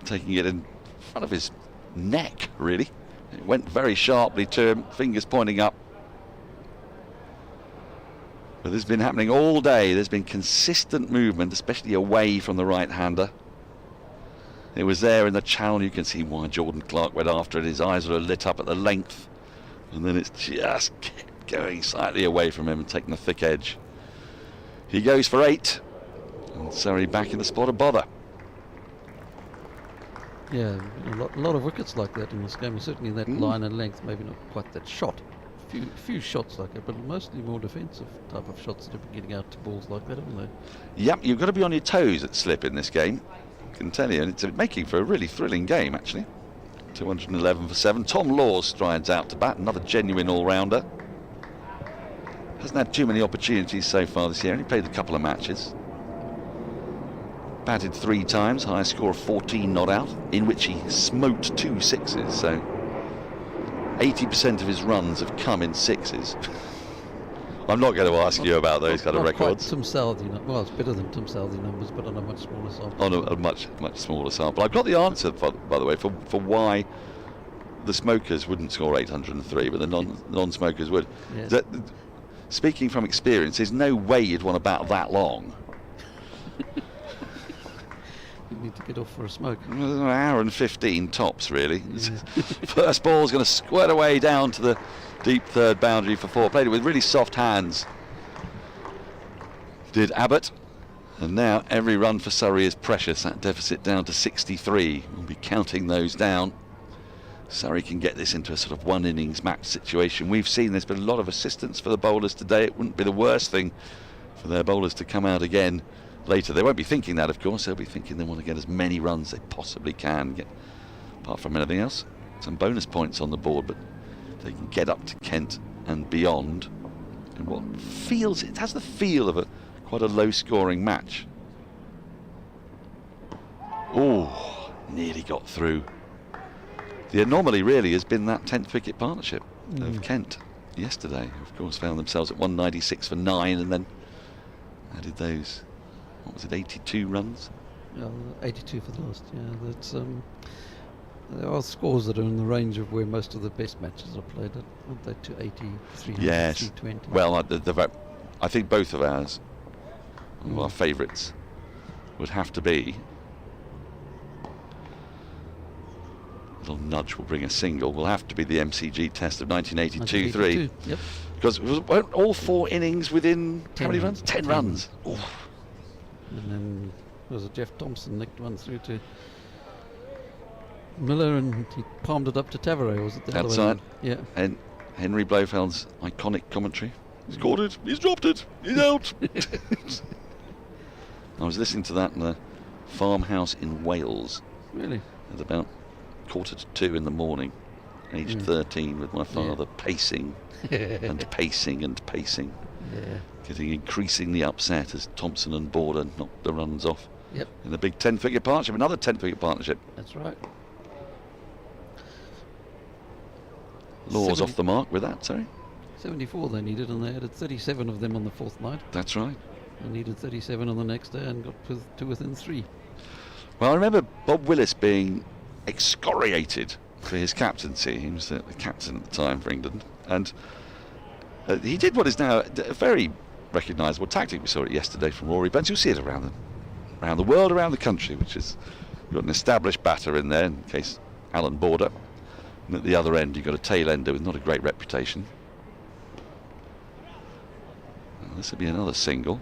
taking it in front of his neck, really. It went very sharply to him, fingers pointing up. But this has been happening all day. There's been consistent movement, especially away from the right-hander. It was there in the channel. You can see why Jordan Clark went after it. His eyes were lit up at the length. And then it's just kept going slightly away from him and taking the thick edge. He goes for 8. And Surrey back in the spot of bother. Yeah, a lot of wickets like that in this game. Certainly that line and length, maybe not quite that shot. Few shots like that, but mostly more defensive type of shots that have been getting out to balls like that, haven't they? Yep, you've got to be on your toes at slip in this game. I can tell you, and it's making for a really thrilling game, actually. 211 for 7. Tom Laws strides out to bat, another genuine all-rounder. Hasn't had too many opportunities so far this year. Only played a couple of matches. Batted 3 times, highest score of 14 not out, in which he smoked 2 sixes. So 80% of his runs have come in 6s. I'm not going to ask you about those kind of records. Tim Southey, well, it's better than Tim Southey numbers, but on a much smaller sample. On a much smaller sample. I've got the answer, by the way, for why the smokers wouldn't score 803, but the non-smokers would. Yes. Speaking from experience, there's no way you'd want to bat that long. You need to get off for a smoke. An hour and 15 tops, really. Yeah. First ball's going to squirt away down to the deep 3rd boundary for 4. Played it with really soft hands. Did Abbott. And now every run for Surrey is precious. That deficit down to 63. We'll be counting those down. Surrey can get this into a sort of 1 innings match situation. We've seen there's been a lot of assistance for the bowlers today. It wouldn't be the worst thing for their bowlers to come out again later. They won't be thinking that, of course. They'll be thinking they want to get as many runs as they possibly can. Get, apart from anything else, some bonus points on the board, but they can get up to Kent and beyond. And what feels, it has the feel of quite a low-scoring match. Oh, nearly got through. The anomaly really has been that 10th wicket partnership of Kent yesterday. Of course, found themselves at 196 for 9, and then added those, what was it, 82 runs? Yeah, 82 for the last. Yeah, that's there are scores that are in the range of where most of the best matches are played at, aren't they? 280, 300, yes. 320. Well, I think both of ours, one of our favourites, would have to be. A little nudge will bring a single. Will have to be the MCG test of 1982-3. Yep. Because weren't all 4 innings within how many runs? 10 runs. Oof. And then was it Jeff Thompson nicked one through to Miller, and he palmed it up to Tavares, was it? The That's other way right. around? Yeah. And Henry Blofeld's iconic commentary. He's caught it. He's dropped it. He's out. I was listening to that in a farmhouse in Wales. Really? At about 1:45 in the morning, aged 13, with my father pacing and pacing and pacing. Yeah. Getting increasingly upset as Thompson and Border knocked the runs off. Yep. In the big 10-figure partnership, another 10-figure partnership. That's right. Laws off the mark with that, sorry. 74 they needed, and they added 37 of them on the 4th night. That's right. They needed 37 on the next day and got to within 3. Well, I remember Bob Willis being excoriated for his captaincy. He was the captain at the time for England, and he did what is now a very recognisable tactic. We saw it yesterday from Rory, but you'll see it around the world, around the country, which is you've got an established batter in there, in case Alan Border, and at the other end you've got a tail ender with not a great reputation. Well, this will be another single.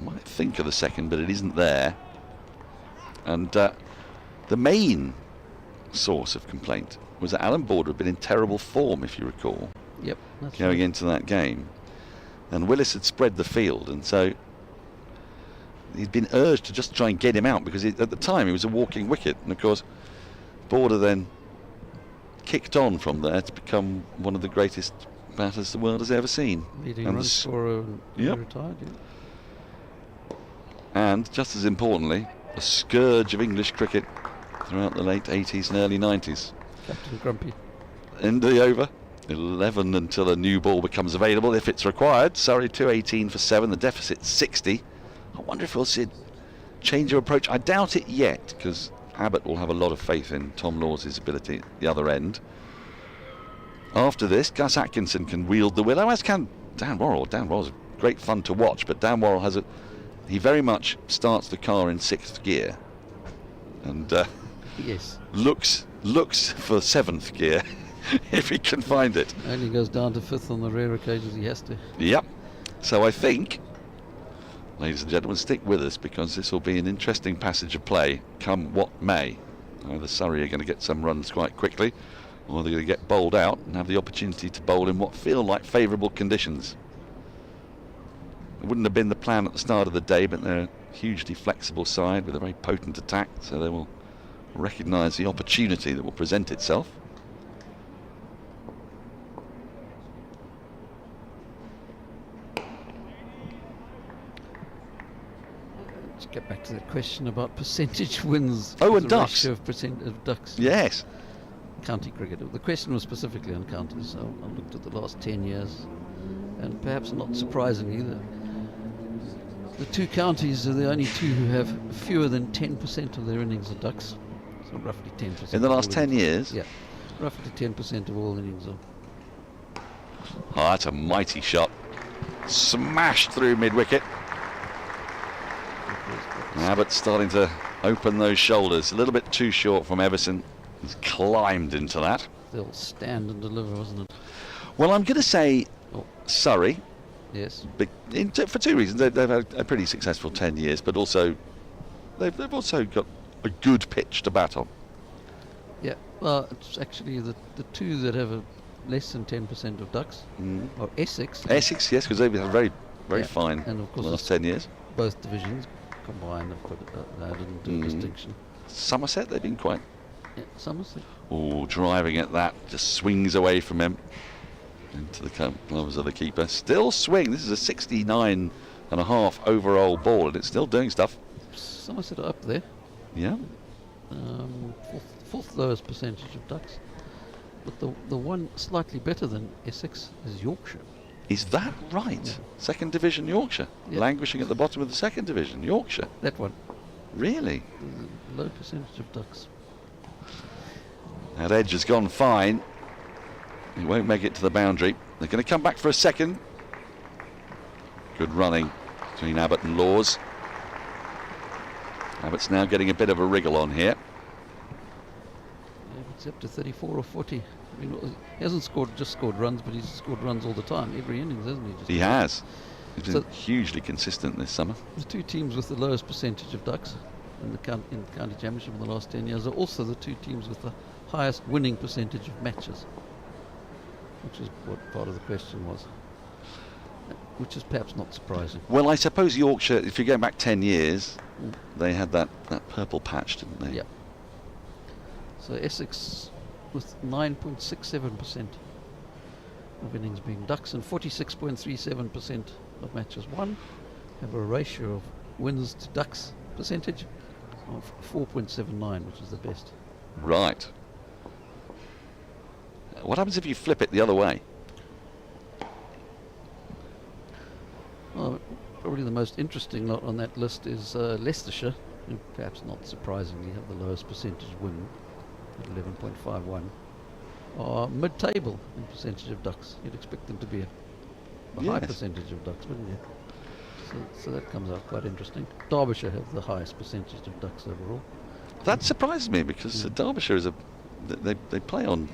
Might think of the second, but it isn't there. And the main source of complaint was that Alan Border had been in terrible form, if you recall. Yep. That's going right. into that game, and Willis had spread the field, and so he'd been urged to just try and get him out, because at the time he was a walking wicket, and of course Border then kicked on from there to become one of the greatest batters the world has ever seen. Leading And run scorer, yep. retired. Yeah. And just as importantly, a scourge of English cricket throughout the late 80s and early 90s. Captain Grumpy. End of the over. 11 until a new ball becomes available if it's required. Surrey 218 for 7, the deficit 60. I wonder if we'll see a change of approach. I doubt it yet, because Abbott will have a lot of faith in Tom Lawes' ability at the other end. After this, Gus Atkinson can wield the willow, as can Dan Worrell. Dan Worrell's great fun to watch, but Dan Worrell he very much starts the car in 6th gear, and yes, looks for 7th gear if he can find it. Only goes down to 5th on the rare occasions he has to. Yep. So I think, ladies and gentlemen, stick with us, because this will be an interesting passage of play, come what may. Either Surrey are going to get some runs quite quickly, or they're going to get bowled out and have the opportunity to bowl in what feel like favourable conditions. It wouldn't have been the plan at the start of the day, but they're a hugely flexible side with a very potent attack, so they will recognise the opportunity that will present itself. Let's get back to that question about percentage wins. Oh, and the ducks. ratio of ducks. Yes. County cricket. The question was specifically on counties, so I looked at the last 10 years, and perhaps not surprisingly, the 2 counties are the only 2 who have fewer than 10% of their innings of ducks. So roughly 10%. In the last 10 years? Yeah. Roughly 10% of all innings are. Oh, that's a mighty shot. Smashed through mid-wicket. Abbott starting to open those shoulders. A little bit too short from Everson. He's climbed into that. They'll stand and deliver, wasn't it? Well, I'm going to say Surrey. Yes. For 2 reasons. They've had a pretty successful 10 years, but also they've also got a good pitch to bat on. Yeah. Well, it's actually the 2 that have a less than 10% of ducks are Essex. Essex, yes, because they've been very fine and of course the last 10 years. Both divisions combined have put that into distinction. Somerset, they've been quite. Yeah, Somerset. Oh, driving at that, just swings away from him into the gloves of the keeper. Still swing. This is a 69.5 overall ball, and it's still doing stuff. Somerset are up there. Yeah. Fourth lowest percentage of ducks, but the one slightly better than Essex is Yorkshire. Is that right? Yeah. Second division Yorkshire, yeah. Languishing at the bottom of the second division Yorkshire. That one. Really? Low percentage of ducks. That edge has gone fine. He won't make it to the boundary. They're going to come back for a second. Good running between Abbott and Lawes. Abbott's now getting a bit of a wriggle on here. Yeah, it's up to 34 or 40 He hasn't just scored runs, but he's scored runs all the time, every innings, hasn't he? He has. He's been hugely consistent this summer. The two teams with the lowest percentage of ducks in the county championship in the last 10 years are also the two teams with the highest winning percentage of matches, which is what part of the question was, which is perhaps not surprising. Well, I suppose Yorkshire, if you go back 10 years, they had that purple patch, didn't they? Yep. So Essex with 9.67% of innings being ducks and 46.37% of matches won have a ratio of wins to ducks percentage of 4.79, which is the best. Right. What happens if you flip it the other way? Well, probably the most interesting lot on that list is Leicestershire, who perhaps not surprisingly have the lowest percentage win at 11.51, are mid-table in percentage of ducks. You'd expect them to be a high percentage of ducks, wouldn't you? So that comes out quite interesting. Derbyshire have the highest percentage of ducks overall. That surprises me because Derbyshire is they play on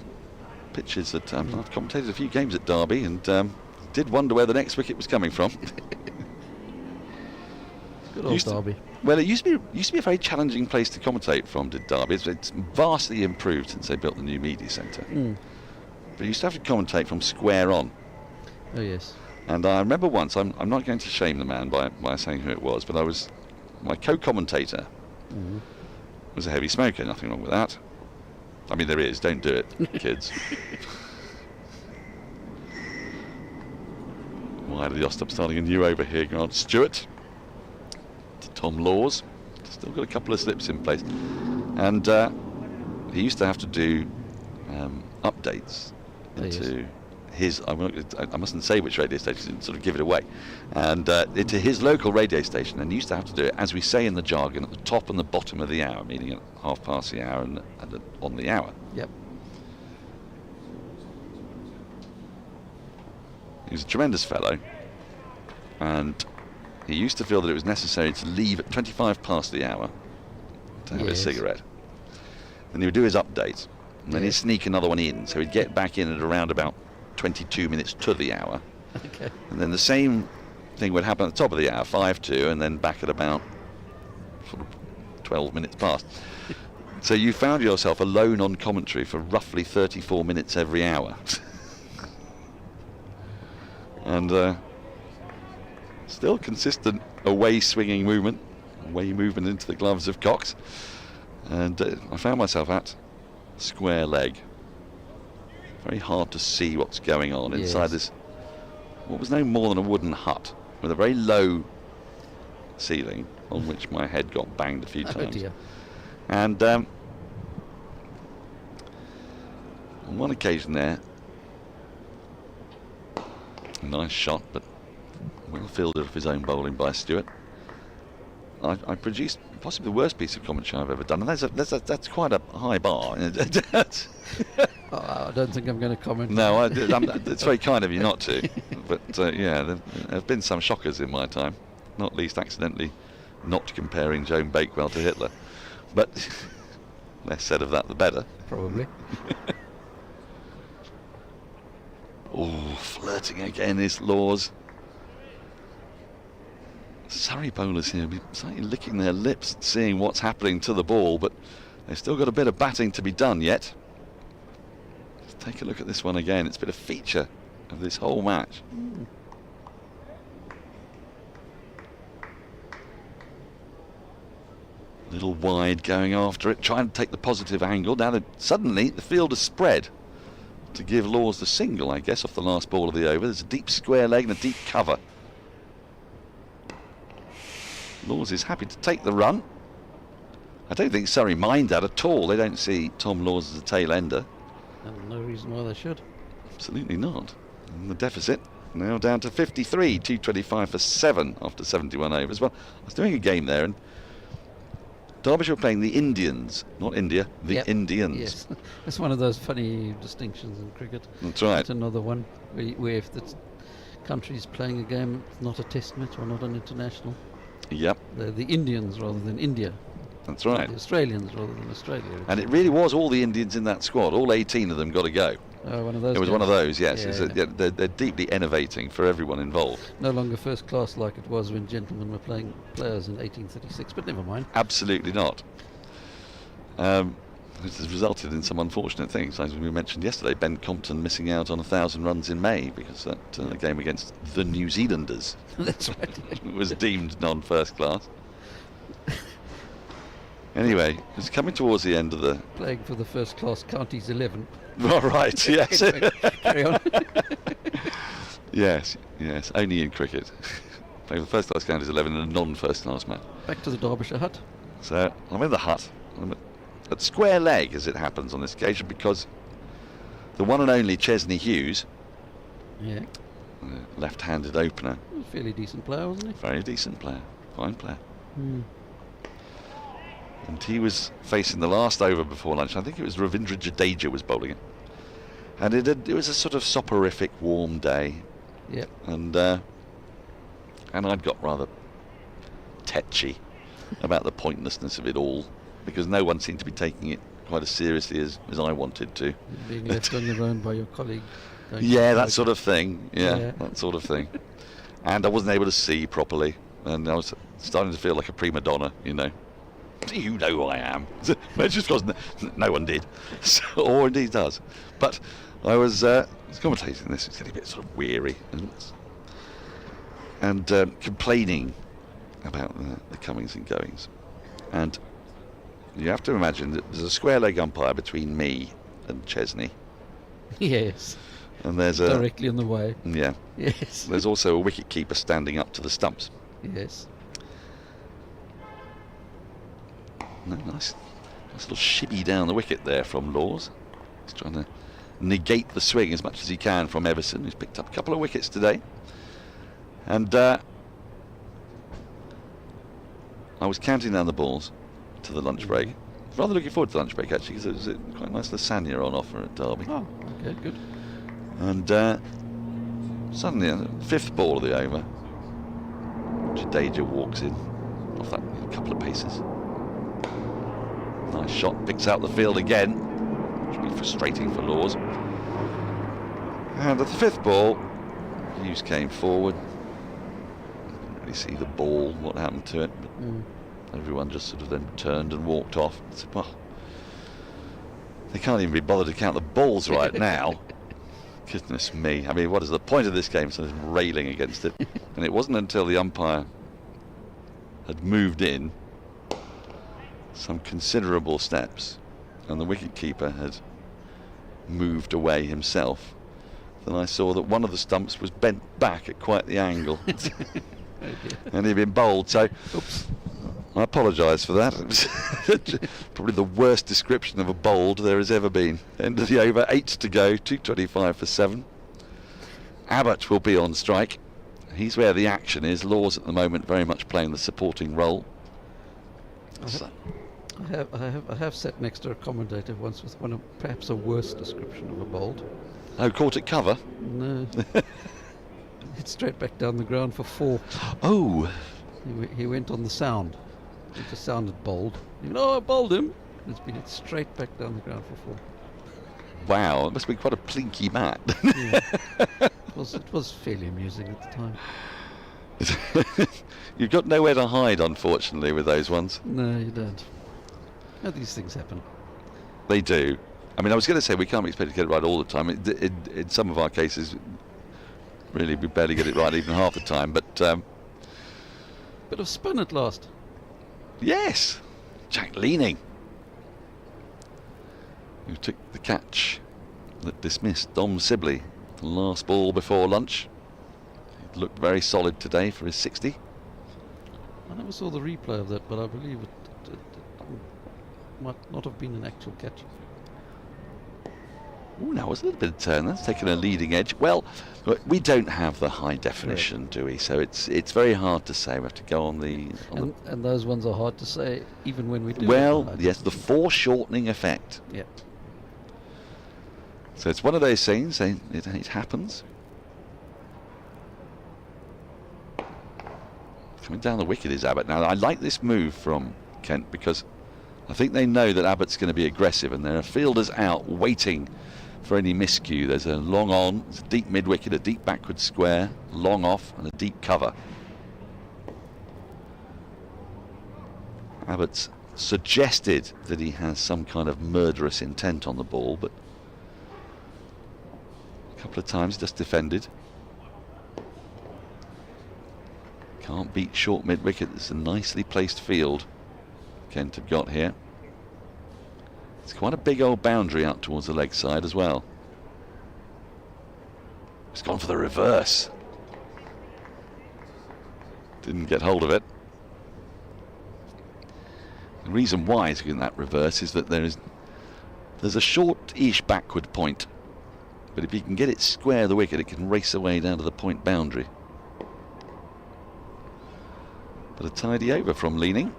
pitches that I've commentated a few games at Derby and did wonder where the next wicket was coming from. Good old Derby. Well, it used to be a very challenging place to commentate from, did Derby. It's vastly improved since they built the new media centre. But you used to have to commentate from square on. Oh yes. And I remember once, I'm not going to shame the man by saying who it was, but my co-commentator was a heavy smoker, nothing wrong with that. I mean, there is, don't do it, kids. Why did Yostop starting a new over here, Grant Stewart to Tom Laws. Still got a couple of slips in place. And he used to have to do updates into his, I mustn't say which radio station, sort of give it away, and into his local radio station, and he used to have to do it, as we say in the jargon, at the top and the bottom of the hour, meaning at half past the hour and on the hour. Yep. He was a tremendous fellow, and he used to feel that it was necessary to leave at 25 past the hour to have a cigarette. And he would do his update, and then he'd sneak another one in, so he'd get back in at around about 22 minutes to the hour. Okay. And then the same thing would happen at the top of the hour, 5 to, and then back at about sort of 12 minutes past. So you found yourself alone on commentary for roughly 34 minutes every hour. And still consistent away swinging movement, away movement into the gloves of Cox. And I found myself at square leg. Very hard to see what's going on inside this, what was no more than a wooden hut with a very low ceiling on which my head got banged a few times. Dear. And on one occasion there, a nice shot, but well fielded of his own bowling by Stewart. I produced possibly the worst piece of commentary I've ever done, and that's quite a high bar. I don't think I'm going to comment. No, it's very kind of you not to. But yeah, there have been some shockers in my time, not least accidentally not comparing Joan Bakewell to Hitler. But less said of that, the better. Probably. Oh, flirting again is Laws. Surrey bowlers here be slightly licking their lips, seeing what's happening to the ball, but they've still got a bit of batting to be done yet. Let's take a look at this one again. It's been a feature of this whole match. A little wide going after it, trying to take the positive angle. Now suddenly the field has spread to give Laws the single, I guess, off the last ball of the over. There's a deep square leg and a deep cover. Laws is happy to take the run. I don't think Surrey mind that at all. They don't see Tom Laws as a tail ender. And no reason why they should. Absolutely not. And the deficit now down to 53, 225 for 7 after 71 overs. Well, I was doing a game there, and Derbyshire were playing the Indians, not India, the Indians. Yes, it's one of those funny distinctions in cricket. That's right. It's another one where if the country's playing a game, it's not a test match or not an international. Yep. They're the Indians rather than India. That's right. The Australians rather than Australia. And it really was all the Indians in that squad. All 18 of them got to go. Oh, one of those. It was games. one of those, yes. Yeah. They're deeply innovating for everyone involved. No longer first class like it was when gentlemen were playing players in 1836, but never mind. Absolutely not. This has resulted in some unfortunate things. As we mentioned yesterday, Ben Compton missing out on 1,000 runs in May because that game against the New Zealanders That's right. was deemed non-first class. Anyway, it's coming towards the end of the... Playing for the first class counties 11. Oh, right, yes. Carry on. Yes, only in cricket. Playing for the first class counties 11 in a non-first class match. Back to the Derbyshire hut. So, I'm in the hut. I'm at square leg, as it happens on this occasion, because the one and only Chesney Hughes, left-handed opener, A fairly decent player, wasn't he? very decent player, fine player. Hmm. And he was facing the last over before lunch. I think it was Ravindra Jadeja was bowling it. And it was a sort of soporific warm day. Yep. And I'd got rather tetchy about the pointlessness of it all, because no one seemed to be taking it quite as seriously as I wanted to. Being left on your own by your colleague. Yeah, that sort of thing. Yeah, that sort of thing. And I wasn't able to see properly, and I was starting to feel like a prima donna, you know. Do you know who I am? It's just because no one did, or indeed does. But I was commentating this. It's getting a bit sort of weary and complaining about the comings and goings. And you have to imagine that there's a square leg umpire between me and Chesney. Yes. And there's directly in the way. Yeah. Yes. There's also a wicket keeper standing up to the stumps. Yes. Nice little shibby down the wicket there from Laws. He's trying to negate the swing as much as he can from Everson, who's picked up a couple of wickets today. And I was counting down the balls to the lunch break. Rather looking forward to the lunch break, actually, because it was quite a nice lasagna on offer at Derby. Oh, okay, good. And suddenly, on the fifth ball of the over, Jadeja walks in off that couple of paces. Nice shot, picks out the field again, which will be frustrating for Laws. And at the fifth ball, Hughes came forward. Didn't really see the ball, what happened to it, but everyone just sort of then turned and walked off. I said, well, they can't even be bothered to count the balls right now. Goodness me, I mean, what is the point of this game? So there's railing against it. And it wasn't until the umpire had moved in some considerable steps and the wicket-keeper had moved away himself, then I saw that one of the stumps was bent back at quite the angle. And he'd been bowled, so I apologise for that. It was probably the worst description of a bowled there has ever been. End of the over, 8 to go, 225 for 7. Abbott will be on strike. He's where the action is. Laws at the moment very much playing the supporting role. I have sat next to a commentator once with one of perhaps a worse description of a bowled. Oh, caught at cover? No. Hit straight back down the ground for 4. Oh. He went on the sound. It just sounded bowled. You know, I bowled him. It's been hit straight back down the ground for 4. Wow, it must be quite a plinky mat. Yeah. It was fairly amusing at the time. You've got nowhere to hide, unfortunately, with those ones. No, you don't. How these things happen. They do. I mean, I was going to say we can't expect to get it right all the time. In some of our cases, really, we barely get it right even half the time. But bit of spin at last. Yes, Jack Leaning, who took the catch that dismissed Dom Sibley, the last ball before lunch. He looked very solid today for his 60. I never saw the replay of that, but I believe it might not have been an actual catch. Oh, now was a little bit of turn. That's taken a leading edge. Well, we don't have the high definition, do we? So it's very hard to say. We have to go on the... And those ones are hard to say, even when we do. Well, yes, the foreshortening effect. Yeah. So it's one of those things. It happens. Coming down the wicket is Abbott. Now, I like this move from Kent because I think they know that Abbott's going to be aggressive, and there are fielders out waiting for any miscue. There's a long on, it's a deep mid-wicket, a deep backward square, long off and a deep cover. Abbott's suggested that he has some kind of murderous intent on the ball, but a couple of times just defended. Can't beat short mid-wicket. It's a nicely placed field Kent have got here. It's quite a big old boundary out towards the leg side as well. He's gone for the reverse. Didn't get hold of it. The reason why he's getting that reverse is that there's a short-ish backward point, but if you can get it square the wicket, it can race away down to the point boundary. But a tidy over from Leaning.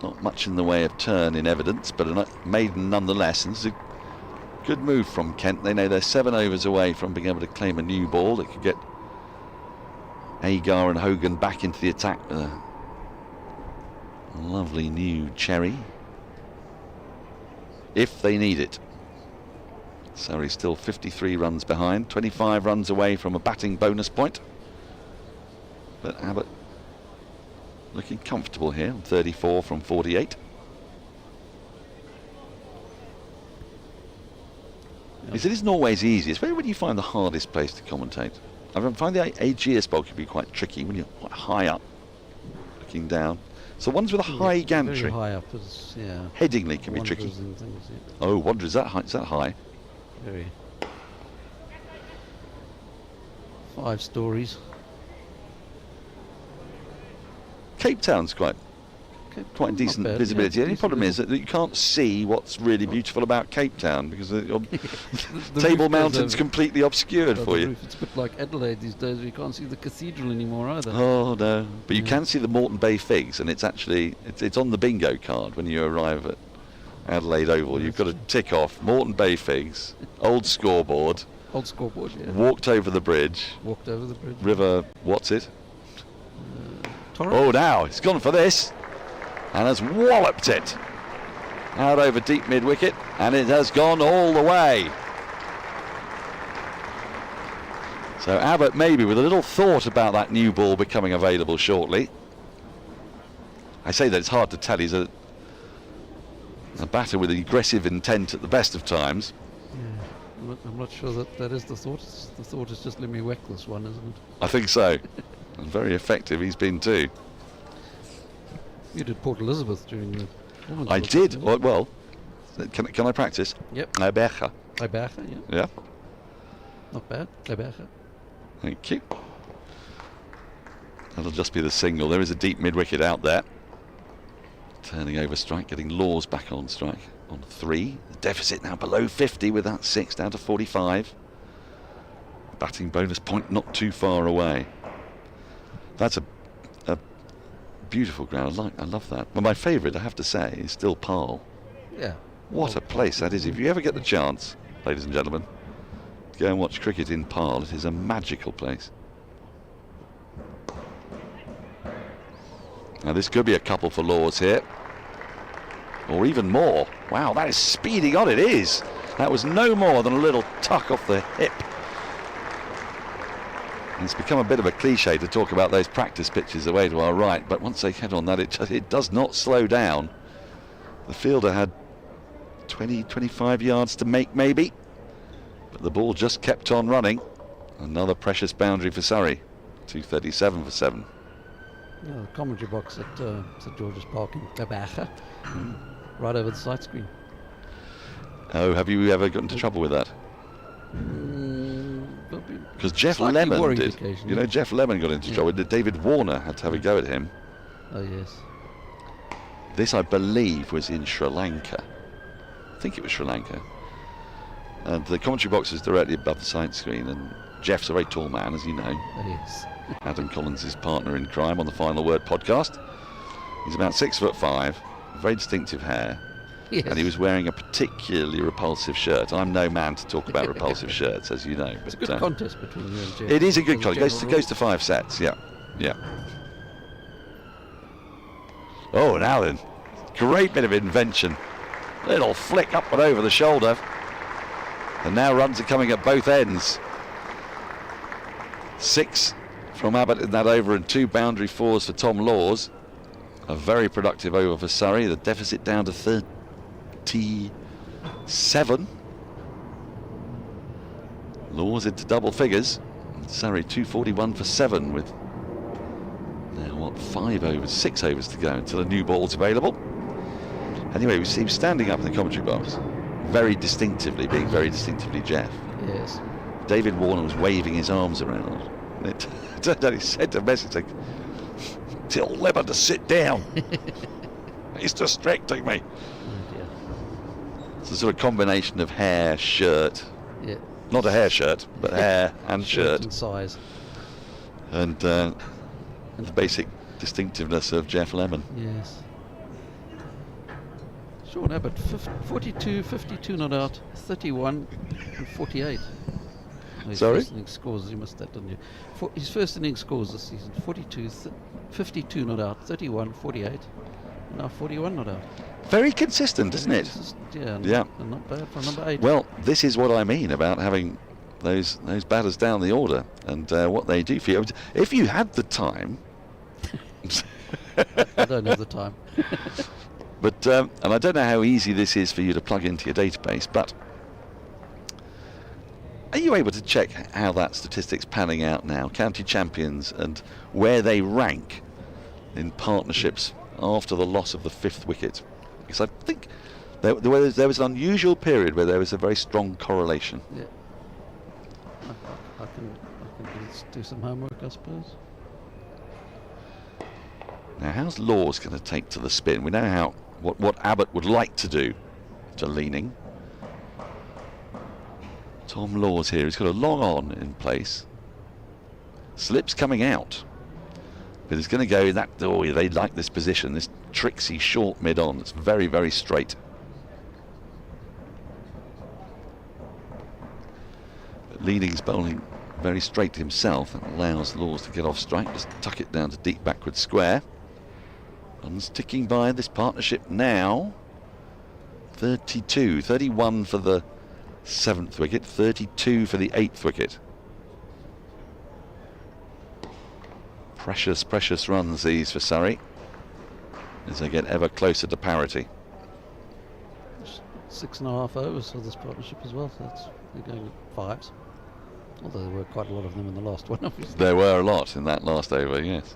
Not much in the way of turn in evidence, but a maiden nonetheless. And this is a good move from Kent. They know they're 7 overs away from being able to claim a new ball that could get Agar and Hogan back into the attack with a lovely new cherry, if they need it. Surrey still 53 runs behind, 25 runs away from a batting bonus point. But Abbott looking comfortable here, 34 from 48. It isn't always easy. It's where you find the hardest place to commentate. I find the Aegeus bowl can be quite tricky when you're quite high up, looking down. So ones with a high gantry. Very high up, yeah. Headingley can be tricky. Things, yeah. Oh, Wanderers, is that high? Is that high? Very. 5 stories. Cape Town's quite decent bad, visibility. Yeah, the only problem is that you can't see what's really beautiful about Cape Town because the Table Mountain's completely obscured for you. It's a bit like Adelaide these days, where you can't see the cathedral anymore either. Oh no, but you can see the Moreton Bay Figs, and it's actually it's on the bingo card when you arrive at Adelaide Oval. You've got to tick off Moreton Bay Figs, old scoreboard. Old scoreboard, yeah. Walked over the bridge. Walked over the bridge. River, what's it? Torrens? Oh, now he's gone for this and has walloped it out over deep mid-wicket, and it has gone all the way. So Abbott maybe with a little thought about that new ball becoming available shortly. I say that it's hard to tell. He's a batter with aggressive intent at the best of times. Yeah, I'm not sure that is the thought. The thought is just let me whack this one, isn't it? I think so. And very effective he's been too. You did Port Elizabeth during the Women's I World did. Cup, Well, can I practice? Yep. Iberja. Iberja, yeah. Yeah. Not bad. Iberja. Thank you. That'll just be the single. There is a deep mid-wicket out there. Turning over strike, getting Laws back on strike on 3. The deficit now below 50 with that 6 down to 45. Batting bonus point not too far away. That's a beautiful ground. I love that. But my favourite, I have to say, is still Parle. Yeah. What a place that is. If you ever get the chance, ladies and gentlemen, to go and watch cricket in Parle, it is a magical place. Now this could be a couple for Laws here, or even more. Wow, that is speeding on. It is. That was no more than a little tuck off the hip. It's become a bit of a cliche to talk about those practice pitches away to our right, but once they get on that, it does not slow down. The fielder had 20-25 yards to make maybe, but the ball just kept on running. Another precious boundary for Surrey. 237 for 7. Yeah, the commentary box at St George's Park in Iberja, right over the sight screen. Oh, have you ever got into trouble with that? Because Jeff Lemon did. You know, Jeff Lemon got into trouble. David Warner had to have a go at him. Oh, yes. This, I believe, was in Sri Lanka. I think it was Sri Lanka. And the commentary box is directly above the sight screen, and Jeff's a very tall man, as you know. Oh, yes. Adam Collins' partner in crime on the Final Word podcast. He's about 6'5", very distinctive hair. Yes. And he was wearing a particularly repulsive shirt. I'm no man to talk about repulsive shirts, as you know. But it's a good contest between you and Jeff. It is a good contest. It goes to 5 sets, yeah. Oh, now then. Great bit of invention. Little flick up and over the shoulder. And now runs are coming at both ends. 6 from Abbott in that over and 2 boundary 4s for Tom Laws. A very productive over for Surrey. The deficit down to 37. Laws into double figures. And Surrey 241 for 7 with now what, 6 overs to go until a new ball's available. Anyway, we see him standing up in the commentary box, very distinctively, being very distinctively Jeff. Yes. David Warner was waving his arms around. And it turned out he sent a message like, "Tell Lemon to sit down. He's distracting me." Oh dear. It's a sort of combination of hair, shirt. Yeah. Not a hair shirt, but hair and shirt. And size. And the basic distinctiveness of Jeff Lemon. Yes. Sean Abbott, 42, 52 not out, 31 and 48. His Sorry? First innings scores, you missed that, didn't you? His first innings scores this season, 42, 52 not out, 31, 48, now 41 not out. Very consistent, isn't it? Yeah. And not bad for number 8. Well, this is what I mean about having those batters down the order and what they do for you. If you had the time... I don't have the time. But, and I don't know how easy this is for you to plug into your database, but are you able to check how that statistic's panning out now, county champions, and where they rank in partnerships after the loss of the 5th wicket? Because I think there was an unusual period where there was a very strong correlation. Yeah. I can do some homework, I suppose. Now, how's Laws going to take to the spin? We know what Abbott would like to do to leaning. Tom Laws here, he's got a long on in place. Slips coming out. But he's going to go that, oh, they like this position, this tricksy short mid-on. It's very, very straight. But Leading's bowling very straight himself and allows Laws to get off strike. Just tuck it down to deep backward square. Runs ticking by this partnership now. 32, 31 for the 7th wicket, 32 for the 8th wicket. Precious, precious runs these for Surrey as they get ever closer to parity. 6.5 overs for this partnership as well, so they're going at 5s. Although there were quite a lot of them in the last one, obviously. There were a lot in that last over, yes.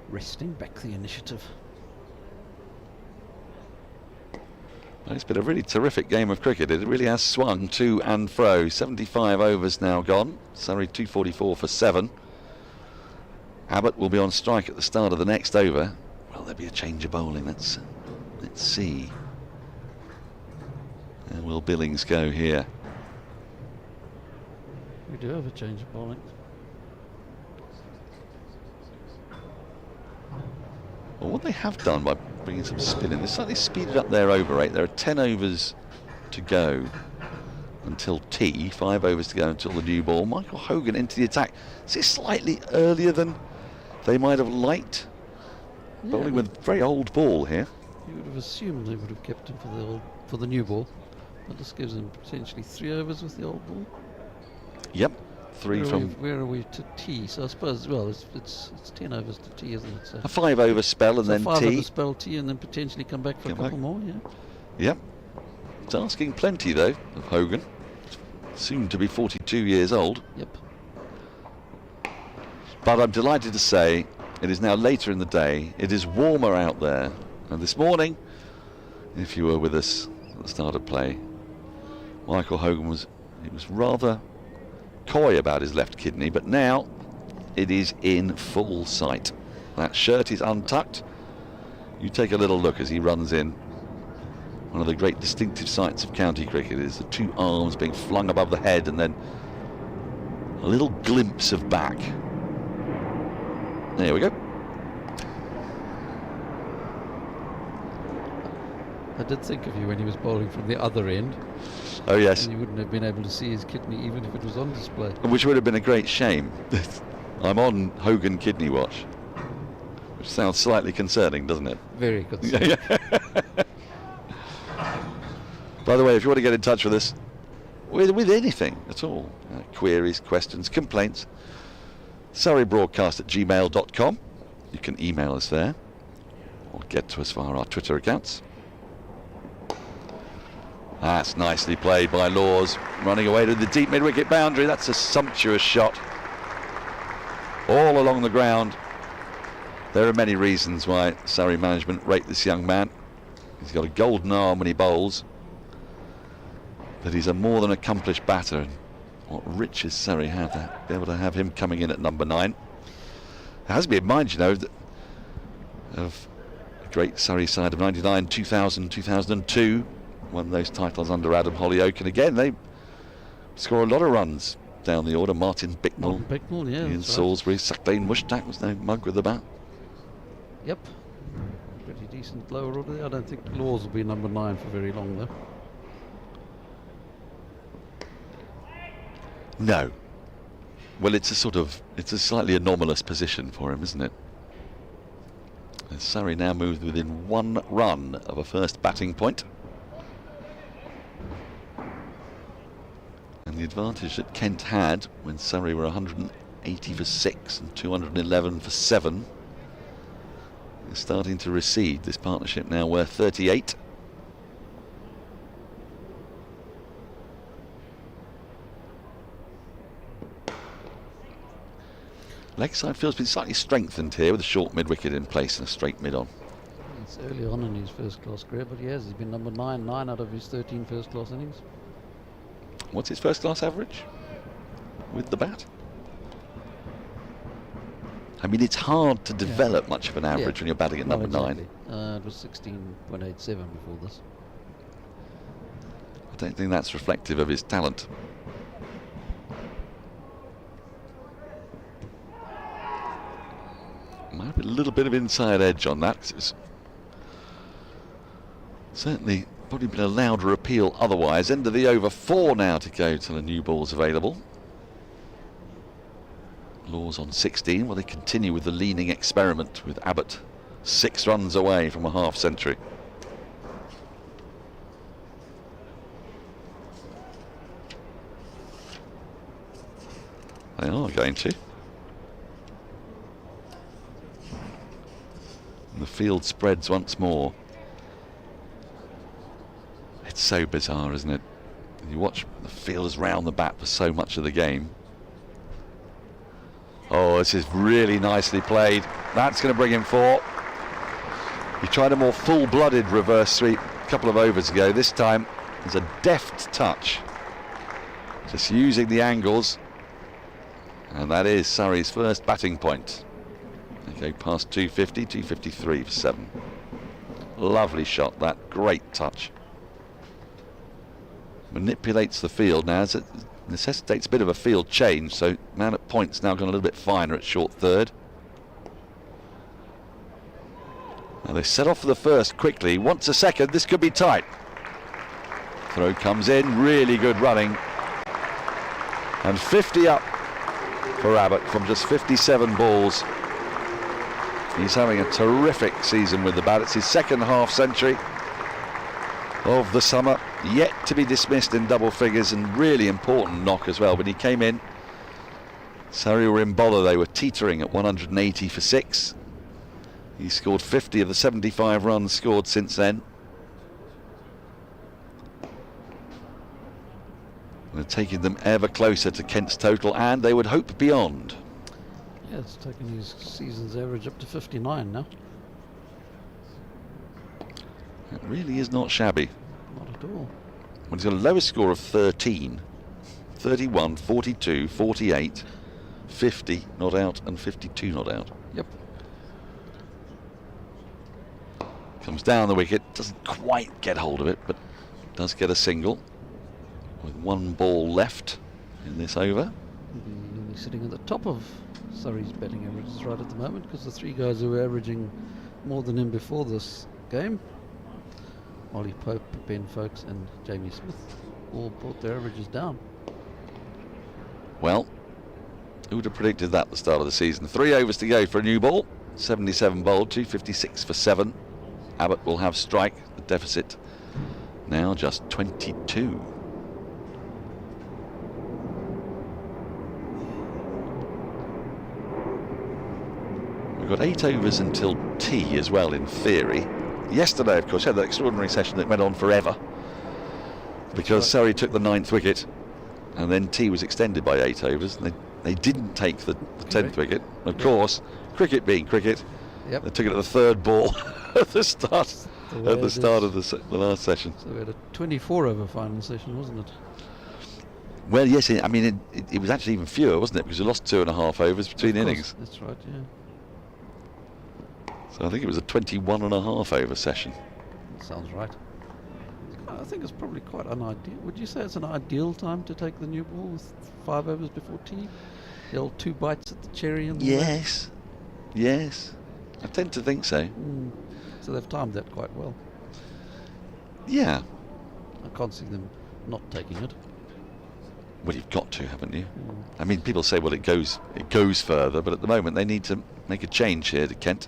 Wresting back the initiative. Well, it's been a really terrific game of cricket. It really has swung to and fro. 75 overs now gone. Surrey 244 for 7. Abbott will be on strike at the start of the next over. Will there be a change of bowling? Let's see. And will Billings go here? We do have a change of bowling. Well, what they have done by bringing some spin in, they slightly speeded up their over rate. There are 10 overs to go until tea, 5 overs to go until the new ball. Michael Hogan into the attack. Is this slightly earlier than they might have liked? Yeah, Bowling with a very old ball here. You would have assumed they would have kept him for the new ball. That just gives him potentially 3 overs with the old ball. Yep, 3 from... Where are we to tea? So I suppose, well, it's 10 overs to tea, isn't it? So a 5 over spell and then 5 tea. over spell tea and then potentially come back for a couple more, yeah. Yep. It's asking plenty, though, of Hogan. Soon to be 42 years old. Yep. But I'm delighted to say it is now later in the day. It is warmer out there. And this morning, if you were with us at the start of play, Michael Hogan was rather coy about his left kidney, but now it is in full sight. That shirt is untucked. You take a little look as he runs in. One of the great distinctive sights of county cricket is the 2 arms being flung above the head and then a little glimpse of back. There we go. I did think of you when he was bowling from the other end. Oh yes. And you wouldn't have been able to see his kidney even if it was on display. Which would have been a great shame. I'm on Hogan Kidney Watch. Which sounds slightly concerning, doesn't it? Very concerning. By the way, if you want to get in touch with us with anything at all, queries, questions, complaints, surreybroadcast@gmail.com. You can email us there or get to us via our Twitter accounts. That's nicely played by Laws, running away to the deep mid-wicket boundary. That's a sumptuous shot. All along the ground. There are many reasons why Surrey management rate this young man. He's got a golden arm when he bowls, but he's a more than accomplished batter. And what riches Surrey have to be able to have him coming in at number 9. It has to be in mind, you know, that of a great Surrey side of 99, 2000, 2002, won those titles under Adam Hollyoake, and again they score a lot of runs down the order. Martin Bicknell, yeah, Ian Salisbury, Sakdane Mushtaq was no mug with the bat. Yep. Pretty decent lower order there. I don't think Laws will be number 9 for very long though. No. Well, it's a slightly anomalous position for him, isn't it? As Surrey now moves within 1 run of a first batting point. And the advantage that Kent had when Surrey were 180 for 6 and 211 for 7 is starting to recede. This partnership now worth 38. Leg side feels been slightly strengthened here with a short mid-wicket in place and a straight mid-on. It's early on in his first-class career, but he's been number 9 out of his 13 first-class innings. What's his first-class average with the bat? I mean, it's hard to develop much of an average when you're batting at number 9. It was 16.87 before this. I don't think that's reflective of his talent. Might be a little bit of inside edge on that, 'cause it's certainly probably been a louder appeal otherwise. End of the over, 4 now to go till a new ball's available. Laws on 16. Will they continue with the leaning experiment with Abbott 6 runs away from a half century? They are going to. And the field spreads once more. It's so bizarre, isn't it? You watch the fielders round the bat for so much of the game. Oh, this is really nicely played. That's going to bring him 4. He tried a more full-blooded reverse sweep a couple of overs ago. This time, there's a deft touch. Just using the angles. And that is Surrey's first batting point. They go past 250, 253 for 7. Lovely shot, that. Great touch. Manipulates the field now as it necessitates a bit of a field change, so man at point's now gone a little bit finer at short third. Now they set off for the first quickly. Wants a second, this could be tight. Throw comes in, really good running. And 50 up for Abbott from just 57 balls. He's having a terrific season with the bat. It's his second half century of the summer, yet to be dismissed in double figures, and really important knock as well. When he came in, Surrey were in bother. They were teetering at 180 for 6. He scored 50 of the 75 runs scored since then. And taking them ever closer to Kent's total, and they would hope beyond. Yeah, it's taken his season's average up to 59 now. It really is not shabby. Not at all. Well, he's got a lowest score of 13, 31, 42, 48, 50 not out, and 52 not out. Yep. Comes down the wicket, doesn't quite get hold of it, but does get a single with 1 ball left in this over. He's sitting at the top of Surrey's batting averages right at the moment, because the 3 guys who were averaging more than him before this game, Ollie Pope, Ben Foakes and Jamie Smith, all brought their averages down. Well, who would have predicted that at the start of the season? 3 overs to go for a new ball. 77 bowled, 256 for 7. Abbott will have strike. The deficit now just 22. We've got 8 overs until tea as well, in theory. Yesterday, of course, had that extraordinary session that went on forever because Surrey took the 9th wicket, and then tea was extended by 8 overs. And they didn't take the 10th wicket. Of course, cricket being cricket, they took it at the 3rd ball at the start of the last session. So we had a 24 over final session, wasn't it? Well, yes, I mean, it was actually even fewer, wasn't it? Because we lost 2.5 overs between innings. That's right, yeah. So I think it was a 21.5 over session. Sounds right. I think it's probably quite unideal. Would you say it's an ideal time to take the new ball with 5 overs before tea? The old 2 bites at the cherry and yes, yes, I tend to think so. So they've timed that quite well. Yeah. I can't see them not taking it. Well, you've got to, haven't you? I mean, people say, well, it goes further, but at the moment they need to make a change here to Kent.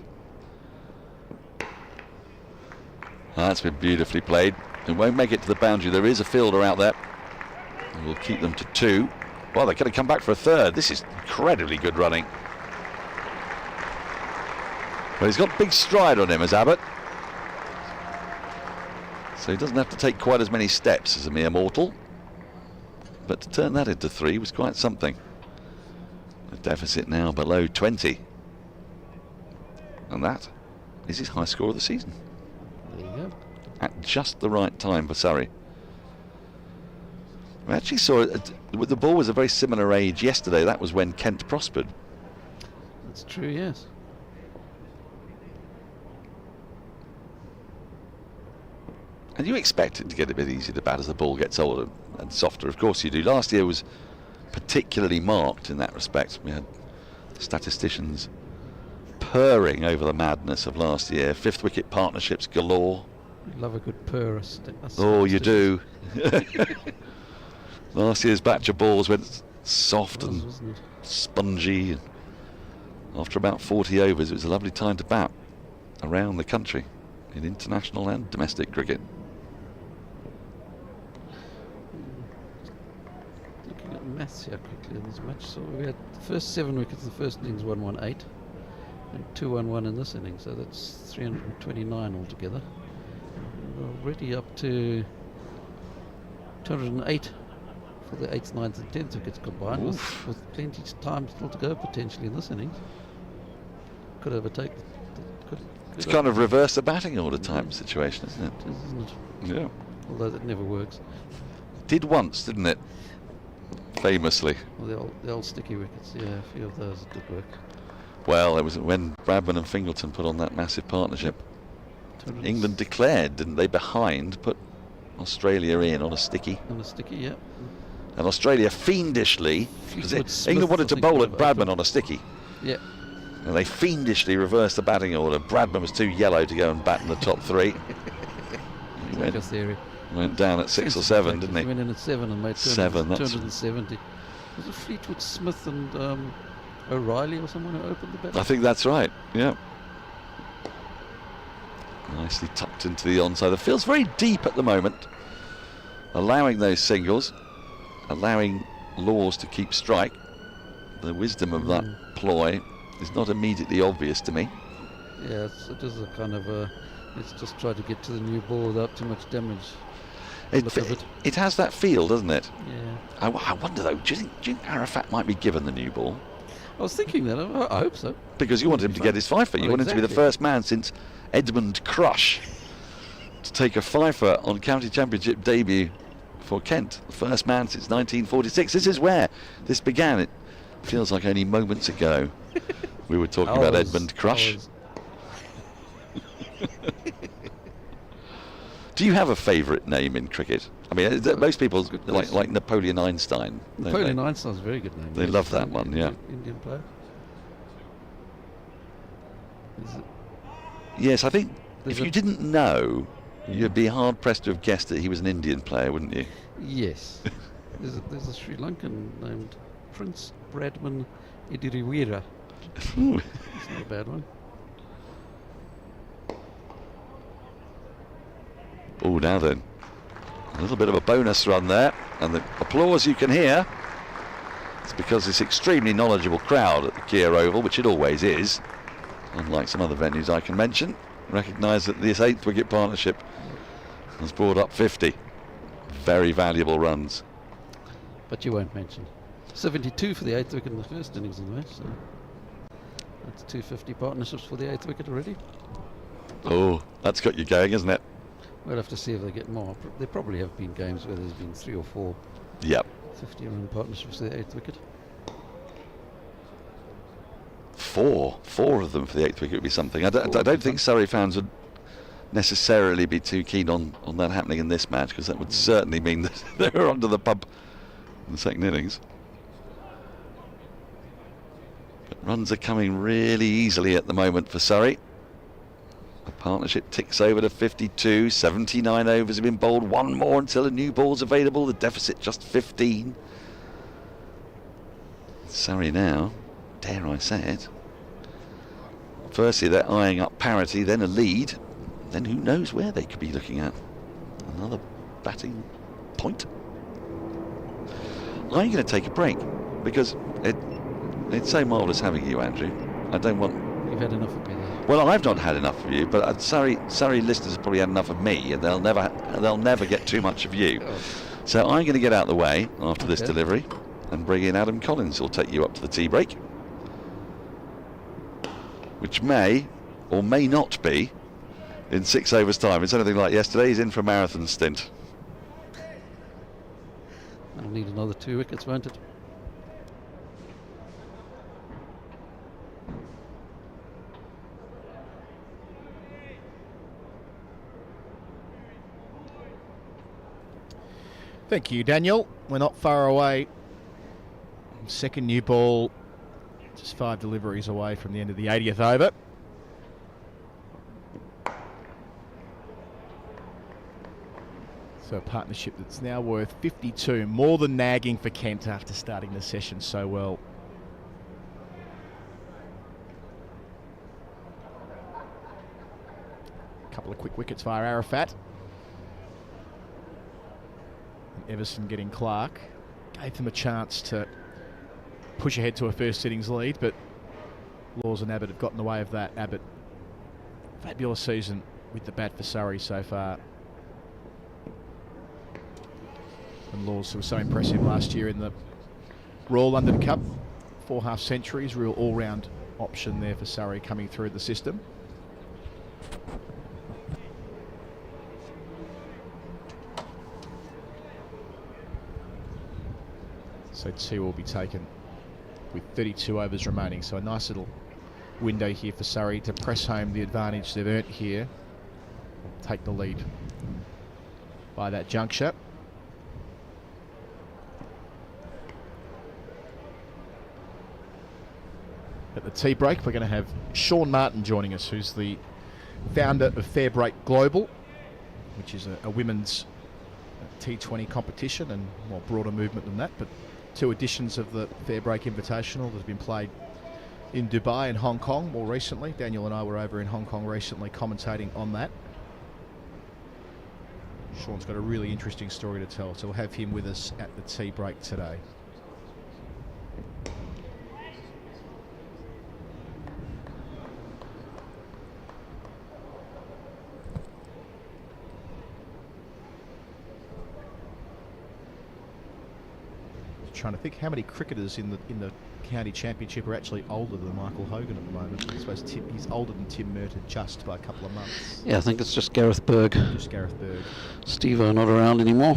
That's been beautifully played. It won't make it to the boundary. There is a fielder out there. We'll keep them to 2. Well, they could have come back for a 3rd. This is incredibly good running. But he's got big stride on him as Abbott. So he doesn't have to take quite as many steps as a mere mortal. But to turn that into 3 was quite something. The deficit now below 20. And that is his high score of the season. There you go. At just the right time for Surrey. We actually saw the ball was a very similar age yesterday. That was when Kent prospered. That's true, yes. And you expect it to get a bit easier to bat as the ball gets older and softer. Of course you do. Last year was particularly marked in that respect. We had statisticians purring over the madness of last year. 5th wicket partnerships galore. You love a good purr. Oh, you do. Last year's batch of balls went soft and spongy. And after about 40 overs, it was a lovely time to bat around the country in international and domestic cricket. Looking at maths here quickly in this match. So we had the first 7 wickets, the first innings 118 and 211 in this inning. So that's 329 altogether. We're already up to 208 for the 8th, 9th and 10th wickets combined, with plenty of time still to go potentially in this innings. Could overtake. It's kind of reverse the batting order type situation, isn't it? It is, isn't it? Yeah. Although that never works. Did once, didn't it? Famously. Well, the old sticky wickets, yeah, a few of those did work. Well, it was when Bradman and Fingleton put on that massive partnership. England declared, didn't they, behind, put Australia in on a sticky. On a sticky, yeah. And Australia fiendishly, because England wanted to bowl at Bradman on a sticky. Yeah. And they fiendishly reversed the batting order. Bradman was too yellow to go and bat in the top 3. He went down at 6 or 7, didn't he? He went in at 7 and made 270. Was it Fleetwood Smith and O'Reilly or someone who opened the bat? I think that's right, yeah. Nicely tucked into the onside. The field's very deep at the moment, allowing those singles, allowing Laws to keep strike. The wisdom of that ploy is not immediately obvious to me. Yes, it is a kind of a, let's just try to get to the new ball without too much damage. It has that feel, doesn't it? Yeah. I wonder though, do you think Arafat might be given the new ball? I was thinking that, I hope so. Because you wanted him to get his fifer. You wanted him to be the first man since Edmund Crush to take a fifer on county championship debut for Kent. The first man since 1946. This is where this began. It feels like only moments ago we were talking about Edmund Crush. Do you have a favourite name in cricket? I mean, most people like Napoleon Einstein. Napoleon Einstein's a very good name. They love that one, yeah. Indian player. Yes, I think if you didn't know, you'd be hard pressed to have guessed that he was an Indian player, wouldn't you? Yes. There's a Sri Lankan named Prince Bradman Ediriwira. It's not a bad one. Oh, now then. A little bit of a bonus run there, and the applause you can hear, it's because this extremely knowledgeable crowd at the Kia Oval, which it always is, unlike some other venues I can mention, recognise that this 8th wicket partnership has brought up 50 very valuable runs. But you won't mention 72 for the 8th wicket in the first innings of the match, so that's 250 partnerships for the 8th wicket already. Oh, that's got you going, isn't it? We'll have to see if they get more. There probably have been games where there's been 3 or 4 Yep. 50-run partnerships for the 8th wicket. Four of them for the 8th wicket would be something. I don't think Surrey fans would necessarily be too keen on that happening in this match, because that would certainly mean that they were onto the pub in the second innings. But runs are coming really easily at the moment for Surrey. The partnership ticks over to 52. 79 overs have been bowled. One more until a new ball's available. The deficit just 15. Surrey now, dare I say it, firstly they're eyeing up parity, then a lead, then who knows where they could be looking at. Another batting point. I'm going to take a break, because it's so marvellous having you, Andrew. I don't want... You've had enough of me there. Well, I've not had enough of you, but Surrey listeners have probably had enough of me, and they'll never get too much of you. So I'm going to get out of the way after this delivery and bring in Adam Collins, who'll take you up to the tea break, which may or may not be in 6 overs time. It's anything like yesterday. He's in for a marathon stint. I'll need another 2 wickets, won't it? Thank you, Daniel. We're not far away. Second new ball, just 5 deliveries away from the end of the 80th over. So a partnership that's now worth 52, more than nagging for Kent after starting the session so well. A couple of quick wickets via Arafat. Everson getting Clark, gave them a chance to push ahead to a first innings lead, but Laws and Abbott have got in the way of that. Abbott, fabulous season with the bat for Surrey so far. And Laws, who was so impressive last year in the Royal London Cup, 4 half centuries, real all-round option there for Surrey coming through the system. So 2 will be taken with 32 overs remaining. So a nice little window here for Surrey to press home the advantage they've earned here. Take the lead by that juncture. At the tea break, we're going to have Shaun Martyn joining us, who's the founder of FairBreak Global, which is a women's T20 competition and more broader movement than that, but 2 editions of the FairBreak Invitational that have been played in Dubai and Hong Kong more recently. Daniel and I were over in Hong Kong recently commentating on that. Shaun's got a really interesting story to tell, so we'll have him with us at the tea break today. Trying to think how many cricketers in the county championship are actually older than Michael Hogan at the moment. I suppose he's older than Tim Merton just by a couple of months. Yeah, I think it's just Gareth Berg. Just Gareth Berg. Steve-O not around anymore.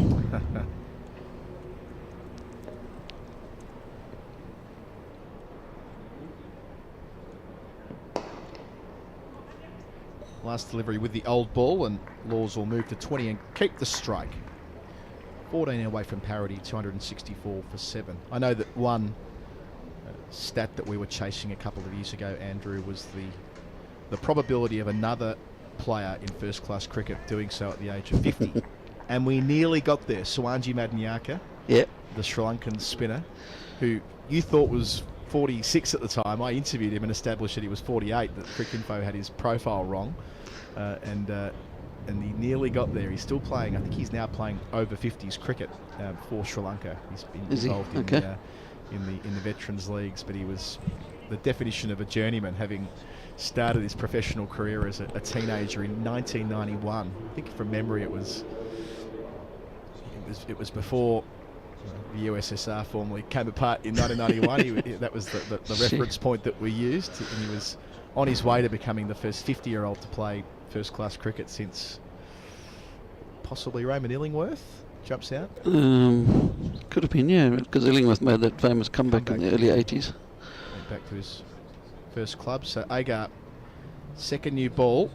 Last delivery with the old ball, and Laws will move to 20 and keep the strike. 14 away from parity, 264 for 7. I know that one stat that we were chasing a couple of years ago, Andrew, was the probability of another player in first-class cricket doing so at the age of 50. And we nearly got there. Swanji Madnyaka, the Sri Lankan spinner, who you thought was 46 at the time. I interviewed him and established that he was 48, that Cricinfo had his profile wrong. And and he nearly got there. He's still playing. I think he's now playing over 50s cricket for Sri Lanka. He's been involved in the veterans leagues, but he was the definition of a journeyman, having started his professional career as a teenager in 1991. I think from memory it was before the USSR formally came apart in 1991. That was the reference point that we used, and he was on his way to becoming the first 50-year-old to play first-class cricket since possibly Raymond Illingworth jumps out. Could have been, yeah, because Illingworth made that famous comeback in the early 80s. Went back to his first club. So Agar, second new ball.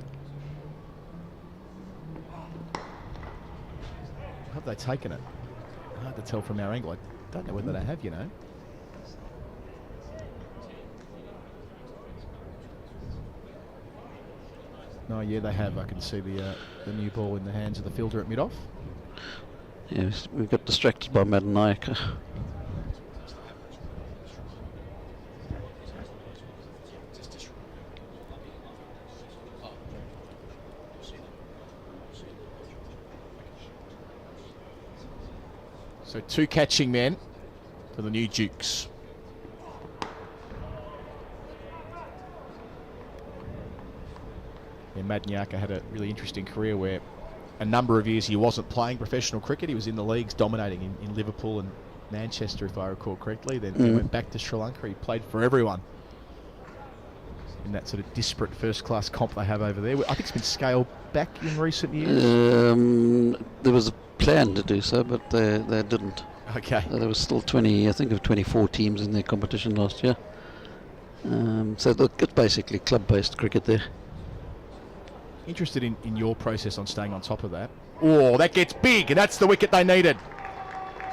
Have they taken it? Hard to tell from our angle. I don't know whether they have, you know. No, yeah, they have. I can see the new ball in the hands of the fielder at mid-off. Yes, we got distracted by Madan Naik. So 2 catching men for the new Dukes. Yeah, Madnyaka had a really interesting career where a number of years he wasn't playing professional cricket. He was in the leagues dominating in Liverpool and Manchester, if I recall correctly. Then he went back to Sri Lanka. He played for everyone in that sort of disparate first-class comp they have over there. I think it's been scaled back in recent years. There was a plan to do so, but they didn't. Okay. There was still 24 teams in their competition last year. So look, it's basically club-based cricket there. Interested in your process on staying on top of that. Oh, that gets big, and that's the wicket they needed.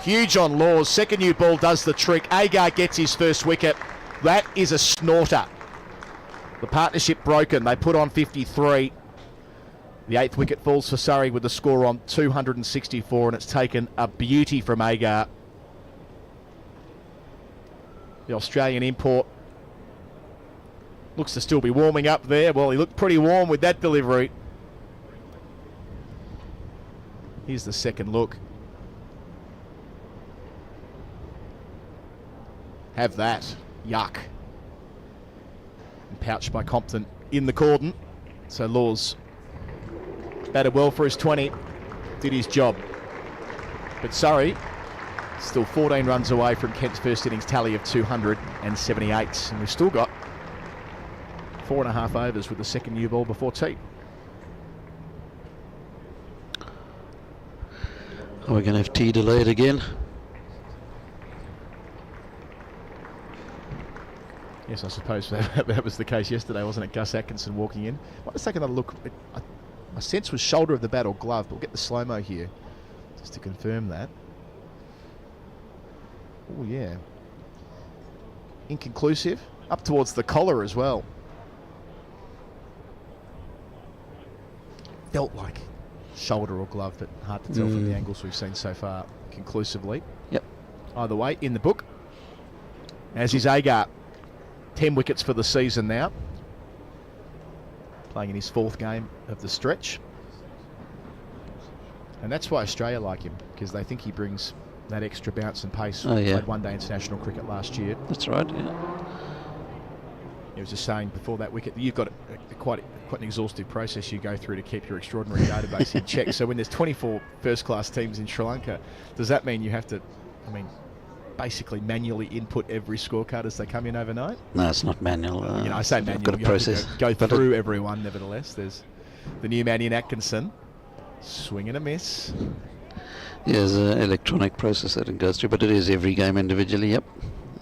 Huge on Laws. Second new ball does the trick. Agar gets his first wicket. That is a snorter. The partnership broken. They put on 53. The 8th wicket falls for Surrey with the score on 264, and it's taken a beauty from Agar. The Australian import looks to still be warming up there. Well, he looked pretty warm with that delivery. Here's the second look. Have that. Yuck. And pouched by Compton in the cordon. So Laws batted well for his 20. Did his job. But Surrey still 14 runs away from Kent's first innings tally of 278. And we've still got 4.5 overs with the second new ball before tea. Are we going to have tea delayed again? Yes, I suppose that was the case yesterday, wasn't it? Gus Atkinson walking in. Let's take another look. My sense was shoulder of the bat or glove, but we'll get the slow-mo here just to confirm that. Oh, yeah. Inconclusive. Up towards the collar as well. Felt like shoulder or glove, but hard to tell from the angles we've seen so far conclusively. Yep. Either way, in the book. As is Agar. 10 wickets for the season now. Playing in his 4th game of the stretch. And that's why Australia like him, because they think he brings that extra bounce and pace. Oh, yeah. Played one-day international cricket last year. That's right, yeah. He was just saying before that wicket, you've got quite an exhaustive process you go through to keep your extraordinary database in check. So when there's 24 first-class teams in Sri Lanka, does that mean you have to, basically manually input every scorecard as they come in overnight? No, it's not manual. I say manual. Got a process. Go through everyone, nevertheless. There's the new man in Atkinson. Swing and a miss. Yeah, there's an electronic process that it goes through, but it is every game individually, yep.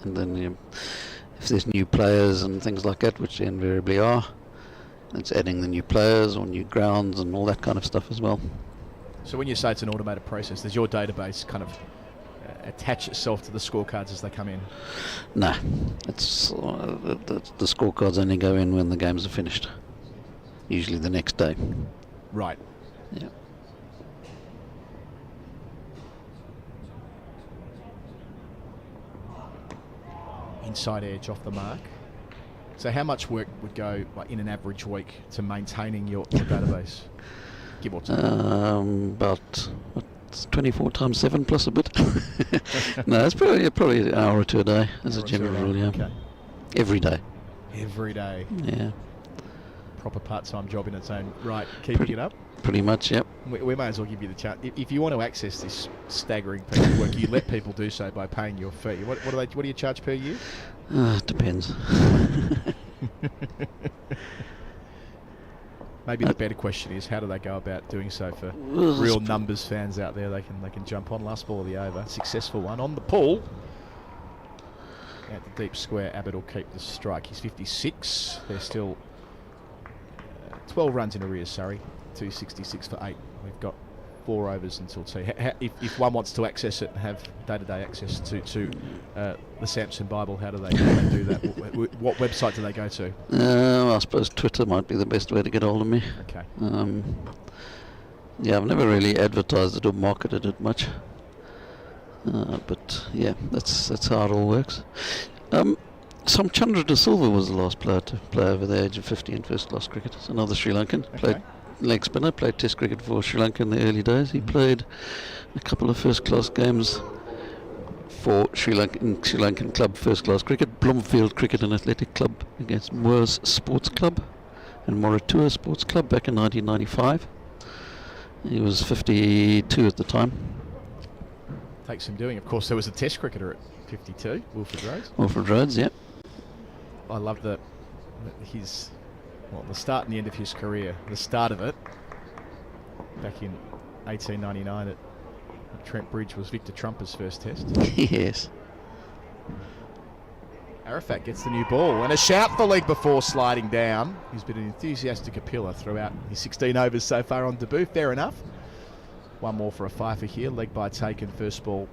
And then if there's new players and things like that, which there invariably are, it's adding the new players or new grounds and all that kind of stuff as well. So when you say it's an automated process, does your database kind of attach itself to the scorecards as they come in? No, it's the scorecards only go in when the games are finished, usually the next day. Right. Yeah. Inside edge off the mark. So how much work would go in an average week to maintaining your database? give or take? About 24 times 7 plus a bit. No, it's probably an hour or two a day as a general rule, yeah. Okay. Every day. Every day. Yeah. Proper part-time job in its own right, keeping it up? Pretty much, yep. We may as well give you the chance. If you want to access this staggering piece of work, you let people do so by paying your fee. What do you charge per year? Depends. Maybe the better question is, how do they go about doing so for real numbers fans out there? They can jump on. Last ball of the over, successful one on the pull. At the deep square, Abbott will keep the strike. He's 56. They're still 12 runs in arrears, Surrey. 266 for 8. We've got 4 overs until 2. If one wants to access it and have day-to-day access to the Samson Bible, how do they do that? What website do they go to? I suppose Twitter might be the best way to get hold of me. Okay. Yeah, I've never really advertised it or marketed it much. But yeah, that's how it all works. Chandra De Silva was the last player to play over the age of 50 in first-class cricket. It's another Sri Lankan. Okay. Played leg spinner, played Test cricket for Sri Lanka in the early days. He played a couple of first-class games for Sri Lankan club first-class cricket, Bloomfield Cricket and Athletic Club against Moores Sports Club and Moritua Sports Club back in 1995. He was 52 at the time. Takes some doing. Of course, there was a Test cricketer at 52, Wilfred Rhodes. Wilfred Rhodes, yeah. I love the start and the end of his career. The start of it, back in 1899 at Trent Bridge, was Victor Trumper's first Test. Yes. Arafat gets the new ball and a shout for leg before sliding down. He's been an enthusiastic appealer throughout his 16 overs so far on debut. Fair enough. One more for a fifer here. Leg by taken, first ball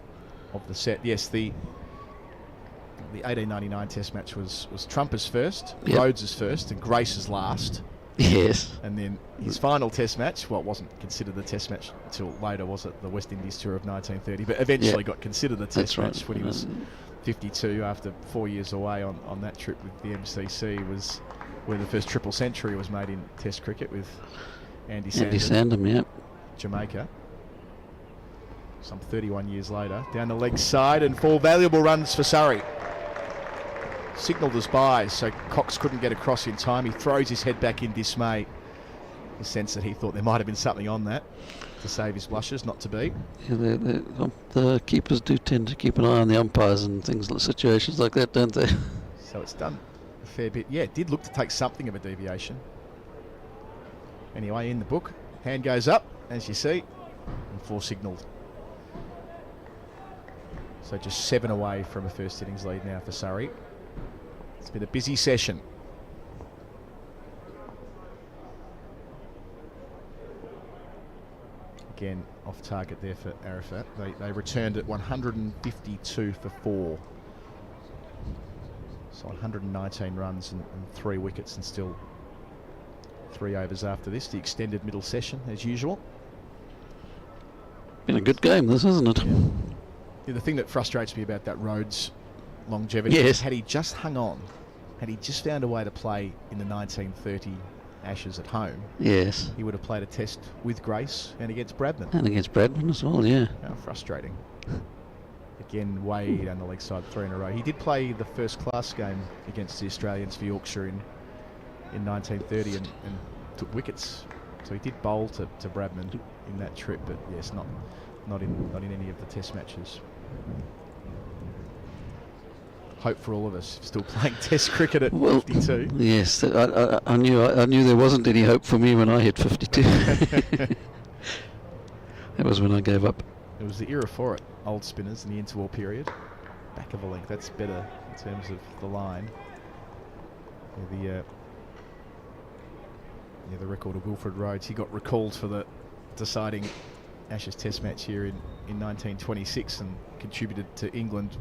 of the set. Yes, the 1899 Test match was Trumper's first, yep. Rhodes's first, and Grace's last. Yes. And then his final Test match, well, it wasn't considered the Test match until later, was it? The West Indies tour of 1930, but eventually got considered the Test match when he was 52 after 4 years away on that trip with the MCC, was where the first triple century was made in Test cricket with Andy Sandham, yeah. Jamaica. Some 31 years later, down the leg side and 4 valuable runs for Surrey. Signalled as by, so Cox couldn't get across in time. He throws his head back in dismay. The sense that he thought there might have been something on that to save his blushes, not to be. Yeah, the keepers do tend to keep an eye on the umpires and things, situations like that, don't they? So it's done a fair bit. Yeah, it did look to take something of a deviation. Anyway, in the book, hand goes up, as you see, and 4 signalled. So just 7 away from a first innings lead now for Surrey. It's been a busy session. Again, off target there for Arafat. They returned at 152 for 4. So 119 runs and 3 wickets, and still 3 overs after this. The extended middle session, as usual. Been a good game, this, isn't it? Yeah, the thing that frustrates me about that Rhodes longevity is, had he just hung on, had he just found a way to play in the 1930 Ashes at home, yes, he would have played a Test with Grace and against Bradman. And against Bradman as well, yeah. How frustrating. Again, way down the leg side, 3 in a row. He did play the first class game against the Australians for Yorkshire in 1930 and took wickets. So he did bowl to Bradman in that trip, but yes, not in any of the Test matches. Hope for all of us still playing Test cricket at 52. Yes, I knew there wasn't any hope for me when I hit 52. That was when I gave up. It was the era for it. Old spinners in the interwar period. Back of a length. That's better in terms of the line. Yeah, the record of Wilfred Rhodes. He got recalled for the deciding Ashes Test match here in 1926 and contributed to England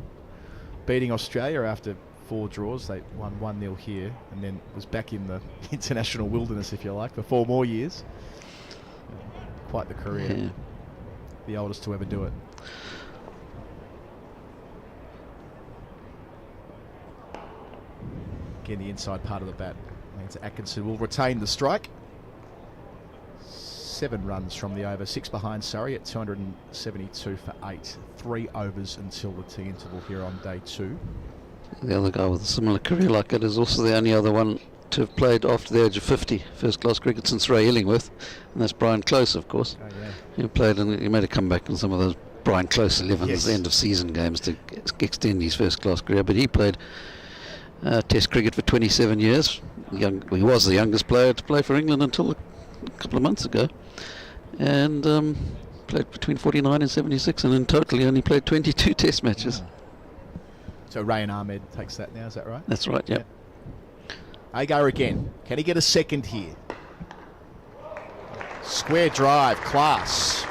beating Australia after 4 draws. They won 1-0 here and then was back in the international wilderness, if you like, for 4 more years. Quite the career. Yeah. The oldest to ever do it. Again, the inside part of the bat means Atkinson will retain the strike. 7 runs from the over, 6 behind Surrey at 272 for 8. 3 overs until the tea interval here on day 2. The other guy with a similar career like it is also the only other one to have played after the age of 50 first-class cricket since Ray Illingworth, and that's Brian Close, of course. Oh, yeah. He played, and he made a comeback in some of those Brian Close 11s, Yes. end-of-season games to extend his first-class career. But he played Test cricket for 27 years. He was the youngest player to play for England until a couple of months ago, and played between 49 and 76, and in total he only played 22 Test matches. So Rayan Ahmed takes that now, is that right? That's right, yeah. Agar again. Can he get a second here? Square drive, class.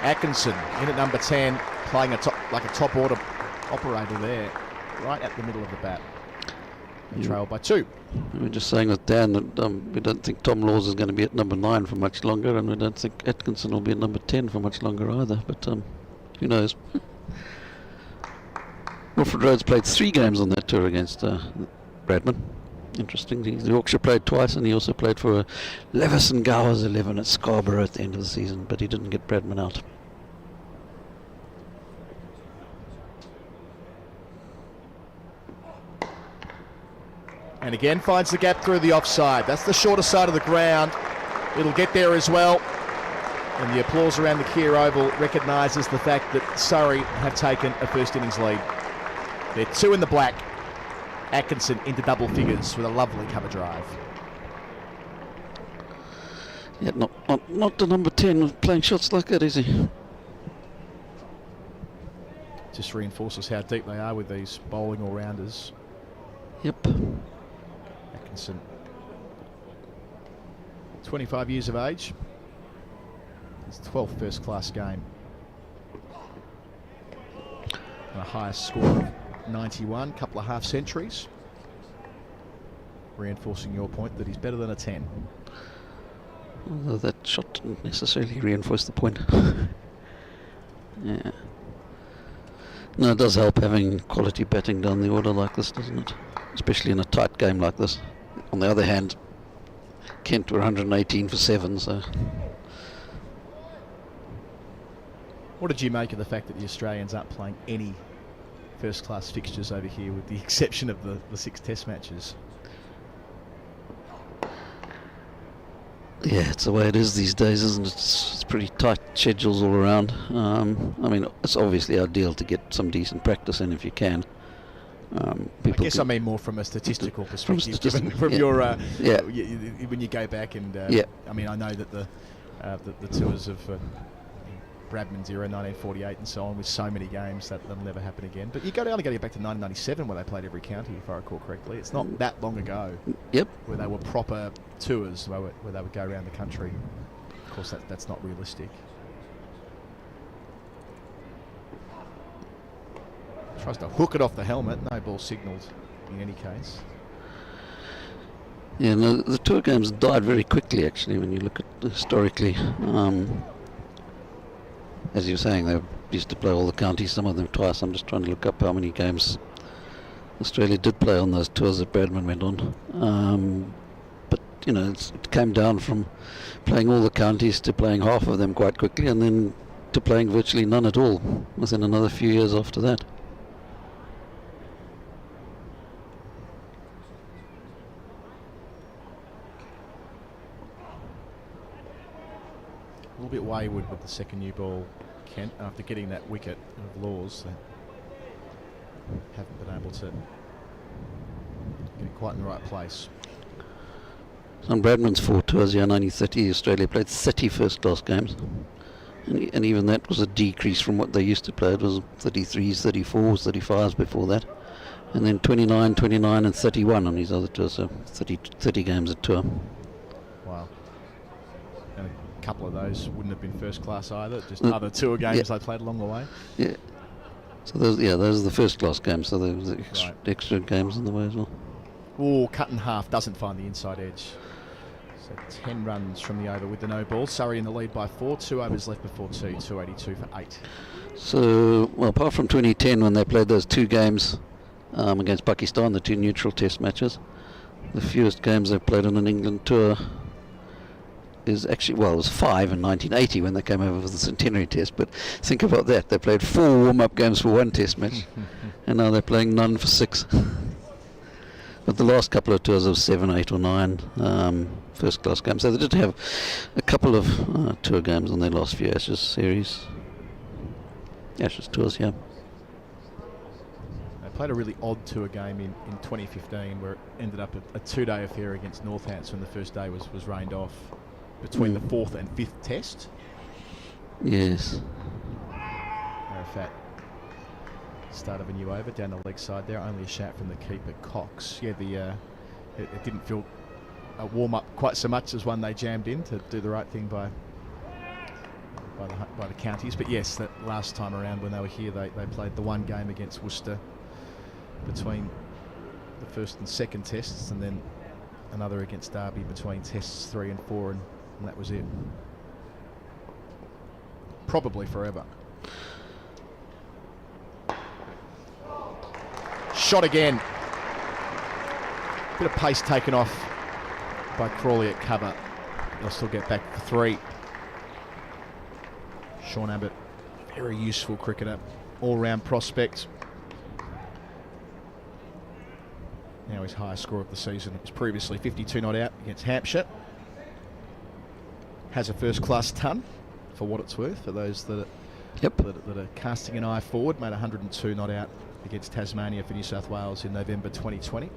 Atkinson in at number 10, playing like a top order operator there, right at the middle of the bat. And trailed by 2. We were just saying with Dan that we don't think Tom Laws is going to be at number 9 for much longer, and we don't think Atkinson will be at number 10 for much longer either, but who knows. Wilfred Rhodes played 3 games on that tour against Bradman. Interesting. The Yorkshire played twice, and he also played for Leveson Gowers 11 at Scarborough at the end of the season, but he didn't get Bradman out. And again finds the gap through the offside. That's the shorter side of the ground. It'll get there as well. And the applause around the Kia Oval recognises the fact that Surrey have taken a first innings lead. They're 2 in the black. Atkinson into double figures with a lovely cover drive. Yeah, not the number 10 playing shots like that, is he? Just reinforces how deep they are with these bowling all-rounders. Yep. Atkinson, 25 years of age. His 12th first-class game. And a highest score of 91, couple of half centuries. Reinforcing your point that he's better than a 10. Although that shot didn't necessarily reinforce the point. Yeah. No, it does help having quality batting down the order like this, doesn't it? Especially in a tight game like this. On the other hand, Kent were 118 for 7, so... What did you make of the fact that the Australians aren't playing any first-class fixtures over here, with the exception of the 6 Test matches? Yeah, it's the way it is these days, isn't it? It's pretty tight schedules all around. I mean, it's obviously ideal to get some decent practice in if you can. I guess I mean more from a statistical perspective, from your when you go back and I mean, I know that the tours of Bradman's era, 1948 and so on, with so many games that will never happen again. But you only go back to 1997 where they played every county, if I recall correctly. It's not that long ago. Yep. Where they were proper tours where they would go around the country. Of course, that's not realistic. Tries to hook it off the helmet. No ball signalled in any case. Yeah, no, the tour games died very quickly, actually, when you look at historically. As you were saying, they used to play all the counties, some of them twice. I'm just trying to look up how many games Australia did play on those tours that Bradman went on. But, you know, it came down from playing all the counties to playing half of them quite quickly, and then to playing virtually none at all within another few years after that. A little bit wayward with the second new ball, Kent, after getting that wicket of Laws. They haven't been able to get it quite in the right place. On Bradman's 4 tours, yeah, 1930, Australia played 30 first-class games. And even that was a decrease from what they used to play. It was 33s, 34s, 35s before that. And then 29, 29 and 31 on his other tours, so 30 games a tour. Wow. And a couple of those wouldn't have been first class either, just other tour games they played along the way. Yeah. So those are the first class games, so there was extra games in the way as well. Oh, cut in half, doesn't find the inside edge. So 10 runs from the over with the no ball. Surrey in the lead by 4, 2 overs left before 282 for 8. So, well, apart from 2010 when they played those 2 games against Pakistan, the 2 neutral test matches, the fewest games they've played on an England tour is actually, well, it was 5 in 1980 when they came over for the centenary test, but think about that. They played 4 warm-up games for 1 test match, and now they're playing none for 6. But the last couple of tours of 7, 8 or 9 first-class games. So they did have a couple of tour games on their last few Ashes series. Ashes tours, yeah. They played a really odd tour game in 2015 where it ended up a 2-day affair against Northants when the first day was rained off between the 4th and 5th test. Yes. Arafat, start of a new over down the leg side there, only a shout from the keeper Cox. Yeah, it didn't feel a warm-up quite so much as one they jammed in to do the right thing by the counties. But yes, that last time around when they were here, they played the one game against Worcester between the first and second tests, and then another against Derby between tests 3 and 4, and that was it. Probably forever. Shot again. Bit of pace taken off by Crawley at cover. They'll still get back for 3. Sean Abbott, very useful cricketer, all-round prospect. Now his highest score of the season. It was previously 52 not out against Hampshire. Has a first-class ton, for what it's worth, for those that are casting an eye forward. Made 102 not out against Tasmania for New South Wales in November 2020.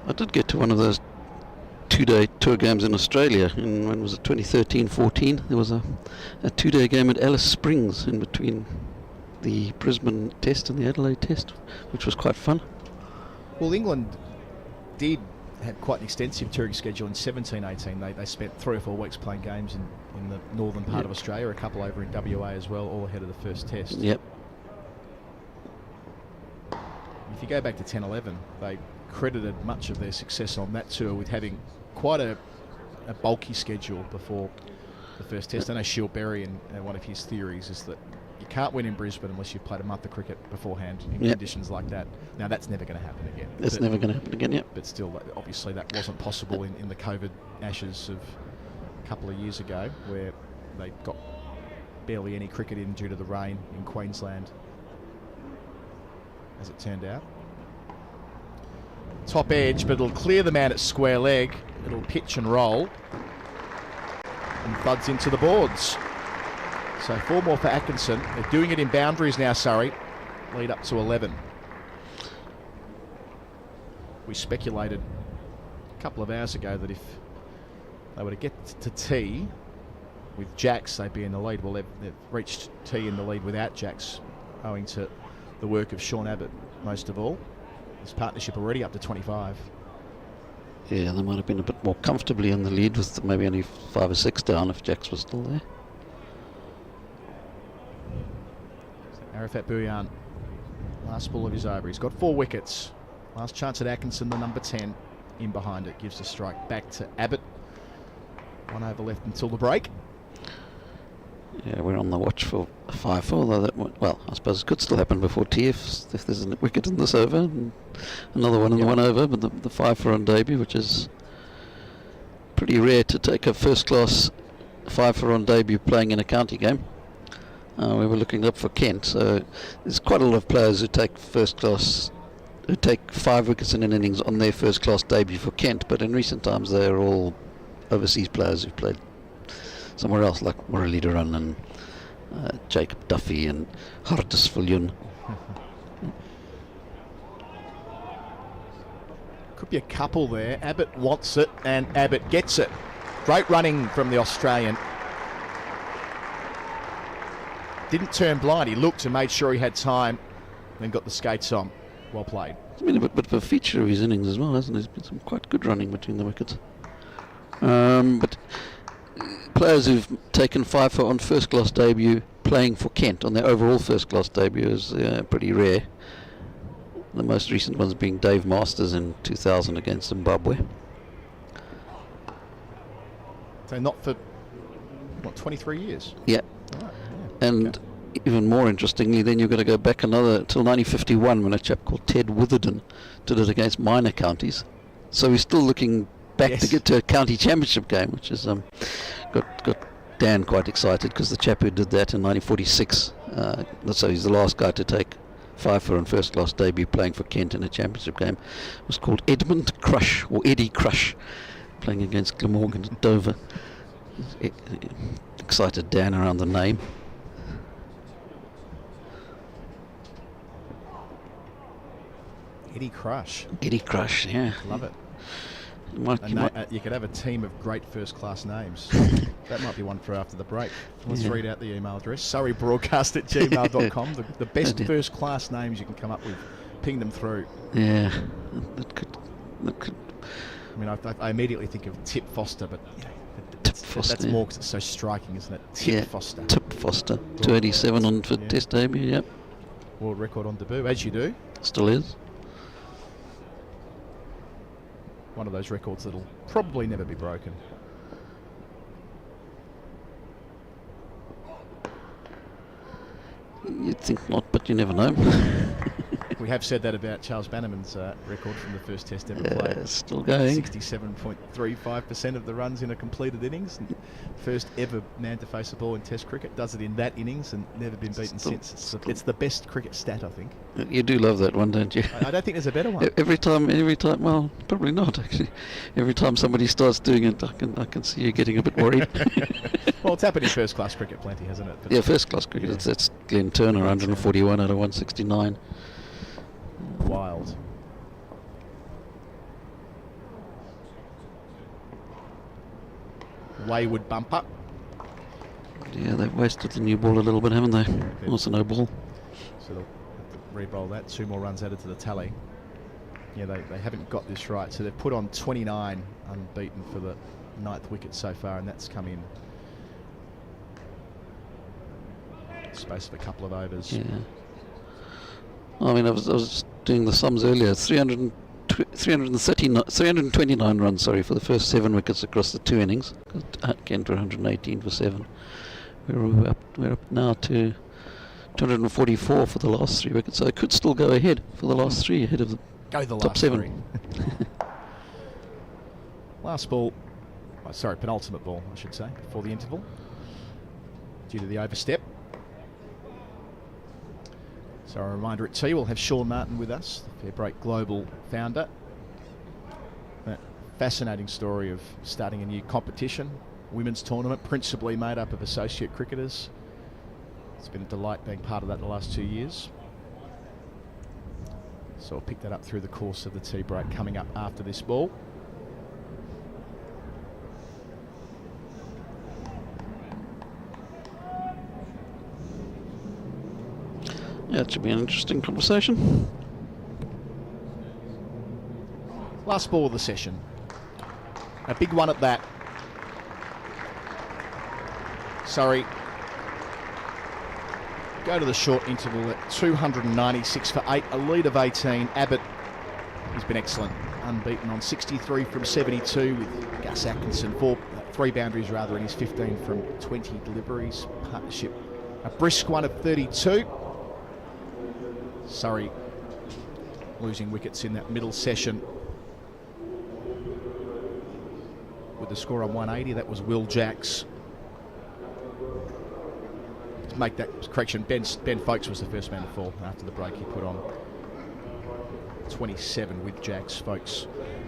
I did get to one of those 2-day tour games in Australia. When was it, 2013-14? There was a 2-day game at Alice Springs in between the Brisbane test and the Adelaide test, which was quite fun. Well, England did have quite an extensive touring schedule in 17-18. They spent 3 or 4 weeks playing games in the northern part of Australia, a couple over in WA as well, all ahead of the first test. Yep. If you go back to 10-11, they credited much of their success on that tour with having quite a bulky schedule before the first test. I know Shield Berry, and one of his theories is that you can't win in Brisbane unless you've played a month of cricket beforehand in conditions like that. Now, that's never going to happen again. It's never going to happen again, yep. But still, obviously, that wasn't possible in the COVID Ashes of a couple of years ago, where they got barely any cricket in due to the rain in Queensland, as it turned out. Top edge, but it'll clear the man at square leg. It'll pitch and roll, and thuds into the boards. So 4 more for Atkinson. They're doing it in boundaries now, Surrey. Lead up to 11. We speculated a couple of hours ago that if they were to get to tea with Jacks, they'd be in the lead. Well, they've reached tea in the lead without Jacks, owing to the work of Sean Abbott most of all. This partnership already up to 25. Yeah, they might have been a bit more comfortably in the lead with maybe only 5 or 6 down if Jacks was still there. Arafat Bhuyan, last ball of his over. He's got 4 wickets. Last chance at Atkinson, the number 10. In behind it, gives the strike back to Abbott. 1 over left until the break. Yeah, we're on the watch for a 5-4, although that well, I suppose it could still happen before tea if there's a wicket in this over, and another one in the 1 over, but the 5-4 on debut, which is pretty rare to take a first-class 5-4 on debut playing in a county game. We were looking up for Kent, so there's quite a lot of players who take first-class, who take 5 wickets in an innings on their first-class debut for Kent, but in recent times they're all overseas players who've played somewhere else, like Muralidharan and Jacob Duffy and Hardis Fulyun. Could be a couple there. Abbott wants it, and Abbott gets it. Great running from the Australian. Didn't turn blind. He looked and made sure he had time, then got the skates on. Well played. It's been a bit of a feature of his innings as well, hasn't it? There's been some quite good running between the wickets. But players who've taken 5-4 on first-class debut playing for Kent on their overall first-class debut is pretty rare. The most recent ones being Dave Masters in 2000 against Zimbabwe. So not for what, 23 years? Yeah. Right, And even more interestingly, then you've got to go back another till 1951 when a chap called Ted Witherden did it against minor counties. So we're still looking back to get to a county championship game, which is got Dan quite excited, because the chap who did that in 1946, so he's the last guy to take 5 for and first class debut playing for Kent in a championship game, was called Edmund Crush, or Eddie Crush, playing against Glamorgan and Dover. Excited Dan around the name. Eddie Crush. Eddie Crush, yeah. Love it. You could have a team of great first-class names. That might be one for after the break. Let's read out the email address. surreybroadcast@gmail.com. The best first-class names you can come up with. Ping them through. Yeah. That could. I mean, I immediately think of Tip Foster, but that's more because it's so striking, isn't it? Tip Foster. Tip Foster. 287 on for Test debut, yep. World record on debut, as you do. Still is. One of those records that'll probably never be broken. You'd think not, but you never know. We have said that about Charles Bannerman's record from the first Test ever played. Still going. 67.35% of the runs in a completed innings. And first ever man to face a ball in Test cricket. Does it in that innings and never been beaten since. It's the best cricket stat, I think. You do love that one, don't you? I don't think there's a better one. Every time, well, probably not actually. Every time somebody starts doing it, I can see you getting a bit worried. Well, it's happened in first class cricket plenty, hasn't it? But yeah, first class cricket. That's Glenn Turner, 141 out of 169. Wild. Wayward bumper. Yeah, they've wasted the new ball a little bit, haven't they? Also no ball. So they'll have to re-roll that. 2 more runs added to the tally. Yeah, they haven't got this right. So they've put on 29 unbeaten for the 9th wicket so far, and that's come in space of a couple of overs. Yeah. I mean, I was doing the sums earlier. 329 runs, for the first 7 wickets across the 2 innings. Kent were 118 for 7. We're up now to 244 for the last 3 wickets. So it could still go ahead for the last 3, ahead of the top 7. Last ball, penultimate ball, I should say, before the interval, due to the overstep. So a reminder at tea, we'll have Shaun Martyn with us, the FairBreak Global founder. A fascinating story of starting a new competition, women's tournament, principally made up of associate cricketers. It's been a delight being part of that in the last 2 years. So I'll pick that up through the course of the tea break coming up after this ball. Yeah, it should be an interesting conversation. Last ball of the session. A big one at that. Surrey go to the short interval at 296 for 8, a lead of 18. Abbott has been excellent, unbeaten on 63 from 72 with Gus Atkinson, 3 boundaries rather in his 15 from 20 deliveries. Partnership a brisk one of 32. Surrey losing wickets in that middle session with the score on 180. That was Will Jacks. To make that correction, Ben Folkes was the first man to fall. After the break, he put on 27 with Jacks. Folkes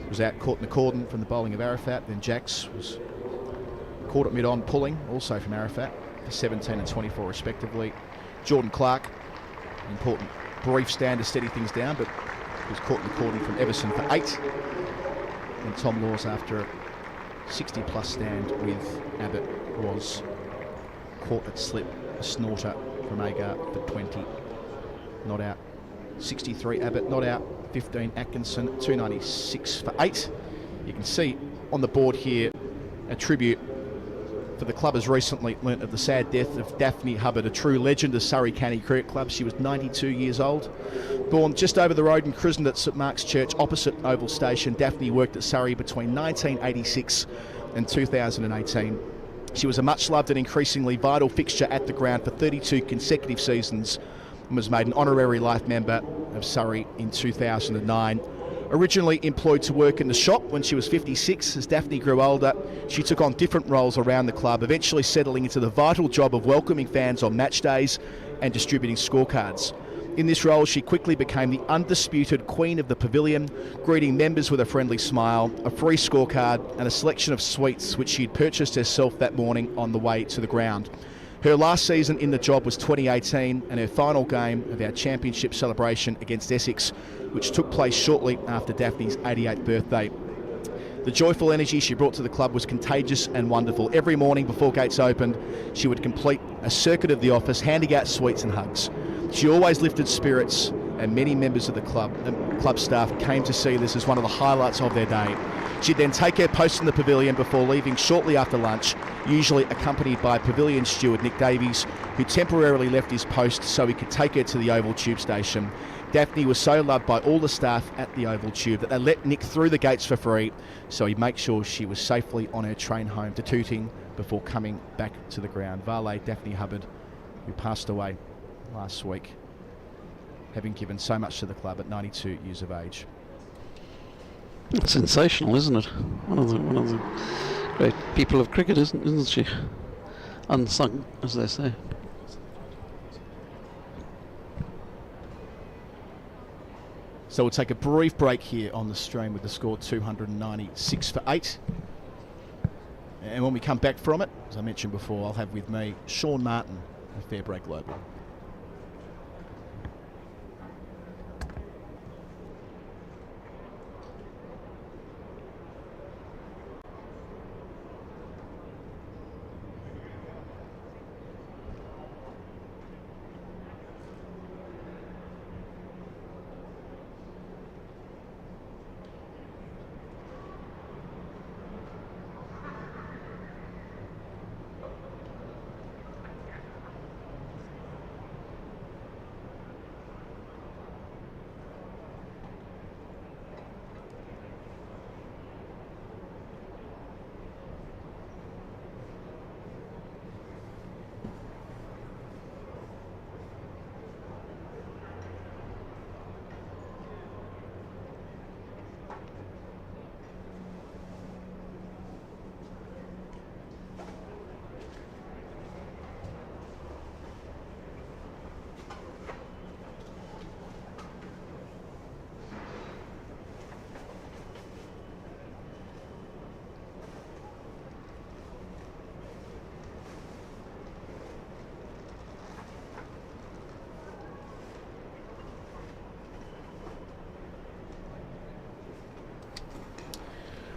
was out caught in the cordon from the bowling of Arafat. Then Jacks was caught at mid-on pulling, also from Arafat, for 17 and 24 respectively. Jordan Clark, important brief stand to steady things down, but was caught in the cordon from Everson for 8. And Tom Laws, after a 60-plus stand with Abbott, was caught at slip, a snorter from Agar for 20. Not out. 63 Abbott, not out. 15 Atkinson, 296 for 8. You can see on the board here a tribute for the club has recently learnt of the sad death of Daphne Hubbard, a true legend of Surrey County Cricket Club. She was 92 years old. Born just over the road in Crisden at St Mark's Church, opposite Oval Station. Daphne worked at Surrey between 1986 and 2018. She was a much-loved and increasingly vital fixture at the ground for 32 consecutive seasons and was made an honorary life member of Surrey in 2009. Originally employed to work in the shop when she was 56, as Daphne grew older, she took on different roles around the club, eventually settling into the vital job of welcoming fans on match days and distributing scorecards. In this role, she quickly became the undisputed queen of the pavilion, greeting members with a friendly smile, a free scorecard and a selection of sweets which she'd purchased herself that morning on the way to the ground. Her last season in the job was 2018 and her final game of our championship celebration against Essex, which took place shortly after Daphne's 88th birthday. The joyful energy she brought to the club was contagious and wonderful. Every morning before gates opened, she would complete a circuit of the office, handing out sweets and hugs. She always lifted spirits, and many members of the club staff came to see this as one of the highlights of their day. She'd then take her post in the pavilion before leaving shortly after lunch, usually accompanied by pavilion steward Nick Davies, who temporarily left his post so he could take her to the Oval Tube station. Daphne was so loved by all the staff at the Oval Tube that they let Nick through the gates for free, so he'd make sure she was safely on her train home to Tooting before coming back to the ground. Valet Daphne Hubbard, who passed away last week, having given so much to the club at 92 years of age. It's sensational, isn't it? One of the great people of cricket, isn't she? Unsung, as they say. So we'll take a brief break here on the stream with the score 296 for 8. And when we come back from it, as I mentioned before, I'll have with me Shaun Martyn of FairBreak Global.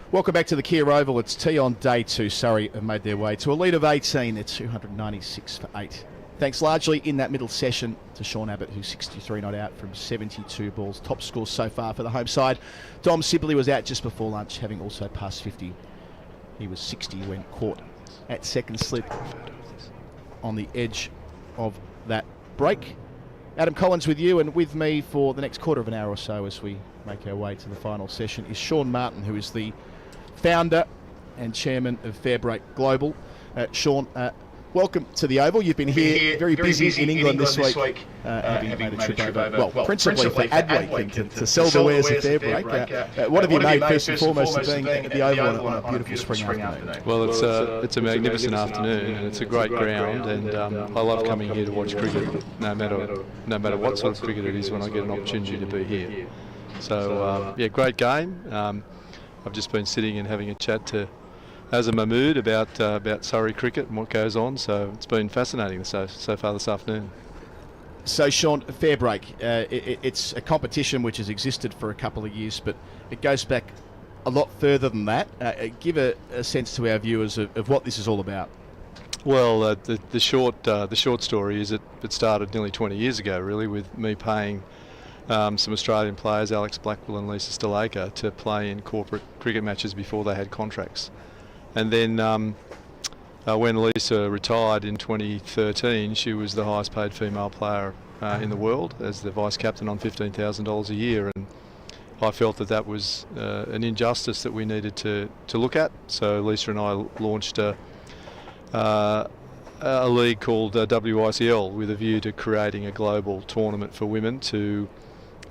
Welcome back to the Kia Oval. It's tea on day 2. Surrey have made their way to a lead of 18. It's 296 for 8. Thanks largely in that middle session to Sean Abbott, who's 63 not out from 72 balls. Top score so far for the home side. Dom Sibley was out just before lunch, having also passed 50. He was 60 when caught at second slip on the edge of that break. Adam Collins with you, and with me for the next quarter of an hour or so as we make our way to the final session is Shaun Martyn, who is the founder and chairman of FairBreak Global. Shaun, welcome to the Oval. You've been here very busy in England this week, having made a trip over, well, principally for Ad Week and to sell the wares of FairBreak. What have you made first and foremost of being at the Oval on a beautiful spring afternoon? Well, it's a magnificent afternoon and it's a great ground, and I love coming here to watch cricket, no matter what sort of cricket it is, when I get an opportunity to be here. So yeah, great game. I've just been sitting and having a chat to Azam Mahmood about Surrey cricket and what goes on. So it's been fascinating so far this afternoon. So Shaun, FairBreak, it's a competition which has existed for a couple of years, but it goes back a lot further than that. Give a sense to our viewers of what this is all about. Well, the short story is it started nearly 20 years ago, really, with me paying some Australian players, Alex Blackwell and Lisa Stalaker, to play in corporate cricket matches before they had contracts. And then when Lisa retired in 2013, she was the highest paid female player in the world as the vice captain on $15,000 a year. And I felt that was an injustice that we needed to look at. So Lisa and I launched a a league called WICL with a view to creating a global tournament for women to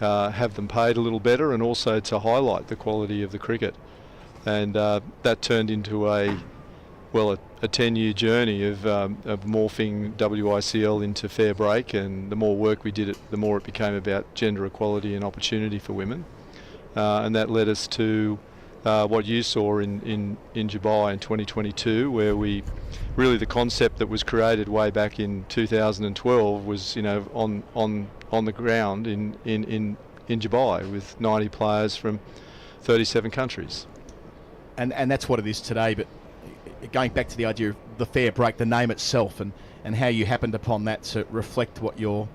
have them paid a little better and also to highlight the quality of the cricket. And that turned into a 10-year journey of morphing WICL into FairBreak, and the more work we did the more it became about gender equality and opportunity for women. And that led us to what you saw in Dubai in 2022, where the concept that was created way back in 2012 was on the ground in Dubai with 90 players from 37 countries. And that's what it is today. But going back to the idea of the FairBreak, the name itself, and how you happened upon that to reflect what you're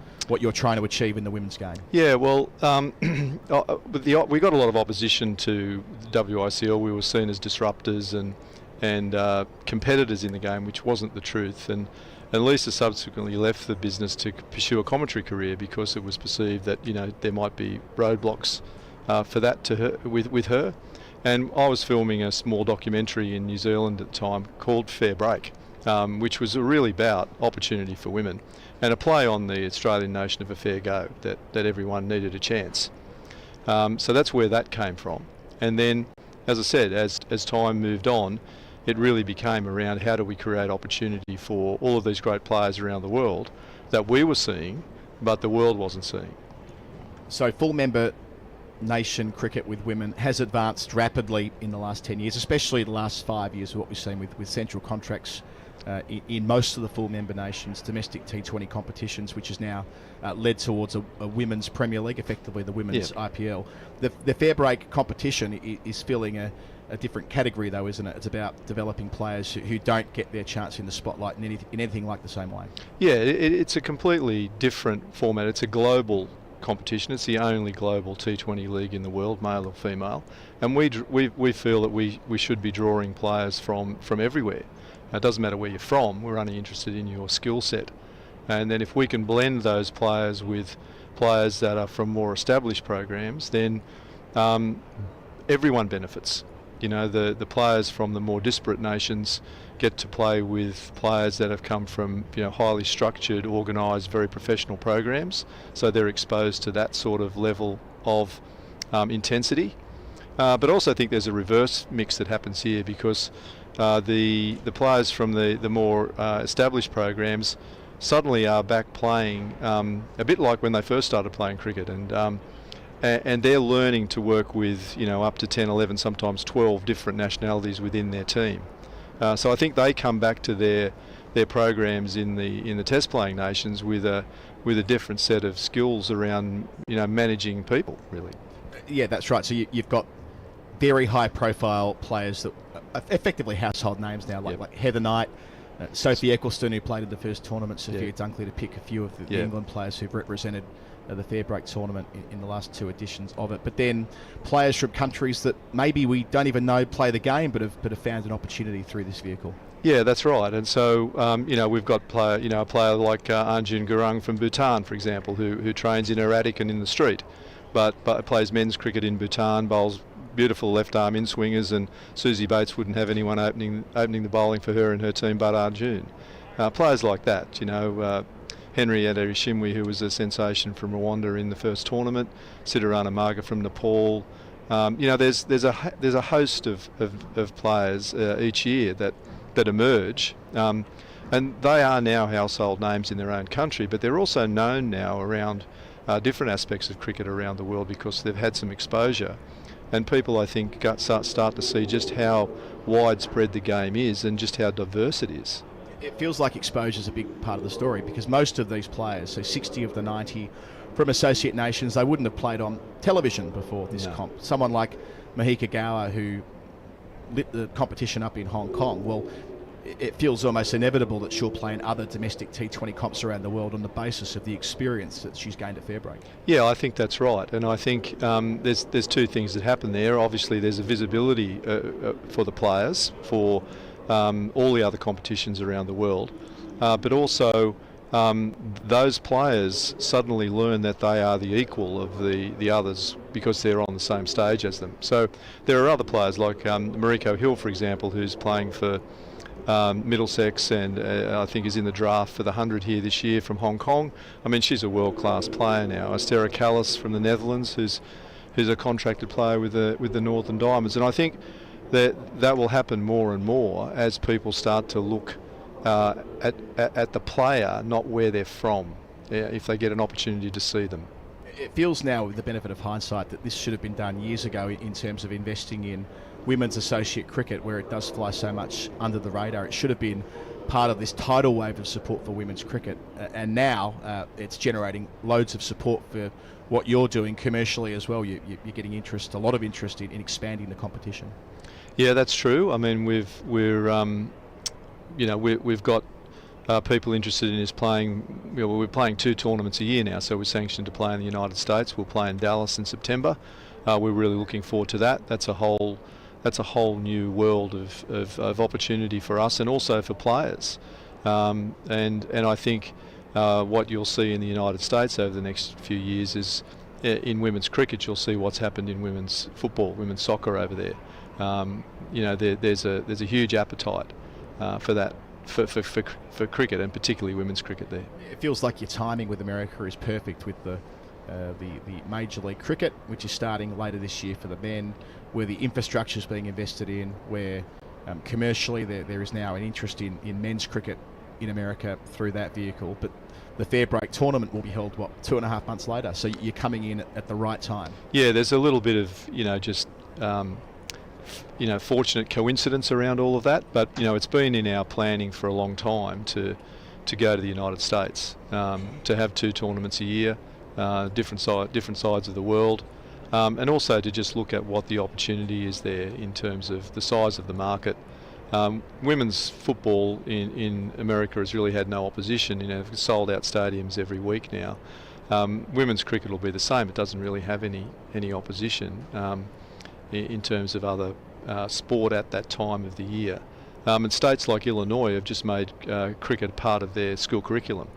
trying to achieve in the women's game. Yeah, well, we got a lot of opposition to WICL. We were seen as disruptors and competitors in the game, which wasn't the truth. And Lisa subsequently left the business to pursue a commentary career because it was perceived that there might be roadblocks for that to her with her. And I was filming a small documentary in New Zealand at the time called FairBreak, which was really about opportunity for women and a play on the Australian notion of a fair go, that everyone needed a chance. So that's where that came from. And then, as I said, as time moved on, it really became around how do we create opportunity for all of these great players around the world that we were seeing, but the world wasn't seeing. So full member nation cricket with women has advanced rapidly in the last 10 years, especially the last 5 years, what we've seen with central contracts in most of the full member nations, domestic T20 competitions, which is now led towards a women's Premier League, effectively the women's IPL. The FairBreak competition is filling a different category, though, isn't it? It's about developing players who don't get their chance in the spotlight in anything like the same way. Yeah, it's a completely different format. It's a global competition. It's the only global T20 league in the world, male or female, and we feel that we should be drawing players from everywhere. It doesn't matter where you're from. We're only interested in your skill set, and then if we can blend those players with players that are from more established programs, then everyone benefits. The players from the more disparate nations get to play with players that have come from highly structured, organised, very professional programs, so they're exposed to that sort of level of intensity. But also I think there's a reverse mix that happens here, because the players from the more established programs suddenly are back playing a bit like when they first started playing cricket, and they're learning to work with up to 10, 11, sometimes 12 different nationalities within their team. So I think they come back to their programs in the test playing nations with a different set of skills around managing people, really. Yeah, that's right. So you've got very high profile players that are effectively household names now, like Heather Knight, Sophie Eccleston, who played in the first tournament, Sophia Dunkley, to pick a few of the England players who've represented the FairBreak tournament in the last two editions of it. But then players from countries that maybe we don't even know play the game, but have found an opportunity through this vehicle. Yeah, that's right. And so we've got a player like Arjun Gurung from Bhutan, for example, who trains in her attic and in the street, but plays men's cricket in Bhutan, bowls beautiful left arm in swingers, and Susie Bates wouldn't have anyone opening the bowling for her and her team but Arjun. Players like that, Henrietta Ishimwe, who was a sensation from Rwanda in the first tournament, Siddharana Marga from Nepal. There's a host of players each year that emerge, and they are now household names in their own country, but they're also known now around different aspects of cricket around the world because they've had some exposure. And people, I think, start to see just how widespread the game is and just how diverse it is. It feels like exposure is a big part of the story, because most of these players, so 60 of the 90 from associate nations, they wouldn't have played on television before this comp. Someone like Mahika Gower, who lit the competition up in Hong Kong, well, it feels almost inevitable that she'll play in other domestic T20 comps around the world on the basis of the experience that she's gained at FairBreak. Yeah, I think that's right, and I think there's two things that happen there. Obviously, there's a visibility for the players for all the other competitions around the world, but also those players suddenly learn that they are the equal of the others because they're on the same stage as them. So there are other players like Mariko Hill, for example, who's playing for Middlesex, and I think is in the draft for the 100 here this year from Hong Kong. I mean, she's a world-class player now. Astera Callis from the Netherlands, who's a contracted player with the Northern Diamonds, and I think that will happen more and more as people start to look at the player, not where they're from, if they get an opportunity to see them. It feels now, with the benefit of hindsight, that this should have been done years ago in terms of investing in women's associate cricket, where it does fly so much under the radar. It should have been part of this tidal wave of support for women's cricket, and now it's generating loads of support for what you're doing commercially as well. You're getting a lot of interest in expanding the competition. Yeah, that's true. I mean, we've got people interested in us playing. We're playing 2 tournaments a year now, so we're sanctioned to play in the United States. We'll play in Dallas in September. We're really looking forward to that. That's a whole new world of opportunity for us and also for players. And I think what you'll see in the United States over the next few years is in women's cricket, you'll see what's happened in women's football, women's soccer over there. There's a huge appetite for that, for cricket, and particularly women's cricket there. It feels like your timing with America is perfect, with the Major League Cricket, which is starting later this year for the men, where the infrastructure is being invested in, where commercially there is now an interest in men's cricket in America through that vehicle. But the FairBreak tournament will be held, 2.5 months later, so you're coming in at the right time. Yeah, there's a little bit of fortunate coincidence around all of that, but it's been in our planning for a long time to go to the United States, to have 2 tournaments a year, different sides of the world, and also to just look at what the opportunity is there in terms of the size of the market. Women's football in America has really had no opposition. Sold out stadiums every week now. Women's cricket will be the same. It doesn't really have any opposition in terms of other sport at that time of the year. And states like Illinois have just made cricket part of their school curriculum.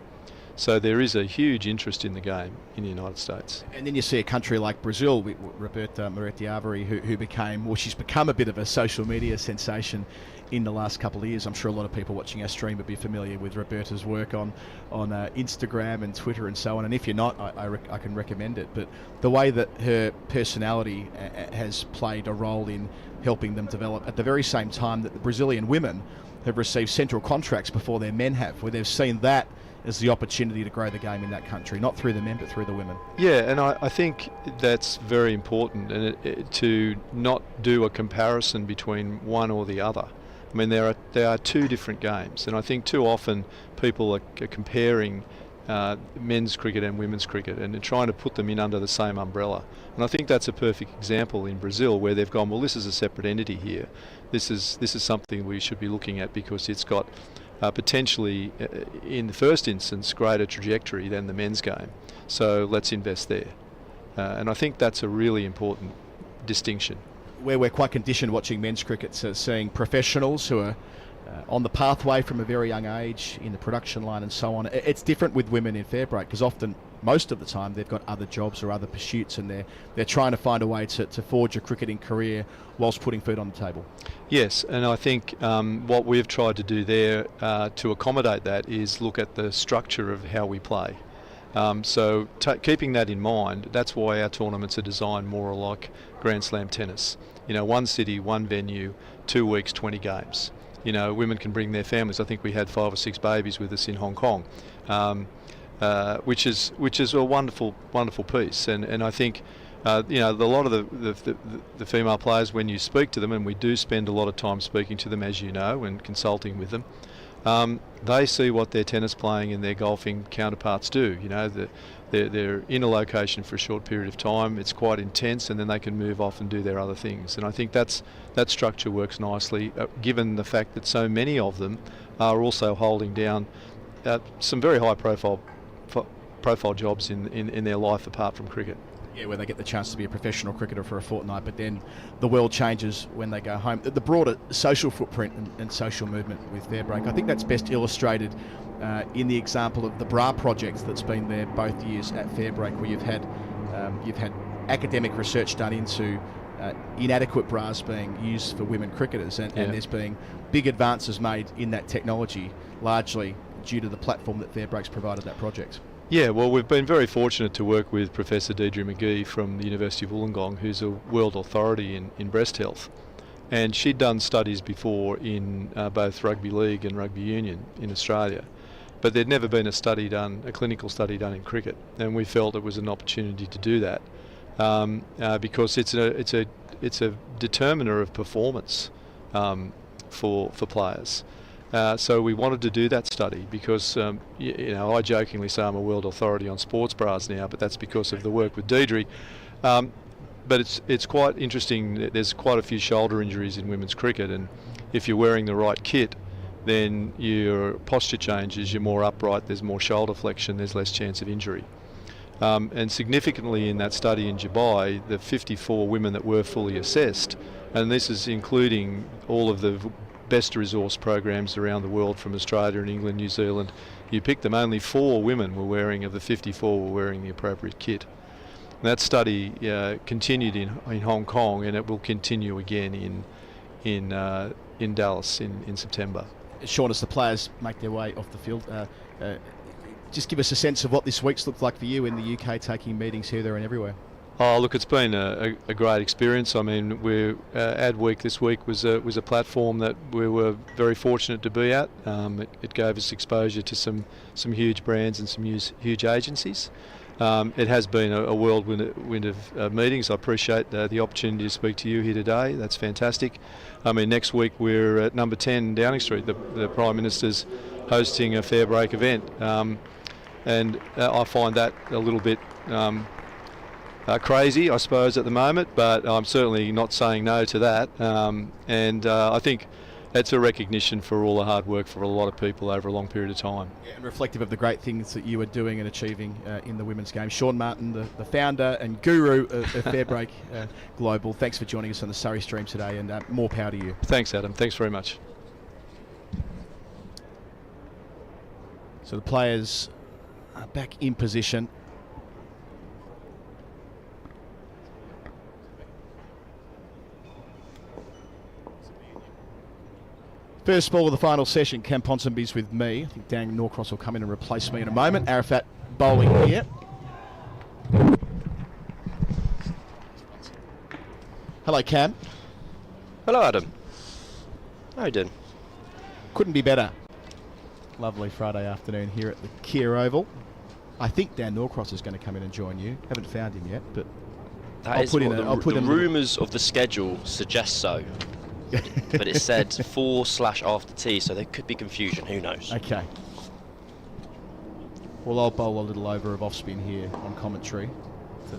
So there is a huge interest in the game in the United States. And then you see a country like Brazil with Roberta Moretti-Árvore, she's become a bit of a social media sensation in the last couple of years. I'm sure a lot of people watching our stream would be familiar with Roberta's work on Instagram and Twitter and so on. And if you're not, I can recommend it. But the way that her personality has played a role in helping them develop, at the very same time that the Brazilian women have received central contracts before their men have, where they've seen that as the opportunity to grow the game in that country, not through the men but through the women. Yeah, and I think that's very important, and to not do a comparison between one or the other. I mean, there are 2 different games, and I think too often people are comparing men's cricket and women's cricket and trying to put them in under the same umbrella. And I think that's a perfect example in Brazil, where they've gone, well, this is a separate entity here. This is something we should be looking at because it's got potentially, in the first instance, greater trajectory than the men's game. So let's invest there. And I think that's a really important distinction. Where we're quite conditioned watching men's cricket, so seeing professionals who are on the pathway from a very young age in the production line and so on. It's different with women in FairBreak, because often, most of the time, they've got other jobs or other pursuits, and they're trying to find a way to forge a cricketing career whilst putting food on the table. Yes, and I think what we've tried to do there to accommodate that is look at the structure of how we play. So keeping that in mind, that's why our tournaments are designed more like Grand Slam tennis. 1 city, 1 venue, 2 weeks, 20 games. Women can bring their families. I think we had 5 or 6 babies with us in Hong Kong, which is a wonderful piece. And I think a lot of the female players, when you speak to them, and we do spend a lot of time speaking to them, as you know, and consulting with them, they see what their tennis playing and their golfing counterparts do. They're in a location for a short period of time. It's quite intense, and then they can move off and do their other things. And I think that structure works nicely, given the fact that so many of them are also holding down some very high profile jobs in their life apart from cricket. Yeah, where they get the chance to be a professional cricketer for a fortnight, but then the world changes when they go home. The broader social footprint and social movement with FairBreak, I think that's best illustrated in the example of the bra project that's been there both years at FairBreak, where you've had academic research done into inadequate bras being used for women cricketers, and there's been big advances made in that technology, largely due to the platform that FairBreak's provided that project. Yeah, well, we've been very fortunate to work with Professor Deidre McGee from the University of Wollongong, who's a world authority in breast health. And she'd done studies before in both rugby league and rugby union in Australia. But there'd never been a clinical study done in cricket. And we felt it was an opportunity to do that because it's a determiner of performance for players. So we wanted to do that study because, I jokingly say I'm a world authority on sports bras now, but that's because of the work with Deidre. But it's quite interesting. There's quite a few shoulder injuries in women's cricket, and if you're wearing the right kit, then your posture changes, you're more upright, there's more shoulder flexion, there's less chance of injury. And significantly in that study in Dubai, the 54 women that were fully assessed, and this is including all of the best resource programs around the world from Australia and England, New Zealand, you picked them, only 4 women were wearing, of the 54 were wearing the appropriate kit. And that study continued in Hong Kong, and it will continue again in Dallas in September. Sean, as the players make their way off the field, just give us a sense of what this week's looked like for you in the UK, taking meetings here, there and everywhere. Oh, look, it's been a great experience. I mean, Ad Week this week was a platform that we were very fortunate to be at. It gave us exposure to some huge brands and some huge agencies. It has been a whirlwind of meetings. I appreciate the opportunity to speak to you here today. That's fantastic. I mean, next week we're at number 10 Downing Street. The Prime Minister's hosting a FairBreak event, and I find that a little bit crazy, I suppose, at the moment, but I'm certainly not saying no to that. And I think it's a recognition for all the hard work for a lot of people over a long period of time. Yeah, and reflective of the great things that you are doing and achieving in the women's game. Shaun Martyn, the founder and guru of FairBreak Global, thanks for joining us on the Surrey stream today, and more power to you. Thanks, Adam. Thanks very much. So the players are back in position. First ball of the final session, Cam Ponsonby's with me. I think Dan Norcross will come in and replace me in a moment. Arafat bowling here. Hello, Cam. Hello, Adam. How you doing? Couldn't be better. Lovely Friday afternoon here at the Kia Oval. I think Dan Norcross is going to come in and join you. Haven't found him yet, but I'll put the rumours of the schedule suggest so. But it said 4/after tea, so there could be confusion. Who knows? Okay. Well, I'll bowl a little over of off spin here on commentary to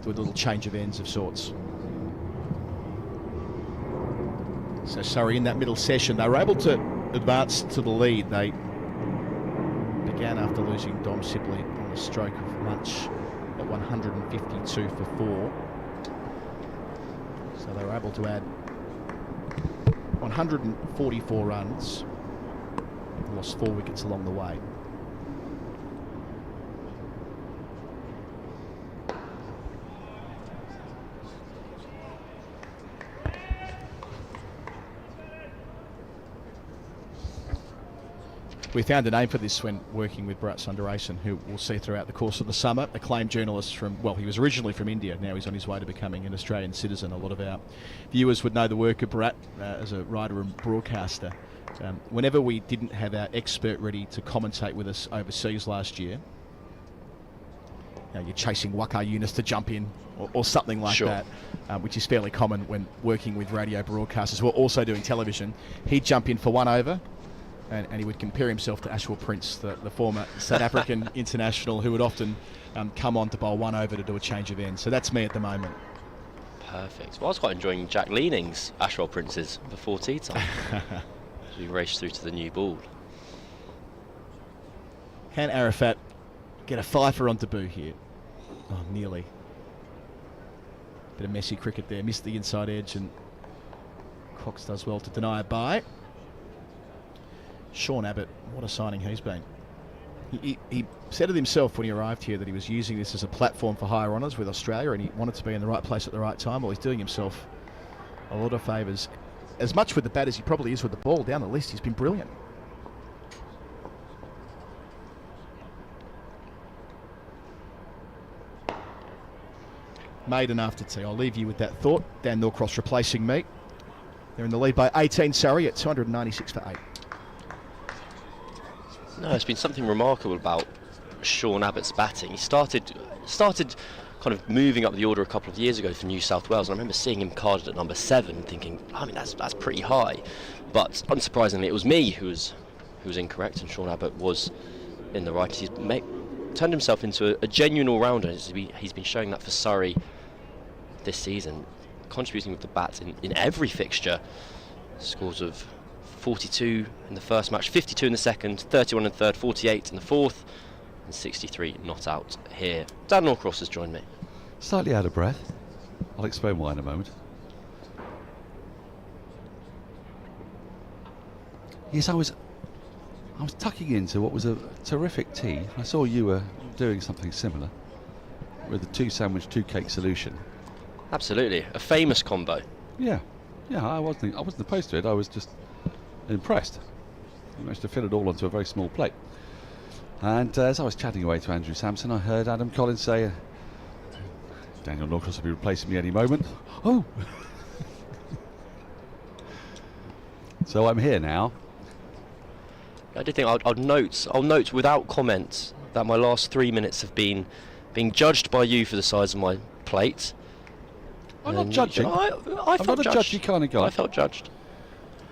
do a little change of ends of sorts. So Surrey in that middle session, they were able to advance to the lead. They began after losing Dom Sibley on the stroke of lunch at 152 for 4. So they were able to add 144 runs, lost 4 wickets along the way. We found a name for this when working with Bharat Sundaresan, who we'll see throughout the course of the summer. Acclaimed journalist from, well, he was originally from India. Now he's on his way to becoming an Australian citizen. A lot of our viewers would know the work of Bharat as a writer and broadcaster. Whenever we didn't have our expert ready to commentate with us overseas last year, you're chasing Waqar Yunus to jump in or something like that, which is fairly common when working with radio broadcasters who are also doing television. He'd jump in for 1 over. And he would compare himself to Ashwell Prince, the former South African international, who would often come on to bowl 1 over to do a change of end. So that's me at the moment. Perfect. Well, I was quite enjoying Jack Leaning's Ashwell Prince's before tea time. As we race through to the new ball. Can Arafat get a fifer on debut here? Oh, nearly. Bit of messy cricket there. Missed the inside edge, and Cox does well to deny a bye. Sean Abbott, what a signing he's been. He said it himself when he arrived here that he was using this as a platform for higher honours with Australia, and he wanted to be in the right place at the right time. Well, he's doing himself a lot of favours. As much with the bat as he probably is with the ball. Down the list, he's been brilliant. Maiden after tea. I'll leave you with that thought. Dan Norcross replacing me. They're in the lead by 18, Surrey, at 296 for 8. No, it's been something remarkable about Sean Abbott's batting. He started kind of moving up the order a couple of years ago for New South Wales, and I remember seeing him carded at number 7, thinking, I mean, that's pretty high. But unsurprisingly, it was me who was incorrect, and Sean Abbott was in the right. He's turned himself into a genuine all-rounder. He's been showing that for Surrey this season, contributing with the bat in every fixture. Scores of 42 in the first match, 52 in the second, 31 in the third, 48 in the fourth, and 63 not out here. Dan Norcross has joined me. Slightly out of breath. I'll explain why in a moment. Yes, I was tucking into what was a terrific tea. I saw you were doing something similar with the 2 sandwich, 2 cake solution. Absolutely, a famous combo. Yeah, I wasn't opposed to it. I was just impressed. You managed to fit it all onto a very small plate. And as I was chatting away to Andrew Sampson, I heard Adam Collins say, Daniel Norcross will be replacing me any moment. Oh! So I'm here now. I did think I'll note without comment that my last 3 minutes have been being judged by you for the size of my plate. I'm not judging. I I'm not a judgy kind of guy. I felt judged.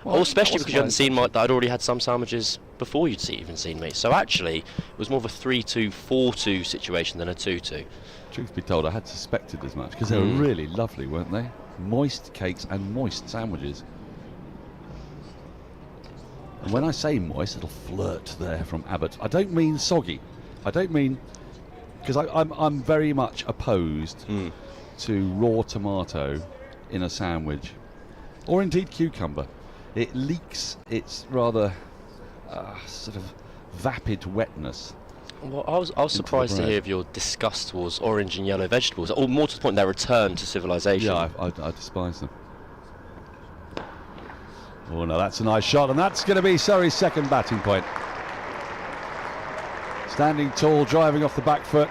Well, especially because you hadn't seen that I'd already had some sandwiches before you'd even seen me. So actually, it was more of a 3-2, 4-2 situation than a 2-2. Truth be told, I had suspected as much, because they were really lovely, weren't they? Moist cakes and moist sandwiches. And when I say moist, little flirt there from Abbott. I don't mean soggy. I don't mean, because I'm very much opposed to raw tomato in a sandwich, or indeed cucumber. It leaks its rather sort of vapid wetness. Well, I was surprised to hear of your disgust towards orange and yellow vegetables, or more to the point, their return to civilization. Yeah, I despise them. Oh no, that's a nice shot, and that's going to be Surrey's second batting point. Standing tall, driving off the back foot.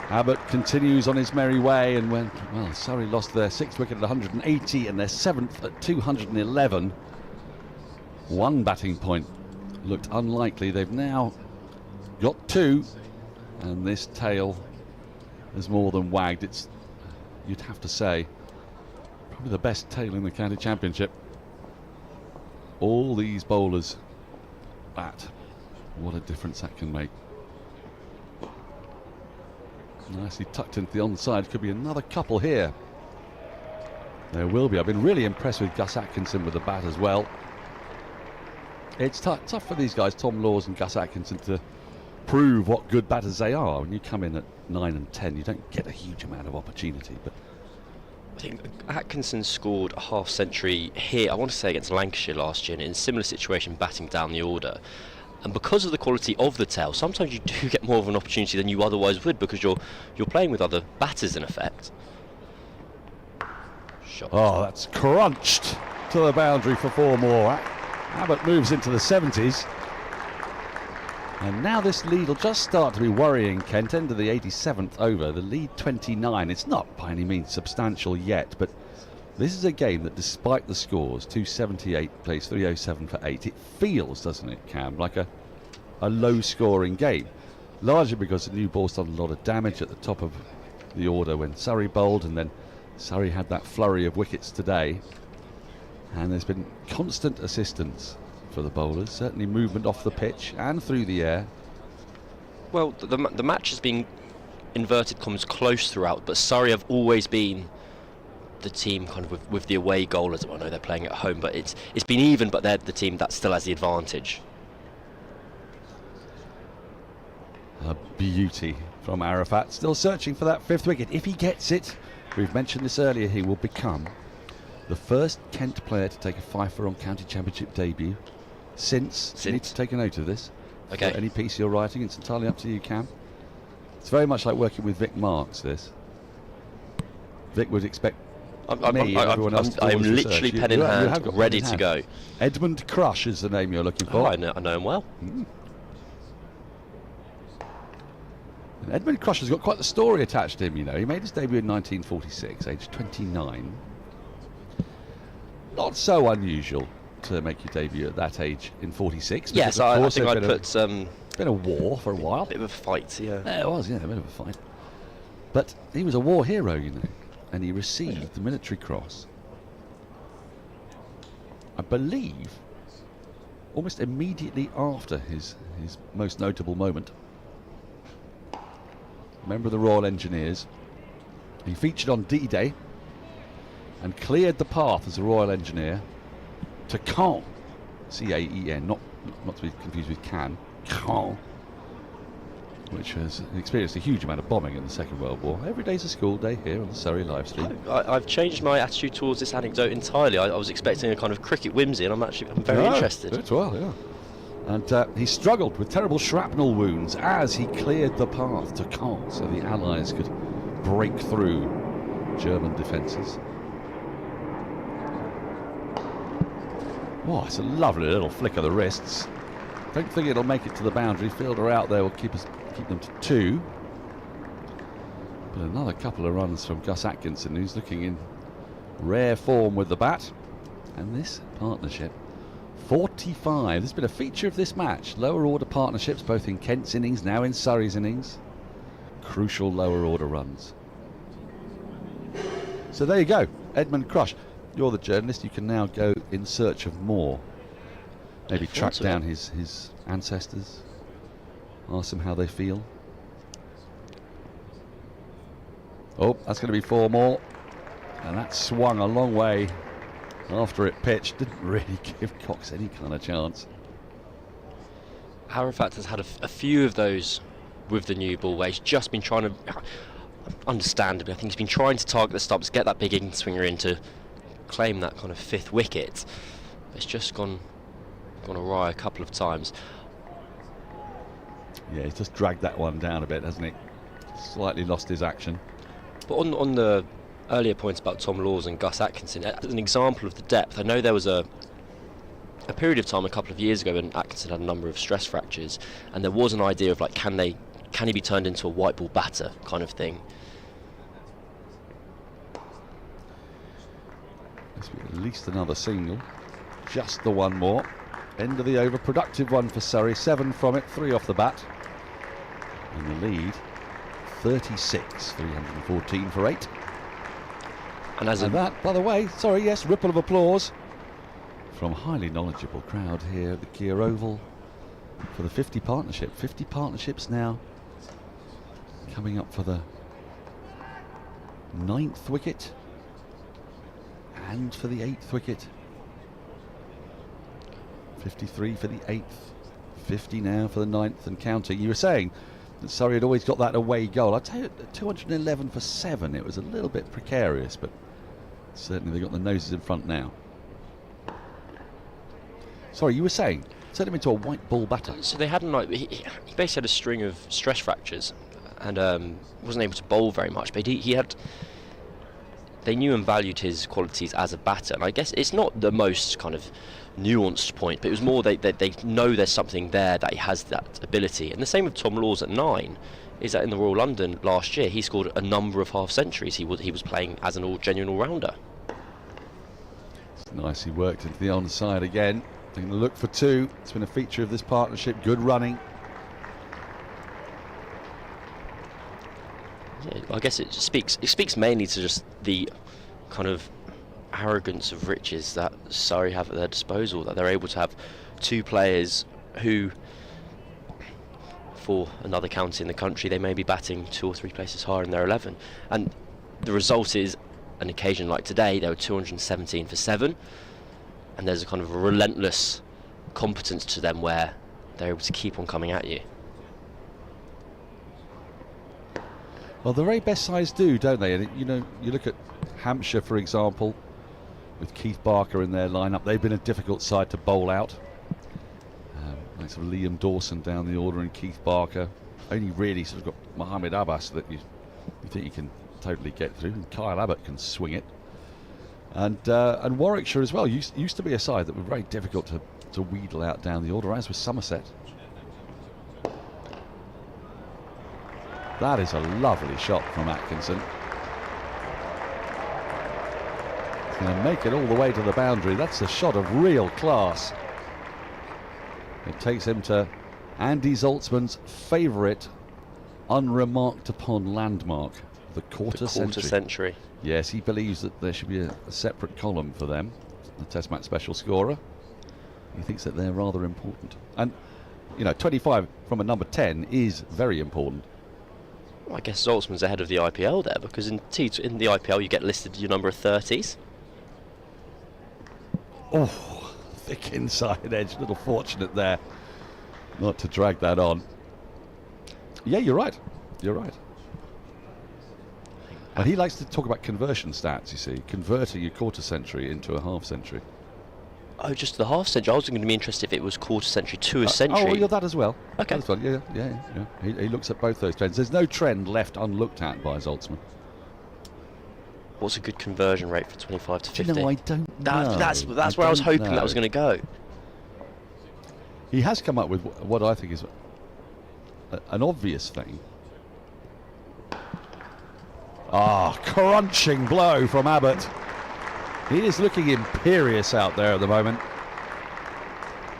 Abbott continues on his merry way, and Surrey lost their 6th wicket at 180 and their 7th at 211. One batting point looked unlikely. They've now got 2, and this tail has more than wagged. It's, you'd have to say, probably the best tail in the county championship. All these bowlers bat. What a difference that can make. Nicely tucked into the onside. Could be another couple here. There will be. I've been really impressed with Gus Atkinson with the bat as well. It's tough for these guys, Tom Laws and Gus Atkinson, to prove what good batters they are. When you come in at 9 and 10, you don't get a huge amount of opportunity. But I think Atkinson scored a half century here, I want to say against Lancashire last year, in a similar situation, batting down the order. And because of the quality of the tail, sometimes you do get more of an opportunity than you otherwise would, because you're playing with other batters in effect. Shot. Oh, that's crunched to the boundary for 4 more. Abbott moves into the 70s. And now this lead will just start to be worrying, Kent. End of the 87th over, the lead 29. It's not by any means substantial yet, but this is a game that, despite the scores, 278 plays 307 for 8, it feels, doesn't it, Cam, like a low-scoring game. Largely because the new ball's done a lot of damage at the top of the order when Surrey bowled, and then Surrey had that flurry of wickets today. And there's been constant assistance for the bowlers, certainly movement off the pitch and through the air. Well, the match has been, inverted commas, close throughout, but Surrey have always been the team kind of with the away goalers. I know they're playing at home, but it's been even, but they're the team that still has the advantage. A beauty from Arafat, still searching for that 5th wicket. If he gets it, we've mentioned this earlier, he will become the first Kent player to take a fifer on county championship debut since, you need to take a note of this, Okay. For any piece you're writing, it's entirely up to you, Cam. It's very much like working with Vic Marks, this. Vic would expect everyone else to do I'm his literally research. pen in You have hand, got ready pen in to hand. go. Edmund Crush is the name you're looking for. Oh, I know him well. And Edmund Crush has got quite the story attached to him, you know. He made his debut in 1946, aged 29. Not so unusual to make your debut at that age in 46. Yes, I think I'd put been a war for a while. Bit of a fight, yeah. Yeah, it was, yeah, a bit of a fight. But he was a war hero, you know, and he received the Military Cross, I believe, almost immediately after his most notable moment. Member of the Royal Engineers. He featured on D-Day and cleared the path as a Royal Engineer to Caen, C-A-E-N, not to be confused with Cannes, Caen, which has experienced a huge amount of bombing in the Second World War. Every day's a school day here on the Surrey live stream. I've changed my attitude towards this anecdote entirely. I was expecting a kind of cricket whimsy, and I'm very interested. As well, yeah. And he struggled with terrible shrapnel wounds as he cleared the path to Caen so the Allies could break through German defences. Oh, it's a lovely little flick of the wrists. Don't think it'll make it to the boundary. Fielder out there will keep them to 2. But another couple of runs from Gus Atkinson, who's looking in rare form with the bat. And this partnership, 45. There's been a feature of this match. Lower order partnerships, both in Kent's innings, now in Surrey's innings. Crucial lower order runs. So there you go, Edmund Crush. You're the journalist, you can now go in search of more. Maybe track down his ancestors, ask them how they feel. Oh, that's going to be 4 more. And that swung a long way after it pitched. Didn't really give Cox any kind of chance. Arafat has had a few of those with the new ball where he's just been trying to, understandably, I think he's been trying to target the stumps, get that big in swinger in to claim that kind of 5th wicket. It's just gone awry a couple of times. Yeah, he's just dragged that one down a bit, hasn't he? Slightly lost his action. But on the earlier points about Tom Laws and Gus Atkinson, as an example of the depth, I know there was a period of time a couple of years ago when Atkinson had a number of stress fractures, and there was an idea of like, can he be turned into a white ball batter kind of thing. Must be at least another single. Just the one more. End of the over. Productive one for Surrey. 7 from it, 3 off the bat. And the lead, 36, 314 for 8. And that, by the way, sorry, yes, ripple of applause from a highly knowledgeable crowd here at the Kia Oval for the 50 partnership. 50 partnerships now coming up for the 9th wicket and for the 8th wicket. 53 for the 8th, 50 now for the 9th and counting. You were saying that Surrey had always got that away goal. I'd tell you, 211 for 7, it was a little bit precarious, but certainly they've got the noses in front now. Sorry, you were saying, turn him into a white ball batter. So they hadn't, like, he basically had a string of stress fractures and wasn't able to bowl very much, but they knew and valued his qualities as a batter, and I guess it's not the most kind of nuanced point, but it was more they know there's something there, that he has that ability. And the same with Tom Laws at 9, is that in the Royal London last year he scored a number of half centuries. He was playing as an genuine all-rounder. It's nicely worked into the onside again. Taking a look for 2. It's been a feature of this partnership. Good running. Yeah, I guess it speaks mainly to just the kind of arrogance of riches that Surrey have at their disposal, that they're able to have 2 players who, for another county in the country, they may be batting 2 or 3 places higher in their 11, and the result is an occasion like today. They were 217 for 7, and there's a kind of a relentless competence to them where they're able to keep on coming at you. Well, the very best sides do, don't they? And you know, you look at Hampshire, for example, with Keith Barker in their lineup. They've been a difficult side to bowl out. Thanks of Liam Dawson down the order and Keith Barker. Only really sort of got Mohammed Abbas that you think you can totally get through. And Kyle Abbott can swing it. And Warwickshire as well used to be a side that were very difficult to wheedle out down the order, as was Somerset. That is a lovely shot from Atkinson. He's going to make it all the way to the boundary. That's a shot of real class. It takes him to Andy Zaltzman's favourite unremarked upon landmark, the quarter century. Yes, he believes that there should be a separate column for them, the Test match special scorer. He thinks that they're rather important. And, you know, 25 from a number 10 is very important. Well, I guess Zaltzman's ahead of the IPL there, because in the IPL you get listed your number of 30s. Oh, thick inside edge. A little fortunate there not to drag that on. Yeah, you're right. You're right. And he likes to talk about conversion stats, you see, converting a quarter century into a half century. Oh, just the half century. I was going to be interested if it was quarter century to a century. Oh, you're that as well. Okay. That as well. Yeah. He looks at both those trends. There's no trend left unlooked at by Zaltzman. What's a good conversion rate for 25 to 50? Do you know, I don't know. That's where I was hoping that was going to go. He has come up with what I think is an obvious thing. Crunching blow from Abbott. He is looking imperious out there at the moment.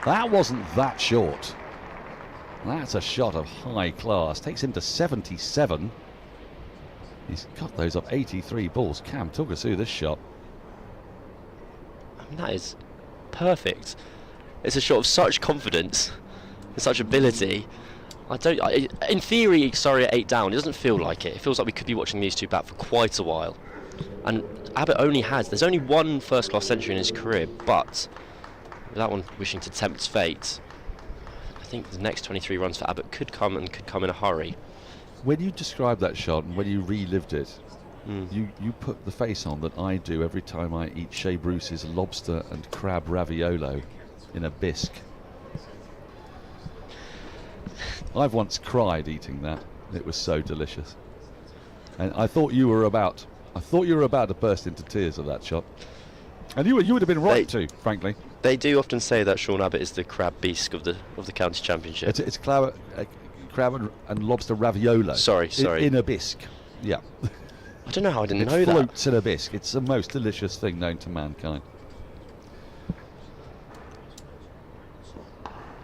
That wasn't that short. That's a shot of high class. Takes him to 77. He's got those up 83 balls. Cam, talk us through this shot. I mean, that is perfect. It's a shot of such confidence and such ability. In theory, Surrey at 8 down, it doesn't feel like it. It feels like we could be watching these two bat for quite a while. And Abbott there's only one first-class century in his career, but without one wishing to tempt fate, I think the next 23 runs for Abbott could come in a hurry. When you described that shot and when you relived it, you put the face on that I do every time I eat Shea Bruce's lobster and crab raviolo in a bisque. I've once cried eating that. It was so delicious. And I thought you were about to burst into tears at that shot. And you would have been right too, frankly. They do often say that Sean Abbott is the crab bisque of the county championship. It's crab and lobster raviolo. Sorry. In a bisque. Yeah. I don't know how I didn't know that. It that. floats in a bisque. It's the most delicious thing known to mankind.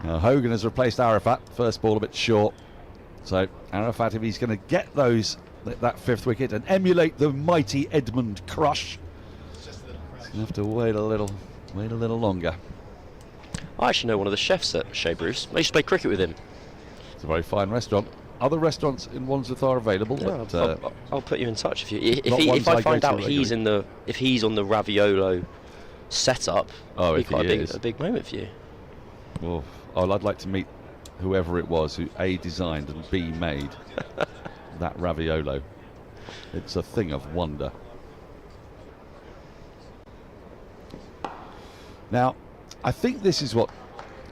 Now Hogan has replaced Arafat. First ball a bit short. So Arafat, if he's going to get that fifth wicket and emulate the mighty Edmund Crush, he's going to have to wait a little longer. I actually know one of the chefs at Shea Bruce. I used to play cricket with him. It's a very fine restaurant. Other restaurants in Wandsworth are available. Yeah, but I'll put you in touch if I find out he's on the raviolo setup. Oh, it'd be quite a big moment for you. Well, I'd like to meet whoever it was who A, designed and B, made that raviolo. It's a thing of wonder. Now, I think this is what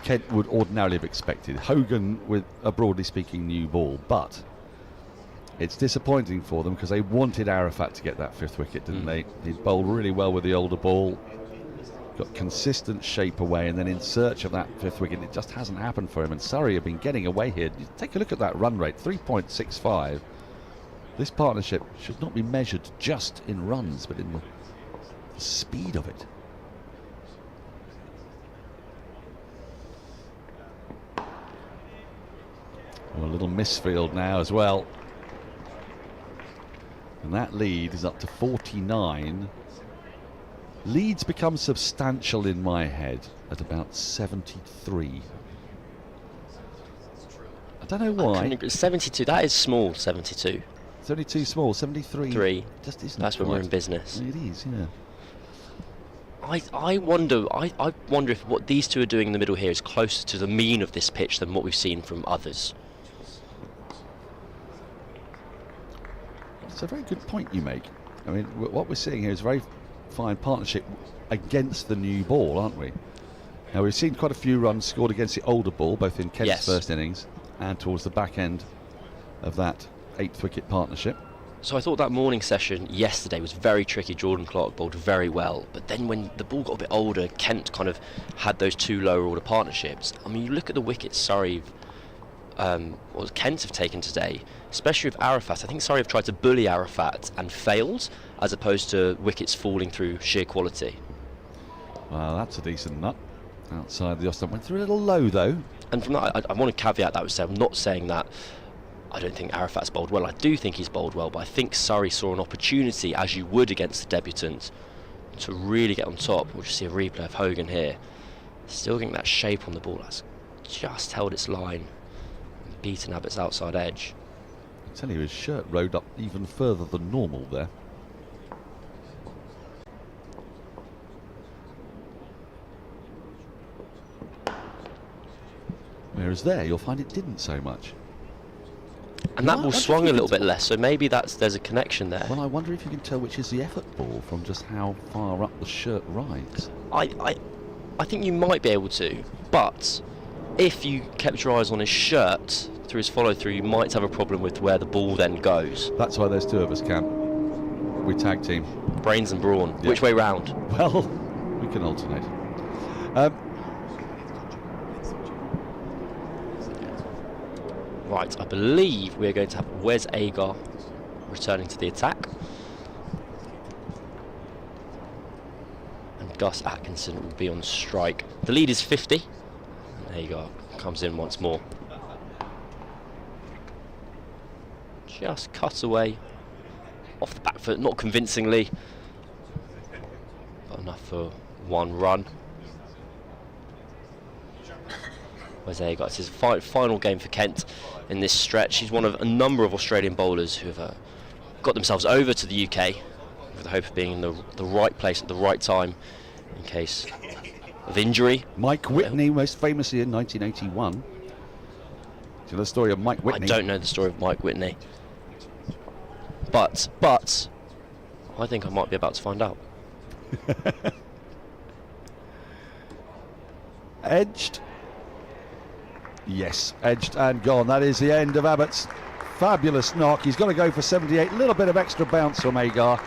Kent would ordinarily have expected. Hogan with a broadly speaking new ball, but it's disappointing for them because they wanted Arafat to get that fifth wicket, didn't they? He bowled really well with the older ball, got consistent shape away, and then in search of that fifth wicket, it just hasn't happened for him. And Surrey have been getting away here. Take a look at that run rate, 3.65. This partnership should not be measured just in runs, but in the speed of it. A little misfield now as well. And that lead is up to 49. Leads become substantial in my head at about 73. I don't know why. 72, that is small, 72. 72 small, 73. 3. Just isn't That's when we're in business. It is, yeah. I wonder if what these two are doing in the middle here is closer to the mean of this pitch than what we've seen from others. It's a very good point you make. I mean, what we're seeing here is a very fine partnership against the new ball, aren't we? Now, we've seen quite a few runs scored against the older ball, both in Kent's first innings and towards the back end of that 8th wicket partnership. So I thought that morning session yesterday was very tricky. Jordan Clark bowled very well, but then when the ball got a bit older, Kent kind of had those 2 lower order partnerships. I mean, you look at the wickets Surrey, Kent have taken today, especially with Arafat. I think Surrey have tried to bully Arafat and failed, as opposed to wickets falling through sheer quality. Well, that's a decent nut. Outside the off-stump, went through a little low though. And from that, I want to caveat that with saying, I'm not saying that I don't think Arafat's bowled well. I do think he's bowled well, but I think Surrey saw an opportunity, as you would against the debutant, to really get on top. We'll just see a replay of Hogan here. Still getting that shape on the ball. That's just held its line and beaten Abbott's outside edge. I tell you, his shirt rode up even further than normal there. Whereas there, you'll find it didn't so much. And that ball swung a little bit less, so maybe there's a connection there. Well, I wonder if you can tell which is the effort ball from just how far up the shirt rides. I think you might be able to, but if you kept your eyes on his shirt through his follow-through, you might have a problem with where the ball then goes. That's why there's 2 of us, Cam. We tag team. Brains and brawn. Yeah. Which way round? Well, we can alternate. Right, I believe we're going to have Wes Agar returning to the attack. And Gus Atkinson will be on strike. The lead is 50. And Agar comes in once more. Just cut away off the back foot, not convincingly, but enough for 1 run. Wes Agar, it's his final game for Kent in this stretch. He's one of a number of Australian bowlers who have got themselves over to the UK with the hope of being in the right place at the right time in case of injury. Mike Whitney, most famously in 1981. Do you know the story of Mike Whitney? I don't know the story of Mike Whitney. But I think I might be about to find out. Edged. Yes, edged and gone. That is the end of Abbott's fabulous knock. He's got to go for 78. A little bit of extra bounce from Agar.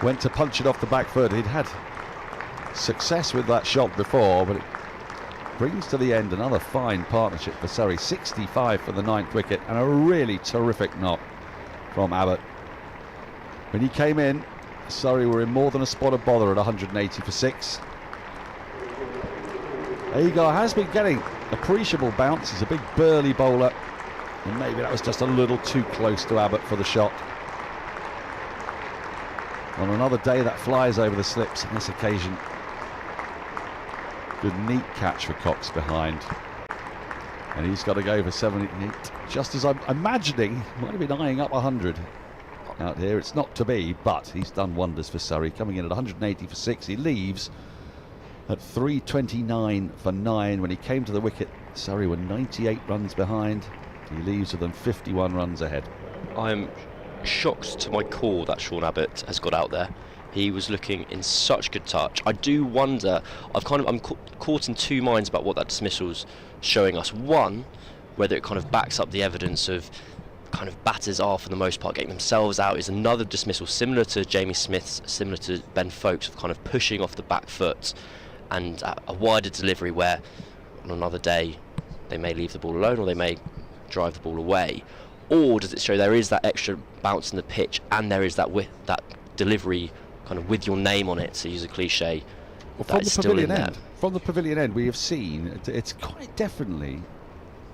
Went to punch it off the back foot. He'd had success with that shot before, but it brings to the end another fine partnership for Surrey. 65 for the 9th wicket and a really terrific knock from Abbott. When he came in, Surrey were in more than a spot of bother at 180 for 6. Agar has been getting appreciable bounce. He's a big burly bowler, and maybe that was just a little too close to Abbott for the shot. On another day that flies over the slips on this occasion. Good neat catch for Cox behind, and he's got to go for 78, just as I'm imagining might have been eyeing up 100 out here. It's not to be, but he's done wonders for Surrey, coming in at 180 for 6. He leaves at 329 for 9. When he came to the wicket, Surrey were 98 runs behind. He leaves with them 51 runs ahead. I'm shocked to my core that Sean Abbott has got out there. He was looking in such good touch. I do wonder, I'm caught in 2 minds about what that dismissal's showing us. One, whether it kind of backs up the evidence of kind of batters are for the most part getting themselves out. Is another dismissal similar to Jamie Smith's, similar to Ben Foakes, of kind of pushing off the back foot, and a wider delivery where on another day they may leave the ball alone or they may drive the ball away? Or does it show there is that extra bounce in the pitch and there is that delivery kind of with your name on it, to use a cliche, well, that is still in there? From the pavilion end, we have seen it's quite definitely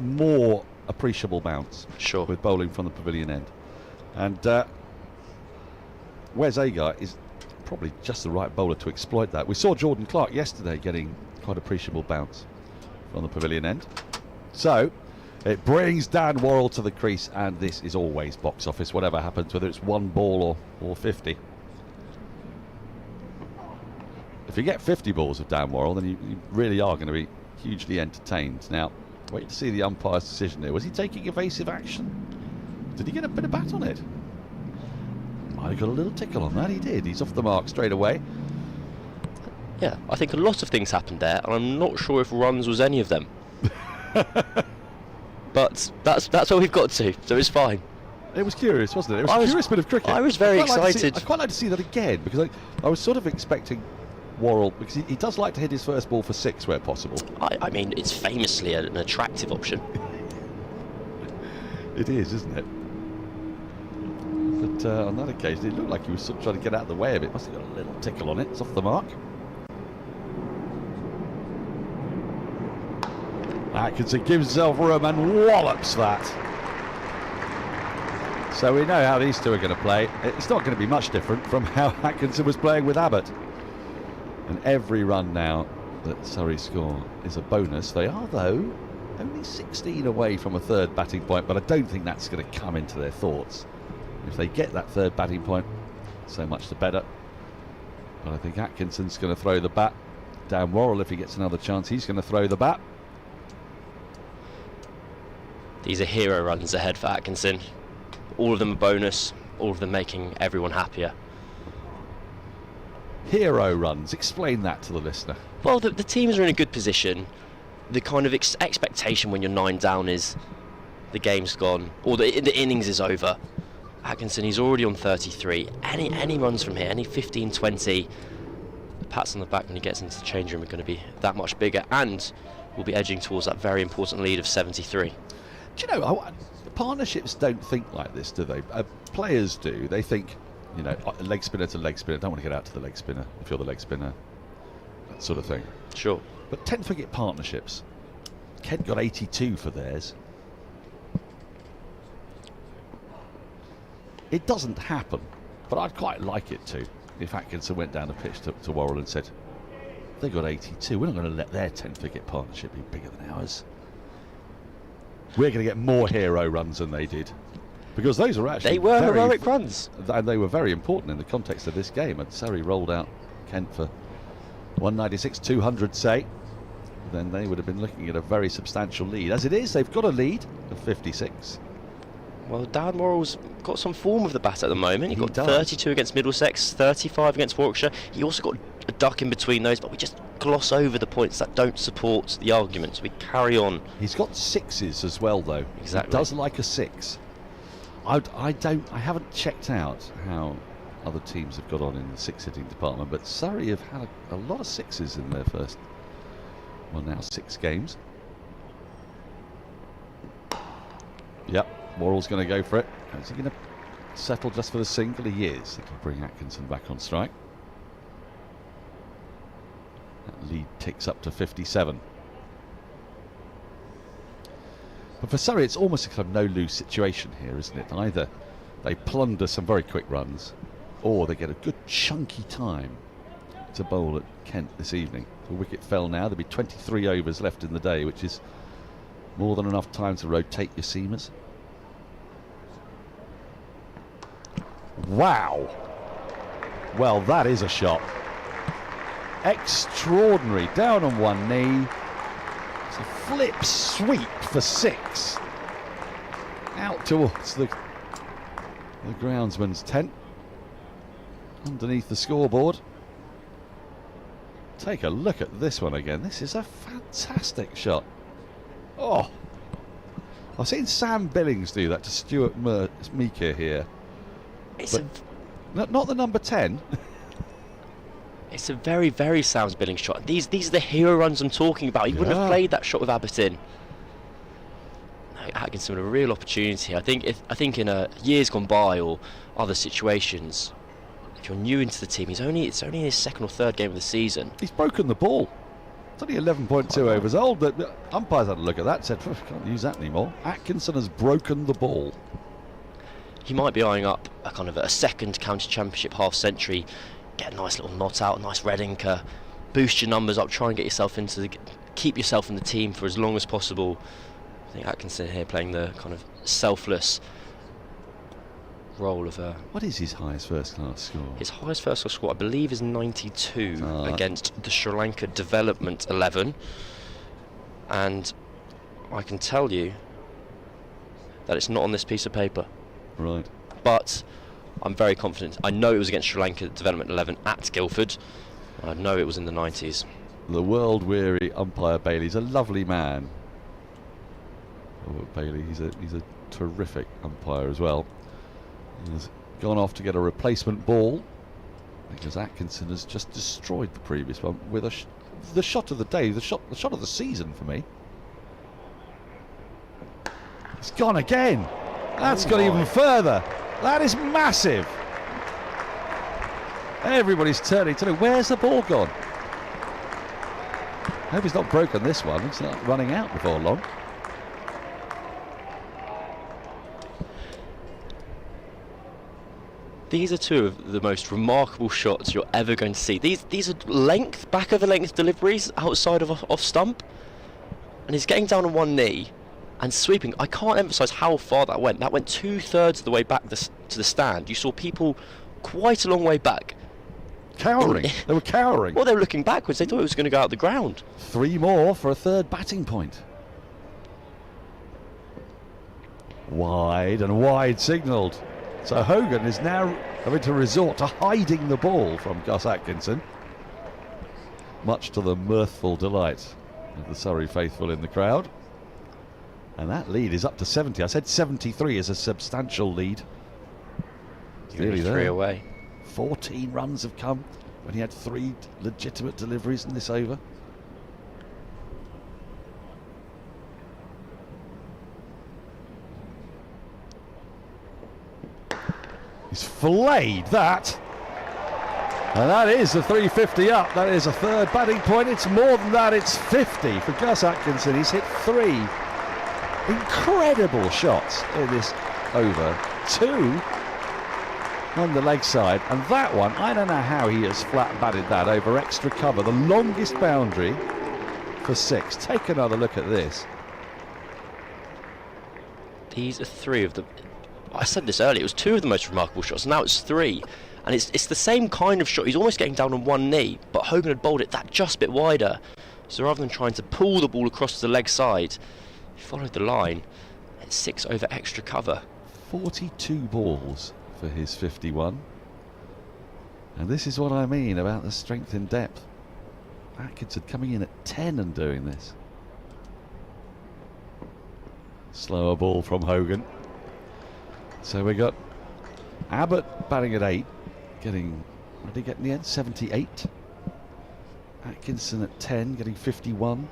more appreciable bounce. Sure. With bowling from the pavilion end. And Wes Agar is probably just the right bowler to exploit that. We saw Jordan Clark yesterday getting quite appreciable bounce from the pavilion end. So it brings Dan Worrell to the crease, and this is always box office, whatever happens, whether it's 1 ball or 50. If you get 50 balls of Dan Worrell, then you really are going to be hugely entertained. Now, wait to see the umpire's decision there. Was he taking evasive action? Did he get a bit of bat on it? Might have got a little tickle on that. He did. He's off the mark straight away. Yeah, I think a lot of things happened there, and I'm not sure if runs was any of them. But that's where we've got to, so it's fine. It was curious, wasn't it? It was a curious bit of cricket. I was very excited. I'd quite like to see that again, because I was sort of expecting Worrell, because he does like to hit his first ball for 6 where possible. I mean, it's famously an attractive option. It is, isn't it? But on that occasion, it looked like he was sort of trying to get out of the way of it. Must have got a little tickle on it. It's off the mark. Atkinson gives himself room and wallops that. So we know how these two are going to play. It's not going to be much different from how Atkinson was playing with Abbott. And every run now that Surrey score is a bonus. They are, though, only 16 away from a third batting point, but I don't think that's going to come into their thoughts. If they get that third batting point, so much the better. But I think Atkinson's going to throw the bat. Dan Worrell, if he gets another chance, he's going to throw the bat. These are hero runs ahead for Atkinson. All of them a bonus, all of them making everyone happier. Hero runs, explain that to the listener. Well, the teams are in a good position. The kind of expectation when you're 9 down is the game's gone, or the innings is over. Atkinson, he's already on 33. Any runs from here, any 15, 20, the pats on the back when he gets into the change room are going to be that much bigger, and we'll be edging towards that very important lead of 73. Do you know, partnerships don't think like this, do they? Players do. They think, you know, leg spinner to leg spinner. Don't want to get out to the leg spinner if you're the leg spinner. That sort of thing. Sure. But 10 wicket partnerships. Kent got 82 for theirs. It doesn't happen, but I'd quite like it to. If Atkinson went down the pitch to Worrell and said, they got 82, we're not going to let their 10 wicket partnership be bigger than ours. We're going to get more hero runs than they did. Because those were actually heroic runs. And they were very important in the context of this game. And Surrey rolled out Kent for 196, 200 say. Then they would have been looking at a very substantial lead. As it is, they've got a lead of 56. Well, Dan Worrell's got some form with the bat at the moment. He got 32 against Middlesex, 35 against Warwickshire. He also got a duck in between those, but we just gloss over the points that don't support the argument. So we carry on. He's got 6s as well, though. Exactly. He does like a 6. I haven't checked out how other teams have got on in the 6-hitting department, but Surrey have had a lot of 6s in their first, well, now 6 games. Yep. Worrell's going to go for it. Is he going to settle just for the single? He is. That'll bring Atkinson back on strike. That lead ticks up to 57. But for Surrey, it's almost a kind of no-lose situation here, isn't it? Either they plunder some very quick runs, or they get a good chunky time to bowl at Kent this evening. The wicket fell now. There'll be 23 overs left in the day, which is more than enough time to rotate your seamers. Wow. Well, that is a shot. Extraordinary. Down on one knee. It's a flip sweep for 6. Out towards the groundsman's tent. Underneath the scoreboard. Take a look at this one again. This is a fantastic shot. Oh. I've seen Sam Billings do that to Stuart Meeker here. Not the number 10. It's a very, very Sam Billings shot. These are the hero runs I'm talking about. He wouldn't have played that shot with Abbott in. No, Atkinson with a real opportunity. I think in years gone by or other situations, if you're new into the team, it's only his 2nd or 3rd game of the season. He's broken the ball. It's only 11.2 overs old, but umpires had a look at that, said, can't use that anymore. Atkinson has broken the ball. He might be eyeing up a kind of a 2nd county championship half century, get a nice little not out, a nice red inker, boost your numbers up, try and get yourself keep yourself in the team for as long as possible. I think Atkinson here playing the kind of selfless role of a... What is his highest first class score? His highest first class score, I believe, is 92 against the Sri Lanka Development 11. And I can tell you that it's not on this piece of paper. Right. But I'm very confident. I know it was against Sri Lanka Development 11 at Guildford. I know it was in the 90s. The world-weary umpire Bailey's a lovely man. Robert Bailey, he's a terrific umpire as well. He's gone off to get a replacement ball because Atkinson has just destroyed the previous one with the shot of the day, the shot of the season for me. It's gone again. That's gone even further. That is massive. Everybody's turning to look. Where's the ball gone? I hope he's not broken this one. It's not running out before long. These are two of the most remarkable shots you're ever going to see. These are back of the length deliveries outside of off stump, and he's getting down on one knee and sweeping. I can't emphasise how far that went. That went 2/3 of the way back to the stand. You saw people quite a long way back. Cowering. They were cowering. Well, they were looking backwards. They thought it was going to go out the ground. 3 more for a third batting point. Wide and wide signalled. So Hogan is now having to resort to hiding the ball from Gus Atkinson, much to the mirthful delight of the Surrey faithful in the crowd. And that lead is up to 70. I said 73 is a substantial lead. It's nearly there. 3 away. 14 runs have come when he had 3 legitimate deliveries in this over. He's flayed that. And that is the 350 up. That is a third batting point. It's more than that. It's 50 for Gus Atkinson. He's hit 3 incredible shots in this over. 2 on the leg side. And that one, I don't know how he has flat batted that over extra cover. The longest boundary for 6. Take another look at this. These are 3 of the... I said this earlier, it was 2 of the most remarkable shots, and now it's 3. And it's the same kind of shot. He's almost getting down on one knee, but Hogan had bowled it that just a bit wider. So rather than trying to pull the ball across to the leg side, he followed the line. It's 6 over extra cover. 42 balls for his 51. And this is what I mean about the strength in depth. Atkinson coming in at 10 and doing this. Slower ball from Hogan. So we got Abbott batting at 8, getting, what did he get in the end? 78. Atkinson at 10, getting 51.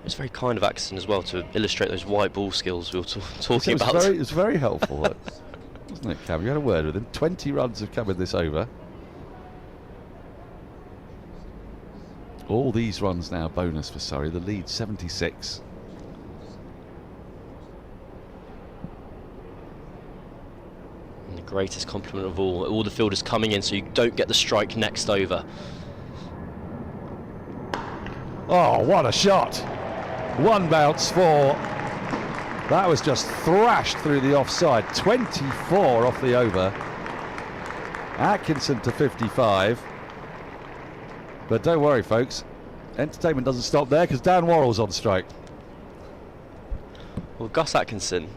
It's very kind of Atkinson as well to illustrate those white ball skills we were talking about. It was very helpful, wasn't it, Cam? You had a word with him. 20 runs have come in this over. All these runs now bonus for Surrey. The lead 76. And the greatest compliment of all the fielders coming in so you don't get the strike next over. Oh, what a shot. One bounce for. That was just thrashed through the offside. 24 off the over. Atkinson to 55. But don't worry, folks. Entertainment doesn't stop there because Dan Worrell's on strike. Well, Gus Atkinson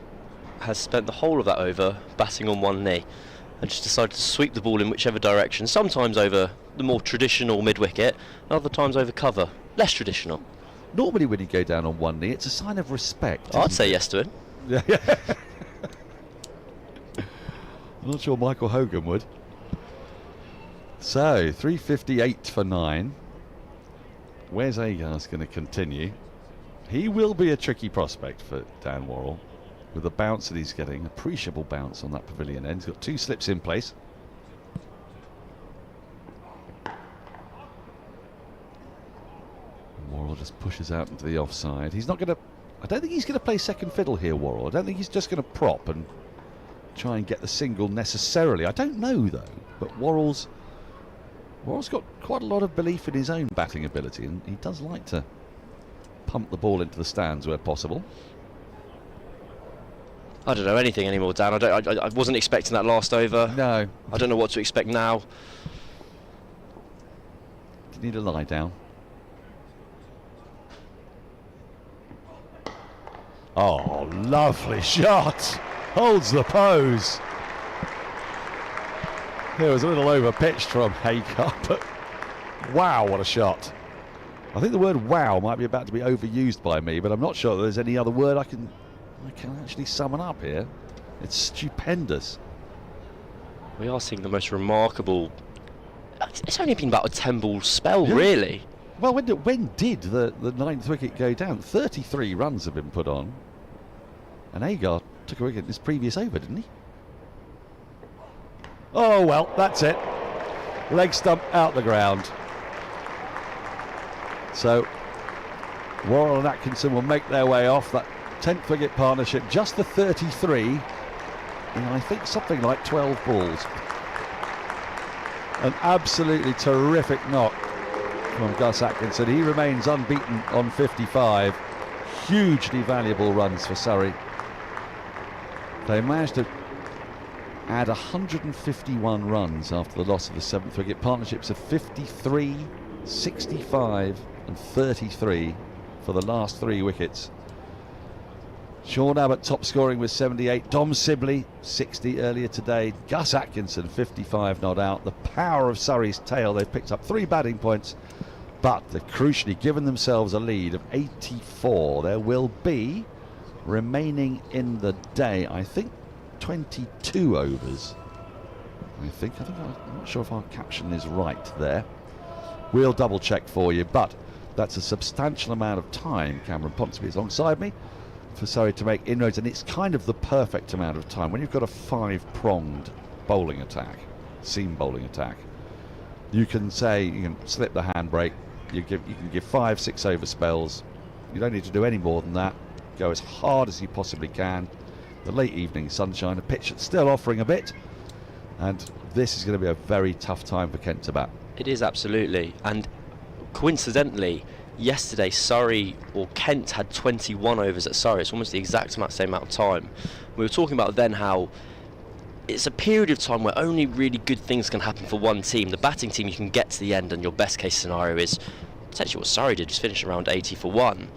has spent the whole of that over batting on one knee and just decided to sweep the ball in whichever direction, sometimes over the more traditional mid-wicket, and other times over cover, less traditional. Normally when you go down on one knee, it's a sign of respect. I'd say yes to it. Yeah. I'm not sure Michael Hogan would. So, 358 for 9. Where's Agar's going to continue? He will be a tricky prospect for Dan Worrell with the bounce that he's getting. Appreciable bounce on that pavilion end. He's got 2 slips in place. Worrell just pushes out into the offside. He's not going to... I don't think he's going to play second fiddle here, Worrell. I don't think he's just going to prop and try and get the single necessarily. I don't know, though. But Worrell's got quite a lot of belief in his own batting ability, and he does like to pump the ball into the stands where possible. I don't know anything anymore, Dan. I wasn't expecting that last over. No. I don't know what to expect now. You need to lie down. Oh, lovely shot. Holds the pose. It was a little over pitched from Hagar, but Wow, what a shot. I think the word wow might be about to be overused by me, but I'm not sure that there's any other word I can actually summon up here. It's stupendous. We are seeing the most remarkable... It's only been about a 10-ball spell, really. Well, when did the 9th wicket go down? 33 runs have been put on. And Agar took a wicket in his previous over, didn't he? Oh, well, that's it. Leg stump out the ground. So, Worrell and Atkinson will make their way off that 10th wicket partnership. Just the 33 in, I think, something like 12 balls. An absolutely terrific knock from Gus Atkinson. He remains unbeaten on 55. Hugely valuable runs for Surrey. They managed to add 151 runs after the loss of the 7th wicket. Partnerships of 53, 65 and 33 for the last 3 wickets. Sean Abbott top scoring with 78. Dom Sibley 60 earlier today. Gus Atkinson 55 not out. The power of Surrey's tail. They've picked up 3 batting points, but they've crucially given themselves a lead of 84. There will be remaining in the day, I think, 22 overs. I'm not sure if our caption is right there. We'll double check for you, but that's a substantial amount of time. Cameron Ponsonby is alongside me for Surrey to make inroads, and it's kind of the perfect amount of time when you've got a 5-pronged bowling attack, seam bowling attack. You can say you can slip the handbrake. You can give 5-6 over spells. You don't need to do any more than that. Go as hard as you possibly can. The late evening sunshine, a pitch that's still offering a bit, and this is going to be a very tough time for Kent to bat. It is, absolutely. And coincidentally, yesterday Surrey, or Kent, had 21 overs at Surrey. It's almost the exact same amount of time. We were talking about then how it's a period of time where only really good things can happen for one team. The batting team, you can get to the end and your best case scenario is potentially what Surrey did, just finish around 80 for 1.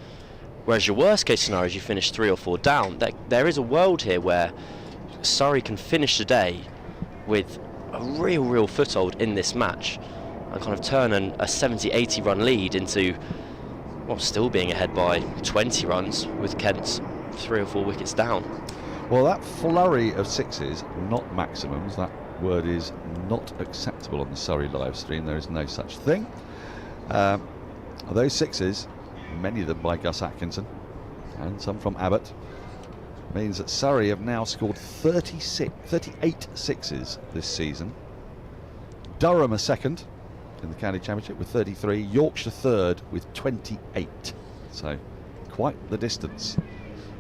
Whereas your worst case scenario is you finish 3 or 4 down. There is a world here where Surrey can finish the day with a real foothold in this match and kind of turn a 70-80 run lead into, well, still being ahead by 20 runs with Kent 3 or 4 wickets down. Well, that flurry of 6s, not maximums, that word is not acceptable on the Surrey live stream. There is no such thing. Those 6s, many of them by Gus Atkinson and some from Abbott, means that Surrey have now scored 38 6s this season. Durham are second in the county championship with 33, Yorkshire third with 28, so quite the distance.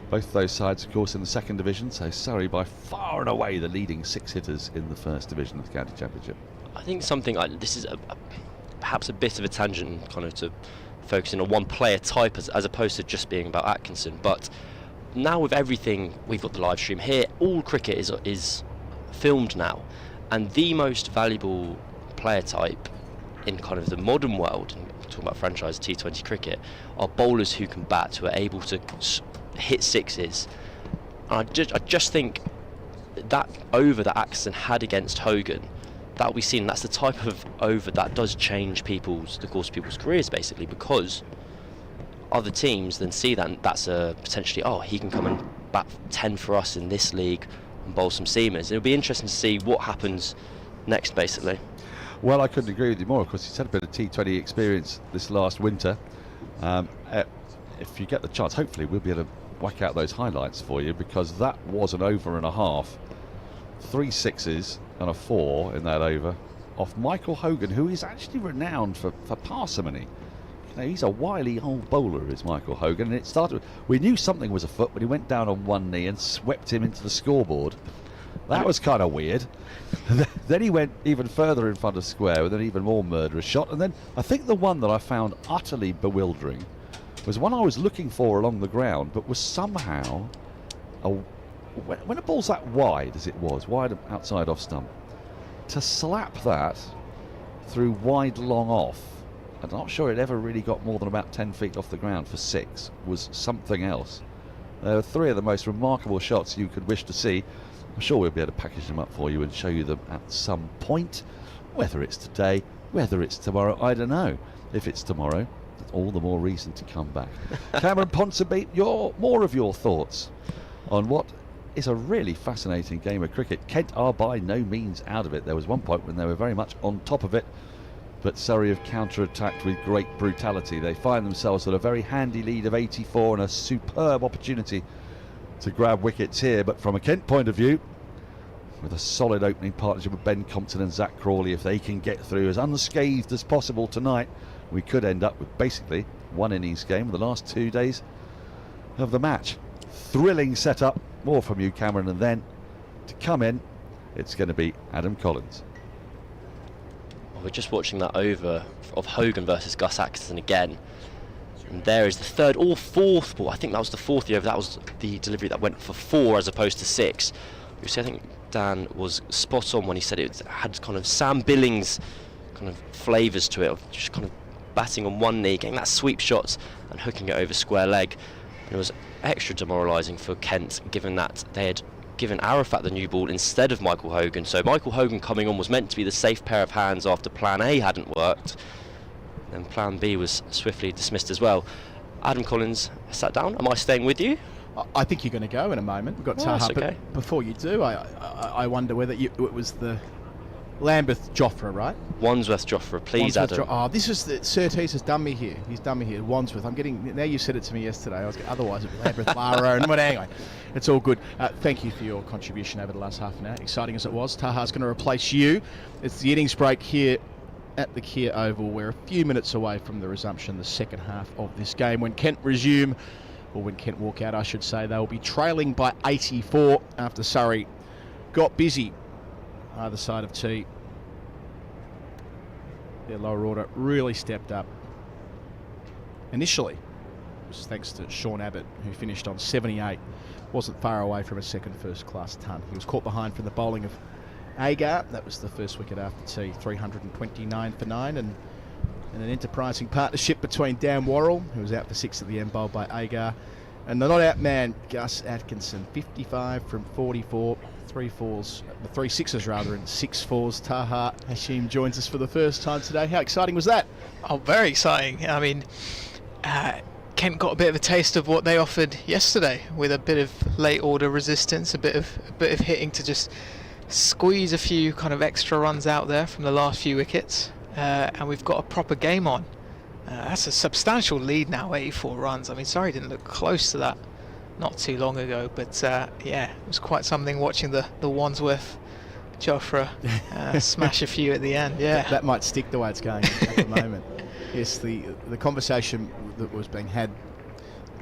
Both those sides, of course, in the second division, so Surrey by far and away the leading 6 hitters in the first division of the county championship. I think something like this is perhaps a bit of a tangent, kind of to focusing on one player type as opposed to just being about Atkinson, but now with everything, we've got the live stream here, all cricket is filmed now, and the most valuable player type in kind of the modern world, and talking about franchise T20 cricket, are bowlers who can bat, who are able to hit 6s. And I just think that over that Atkinson had against Hogan, that we seen, that's the type of over that does change the course of people's careers, basically, because other teams then see that, and that's a potentially, oh, he can come and bat 10 for us in this league and bowl some seamers. It'll be interesting to see what happens next, basically. Well, I couldn't agree with you more. Of course, he's had a bit of T20 experience this last winter. If you get the chance, hopefully we'll be able to whack out those highlights for you, because that was an over and a half. 3 6s and a 4 in that over off Michael Hogan, who is actually renowned for parsimony. You know, he's a wily old bowler, is Michael Hogan, and it started, we knew something was afoot when he went down on one knee and swept him into the scoreboard. That was kind of weird. Then he went even further in front of square with an even more murderous shot, and then I think the one that I found utterly bewildering was one I was looking for along the ground, but was somehow when a ball's that wide as it was, wide outside off stump, to slap that through wide long off, I'm not sure it ever really got more than about 10 feet off the ground for 6, was something else. There are 3 of the most remarkable shots you could wish to see. I'm sure we'll be able to package them up for you and show you them at some point, whether it's today Whether it's tomorrow, I don't know. If it's tomorrow, all the more reason to come back. Cameron Ponsonby, more of your thoughts on what is a really fascinating game of cricket. Kent are by no means out of it. There was one point when they were very much on top of it, but Surrey have counter-attacked with great brutality. They find themselves with a very handy lead of 84 and a superb opportunity to grab wickets here. But from a Kent point of view, with a solid opening partnership with Ben Compton and Zach Crawley, if they can get through as unscathed as possible tonight, we could end up with basically one innings game of the last 2 days of the match. Thrilling setup. More from you, Cameron, and then to come in, it's going to be Adam Collins. We're just watching that over of Hogan versus Gus Atkinson again. And there is the third or fourth ball. I think that was the fourth over. That was the delivery that went for 4 as opposed to 6. You see, I think Dan was spot on when he said it had kind of Sam Billings kind of flavours to it, of just kind of batting on one knee, getting that sweep shots and hooking it over square leg. And it was extra demoralising for Kent, given that they had given Arafat the new ball instead of Michael Hogan. So Michael Hogan coming on was meant to be the safe pair of hands after plan A hadn't worked. And plan B was swiftly dismissed as well. Adam Collins sat down. Am I staying with you? I think you're going to go in a moment. We've got Taha, okay. But before you do, I wonder whether it was the Lambeth Joffre, right? Wandsworth Joffre, please, Wandsworth Adam. This is the Surtees has done me here. He's done me here. Wandsworth. I'm getting. Now you said it to me yesterday. Otherwise it'd be Lambeth, Lara, but anyway, it's all good. Thank you for your contribution over the last half an hour. Exciting as it was. Taha's going to replace you. It's the innings break here at the Kia Oval. We're a few minutes away from the resumption, the second half of this game. When Kent resume, or when Kent walk out, I should say, they'll be trailing by 84 after Surrey got busy either side of tee. Their lower order really stepped up. Initially, it was thanks to Sean Abbott, who finished on 78. Wasn't far away from a second first-class ton. He was caught behind from the bowling of Agar. That was the first wicket after tea, 329 for 9, and an enterprising partnership between Dan Worrell, who was out for 6 at the end, bowled by Agar, and the not-out man, Gus Atkinson, 55 from 44, 3 sixes rather, and 6 fours. Taha Hashim joins us for the first time today. How exciting was that? Oh, very exciting. I mean, Kent got a bit of a taste of what they offered yesterday, with a bit of late order resistance, a bit of hitting to just squeeze a few kind of extra runs out there from the last few wickets, and we've got a proper game on. That's a substantial lead now, 84 runs. I mean, Surrey didn't look close to that not too long ago, but yeah, it was quite something watching the Wandsworth Joffre smash a few at the end. Yeah, that might stick the way it's going at the moment. Yes, the conversation that was being had,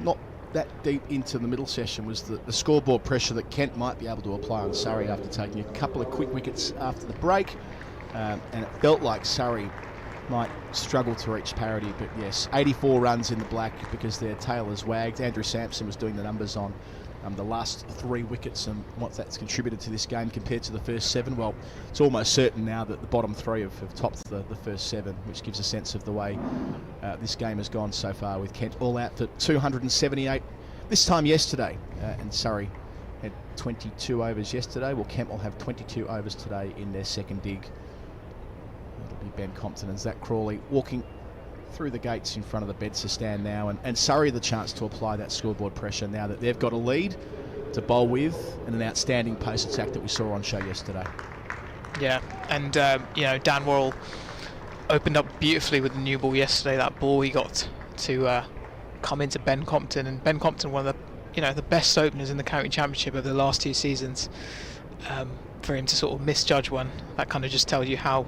not that deep into the middle session, was the scoreboard pressure that Kent might be able to apply on Surrey after taking a couple of quick wickets after the break, and it felt like Surrey might struggle to reach parity. But yes, 84 runs in the black because their tail has wagged. Andrew Sampson was doing the numbers on the last 3 wickets and what that's contributed to this game compared to the first 7. Well, it's almost certain now that the bottom 3 have topped the first 7, which gives a sense of the way this game has gone so far, with Kent all out for 278 this time yesterday, and Surrey had 22 overs yesterday. Well, Kent will have 22 overs today in their second dig. It'll be Ben Compton and Zach Crawley walking through the gates in front of the Bedser stand now, and Surrey the chance to apply that scoreboard pressure now that they've got a lead to bowl with, and an outstanding pace attack that we saw on show yesterday. Yeah, and you know, Dan Worrell opened up beautifully with the new ball yesterday. That ball he got to come into Ben Compton, and Ben Compton, one of the the best openers in the county championship over the last 2 seasons. For him to sort of misjudge one, that kind of just tells you how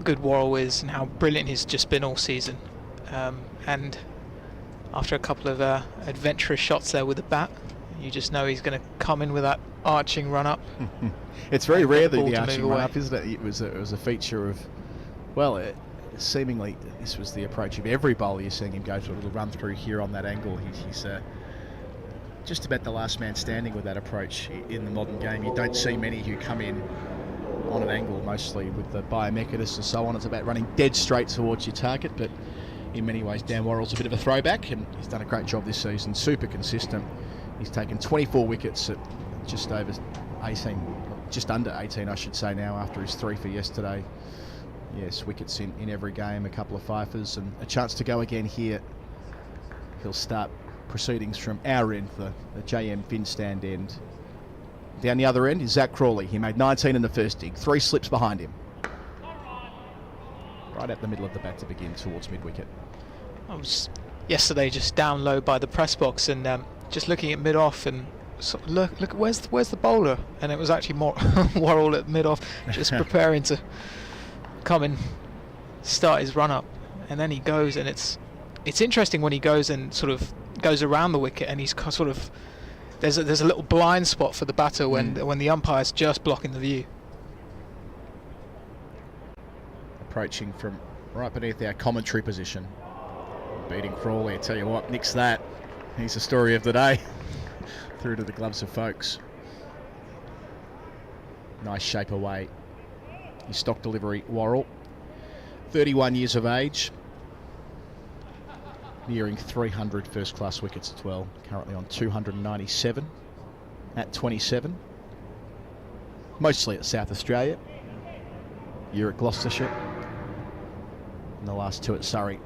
good Worrell is and how brilliant he's just been all season. And after a couple of adventurous shots there with the bat, you just know he's going to come in with that arching run up. It's very rare the arching run up, isn't it? It was a feature of, well, seemingly this was the approach of every bowler. You're seeing him go to a little run through here on that angle. He's just about the last man standing with that approach in the modern game. You don't see many who come in on an angle, mostly with the biomechanists and so on. It's about running dead straight towards your target, but in many ways Dan Worrell's a bit of a throwback, and he's done a great job this season, super consistent. He's taken 24 wickets at just over 18, just under 18 I should say now, after his 3 for yesterday. Yes, wickets in every game, a couple of fifers, and a chance to go again here. He'll start proceedings from our end, the JM Fin stand end. Down the other end is Zach Crawley. He made 19 in the first dig, 3 slips behind him. Right at the middle of the bat to begin towards mid-wicket. I was yesterday just down low by the press box and just looking at mid-off and sort of look where's the bowler, and it was actually more Worrell at mid-off, just preparing to come and start his run up, and then he goes, and it's interesting when he goes and sort of goes around the wicket, and he's sort of there's a little blind spot for the batter when the umpire's just blocking the view. Approaching from right beneath our commentary position, beating Crawley. I tell you what, nix that. He's the story of the day. Through to the gloves of folks. Nice shape away. His stock delivery, Worrell. 31 years of age. Nearing 300 first-class wickets as well. Currently on 297 at 27. Mostly at South Australia. Year at Gloucestershire. And the last 2 at Surrey.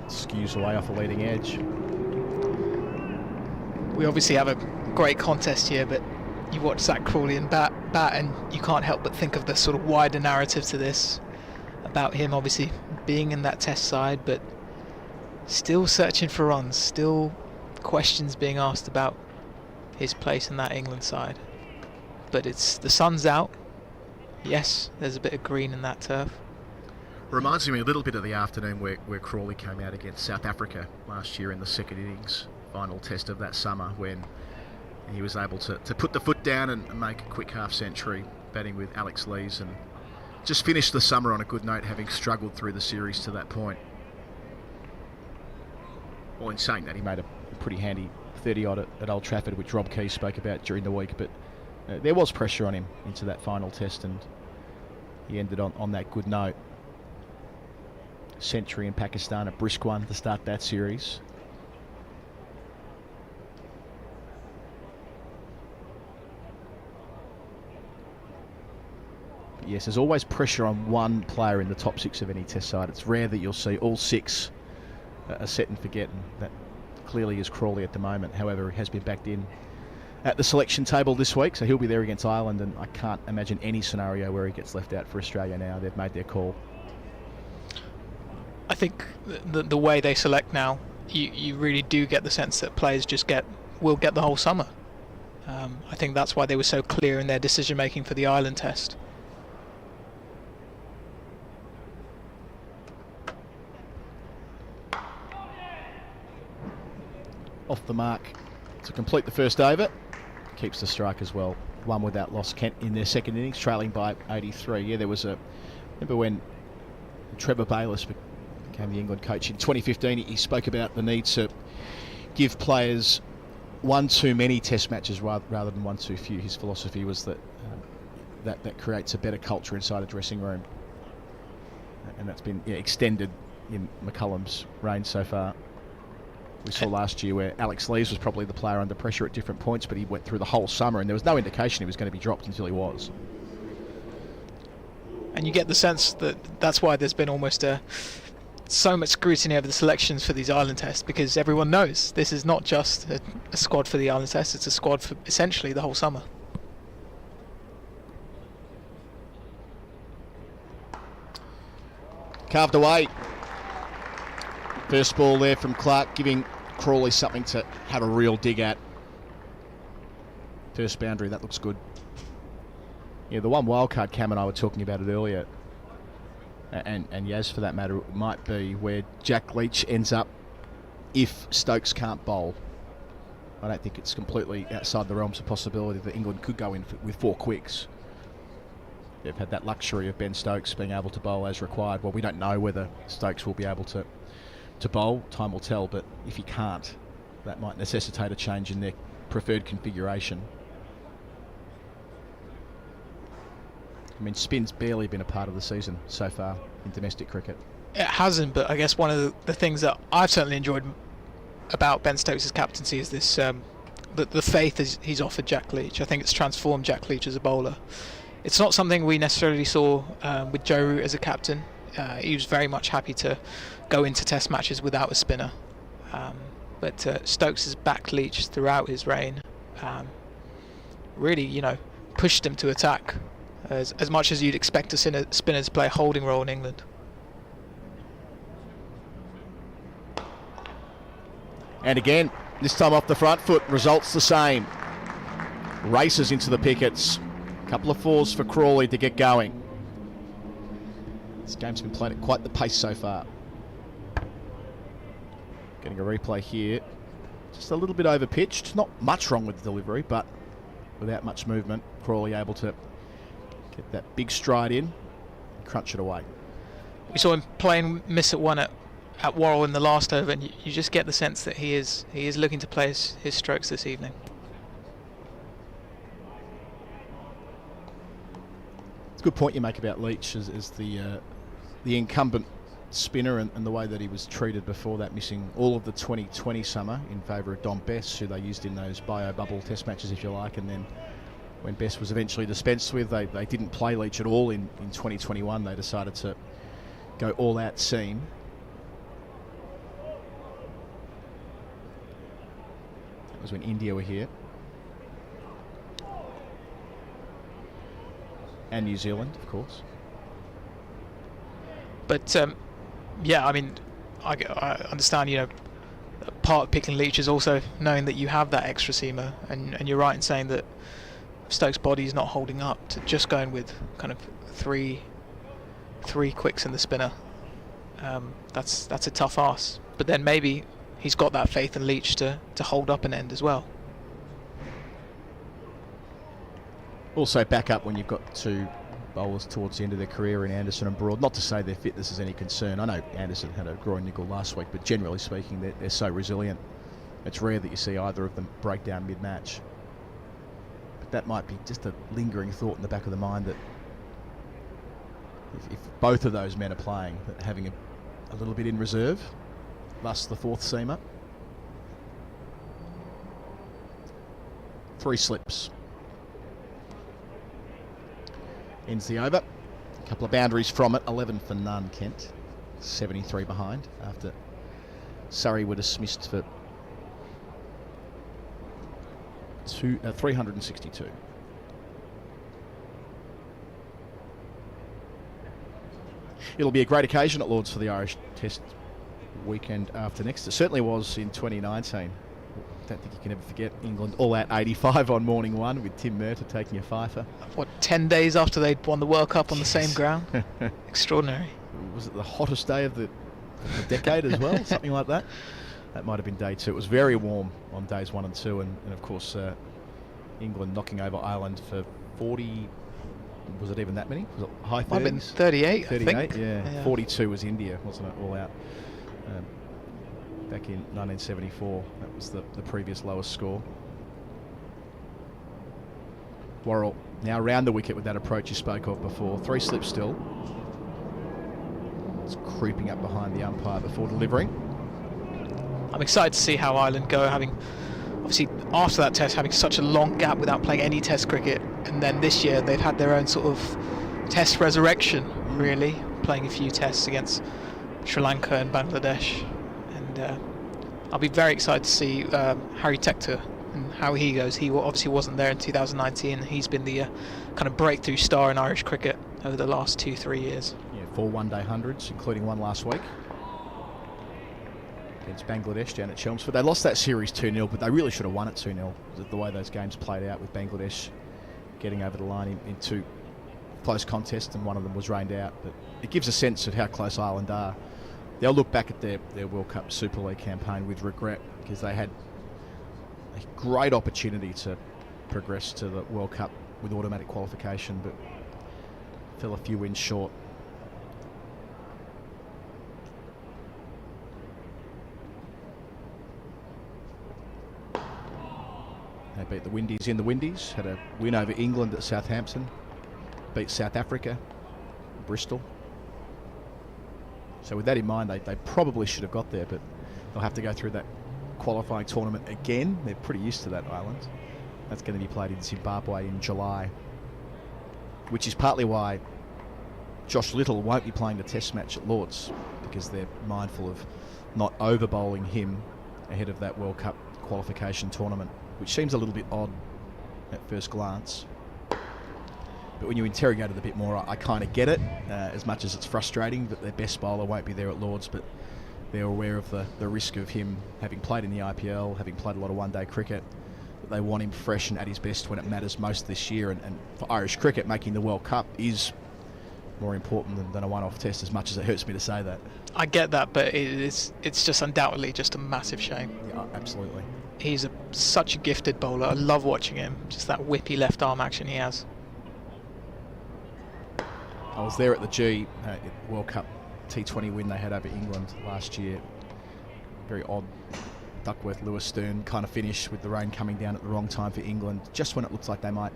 Skews away off a leading edge. We obviously have a great contest here, but you watch Zach Crawley and bat and you can't help but think of the sort of wider narrative to this about him obviously being in that test side, but still searching for runs, still questions being asked about his place in that England side. But it's the sun's out. Yes, there's a bit of green in that turf. Reminds me a little bit of the afternoon where Crawley came out against South Africa last year in the second innings, final test of that summer, when he was able to put the foot down and make a quick half century, batting with Alex Lees, and just finished the summer on a good note, having struggled through the series to that point. Well, in saying that, he made a pretty handy 30-odd at Old Trafford, which Rob Key spoke about during the week, but there was pressure on him into that final test, and he ended on that good note. Century in Pakistan, a brisk one to start that series. But yes, there's always pressure on one player in the top 6 of any test side. It's rare that you'll see all 6 are set and forget, and that clearly is Crawley at the moment. However, he has been backed in at the selection table this week, so he'll be there against Ireland, and I can't imagine any scenario where he gets left out for Australia now. They've made their call. I think the way they select now, you really do get the sense that players will get the whole summer. I think that's why they were so clear in their decision making for the Ireland test. Off the mark to complete the first over. Keeps the strike as well. One without loss, Kent in their second innings, trailing by 83. Yeah, there was remember when Trevor Bayliss became the England coach in 2015, he spoke about the need to give players one too many test matches rather than one too few. His philosophy was that that creates a better culture inside a dressing room, and that's been extended in McCullum's reign so far. We saw last year where Alex Lees was probably the player under pressure at different points, but he went through the whole summer and there was no indication he was going to be dropped until he was. And you get the sense that that's why there's been almost so much scrutiny over the selections for these Ireland tests, because everyone knows this is not just a squad for the Ireland test, it's a squad for essentially the whole summer. Carved away. First ball there from Clark, giving Crawley something to have a real dig at. First boundary, that looks good. Yeah, the one wildcard Cam and I were talking about it earlier, and Yas for that matter, might be where Jack Leach ends up if Stokes can't bowl. I don't think it's completely outside the realms of possibility that England could go in with 4 quicks. They've had that luxury of Ben Stokes being able to bowl as required. Well, we don't know whether Stokes will be able to bowl. Time will tell, but if he can't, that might necessitate a change in their preferred configuration. I mean, spin's barely been a part of the season so far in domestic cricket. It hasn't, but I guess one of the things that I've certainly enjoyed about Ben Stokes' captaincy is this the faith he's offered Jack Leach. I think it's transformed Jack Leach as a bowler. It's not something we necessarily saw with Joe Root as a captain. He was very much happy to go into test matches without a spinner. But Stokes has backed Leach throughout his reign. Really, pushed him to attack as much as you'd expect a spinner to play a holding role in England. And again, this time off the front foot, results the same. Races into the pickets. Couple of fours for Crawley to get going. This game's been played at quite the pace so far. Getting a replay here. Just a little bit over pitched. Not much wrong with the delivery, but without much movement. Crawley able to get that big stride in and crunch it away. We saw him playing miss at one at Worrell in the last over, and you just get the sense that he is looking to play his strokes this evening. It's a good point you make about Leach as the incumbent spinner and the way that he was treated before that, missing all of the 2020 summer in favour of Dom Bess, who they used in those bio-bubble test matches, if you like, and then when Bess was eventually dispensed with, they didn't play Leach at all in 2021. They decided to go all-out seam. That was when India were here. And New Zealand, of course. But yeah, I mean, I understand, part of picking Leach is also knowing that you have that extra seamer, and you're right in saying that Stokes' body is not holding up to just going with kind of three quicks in the spinner. That's a tough ask. But then maybe he's got that faith in Leach to hold up an end as well. Also back up when you've got two bowlers towards the end of their career in Anderson and Broad. Not to say their fitness is any concern. I know Anderson had a groin niggle last week, but generally speaking, they're so resilient. It's rare that you see either of them break down mid-match. But that might be just a lingering thought in the back of the mind that if both of those men are playing, that having a little bit in reserve, thus the fourth seamer. 3 slips. Ends the over. A couple of boundaries from it. 11 for none, Kent. 73 behind after Surrey were dismissed for 362. It'll be a great occasion at Lords for the Irish Test weekend after next. It certainly was in 2019. Don't think you can ever forget England all out 85 on morning one with Tim Murtagh taking a fifer. What, 10 days after they'd won the World Cup on the same ground? Extraordinary. Was it the hottest day of the decade as well? Something like that? That might have been day 2. It was very warm on days 1 and 2, and of course England knocking over Ireland for 40. Was it even that many? Was it high 30s? Might have been 38, 38, I think. Yeah. 42 was India, wasn't it? All out. Back in 1974, that was the previous lowest score. Worrell now round the wicket with that approach you spoke of before. 3 slips still. It's creeping up behind the umpire before delivering. I'm excited to see how Ireland go, having obviously after that test having such a long gap without playing any test cricket, and then this year they've had their own sort of test resurrection, really, playing a few tests against Sri Lanka and Bangladesh. And I'll be very excited to see Harry Tector and how he goes. He obviously wasn't there in 2019. He's been the kind of breakthrough star in Irish cricket over the last 2-3 years. Yeah, 4 one-day hundreds, including one last week against Bangladesh down at Chelmsford. They lost that series 2-0, but they really should have won it 2-0. The way those games played out, with Bangladesh getting over the line in 2 close contests, and one of them was rained out. But it gives a sense of how close Ireland are. They'll look back at their World Cup Super League campaign with regret, because they had a great opportunity to progress to the World Cup with automatic qualification, but fell a few wins short. They beat the Windies in the Windies, had a win over England at Southampton, beat South Africa, Bristol. So with that in mind, they probably should have got there, but they'll have to go through that qualifying tournament again. They're pretty used to that island. That's going to be played in Zimbabwe in July, which is partly why Josh Little won't be playing the test match at Lord's, because they're mindful of not over-bowling him ahead of that World Cup qualification tournament, which seems a little bit odd at first glance. But when you interrogate it a bit more, I kind of get it, as much as it's frustrating that their best bowler won't be there at Lord's, but they're aware of the risk of him having played in the IPL, having played a lot of one-day cricket, that they want him fresh and at his best when it matters most this year. And for Irish cricket, making the World Cup is more important than a one-off test, as much as it hurts me to say that. I get that, but it's just undoubtedly just a massive shame. Yeah, absolutely. He's such a gifted bowler. I love watching him. Just that whippy left arm action he has. I was there at the G World Cup T20 win they had over England last year. Very odd Duckworth-Lewis Stern kind of finish, with the rain coming down at the wrong time for England, just when it looked like they might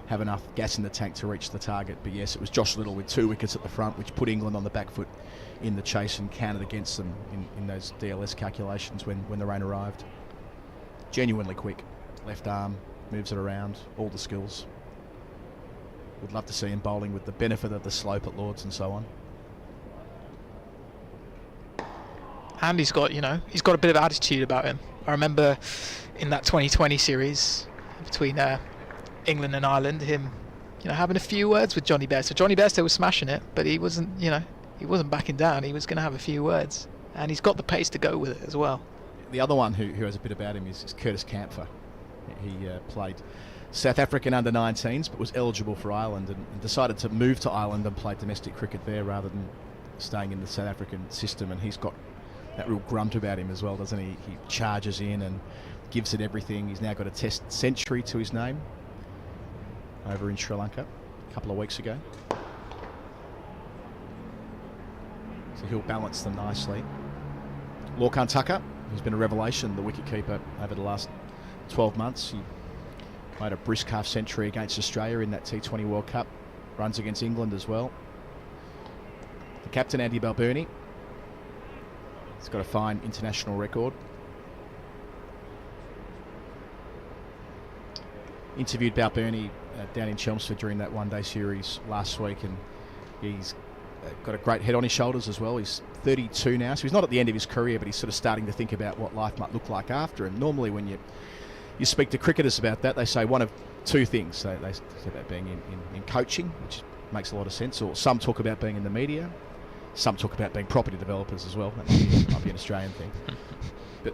have enough gas in the tank to reach the target. But yes, it was Josh Little with 2 wickets at the front, which put England on the back foot in the chase and counted against them in those DLS calculations when the rain arrived. Genuinely quick. Left arm, moves it around, all the skills. Would love to see him bowling with the benefit of the slope at Lord's and so on. And he's got a bit of attitude about him. I remember in that 2020 series between England and Ireland, him, having a few words with Johnny Bairstow. Johnny Bairstow was smashing it, but he wasn't backing down. He was going to have a few words, and he's got the pace to go with it as well. The other one who has a bit about him is Curtis Campher. He played South African under-19s, but was eligible for Ireland and decided to move to Ireland and play domestic cricket there rather than staying in the South African system. And he's got that real grunt about him as well, doesn't he? He charges in and gives it everything. He's now got a test century to his name over in Sri Lanka a couple of weeks ago. So he'll balance them nicely. Lorcan Tucker, who's been a revelation, the wicketkeeper over the last 12 months. He made a brisk half century against Australia in that T20 World Cup. Runs against England as well. The captain, Andy Balbirnie, he's got a fine international record. Interviewed Balbirnie down in Chelmsford during that one-day series last week, and he's got a great head on his shoulders as well. He's 32 now, so he's not at the end of his career, but he's sort of starting to think about what life might look like after. And normally when you speak to cricketers about that, they say one of two things. They talk about being in coaching, which makes a lot of sense, or some talk about being in the media, some talk about being property developers as well. That might be an Australian thing.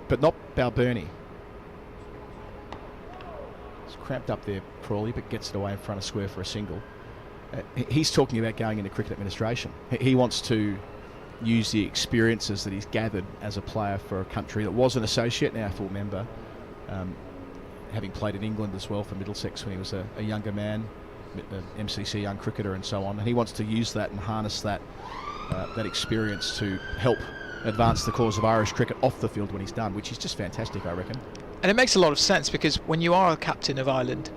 But not Balbirnie. It's cramped up there, Crawley, but gets it away in front of square for a single. He's talking about going into cricket administration. He wants to use the experiences that he's gathered as a player for a country that was an associate, now a full member, having played in England as well for Middlesex when he was a younger man, MCC young cricketer and so on. And he wants to use that and harness that experience to help advance the cause of Irish cricket off the field when he's done, which is just fantastic, I reckon. And it makes a lot of sense, because when you are a captain of Ireland,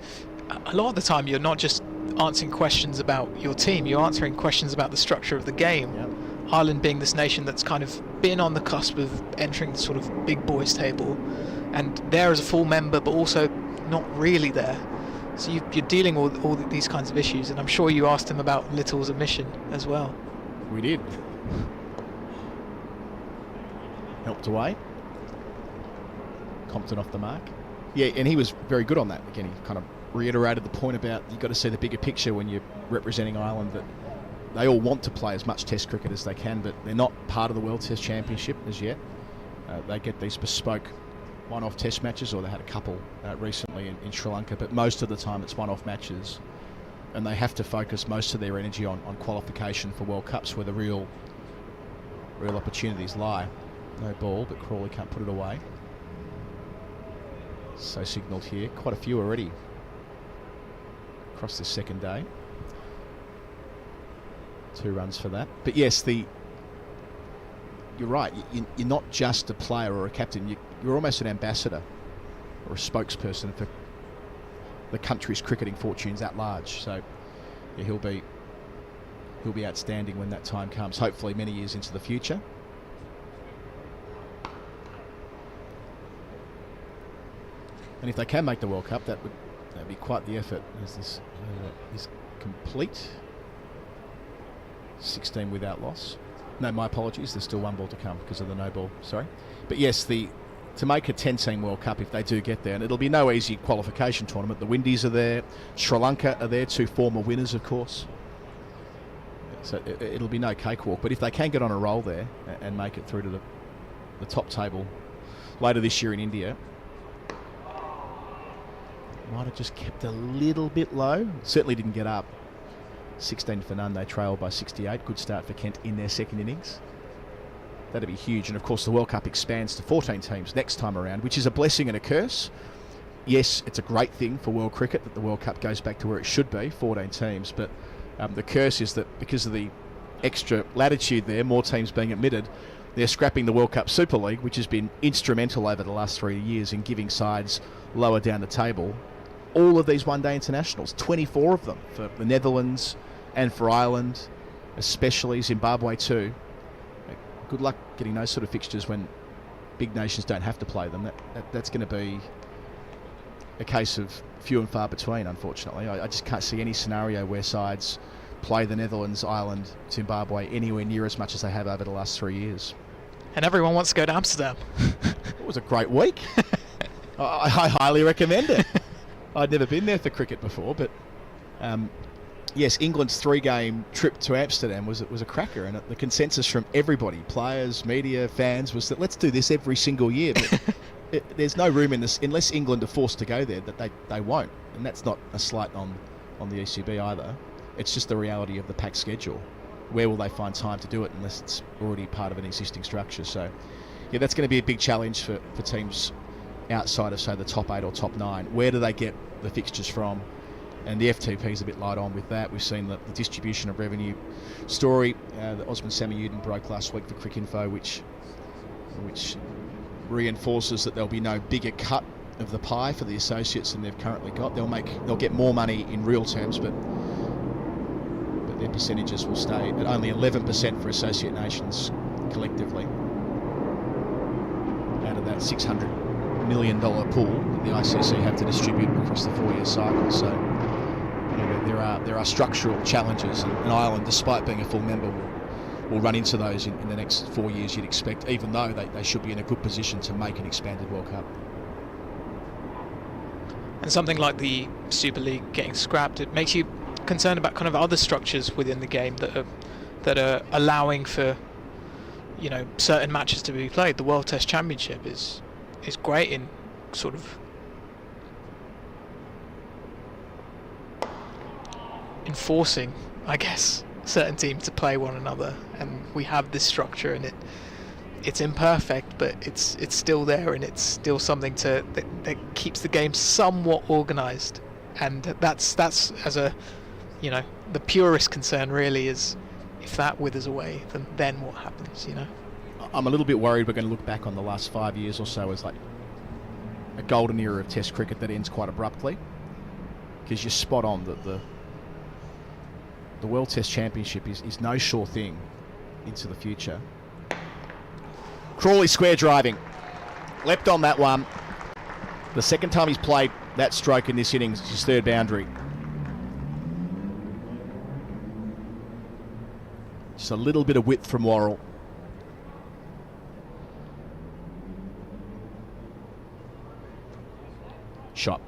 a lot of the time you're not just answering questions about your team, you're answering questions about the structure of the game. Yep. Ireland being this nation that's kind of been on the cusp of entering the sort of big boys table, and there as a full member but also not really there. So you're dealing with all these kinds of issues, and I'm sure you asked him about Little's omission as well. We did. Helped away. Compton off the mark. Yeah, and he was very good on that. Again, he kind of reiterated the point about you've got to see the bigger picture when you're representing Ireland, that they all want to play as much Test cricket as they can, but they're not part of the World Test Championship as yet. They get these bespoke one-off Test matches, or they had a couple recently in Sri Lanka, but most of the time it's one-off matches, and they have to focus most of their energy on qualification for World Cups, where the real opportunities lie. No ball, but Crawley can't put it away. So signalled here, quite a few already across this second day. 2 runs for that. But yes, you're right. You're not just a player or a captain. You're almost an ambassador or a spokesperson for the country's cricketing fortunes at large. So yeah, he'll be outstanding when that time comes. Hopefully, many years into the future. And if they can make the World Cup, that'd be quite the effort. As this is complete. 16 without loss. No, my apologies. There's still one ball to come because of the no ball. Sorry. But yes, to make a 10-team World Cup, if they do get there, and it'll be no easy qualification tournament. The Windies are there. Sri Lanka are there, 2 former winners, of course. So it'll be no cakewalk. But if they can get on a roll there and make it through to the top table later this year in India, might have just kept a little bit low. Certainly didn't get up. 16 for none. They trailed by 68. Good start for Kent in their second innings. That'd be huge. And of course the World Cup expands to 14 teams next time around, which is a blessing and a curse. Yes, it's a great thing for world cricket that the World Cup goes back to where it should be, 14 teams. But the curse is that because of the extra latitude there, more teams being admitted, they're scrapping the World Cup Super League, which has been instrumental over the last 3 years in giving sides lower down the table all of these one-day internationals, 24 of them for the Netherlands and for Ireland, especially Zimbabwe too. Good luck getting those sort of fixtures when big nations don't have to play them. That's going to be a case of few and far between, unfortunately. I just can't see any scenario where sides play the Netherlands, Ireland, Zimbabwe anywhere near as much as they have over the last 3 years. And everyone wants to go to Amsterdam. It was a great week. I highly recommend it. I'd never been there for cricket before, but yes, England's 3-game trip to Amsterdam was a cracker, and the consensus from everybody, players, media, fans, was that let's do this every single year. But there's no room in this unless England are forced to go there, that they won't, and that's not a slight on the ECB either. It's just the reality of the packed schedule. Where will they find time to do it unless it's already part of an existing structure? So, yeah, that's going to be a big challenge for teams outside of, say, the top 8 or top 9. Where do they get the fixtures from? And the FTP is a bit light on with that. We've seen the distribution of revenue story that Osman Samiuddin broke last week for Cricinfo, which reinforces that there'll be no bigger cut of the pie for the associates than they've currently got. They'll get more money in real terms, but their percentages will stay at only 11% for associate nations collectively out of that $600 million pool that the ICC have to distribute across the 4-year cycle. So there are structural challenges, and Ireland, despite being a full member, will run into those in the next 4 years, you'd expect, even though they should be in a good position to make an expanded World Cup. And something like the Super League getting scrapped, it makes you concerned about kind of other structures within the game that are allowing for, you know, certain matches to be played. The World Test Championship is great in sort of enforcing, I guess, certain teams to play one another, and we have this structure, and it's imperfect, but it's still there, and it's still something that keeps the game somewhat organised. And that's as a, you know, the purest concern really is if that withers away, then what happens, you know? I'm a little bit worried we're going to look back on the last 5 years or so as like a golden era of Test cricket that ends quite abruptly, because you're spot on that the World Test Championship is no sure thing into the future. Crawley square driving, leapt on that one. The second time he's played that stroke in this innings, it's his 3rd boundary. Just a little bit of width from Worrell. Shot.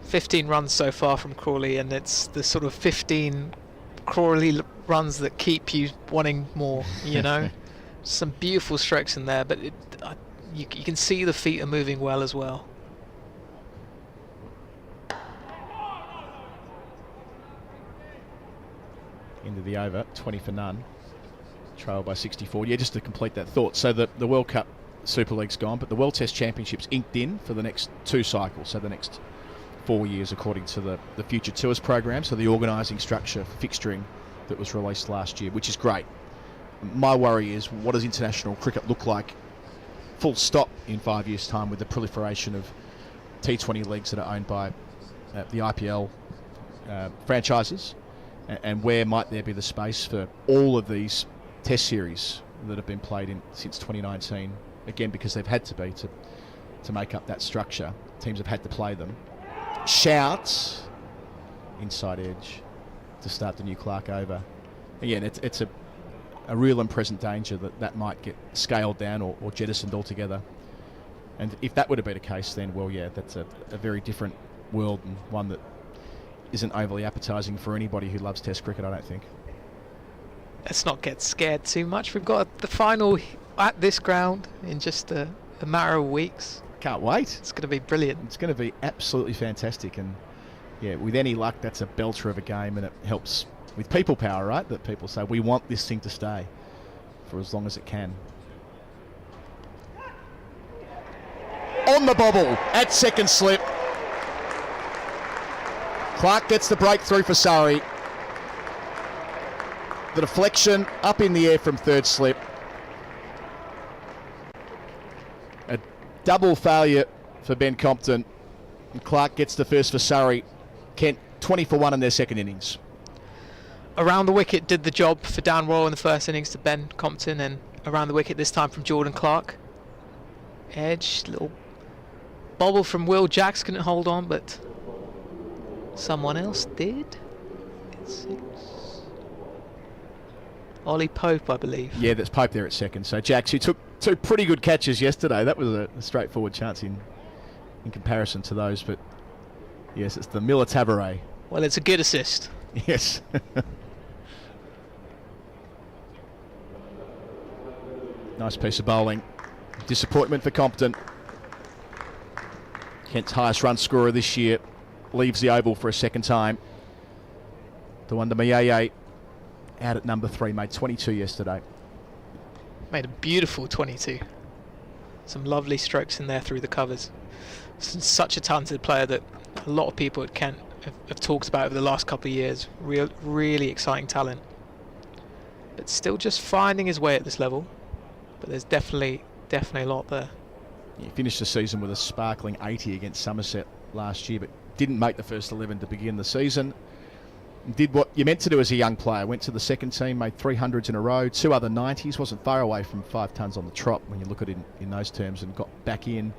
15 runs so far from Crawley, and it's the sort of 15 Crawley runs that keep you wanting more, you know. Some beautiful strokes in there, but you can see the feet are moving well as well. Into the over, 20 for none. Trail by 64. Yeah, just to complete that thought. So the World Cup Super League's gone, but the World Test Championship's inked in for the next 2 cycles, so the next 4 years according to the Future Tours program, so the organising structure for fixturing that was released last year, which is great. My worry is, what does international cricket look like full stop in 5 years' time with the proliferation of T20 leagues that are owned by the IPL franchises, and where might there be the space for all of these Test series that have been played in since 2019. Again, because they've had to be to make up that structure. Teams have had to play them. Shouts inside edge to start the new Clark over. Again, it's a real and present danger that might get scaled down or jettisoned altogether. And if that were to be the case, then, well, yeah, that's a very different world, and one that isn't overly appetising for anybody who loves Test cricket, I don't think. Let's not get scared too much. We've got the final at this ground in just a matter of weeks. Can't wait. It's going to be brilliant. It's going to be absolutely fantastic. And, yeah, with any luck, that's a belter of a game, and it helps with people power, right? That people say, we want this thing to stay for as long as it can. On the bobble at second slip. Clark gets the breakthrough for Surrey. The deflection up in the air from third slip. A double failure for Ben Compton. And Clark gets the first for Surrey. Kent 20 for 1 in their second innings. Around the wicket did the job for Dan Worrell in the first innings to Ben Compton, and around the wicket this time from Jordan Clark. Edge, little bobble from Will Jacks, couldn't hold on, but someone else did. It seems. Ollie Pope, I believe. Yeah, that's Pope there at second. So Jacks, who took 2 pretty good catches yesterday. That was a straightforward chance in comparison to those, but yes, it's the Miller Tabaret. Well, it's a good assist. Yes. Nice piece of bowling. Disappointment for Compton. Kent's highest run scorer this year leaves the Oval for a second time. The one to Mayeye out at number 3, made 22 yesterday. Made a beautiful 22. Some lovely strokes in there through the covers. Such a talented player that a lot of people at Kent have talked about over the last couple of years. Really exciting talent. But still just finding his way at this level. But there's definitely a lot there. He finished the season with a sparkling 80 against Somerset last year, but didn't make the first 11 to begin the season. Did what you meant to do as a young player. Went to the second team, made 300s in a row, 2 other 90s. Wasn't far away from 5 tons on the trot when you look at it in those terms, and got back in.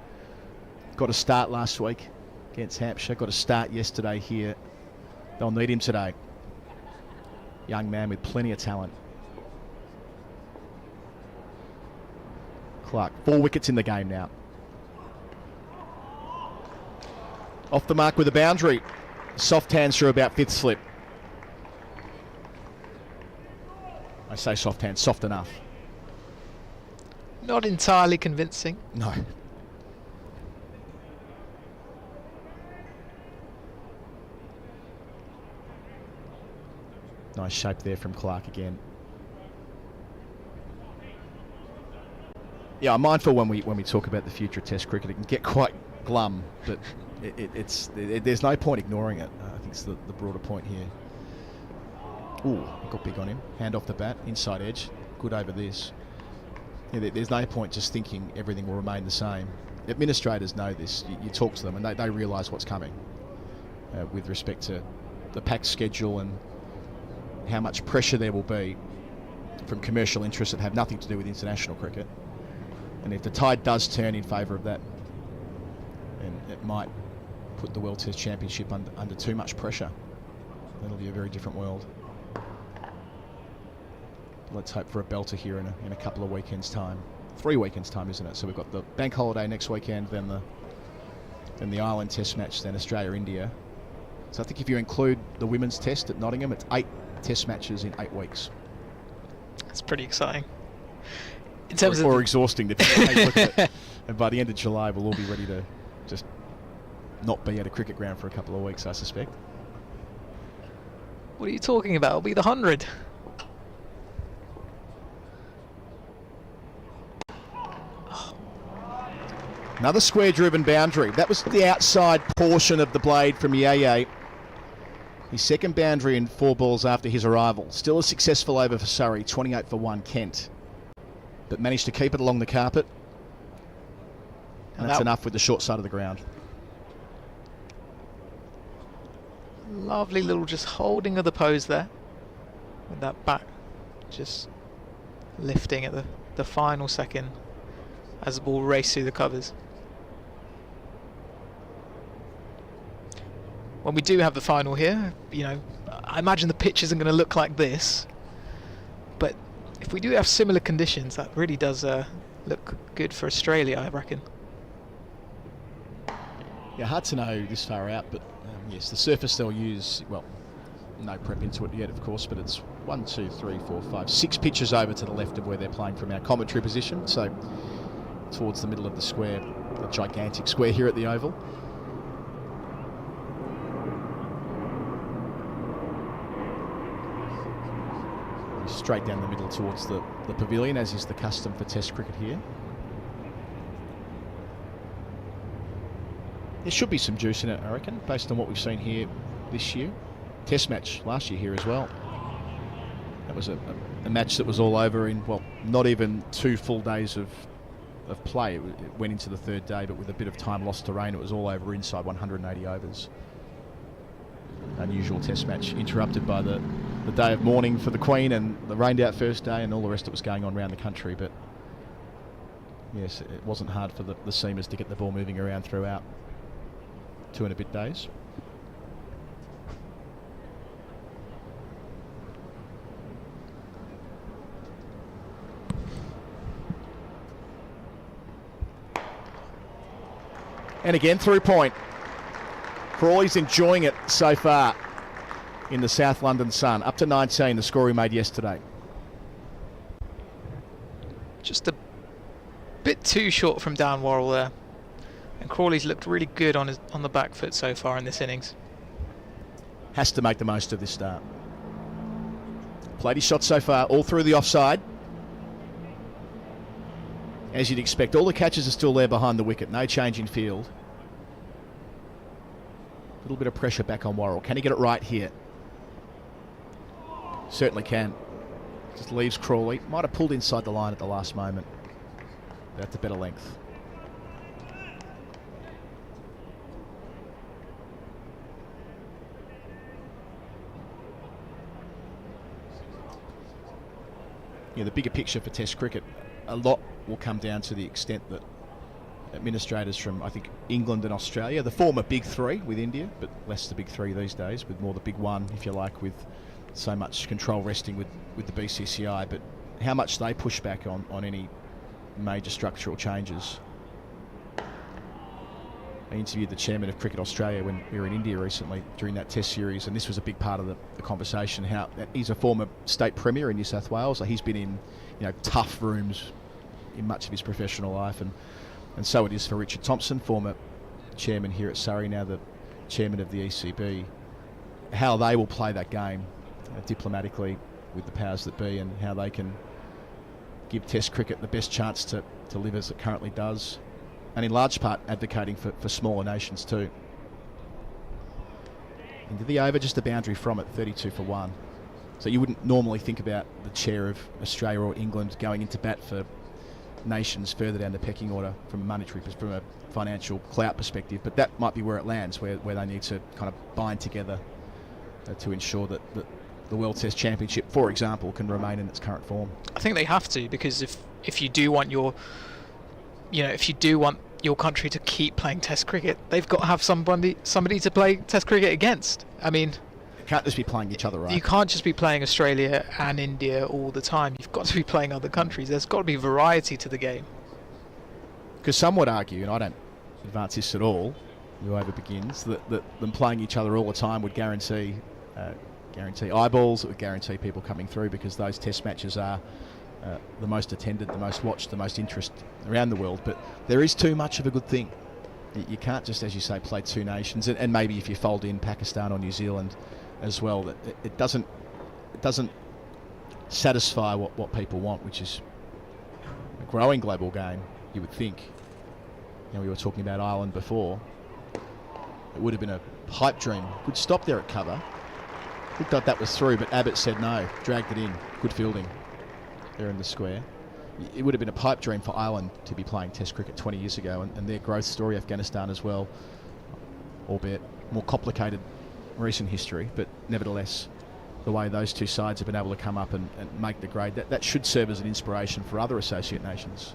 Got a start last week against Hampshire. Got a start yesterday here. They'll need him today. Young man with plenty of talent. Clark, 4 wickets in the game now. Off the mark with a boundary. Soft hands through about 5th slip. I say soft hands, soft enough. Not entirely convincing. No. Nice shape there from Clark again. Yeah, I'm mindful when we talk about the future of Test cricket, it can get quite glum, but there's no point ignoring it. I think it's the broader point here. Ooh, got big on him. Hand off the bat, inside edge. Good over this. Yeah, there's no point just thinking everything will remain the same. Administrators know this. You talk to them and they realise what's coming with respect to the packed schedule and how much pressure there will be from commercial interests that have nothing to do with international cricket. And if the tide does turn in favour of that, then it might put the World Test Championship under too much pressure. That'll be a very different world. Let's hope for a belter here in a couple of weekends' time. 3 weekends' time, isn't it? So we've got the bank holiday next weekend, then the Ireland Test match, then Australia-India. So I think if you include the women's test at Nottingham, it's 8 Test matches in 8 weeks. That's pretty exciting. In terms or exhausting, depending on how you look at it. And by the end of July, we'll all be ready to just not be at a cricket ground for a couple of weeks, I suspect. What are you talking about? It'll be the 100. Another square-driven boundary. That was the outside portion of the blade from Yeye. His second boundary in 4 balls after his arrival. Still a successful over for Surrey, 28 for 1, Kent. But managed to keep it along the carpet. And that's enough with the short side of the ground. Lovely little just holding of the pose there. With that back just lifting at the final second as the ball raced through the covers. When we do have the final here, you know, I imagine the pitch isn't going to look like this, but if we do have similar conditions, that really does look good for Australia, I reckon. Yeah, hard to know this far out, but yes, the surface they'll use, well, no prep into it yet, of course, but it's 1, 2, 3, 4, 5, 6 pitches over to the left of where they're playing from our commentary position, so towards the middle of the square, a gigantic square here at the Oval. Straight down the middle towards the pavilion, as is the custom for Test cricket here. There should be some juice in it, I reckon, based on what we've seen here this year. Test match last year here as well. That was a match that was all over in, well, not even 2 full days of play. It went into the 3rd day, but with a bit of time lost to rain, it was all over inside 180 overs. Unusual Test match, interrupted by the day of mourning for the Queen and the rained out first day and all the rest that was going on around the country. But yes, it wasn't hard for the seamers to get the ball moving around throughout 2 and a bit days. And again, through point. Crawley's enjoying it so far in the South London sun. Up to 19, the score he made yesterday. Just a bit too short from Dan Worrell there. And Crawley's looked really good on the back foot so far in this innings. Has to make the most of this start. Played his shots so far, all through the offside. As you'd expect, all the catches are still there behind the wicket. No change in field. A little bit of pressure back on Worrell. Can he get it right here? Certainly can. Just leaves Crawley. Might have pulled inside the line at the last moment. That's a better length. Yeah, the bigger picture for Test cricket, a lot will come down to the extent that administrators from, I think, England and Australia, the former big 3 with India, but less the big 3 these days, with more the big 1, if you like, with so much control resting with the BCCI, but how much they push back on any major structural changes. I interviewed the chairman of Cricket Australia when we were in India recently during that Test series, and this was a big part of the conversation. How he's a former state premier in New South Wales, so he's been in, you know, tough rooms in much of his professional life, and so it is for Richard Thompson, former chairman here at Surrey, now the chairman of the ECB. How they will play that game diplomatically with the powers that be, and how they can give Test cricket the best chance to live as it currently does, and in large part advocating for smaller nations too. Into the over, just a boundary from it, 32 for 1. So you wouldn't normally think about the chair of Australia or England going into bat for nations further down the pecking order from a financial clout perspective, but that might be where it lands, where they need to kind of bind together to ensure that the World Test Championship, for example, can remain in its current form. I think they have to, because if you do want your country to keep playing Test cricket, they've got to have somebody to play Test cricket against. I mean, you can't just be playing each other, right? You can't just be playing Australia and India all the time. You've got to be playing other countries. There's got to be variety to the game. Because some would argue, and I don't advance this at all, whoever begins, that them playing each other all the time would guarantee eyeballs, it would guarantee people coming through, because those Test matches are the most attended, the most watched, the most interest around the world. But there is too much of a good thing. You can't just, as you say, play 2 nations, and maybe if you fold in Pakistan or New Zealand as well, that it doesn't satisfy what people want, which is a growing global game, you would think. You know, we were talking about Ireland before. It would have been a pipe dream. Good stop there at cover. We thought that was through, but Abbott said no, dragged it in. Good fielding there in the square. It would have been a pipe dream for Ireland to be playing Test cricket 20 years ago, and their growth story, Afghanistan as well, albeit more complicated recent history, but nevertheless the way those two sides have been able to come up and make the grade. That should serve as an inspiration for other associate nations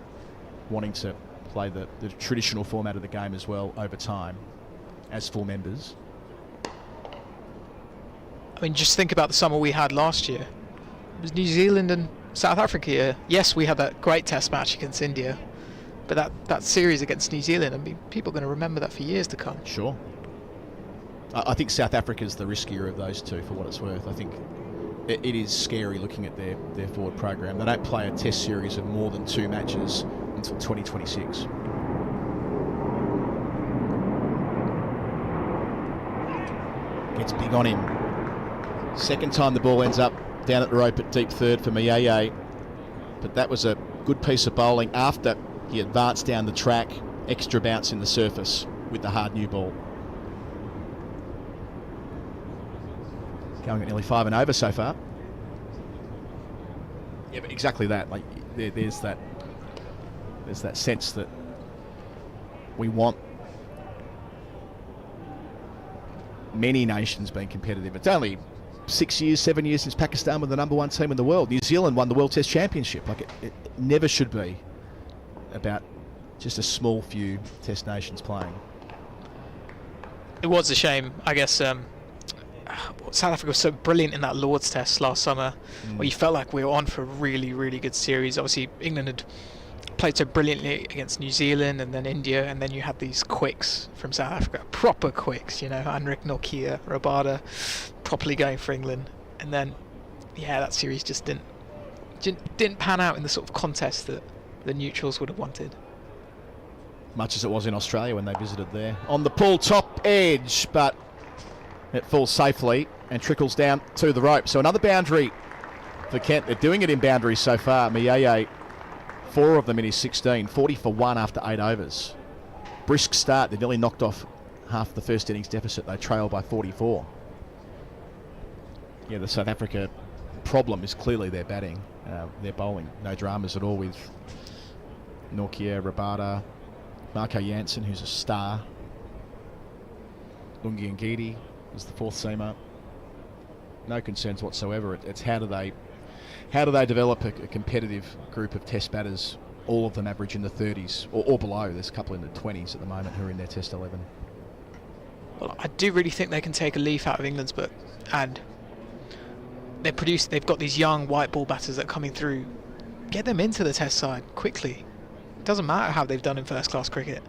wanting to play the traditional format of the game as well over time as full members. I mean, just think about the summer we had last year. It was New Zealand and South Africa here. Yes, we had that great test match against India, but that series against New Zealand, I mean, people are going to remember that for years to come. Sure. I think South Africa's the riskier of those two, for what it's worth. I think it is scary looking at their forward program. They don't play a test series of more than 2 matches until 2026. Gets big on him. Second time the ball ends up down at the rope at deep third for Miaye. But that was a good piece of bowling after he advanced down the track. Extra bounce in the surface with the hard new ball. Going at nearly 5 and over so far. Yeah, but exactly that. Like there's that sense that we want many nations being competitive. It's only 6 years, 7 years since Pakistan were the number 1 team in the world. New Zealand won the World Test Championship. Like it never should be about just a small few Test nations playing. It was a shame, I guess. South Africa was so brilliant in that Lord's Test last summer, where you felt like we were on for a really, really good series. Obviously, England had played so brilliantly against New Zealand and then India, and then you had these quicks from South Africa, proper quicks, you know, Anrik, Norcross, Rabada, properly going for England. And then, yeah, that series just didn't pan out in the sort of contest that the neutrals would have wanted. Much as it was in Australia when they visited there. On the pull top edge, but it falls safely and trickles down to the rope. So another boundary for Kent. They're doing it in boundaries so far. Miaye, 4 of them in his 16, 40 for 1 after 8 overs. Brisk start. They nearly knocked off half the first innings deficit. They trail by 44. Yeah, the South Africa problem is clearly their batting. Their bowling. No dramas at all with Norcross, Rabada, Marco Jansen, who's a star. Lungi Ngidi is the 4th seamer. No concerns whatsoever. It's how do they develop a competitive group of Test batters? All of them average in the 30s or below. There's a couple in the 20s at the moment who are in their Test 11. Well, I do really think they can take a leaf out of England's book, and they've got these young white ball batters that are coming through. Get them into the Test side quickly. It doesn't matter how they've done in first-class cricket.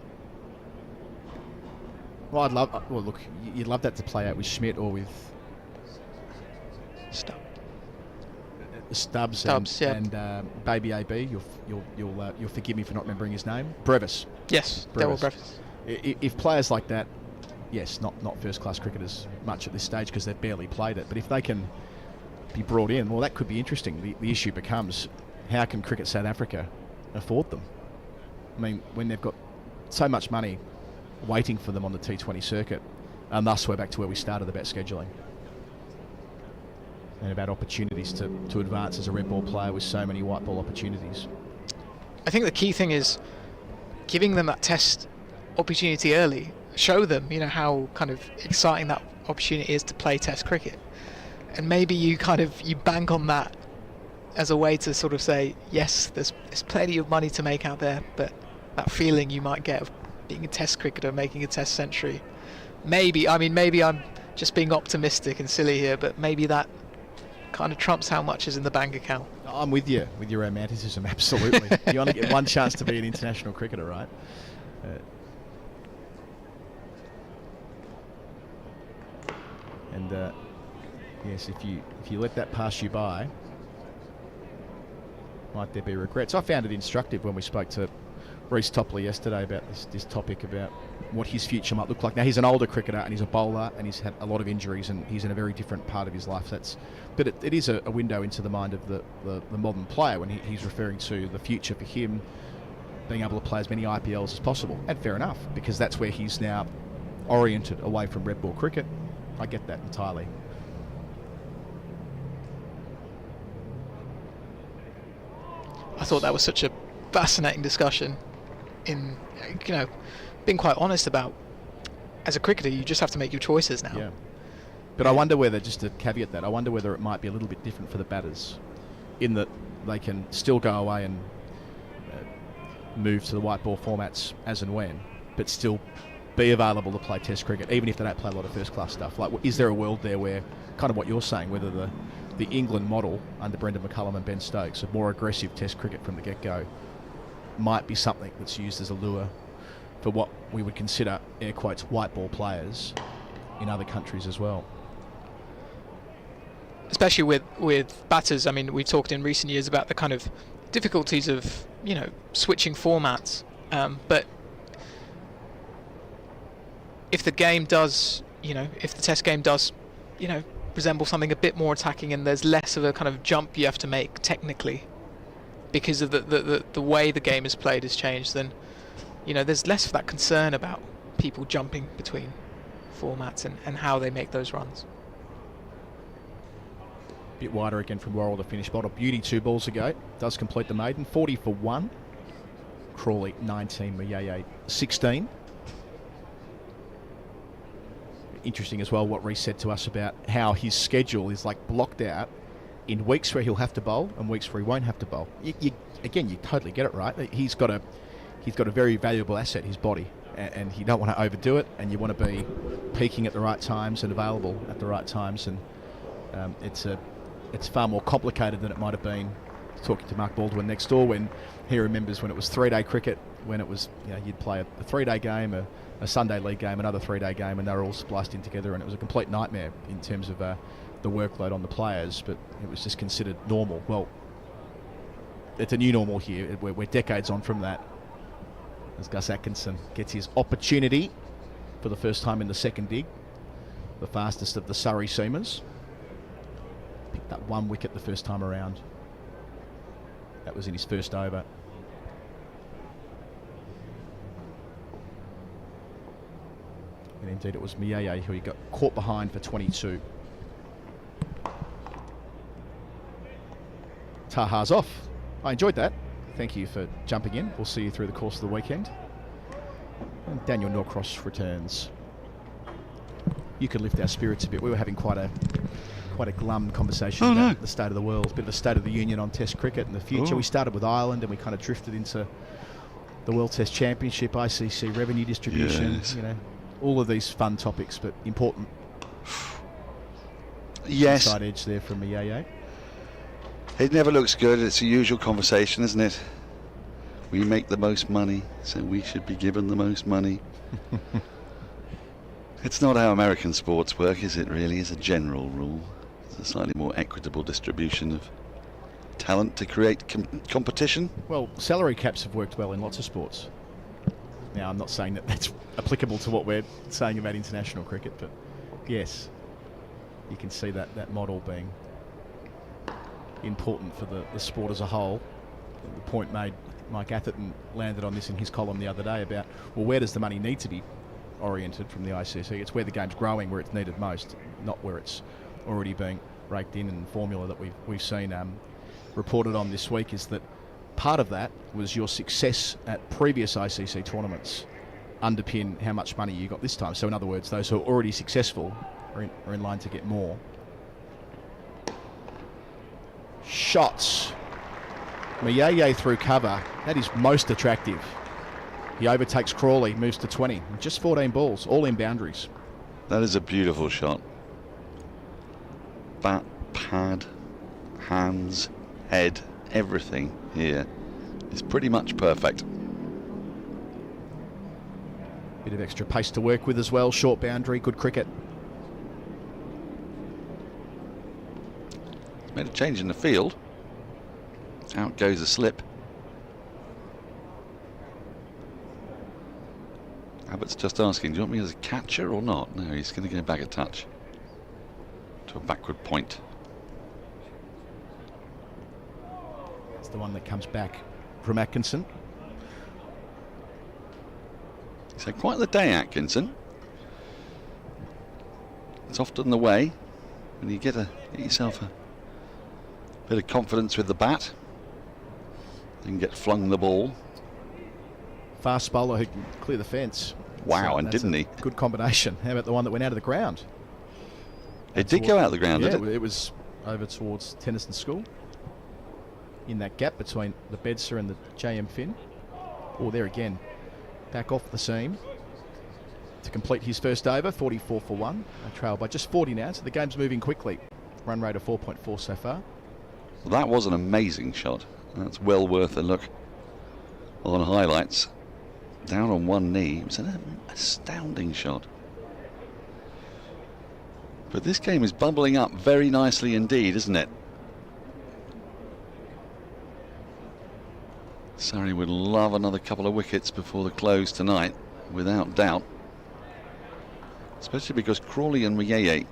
Well, look, you'd love that to play out with Schmidt or with Stubbs and Baby AB. You'll forgive me for not remembering his name. Brevis. Yes, Daryl Brevis. If players like that, yes, not first-class cricketers much at this stage because they've barely played it, but if they can be brought in, well, that could be interesting. The issue becomes, how can Cricket South Africa afford them? I mean, when they've got so much money waiting for them on the T20 circuit, and thus we're back to where we started about scheduling and about opportunities to advance as a red ball player with so many white ball opportunities. I think the key thing is giving them that Test opportunity early. Show them, you know, how kind of exciting that opportunity is to play Test cricket, and maybe you bank on that as a way to sort of say, yes, there's plenty of money to make out there, but that feeling you might get of being a Test cricketer, making a Test century, maybe I'm just being optimistic and silly here, but maybe that kind of trumps how much is in the bank account. I'm with you, with your romanticism, absolutely. You only get one chance to be an international cricketer, right? Yes, if you let that pass you by, might there be regrets? I found it instructive when we spoke to Reece Topley yesterday about this topic about what his future might look like. Now, he's an older cricketer and he's a bowler and he's had a lot of injuries and he's in a very different part of his life. But it is a window into the mind of the modern player when he's referring to the future for him being able to play as many IPLs as possible. And fair enough, because that's where he's now oriented away from red ball cricket. I get that entirely. I thought that was such a fascinating discussion in, being quite honest about, as a cricketer, you just have to make your choices now. Yeah. But I wonder whether, just to caveat that, I wonder whether it might be a little bit different for the batters, in that they can still go away and move to the white ball formats as and when, but still be available to play Test cricket, even if they don't play a lot of first-class stuff. Like, is there a world there where, kind of what you're saying, whether the England model under Brendan McCullum and Ben Stokes of more aggressive Test cricket from the get-go might be something that's used as a lure for what we would consider, air quotes, white ball players in other countries as well? Especially with batters. I mean, we've talked in recent years about the kind of difficulties of, you know, switching formats, but if the game does, you know, if the Test game does, you know, resemble something a bit more attacking, and there's less of a kind of jump you have to make technically because of the way the game is played has changed, then, you know, there's less of that concern about people jumping between formats and how they make those runs. Bit wider again from Worrell to finish. Bottle Beauty 2 balls ago. Does complete the maiden. 40 for 1. Crawley 19. Mayeye 16. Interesting as well what Reece said to us about how his schedule is like blocked out in weeks where he'll have to bowl and weeks where he won't have to bowl. You totally get it, right? He's got a very valuable asset, his body, and you don't want to overdo it, and you want to be peaking at the right times and available at the right times, and it's far more complicated than it might have been. Talking to Mark Baldwin next door, when he remembers when it was 3-day cricket, when it was, you know, you'd play a 3-day game, a Sunday league game, another 3-day game, and they were all spliced in together, and it was a complete nightmare in terms of the workload on the players, but it was just considered normal. Well, it's a new normal here. We're decades on from that, as Gus Atkinson gets his opportunity for the first time in the second dig, the fastest of the Surrey seamers. Picked up 1 wicket the first time around. That was in his first over. And indeed it was Mayeye who he got caught behind for 22. Taha's off. I enjoyed that. Thank you for jumping in. We'll see you through the course of the weekend. And Daniel Norcross returns. You could lift our spirits a bit. We were having quite a glum conversation about the state of the world, a bit of the state of the union on Test cricket and the future. We started with Ireland and we kind of drifted into the World Test Championship, ICC revenue distribution, you know, all of these fun topics, but important. Yes. Side edge there from Mayeye. It never looks good. It's the usual conversation, isn't it? We make the most money, so we should be given the most money. It's not how American sports work, is it really, as a general rule? It's a slightly more equitable distribution of talent to create competition. Well, salary caps have worked well in lots of sports. Now, I'm not saying that that's applicable to what we're saying about international cricket, but yes, you can see that model being important for the sport as a whole. The point made, Mike Atherton landed on this in his column the other day about, well, where does the money need to be oriented from the ICC? It's where the game's growing, where it's needed most, not where it's already being raked in. And the formula that we've seen reported on this week is that part of that was your success at previous ICC tournaments underpin how much money you got this time. So in other words, those who are already successful are in line to get more. Shots. Mayeye through cover. That is most attractive. He overtakes Crawley, moves to 20. Just 14 balls, all in boundaries. That is a beautiful shot. Bat, pad, hands, head, everything here is pretty much perfect. Bit of extra pace to work with as well. Short boundary, good cricket. Made a change in the field. Out goes a slip. Abbott's just asking, do you want me as a catcher or not? No, he's going to go back a touch to a backward point. It's the one that comes back from Atkinson. He's had quite the day, Atkinson. It's often the way when you get yourself a bit of confidence with the bat and get flung the ball. Fast bowler who can clear the fence. Wow, so and didn't he? Good combination. How about the one that went out of the ground? It did go out the ground, yeah, didn't it? It was over towards Tennyson School, in that gap between the Bedser and the JM Finn. Oh, there again, back off the seam to complete his first over, 44 for 1. A trail by just 40 now, so the game's moving quickly. Run rate of 4.4 so far. Well, that was an amazing shot. That's well worth a look on highlights. Down on one knee. It was an astounding shot. But this game is bubbling up very nicely indeed, isn't it? Surrey would love another couple of wickets before the close tonight, without doubt. Especially because Crawley and Muyeye,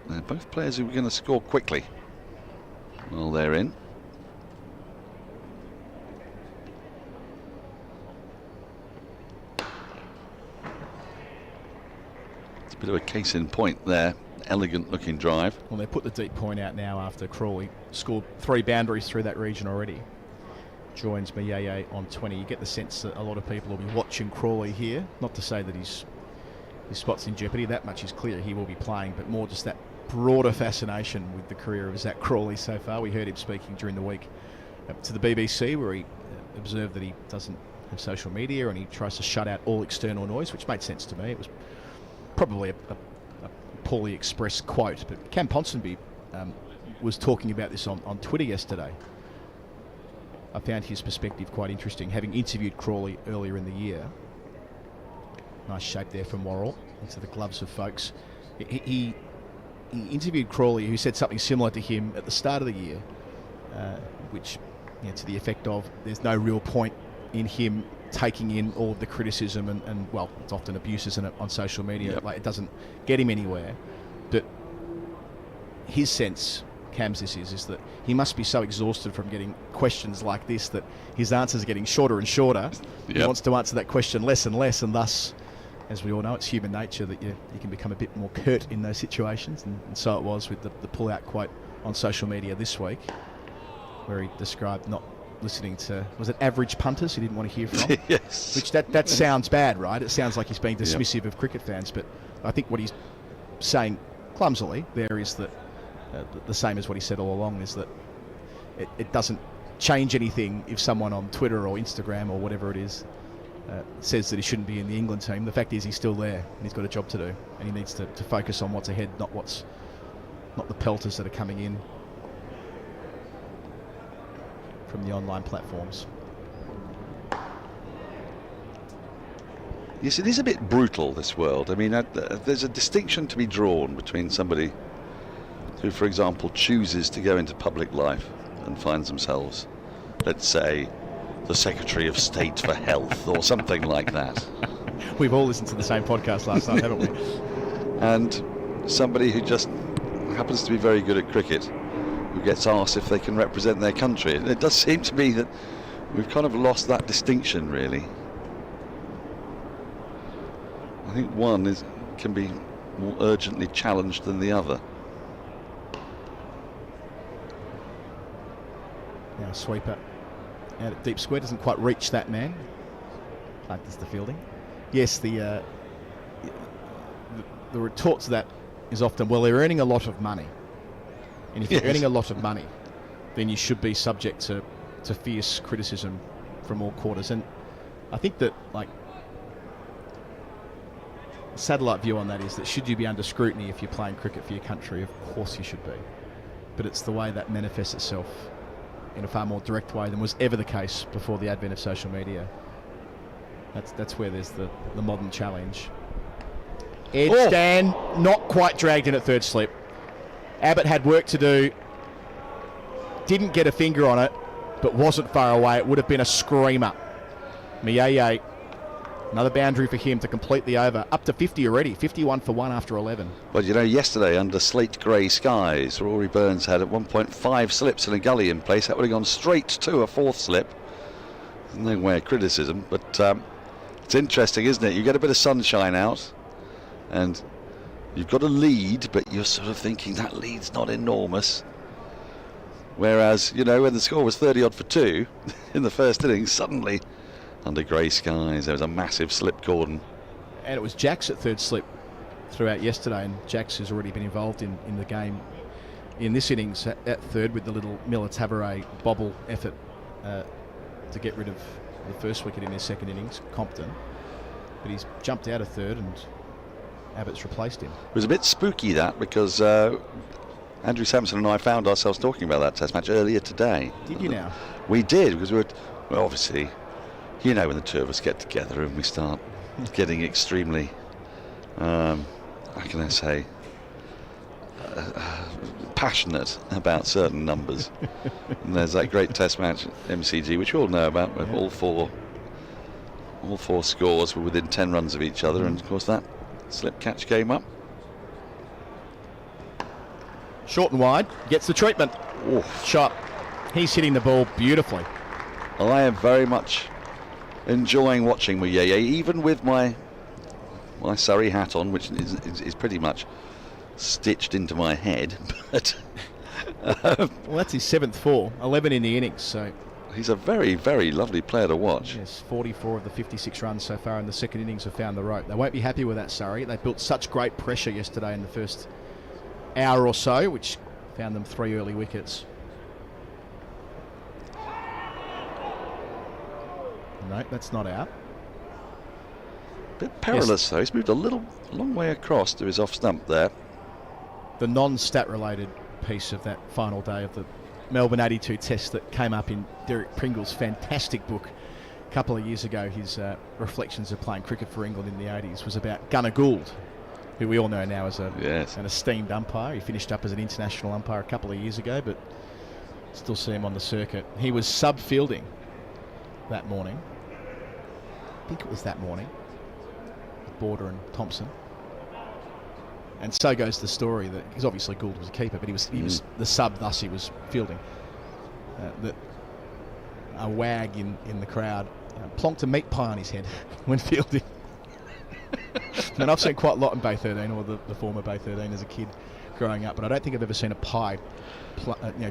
they're both players who are going to score quickly. Well, they're in. It's a bit of a case in point there. Elegant looking drive. Well, they put the deep point out now after Crawley scored 3 boundaries through that region already. Joins Muyeye on 20. You get the sense that a lot of people will be watching Crawley here. Not to say that his spot's in jeopardy, that much is clear, he will be playing, but more just that broader fascination with the career of Zach Crawley so far. We heard him speaking during the week to the BBC, where he observed that he doesn't have social media and he tries to shut out all external noise, which made sense to me. It was probably a poorly expressed quote, but Cam Ponsonby was talking about this on Twitter yesterday. I found his perspective quite interesting, having interviewed Crawley earlier in the year. Nice shape there from Worrell into the gloves of folks. He interviewed Crawley, who said something similar to him at the start of the year, which, to the effect of, there's no real point in him taking in all of the criticism and well, it's often abuse, isn't it, on social media. Yep. Like, it doesn't get him anywhere. But his sense, Cam's, is that he must be so exhausted from getting questions like this that his answers are getting shorter and shorter. Yep. He wants to answer that question less and less, and thus, as we all know, it's human nature that you can become a bit more curt in those situations, and so it was with the pull-out quote on social media this week, where he described not listening to, was it average punters he didn't want to hear from? Yes. Which that sounds bad, right? It sounds like he's being dismissive of cricket fans, but I think what he's saying clumsily there is that the same as what he said all along, is that it doesn't change anything if someone on Twitter or Instagram or whatever it is says that he shouldn't be in the England team. The fact is he's still there and he's got a job to do, and he needs to focus on what's ahead, not the pelters that are coming in from the online platforms. Yes, it is a bit brutal, this world. I mean, there's a distinction to be drawn between somebody who, for example, chooses to go into public life and finds themselves, let's say, the Secretary of State for Health or something like that. We've all listened to the same podcast last night, haven't we? And somebody who just happens to be very good at cricket, who gets asked if they can represent their country. And it does seem to me that we've kind of lost that distinction, really. I think one can be more urgently challenged than the other. Now sweeper out at deep square, doesn't quite reach that man. Like does the fielding. Yes, the retort to that is often, well, they're earning a lot of money. And if you're earning a lot of money, then you should be subject to fierce criticism from all quarters. And I think that, like, satellite view on that is that should you be under scrutiny if you're playing cricket for your country? Of course you should be. But it's the way that manifests itself in a far more direct way than was ever the case before the advent of social media. That's where there's the modern challenge. Edge, Dan, not quite dragged in at third slip. Abbott had work to do. Didn't get a finger on it, but wasn't far away. It would have been a screamer. Muyeye, another boundary for him to complete the over. Up to 50 already. 51 for 1 after 11. Well, you know, yesterday under slate grey skies, Rory Burns had at 1.5 slips and a gully in place. That would have gone straight to a 4th slip. No way of criticism, but it's interesting, isn't it? You get a bit of sunshine out and you've got a lead, but you're sort of thinking that lead's not enormous. Whereas, you know, when the score was 30 odd for 2 in the first innings, suddenly under grey skies there was a massive slip cordon. And it was Jacks at third slip throughout yesterday, and Jax has already been involved in the game in this innings at third with the little Miller-Tavares bobble effort to get rid of the first wicket in his second innings, Compton. But he's jumped out of third and Abbott's replaced him. It was a bit spooky, that, because Andrew Sampson and I found ourselves talking about that Test match earlier today. Did you now? We did, because we were, well, obviously, you know, when the two of us get together and we start getting extremely, how can I say, passionate about certain numbers. And there's that great Test match at MCG, which you all know about, where all four scores were within 10 runs of each other, and of course that slip catch came up. Short and wide, gets the treatment. Shot. He's hitting the ball beautifully. I am very much enjoying watching Muyeye, even with my Surrey hat on, which is pretty much stitched into my head. But well, that's his 7th 4, 11 in the innings, so he's a very, very lovely player to watch. Yes, 44 of the 56 runs so far in the second innings have found the rope. They won't be happy with that, Surrey. They built such great pressure yesterday in the first hour or so, which found them 3 early wickets. No, that's not out. Bit perilous, though. He's moved a long way across to his off stump there. The non-stat related piece of that final day of the Melbourne 82 Test that came up in Derek Pringle's fantastic book a couple of years ago, his reflections of playing cricket for England in the 80s, was about Gunnar Gould, who we all know now as an esteemed umpire. He finished up as an international umpire a couple of years ago, but still see him on the circuit. He was sub-fielding that morning. I think it was that morning, with Border and Thompson. And so goes the story that, because obviously Gould was a keeper, but he was the sub, thus he was fielding. That a wag in the crowd plonked a meat pie on his head when fielding. And I've seen quite a lot in Bay 13, or the former Bay 13 as a kid growing up, but I don't think I've ever seen a pie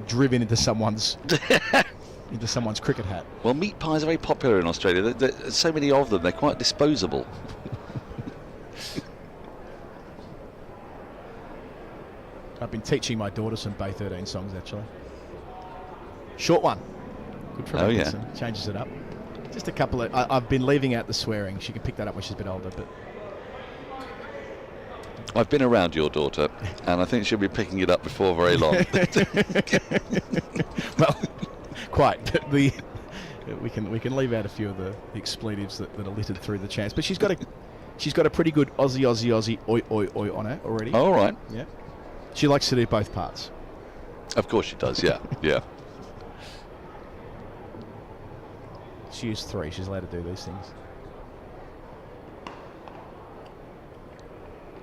driven into someone's cricket hat. Well, meat pies are very popular in Australia. There's so many of them, they're quite disposable. I've been teaching my daughter some Bay 13 songs, actually. Short one. Good for Robinson. Yeah. Changes it up. Just a couple of... I've been leaving out the swearing. She can pick that up when she's a bit older, but... I've been around your daughter, and I think she'll be picking it up before very long. Well, quite. But we can leave out a few of the expletives that are littered through the chants. But she's got a pretty good Aussie oi oi oi on her already. All right. Yeah. She likes to do both parts. Of course she does, yeah. Yeah. She is 3. She's allowed to do these things.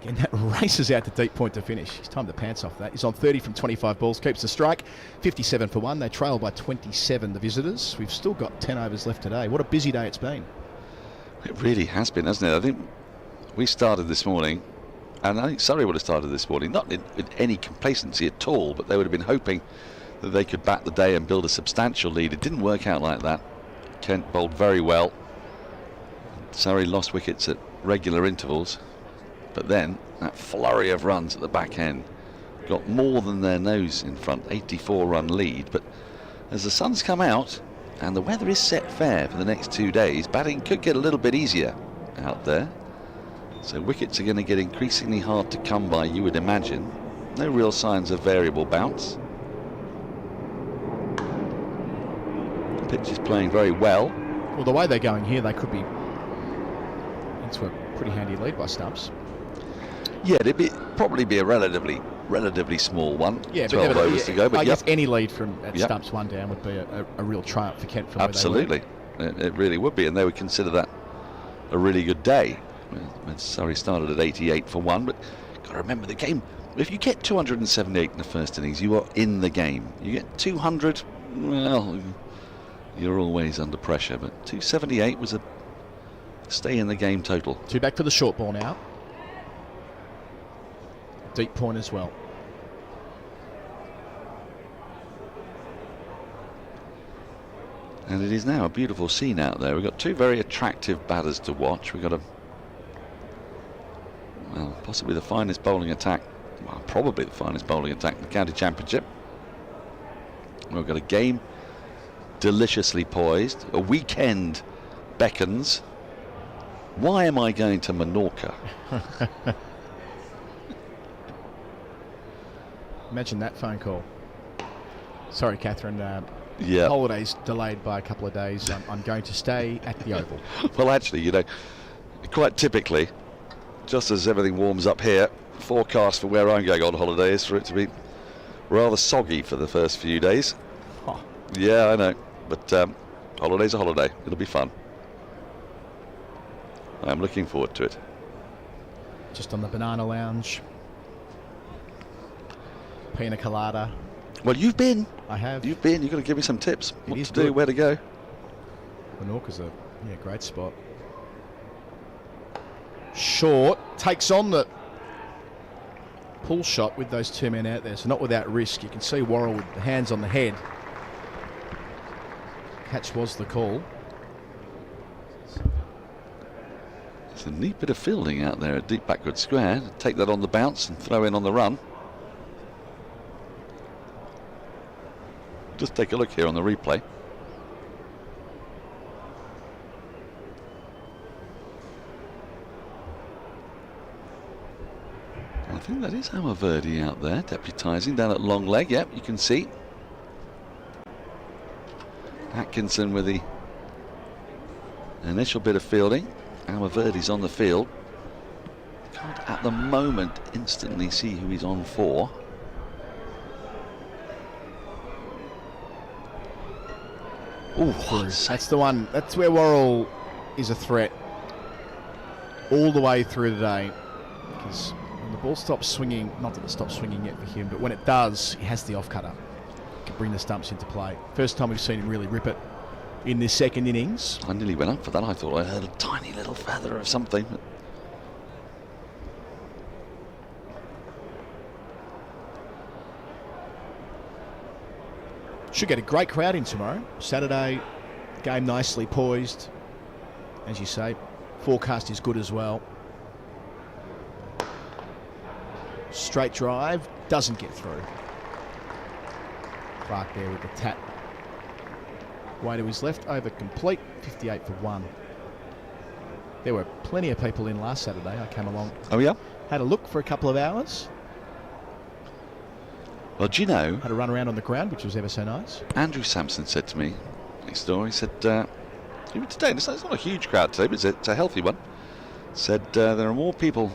Again, that races out to deep point to finish. He's timed the pants off that. He's on 30 from 25 balls. Keeps the strike. 57 for 1. They trail by 27, the visitors. We've still got 10 overs left today. What a busy day it's been. It really has been, hasn't it? I think we started this morning, and I think Surrey would have started this morning, not with any complacency at all, but they would have been hoping that they could bat the day and build a substantial lead. It didn't work out like that. Kent bowled very well. Surrey lost wickets at regular intervals, but then that flurry of runs at the back end got more than their nose in front. 84-run lead, but as the sun's come out and the weather is set fair for the next 2 days, batting could get a little bit easier out there. So wickets are going to get increasingly hard to come by, you would imagine. No real signs of variable bounce. The pitch is playing very well. Well, the way they're going here, they could be into a pretty handy lead by stumps. Yeah, it'd probably be a relatively small one. Yeah, 12 overs to go. But I guess any lead from stumps 1 down would be a real triumph for Kent. From absolutely, it really would be, and they would consider that a really good day. When Surrey started at 88 for 1, but got to remember the game. If you get 278 in the first innings, you are in the game. You get 200, well, you're always under pressure. But 278 was a stay in the game total. 2 back for the short ball now. Deep point as well. And it is now a beautiful scene out there. We've got 2 very attractive batters to watch. We've got Well, possibly the finest bowling attack, well, probably the finest bowling attack in the county championship. We've got a game deliciously poised. A weekend beckons. Why am I going to Menorca? Imagine that phone call. Sorry, Catherine. Yeah. Holidays delayed by a couple of days. I'm going to stay at the Oval. Well, actually, you know, quite typically, just as everything warms up here, forecast for where I'm going on holiday is for it to be rather soggy for the first few days. Huh. Yeah, I know. But holiday's a holiday. It'll be fun. I'm looking forward to it. Just on the banana lounge. Pina colada. Well, you've been. I have. You've been. You've got to give me some tips. What is to do, good. where to go. Menorca's a great spot. Short takes on the pull shot with those two men out there, so not without risk. You can see Worrell with the hands on the head. Catch was the call. It's a neat bit of fielding out there at deep backward square. Take that on the bounce and throw in on the run. Just take a look here on the replay. I think that is Howard Verdi out there, deputising down at long leg. Yep, you can see. Atkinson with the initial bit of fielding. Howard Verdi's on the field. Can't at the moment instantly see who he's on for. Oh, that's the one. That's where Worrell is a threat all the way through the day. Because when the ball stops swinging, not that it stops swinging yet for him, but when it does, he has the off-cutter. He can bring the stumps into play. First time we've seen him really rip it in this second innings. I nearly went up for that. I thought I heard a tiny little feather of something. Should get a great crowd in tomorrow. Saturday, game nicely poised. As you say, forecast is good as well. Straight drive, doesn't get through. Clark there with the tap. Way to his left, over complete, 58 for 1. There were plenty of people in last Saturday. I came along. Oh, yeah? Had a look for a couple of hours. Well, do you know? Had a run around on the ground, which was ever so nice. Andrew Sampson said to me next door, he said, even today, it's not a huge crowd today, but it's a healthy one. Said there are more people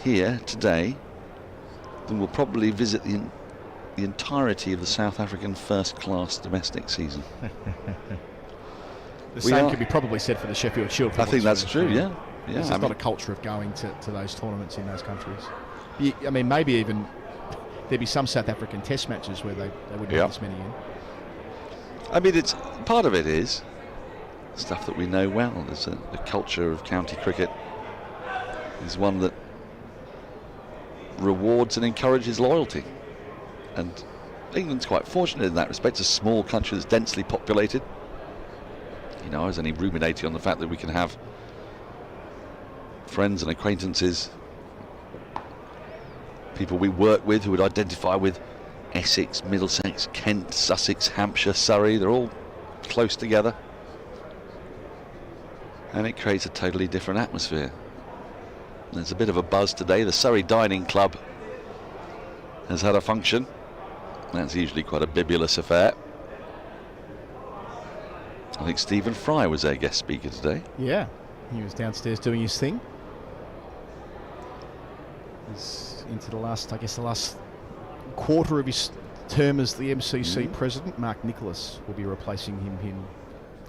here today than will probably visit the entirety of the South African first-class domestic season. The same could be probably said for the Sheffield Shield. I think that's true, yeah. There's not a culture of going to those tournaments in those countries. I mean, maybe even there'd be some South African test matches where they wouldn't have this many in. I mean, it's part of it is stuff that we know well. There's a culture of county cricket is one that rewards and encourages loyalty. And England's quite fortunate in that respect. It's a small country that's densely populated. You know, I was only ruminating on the fact that we can have friends and acquaintances, people we work with who would identify with Essex, Middlesex, Kent, Sussex, Hampshire, Surrey. They're all close together. And it creates a totally different atmosphere. There's a bit of a buzz today. The Surrey Dining Club has had a function. That's usually quite a bibulous affair. I think Stephen Fry was their guest speaker today. Yeah, he was downstairs doing his thing. He's into the last quarter of his term as the MCC president. Mark Nicholas will be replacing him in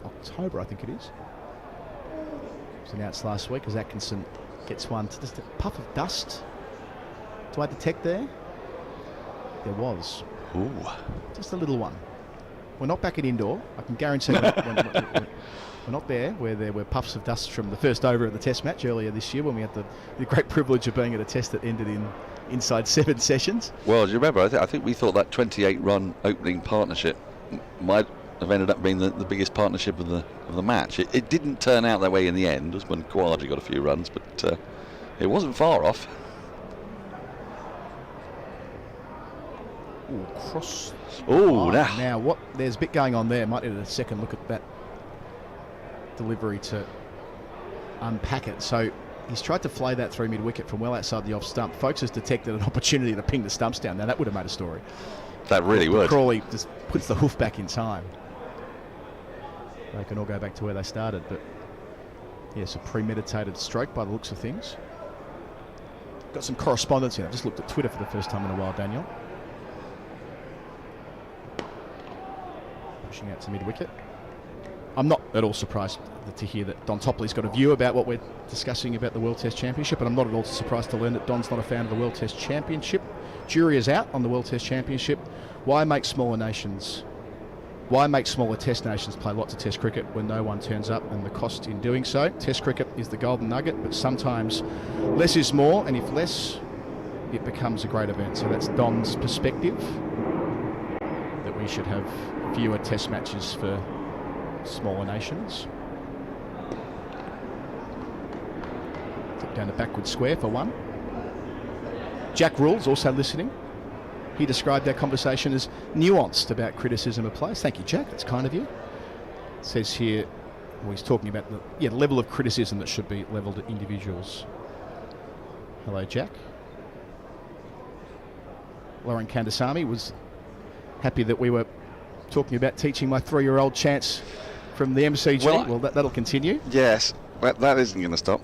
October, I think it is. It was announced last week as Atkinson gets one. Just a puff of dust. Do I detect there? There was. Ooh. Just a little one. We're not back at indoor. I can guarantee we're not there where there were puffs of dust from the first over at the test match earlier this year when we had the great privilege of being at a test that ended inside 7 sessions. Well, do you remember, I think we thought that 28-run opening partnership might have ended up being the biggest partnership of the match. It didn't turn out that way in the end, as when Khawaja got a few runs, but it wasn't far off. Ooh, cross. Ooh, now what? There's a bit going on there. Might need a second look at that delivery to unpack it. So he's tried to flay that through mid-wicket from well outside the off stump. Folks has detected an opportunity to ping the stumps down. Now that would have made a story. That really would. Crawley just puts the hoof back in time. They can all go back to where they started, but yes, a premeditated stroke by the looks of things. Got some correspondence here. I just looked at Twitter for the first time in a while, Daniel. Pushing out to mid-wicket. I'm not at all surprised to hear that Don Topley's got a view about what we're discussing about the World Test Championship, and I'm not at all surprised to learn that Don's not a fan of the World Test Championship. Jury is out on the World Test Championship. Why make smaller Test nations play lots of Test cricket when no one turns up, and the cost in doing so? Test cricket is the golden nugget, but sometimes less is more, and if less, it becomes a great event. So that's Don's perspective, that we should have fewer Test matches for smaller nations. Down the backward square for one. Jack Rules also listening. He described our conversation as nuanced about criticism of players. Thank you, Jack. That's kind of you. It says here, well, he's talking about the level of criticism that should be levelled at individuals. Hello, Jack. Lauren Kandasamy was happy that we were talking about teaching my 3-year-old chants from the MCG. Well, that'll continue. Yes, that isn't going to stop.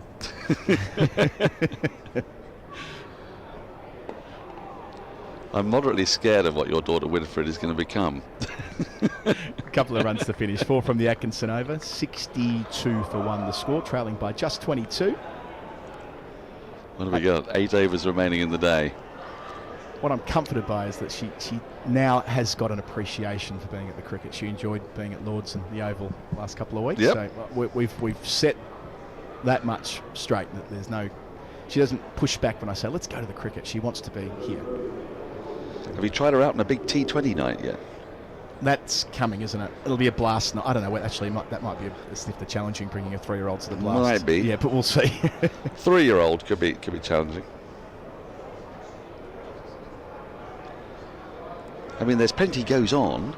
I'm moderately scared of what your daughter Winifred is going to become. A couple of runs to finish. 4 from the Atkinson over. 62 for 1 the score, trailing by just 22. What have we got? 8 overs remaining in the day. What I'm comforted by is that she now has got an appreciation for being at the cricket. She enjoyed being at Lords and the Oval the last couple of weeks. Yep. So we've set that much straight that there's no... She doesn't push back when I say, let's go to the cricket. She wants to be here. Have you tried her out on a big T20 night yet? That's coming, isn't it? It'll be a blast. I don't know. Actually, that might be a snifter challenging, bringing a 3-year-old to the blast. Might be. Yeah, but we'll see. 3-year-old could be challenging. I mean, there's plenty goes on.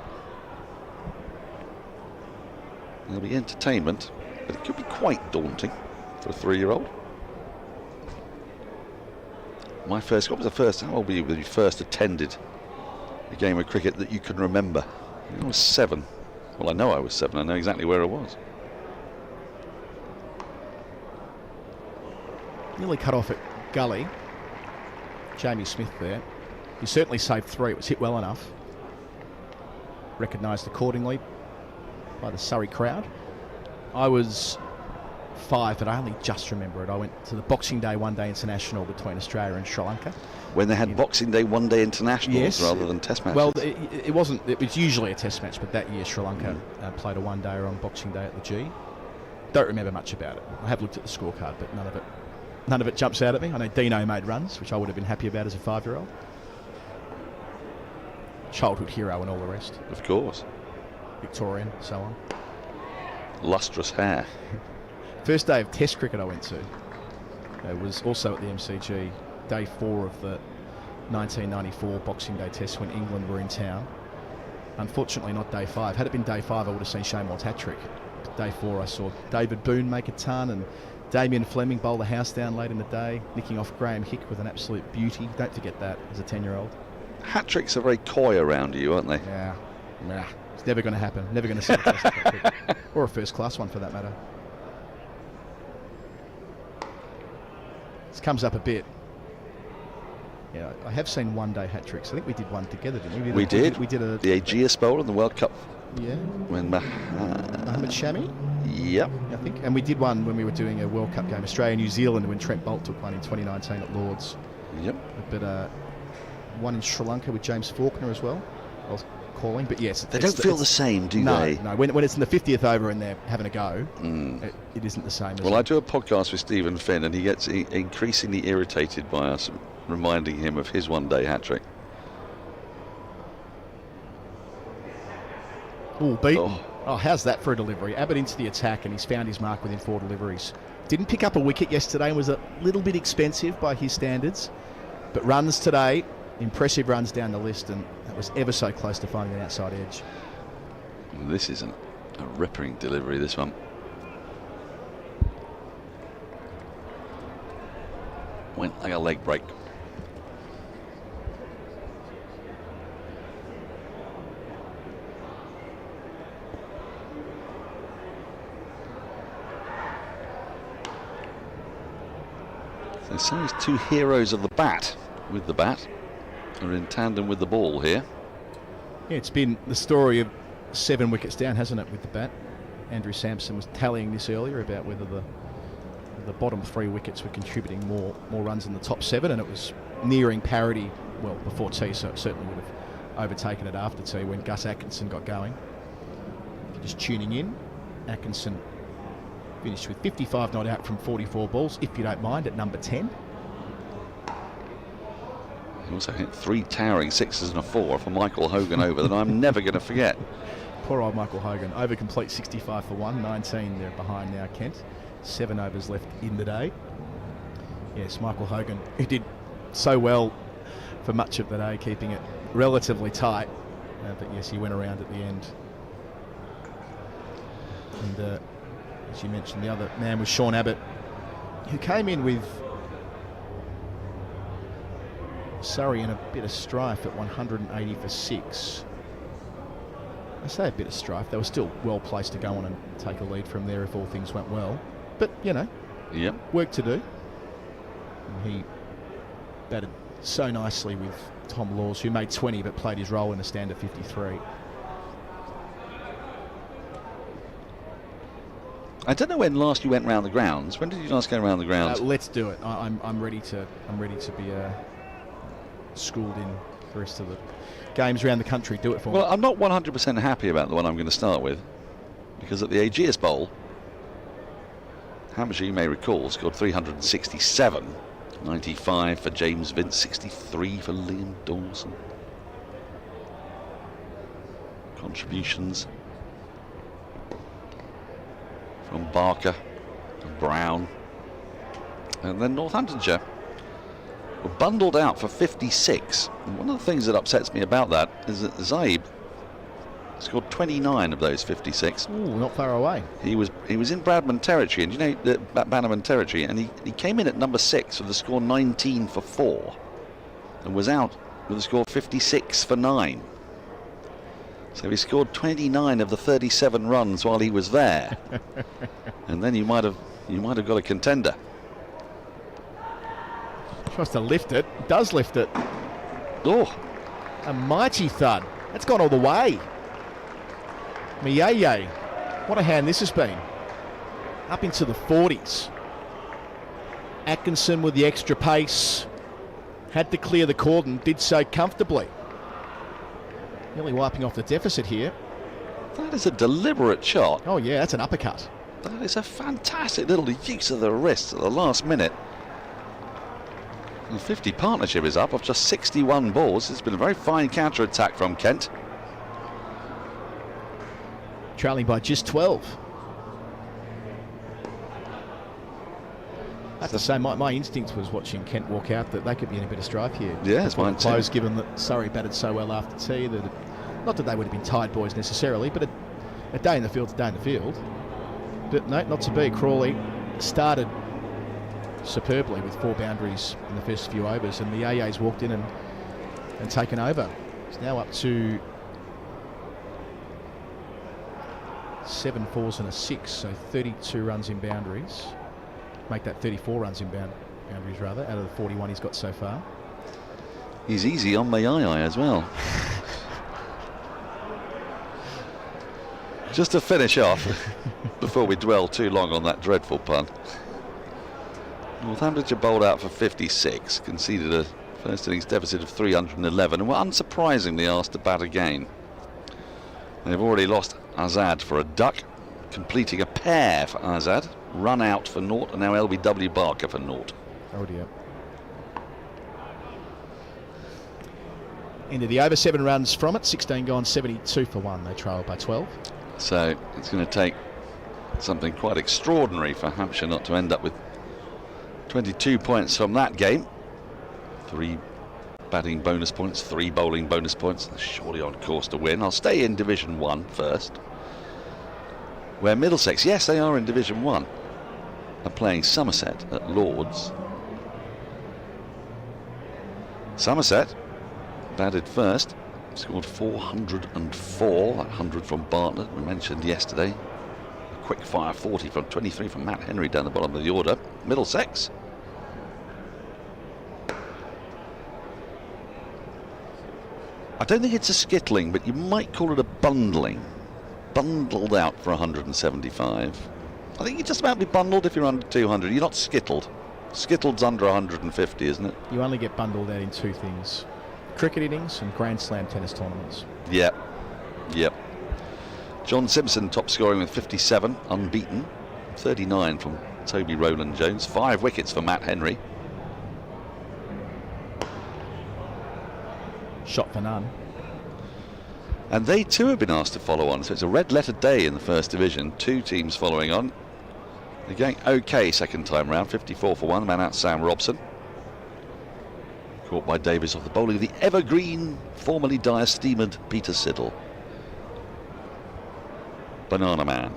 There'll be entertainment, but it could be quite daunting for a 3-year-old. What was the first? How old were you when you first attended a game of cricket that you can remember? I was 7. Well, I know I was 7. I know exactly where it was. Nearly cut off at gully. Jamie Smith there. He certainly saved 3. It was hit well enough. Recognised accordingly by the Surrey crowd. I was 5, but I only just remember it. I went to the Boxing Day One-Day International between Australia and Sri Lanka. When they had Boxing Day One-Day Internationals rather than Test matches? Well, it wasn't. It was usually a Test match, but that year Sri Lanka played a one-dayer on Boxing Day at the G. Don't remember much about it. I have looked at the scorecard, but none of it jumps out at me. I know Dino made runs, which I would have been happy about as a 5-year-old. Childhood hero and all the rest. Of course. Victorian, so on. Lustrous hair. First day of Test cricket I went to. It was also at the MCG, day 4 of the 1994 Boxing Day Test when England were in town. Unfortunately not day 5. Had it been day 5 I would have seen Shaun Martyn hat-trick. Day 4 I saw David Boone make a ton and Damien Fleming bowl the house down late in the day, nicking off Graham Hick with an absolute beauty. Don't forget that as a 10-year-old. Hat-tricks are very coy around you, aren't they? Yeah. Nah. It's never going to happen. Never going to see a Test cricket. Or a first-class one for that matter. This comes up a bit. Yeah, I have seen one-day hat-tricks. I think we did one together, didn't we? We did. We did the Aegeus Bowl in the World Cup. Yeah. When Mohammed Shami? Yep. I think. And we did one when we were doing a World Cup game, Australia-New Zealand, when Trent Bolt took one in 2019 at Lords. Yep. But one in Sri Lanka with James Faulkner as well. I was calling, but yes. They don't feel the same, do they? No, when it's in the 50th over and they're having a go, it isn't the same. Well, I do a podcast with Stephen Finn, and he gets increasingly irritated by us reminding him of his one-day hat-trick. Beaten. Oh, how's that for a delivery? Abbott into the attack, and he's found his mark within 4 deliveries. Didn't pick up a wicket yesterday and was a little bit expensive by his standards, but runs today impressive runs down the list, and that was ever so close to finding an outside edge. This is a ripping delivery, this one. Went like a leg break. So Surrey's two heroes of the bat, with the bat, are in tandem with the ball here. Yeah, it's been the story of 7 wickets down, hasn't it, with the bat? Andrew Sampson was tallying this earlier about whether the bottom 3 wickets were contributing more runs than the top 7, and it was nearing parity, well, before tea, so it certainly would have overtaken it after tea when Gus Atkinson got going. If you're just tuning in, Atkinson finished with 55 not out from 44 balls, if you don't mind, at number 10. He also hit 3 towering 6s and a 4 for Michael Hogan over that I'm never going to forget. Poor old Michael Hogan, over complete 65 for 1, 19 they're behind now, Kent. 7 overs left in the day. Yes, Michael Hogan, who did so well for much of the day, keeping it relatively tight. But yes, he went around at the end. And as you mentioned, the other man was Sean Abbott, who came in with Surrey in a bit of strife at 180 for 6. I say a bit of strife. They were still well placed to go on and take a lead from there if all things went well. But, you know, yep, work to do. And he batted so nicely with Tom Laws, who made 20 but played his role in a stand of 53. I don't know when last you went round the grounds. When did you last go around the grounds? Let's do it. I'm ready to be schooled in the rest of the games around the country. Do it for me. Well, I'm not 100% happy about the one I'm going to start with, because at the Aegeus Bowl, Hampshire, you may recall, scored 367, 95 for James Vince, 63 for Liam Dawson. Contributions from Barker and Brown. And then Northamptonshire were bundled out for 56. And one of the things that upsets me about that is that Zaib scored 29 of those 56. Ooh, not far away. He was in Bradman territory, and you know, Bannerman territory, and he came in at number 6 with a score 19 for 4, and was out with a score 56 for 9. So he scored 29 of the 37 runs while he was there, and then you might have got a contender. Tries to lift it, does lift it. Oh, a mighty thud. That's gone all the way. Mieye, what a hand this has been. Up into the 40s. Atkinson with the extra pace. Had to clear the cordon, did so comfortably. Nearly wiping off the deficit here. That is a deliberate shot. Oh yeah, that's an uppercut. That is a fantastic little use of the wrist at the last minute. The 50 partnership is up of just 61 balls. It's been a very fine counter-attack from Kent. Trailing by just 12. I have to say, my instinct was watching Kent walk out that they could be in a bit of strife here. Yeah, it's mine too. Close, given that Surrey batted so well after tea. Not that they would have been tied boys necessarily, but a day in the field's a day in the field. But no, not to be. Crawley started superbly with 4 boundaries in the first few overs, and the AA's walked in and taken over. It's now up to 7 fours and a 6, so 32 runs in boundaries. Make that 34 runs in boundaries rather, out of the 41 he's got so far. He's easy on Mayai as well. Just to finish off, before we dwell too long on that dreadful pun, Northamptonshire bowled out for 56, conceded a first innings deficit of 311, and were unsurprisingly asked to bat again. They've already lost Azad for a duck, completing a pair for Azad, run out for naught, and now LBW Barker for naught. Oh dear. Into the over, 7 runs from it, 16 gone, 72 for 1. They trail by 12. So it's going to take something quite extraordinary for Hampshire not to end up with 22 points from that game. 3 batting bonus points, 3 bowling bonus points. They're surely on course to win. I'll stay in Division 1 first, where Middlesex, yes, they are in Division 1, are playing Somerset at Lords. Somerset batted first, scored 404, that 100 from Bartlett we mentioned yesterday. A quick fire 40 from 23 from Matt Henry down the bottom of the order. Middlesex, I don't think it's a skittling, but you might call it a bundling. Bundled out for 175. I think you just about be bundled if you're under 200. You're not skittled. Skittled's under 150, isn't it? You only get bundled out in 2 things: cricket innings and Grand Slam tennis tournaments. Yep. John Simpson top scoring with 57, unbeaten. 39 from Toby Rowland Jones. 5 wickets for Matt Henry. Shot for none. And they too have been asked to follow on, so it's a red letter day in the First Division. 2 teams following on. They're going okay second time round. 54 for 1, man out Sam Robson. Caught by Davies off the bowling of the evergreen, formerly diastemered Peter Siddle. Banana Man.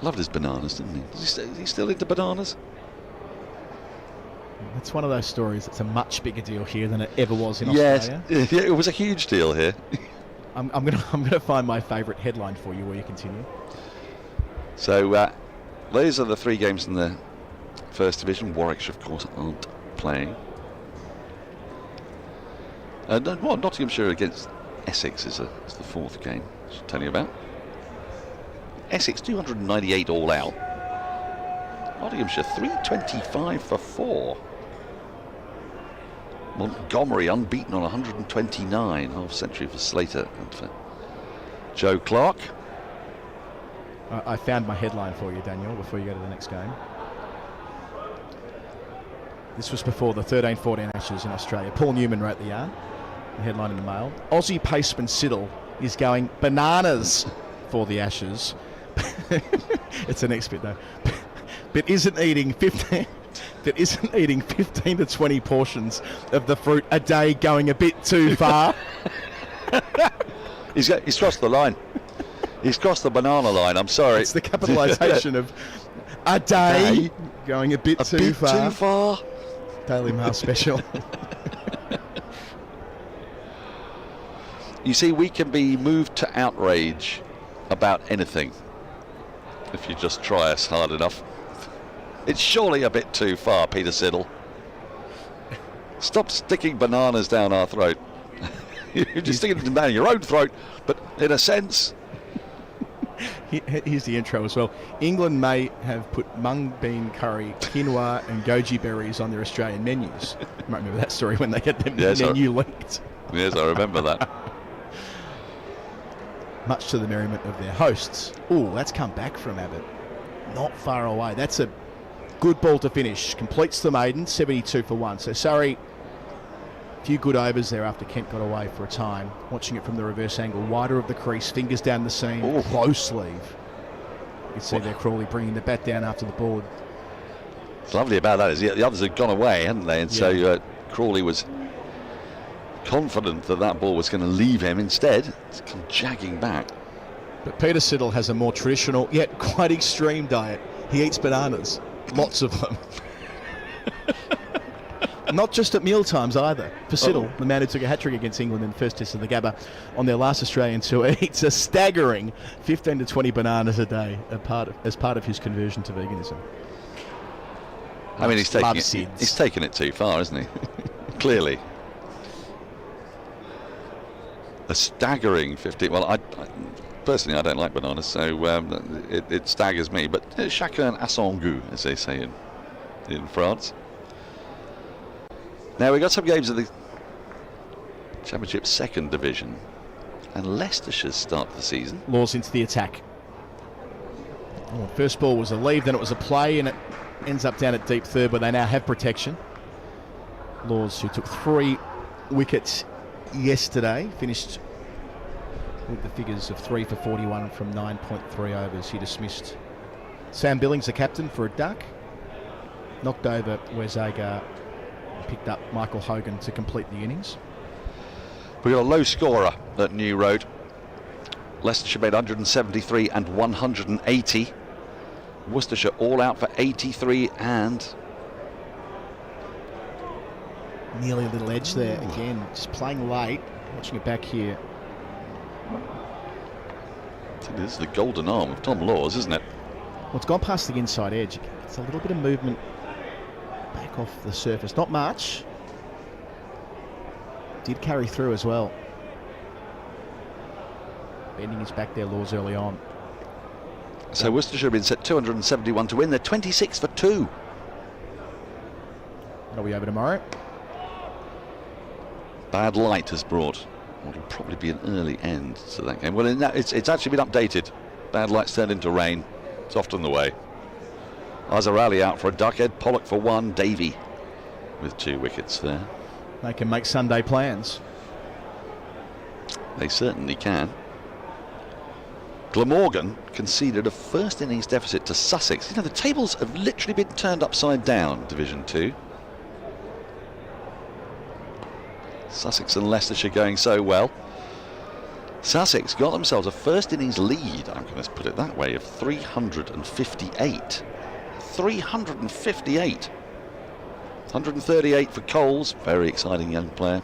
Loved his bananas, didn't he? Is he still into bananas? It's one of those stories that's a much bigger deal here than it ever was in Australia. Yes, it was a huge deal here. I'm gonna find my favourite headline for you while you continue. So those are the 3 games in the First Division. Warwickshire, of course, aren't playing. Nottinghamshire against Essex is the 4th game I should tell you about. Essex 298 all out. Nottinghamshire 325 for 4. Montgomery unbeaten on 129. Half century for Slater and for Joe Clark. I found my headline for you, Daniel, before you go to the next game. This was before the 13-14 Ashes in Australia. Paul Newman wrote the yarn, the headline in the Mail. Aussie paceman Siddle is going bananas for the Ashes. It's the next bit though. But isn't eating 15 to 20 portions of the fruit a day going a bit too far. He's crossed the line. He's crossed the banana line. I'm sorry. It's the capitalisation of a day going a bit too far. Daily Mail special. You see, we can be moved to outrage about anything if you just try us hard enough. It's surely a bit too far, Peter Siddle. Stop sticking bananas down our throat. You're just sticking them down your own throat, but in a sense. Here's the intro as well. England may have put mung bean curry, quinoa and goji berries on their Australian menus. You might remember that story when they get their menu linked. Yes, I remember that. Much to the merriment of their hosts. Oh, that's come back from Abbott. Not far away. That's a good ball to finish. Completes the maiden, 72 for 1. So Surrey, a few good overs there after Kent got away for a time. Watching it from the reverse angle, wider of the crease, fingers down the seam, close sleeve. You can see there Crawley bringing the bat down after the board. What's lovely about that is the others had gone away, hadn't they? And so Crawley was confident that that ball was going to leave him. Instead, it's come jagging back. But Peter Siddle has a more traditional yet quite extreme diet. He eats bananas, lots of them. Not just at meal times either. For Siddle, the man who took a hat-trick against England in the first test of the Gabba on their last Australian tour, eats a staggering 15 to 20 bananas a day as part of his conversion to veganism. I mean, he's taken it too far, isn't he? Clearly. A staggering 50. Well, I personally, I don't like bananas, so it staggers me. But chacun a son goût, as they say in France. Now, we've got some games of the Championship second division, and Leicestershire's start of the season. Laws into the attack. First ball was a leave, then it was a play, and it ends up down at deep third, where they now have protection. Laws, who took 3 wickets yesterday, finished with the figures of 3 for 41 from 9.3 overs. He dismissed Sam Billings, the captain, for a duck. Knocked over Wezaga Picked up Michael Hogan to complete the innings. We've got a low scorer at New Road. Leicestershire made 173 and 180. Worcestershire all out for 83 and... Nearly a little edge there again. Just playing late. Watching it back here. This is the golden arm of Tom Laws, isn't it? Well, it's gone past the inside edge. It's a little bit of movement back off the surface. Not much. Did carry through as well. Bending his back there, Laws, early on. So Worcestershire have been set 271 to win. They're 26 for 2. Are we over tomorrow? Bad light has brought what will probably be an early end to that game. Well, it's actually been updated. Bad light's turned into rain. It's often the way. Azarali out for a duck, Ed Pollock for 1, Davey with 2 wickets there. They can make Sunday plans. They certainly can. Glamorgan conceded a first innings deficit to Sussex. You know, the tables have literally been turned upside down, Division 2. Sussex and Leicestershire going so well. Sussex got themselves a first innings lead, I'm going to put it that way, of 358. 358. 138 for Coles, very exciting young player.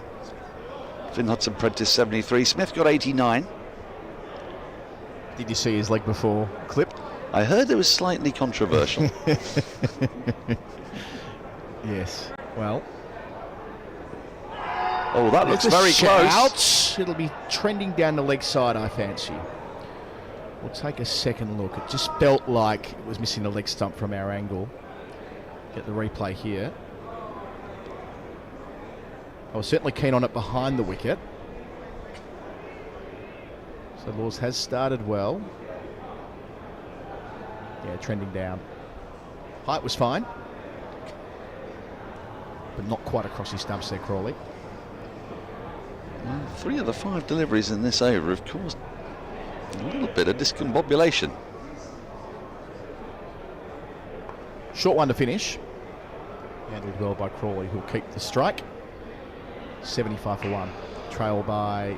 Finn Hudson-Prentice 73. Smith got 89. Did you see his leg before clip? I heard it was slightly controversial. Yes. Well. Oh, that looks very close. It'll be trending down the leg side, I fancy. We'll take a second look. It just felt like it was missing the leg stump from our angle. Get the replay here. I was certainly keen on it behind the wicket. So Laws has started well. Yeah, trending down. Height was fine, but not quite across his stumps there, Crawley. Well, 3 of the 5 deliveries in this over have caused a little bit of discombobulation. Short one to finish. Handled well by Crawley, who'll keep the strike. 75 for 1. Trail by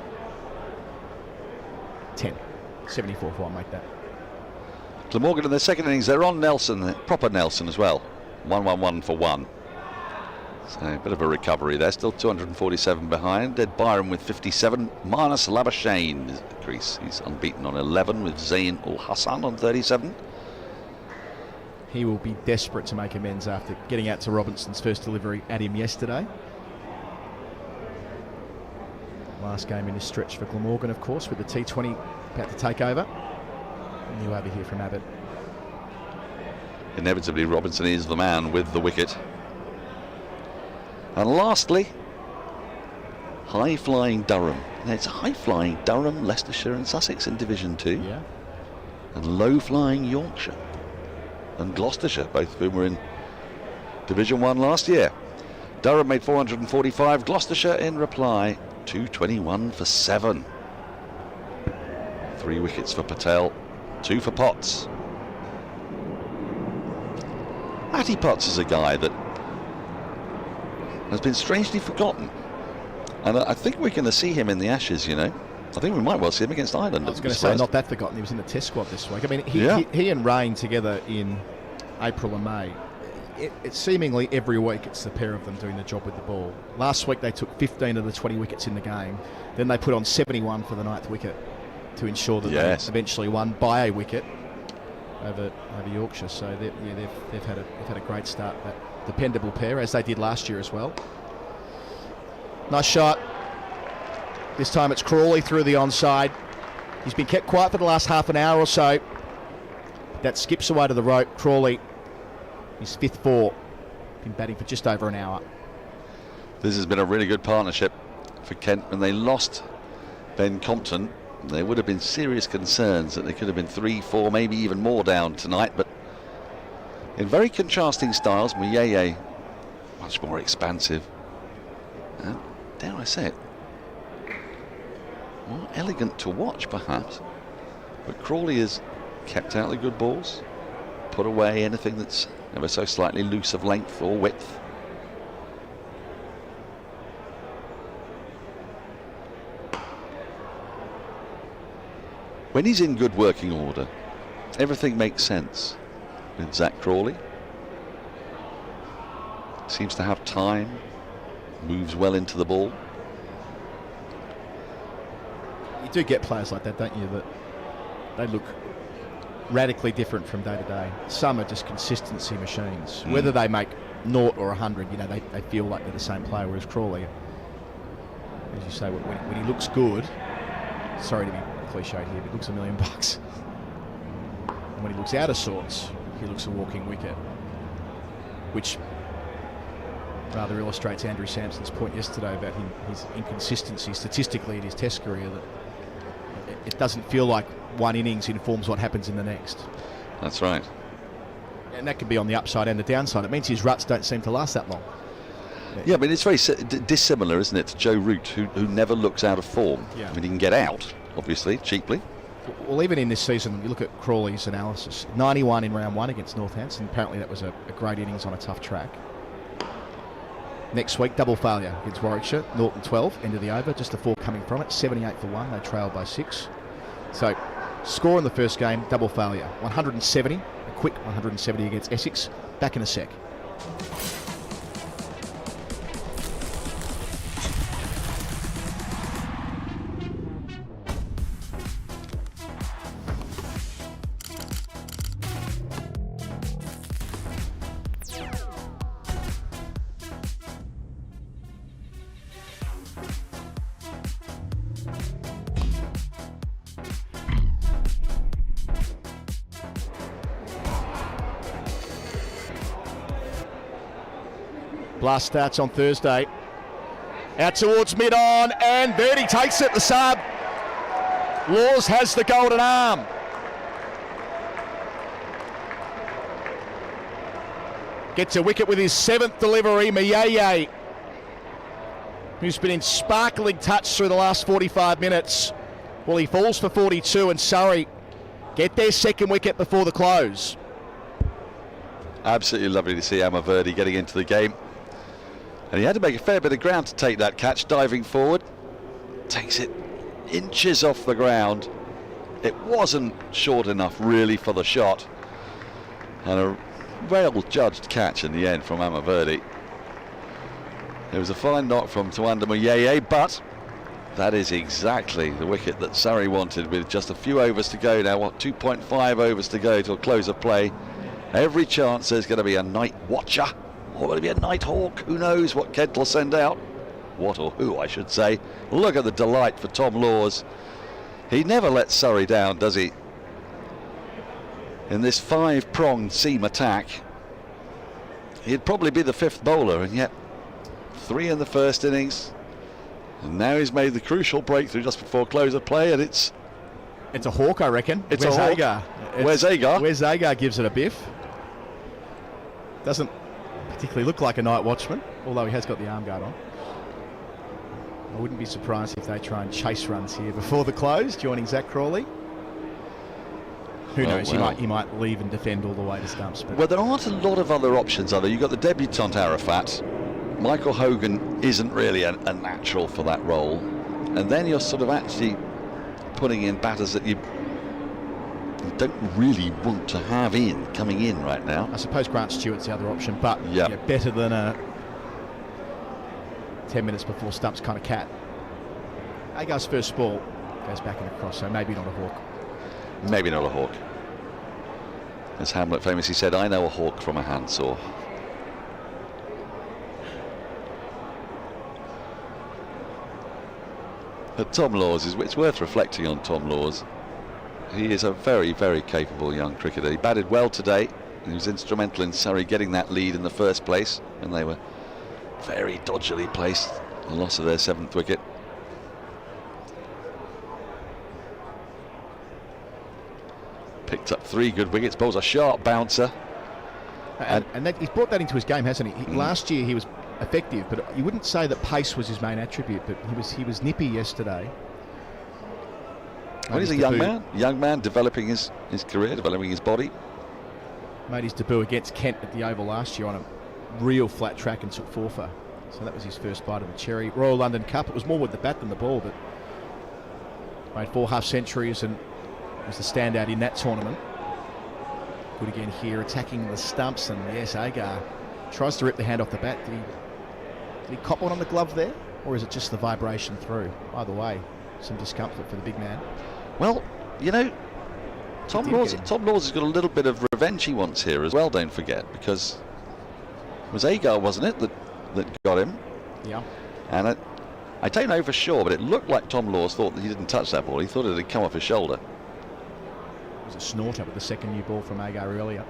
10. 74 for 1, make that. Glamorgan in their second innings, they're on Nelson, proper Nelson as well. 1-1-1 for 1. So a bit of a recovery there, still 247 behind. Ed Byron with 57. Marnus Labuschagne is at the crease. He's unbeaten on 11 with Zain Ul Hassan on 37. He will be desperate to make amends after getting out to Robinson's first delivery at him yesterday. Last game in this stretch for Glamorgan, of course, with the T20 about to take over. New over here from Abbott. Inevitably, Robinson is the man with the wicket. And lastly, high-flying Durham. Now, it's high-flying Durham, Leicestershire and Sussex in Division 2. Yeah. And low-flying Yorkshire and Gloucestershire, both of whom were in Division 1 last year. Durham made 445. Gloucestershire in reply, 221 for 7. 3 wickets for Patel, 2 for Potts. Matty Potts is a guy that has been strangely forgotten, and I think we're going to see him in the Ashes, you know. I think we might well see him against Ireland. I was going to say, not that forgotten. He was in the Test squad this week. I mean, he and Rain together in April and May. It's seemingly every week it's the pair of them doing the job with the ball. Last week they took 15 of the 20 wickets in the game. Then they put on 71 for the 9th wicket to ensure that they eventually won by a wicket over Yorkshire. So they've had a great start. That dependable pair, as they did last year as well. Nice shot. This time it's Crawley through the onside. He's been kept quiet for the last half an hour or so. That skips away to the rope. Crawley, his 5th 4. Been batting for just over an hour. This has been a really good partnership for Kent. When they lost Ben Compton, there would have been serious concerns that they could have been 3, 4, maybe even more down tonight. But in very contrasting styles, Muyeye much more expansive. And dare I say it, more elegant to watch perhaps. But Crawley has kept out the good balls, put away anything that's ever so slightly loose of length or width. when he's in good working order, everything makes sense. With Zach Crawley, seems to have time, moves well into the ball. You do get players like that, don't you, that they look radically different from day to day. Some are just consistency machines. Whether they make 0 or 100, you know, they feel like they're the same player, whereas Crawley, as you say, when he looks good, sorry to be cliched here, but he looks $1 million. And when he looks out of sorts, he looks a walking wicket, which rather illustrates Andrew Sampson's point yesterday about his inconsistency statistically in his Test career, that it doesn't feel like one innings informs what happens in the next. That's right. And that can be on the upside and the downside. It means his ruts don't seem to last that long. Yeah, I mean, it's very dissimilar, isn't it, to Joe Root, who never looks out of form. Yeah. I mean, he can get out, obviously, cheaply. Well, even in this season, you look at Crawley's analysis, 91 in round 1 against Northampton. Apparently that was a great innings on a tough track. Next week, double failure against Warwickshire. Norton 12, end of the over, just a 4 coming from it. 78 for 1, they trailed by 6. So, score in the first game, double failure. 170, a quick 170 against Essex. Back in a sec. Blast starts on Thursday. Out towards mid-on, and Birdie takes it, the sub. Laws has the golden arm. Gets a wicket with his 7th delivery, Mayeye, who's been in sparkling touch through the last 45 minutes. Well, he falls for 42, and Surrey get their 2nd wicket before the close. Absolutely lovely to see Amaverdi getting into the game. And he had to make a fair bit of ground to take that catch, diving forward. Takes it inches off the ground. It wasn't short enough, really, for the shot. And a well-judged catch in the end from Amaverdi. It was a fine knock from Tawanda Muyeye, but that is exactly the wicket that Surrey wanted, with just a few overs to go now. What, 2.5 overs to go till close of play. Every chance there's going to be a night watcher. Or will it be a night hawk? Who knows what Kent will send out? What or who, I should say. Look at the delight for Tom Laws. He never lets Surrey down, does he? In this 5-pronged seam attack, he'd probably be the 5th bowler, and yet 3 in the first innings. And now he's made the crucial breakthrough just before close of play, and it's a hawk, I reckon. It's a hawk. Agar? Where's Agar? Where's Agar gives it a biff. Doesn't particularly look like a night watchman, although he has got the arm guard on. I wouldn't be surprised if they try and chase runs here before the close, joining Zach Crawley. Who knows, well. he might leave and defend all the way to stumps. But well, there aren't a lot of other options, are there? You've got the debutant Arafat. Michael Hogan isn't really a natural for that role. And then you're sort of actually putting in batters that you don't really want to have coming in right now. I suppose Grant Stewart's the other option, but yeah, better than a 10 minutes before stumps kind of cat. Agar's first ball goes back and across, so maybe not a hawk. Maybe not a hawk. As Hamlet famously said, I know a hawk from a handsaw. But Tom Laws, it's worth reflecting on Tom Laws. He is a very, very capable young cricketer. He batted well today. He was instrumental in Surrey getting that lead in the first place when they were very dodgily placed. The loss of their 7th wicket. Picked up 3 good wickets. Bowls a sharp bouncer. And that, he's brought that into his game, hasn't he? Last year he was effective, but you wouldn't say that pace was his main attribute, but he was nippy yesterday. Well, he's a young man developing his career, developing his body. Made his debut against Kent at the Oval last year on a real flat track and took 4 for. So that was his first bite of the cherry. Royal London Cup, it was more with the bat than the ball, but made 4 half centuries and was the standout in that tournament. Good again here, attacking the stumps, and yes, Agar tries to rip the hand off the bat. Did he cop one on the glove there, or is it just the vibration through? Either way, some discomfort for the big man. Well, you know, Tom Laws has got a little bit of revenge he wants here as well, don't forget, because it was Agar, wasn't it, that got him? Yeah. And I don't know for sure, but it looked like Tom Laws thought that he didn't touch that ball. He thought it had come off his shoulder. It was a snorter with the second new ball from Agar earlier.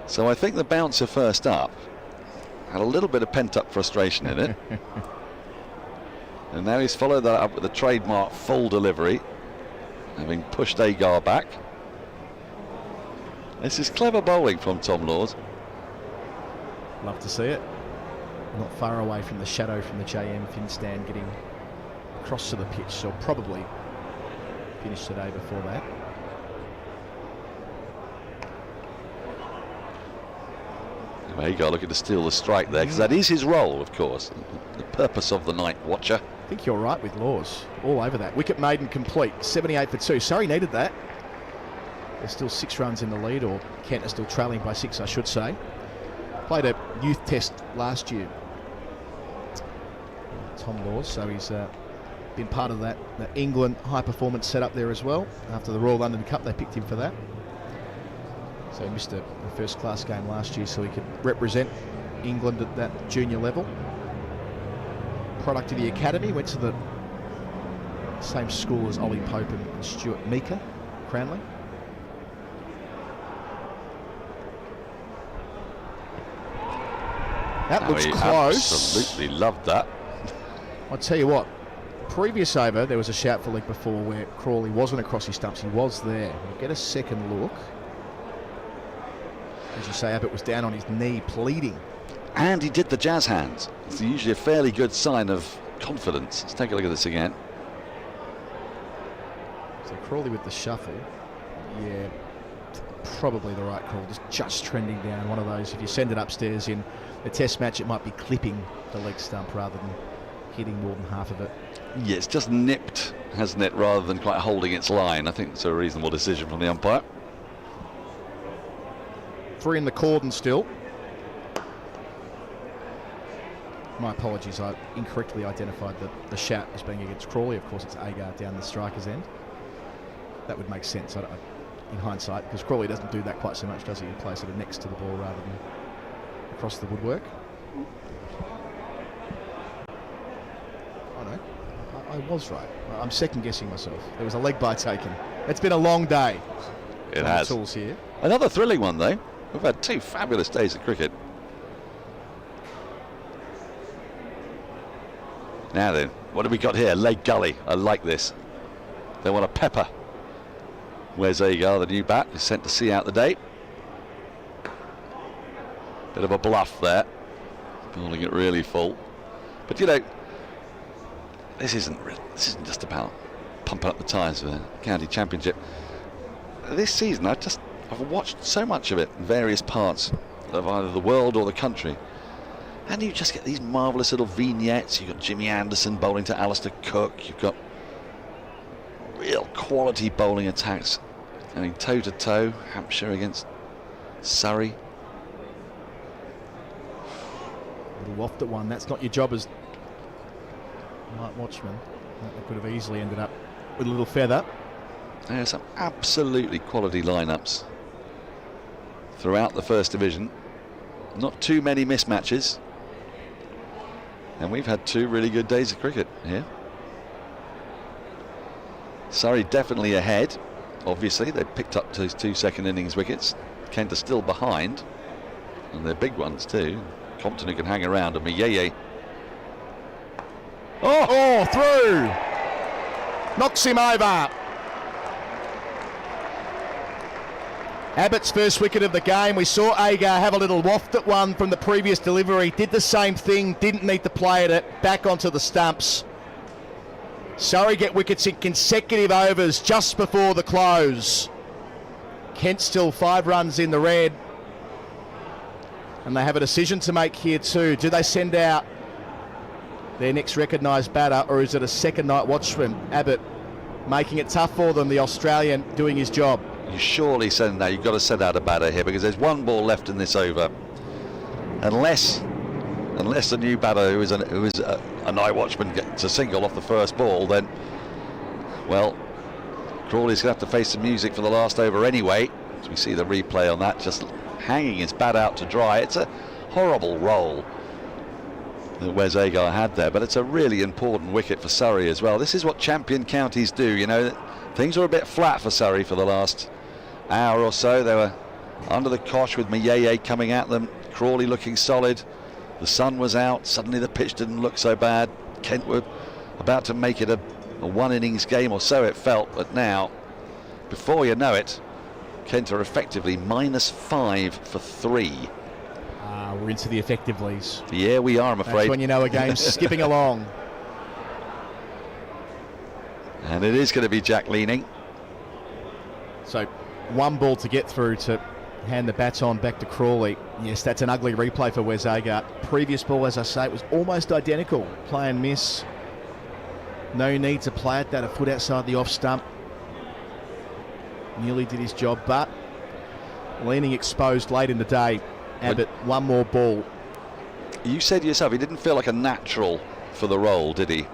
So I think the bouncer first up had a little bit of pent-up frustration in it. And now he's followed that up with a trademark full delivery, having pushed Agar back. This is clever bowling from Tom Laws. Love to see it. Not far away from the shadow from the JM fin stand, getting across to the pitch, so probably finish today before that. Agar looking to steal the strike there, because that is his role, of course, the purpose of the night watcher. I think you're right with Laws, all over that. Wicket maiden complete, 78 for 2. Surrey needed that. There's still 6 runs in the lead, or Kent are still trailing by 6, I should say. Played a youth test last year, Tom Laws, so he's been part of that England high performance setup there as well. After the Royal London Cup, they picked him for that. So he missed a first class game last year so he could represent England at that junior level. Product of the academy, went to the same school as Ollie Pope and Stuart Meeker, Cranley. That looks close. Absolutely loved that. I'll tell you what, previous over there was a shout for leg before where Crawley wasn't across his stumps, he was there. We'll get a second look. As you say, Abbott was down on his knee pleading. And he did the jazz hands. It's usually a fairly good sign of confidence. Let's take a look at this again. So Crawley with the shuffle. Yeah, probably the right call. Just trending down. One of those, if you send it upstairs in a test match, it might be clipping the leg stump rather than hitting more than half of it. Yeah, it's just nipped, hasn't it, rather than quite holding its line. I think it's a reasonable decision from the umpire. 3 in the cordon still. My apologies, I incorrectly identified the shout as being against Crawley. Of course, it's Agar down the striker's end. That would make sense in hindsight, because Crawley doesn't do that quite so much, does he? He plays it next to the ball rather than across the woodwork. Oh no, I was right. I'm second guessing myself. There was a leg bye taken. It's been a long day. It has. Tools here. Another thrilling one though. We've had 2 fabulous days of cricket. Now then, what have we got here? Leg gully. I like this. They want a pepper. Where's Agar, the new bat, is sent to see out the day. Bit of a bluff there. Bowling it really full. But you know, this isn't just about pumping up the tyres for the county championship. This season, I've watched so much of it in various parts of either the world or the country. And you just get these marvellous little vignettes. You've got Jimmy Anderson bowling to Alistair Cook. You've got real quality bowling attacks. I mean, toe-to-toe, Hampshire against Surrey. Little waft at one. That's not your job as night watchman. That could have easily ended up with a little feather. There are some absolutely quality lineups throughout the First Division. Not too many mismatches. And we've had 2 really good days of cricket here. Surrey definitely ahead. Obviously, they picked up those 2 second innings wickets. Kent are still behind. And they're big ones too. Compton, who can hang around, and Miyeye. Oh, through! Knocks him over. Abbott's first wicket of the game. We saw Agar have a little waft at one from the previous delivery. Did the same thing, didn't need to play at it. Back onto the stumps. Surrey get wickets in consecutive overs just before the close. Kent still 5 runs in the red. And they have a decision to make here too. Do they send out their next recognised batter, or is it a second night watchman? Abbott making it tough for them, the Australian doing his job. You surely send that. You've got to send out a batter here because there's one ball left in this over. Unless the new batter, who is a night watchman, gets a single off the first ball, then, well, Crawley's going to have to face some music for the last over anyway. As we see the replay on that, just hanging his bat out to dry. It's a horrible roll that Wes Agar had there, but it's a really important wicket for Surrey as well. This is what champion counties do, you know. Things were a bit flat for Surrey for the last hour or so. They were under the cosh with Mayeye coming at them, Crawley looking solid. The sun was out, suddenly the pitch didn't look so bad. Kent were about to make it a one innings game, or so it felt, but now, before you know it, Kent are effectively -5 for 3. We're into the effectivelys. Yeah, we are, I'm afraid. That's when you know a game's skipping along. And it is going to be Jack leaning. So, one ball to get through to hand the baton back to Crawley. Yes, that's an ugly replay for Wes Agar. Previous ball, as I say, it was almost identical. Play and miss. No need to play it, that a foot outside the off stump. Nearly did his job, but leaning exposed late in the day. Abbott, one more ball. You said yourself he didn't feel like a natural for the role, did he?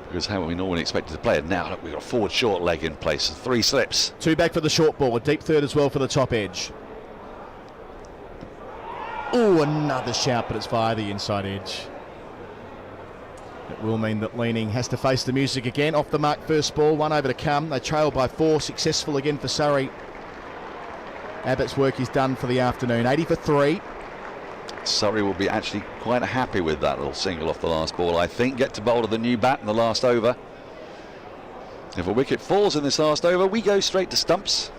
Because how we normally expected to play it. Now look, we've got a forward short leg in place, 3 slips. 2 back for the short ball, a deep third as well for the top edge. Oh, another shout, but it's via the inside edge. It will mean that Leaning has to face the music again. Off the mark, first ball, 1 over to come. They trail by 4, successful again for Surrey. Abbott's work is done for the afternoon, 80 for 3. Surrey will be actually quite happy with that little single off the last ball, I think. Get to bowl to the new bat in the last over. If a wicket falls in this last over, we go straight to stumps.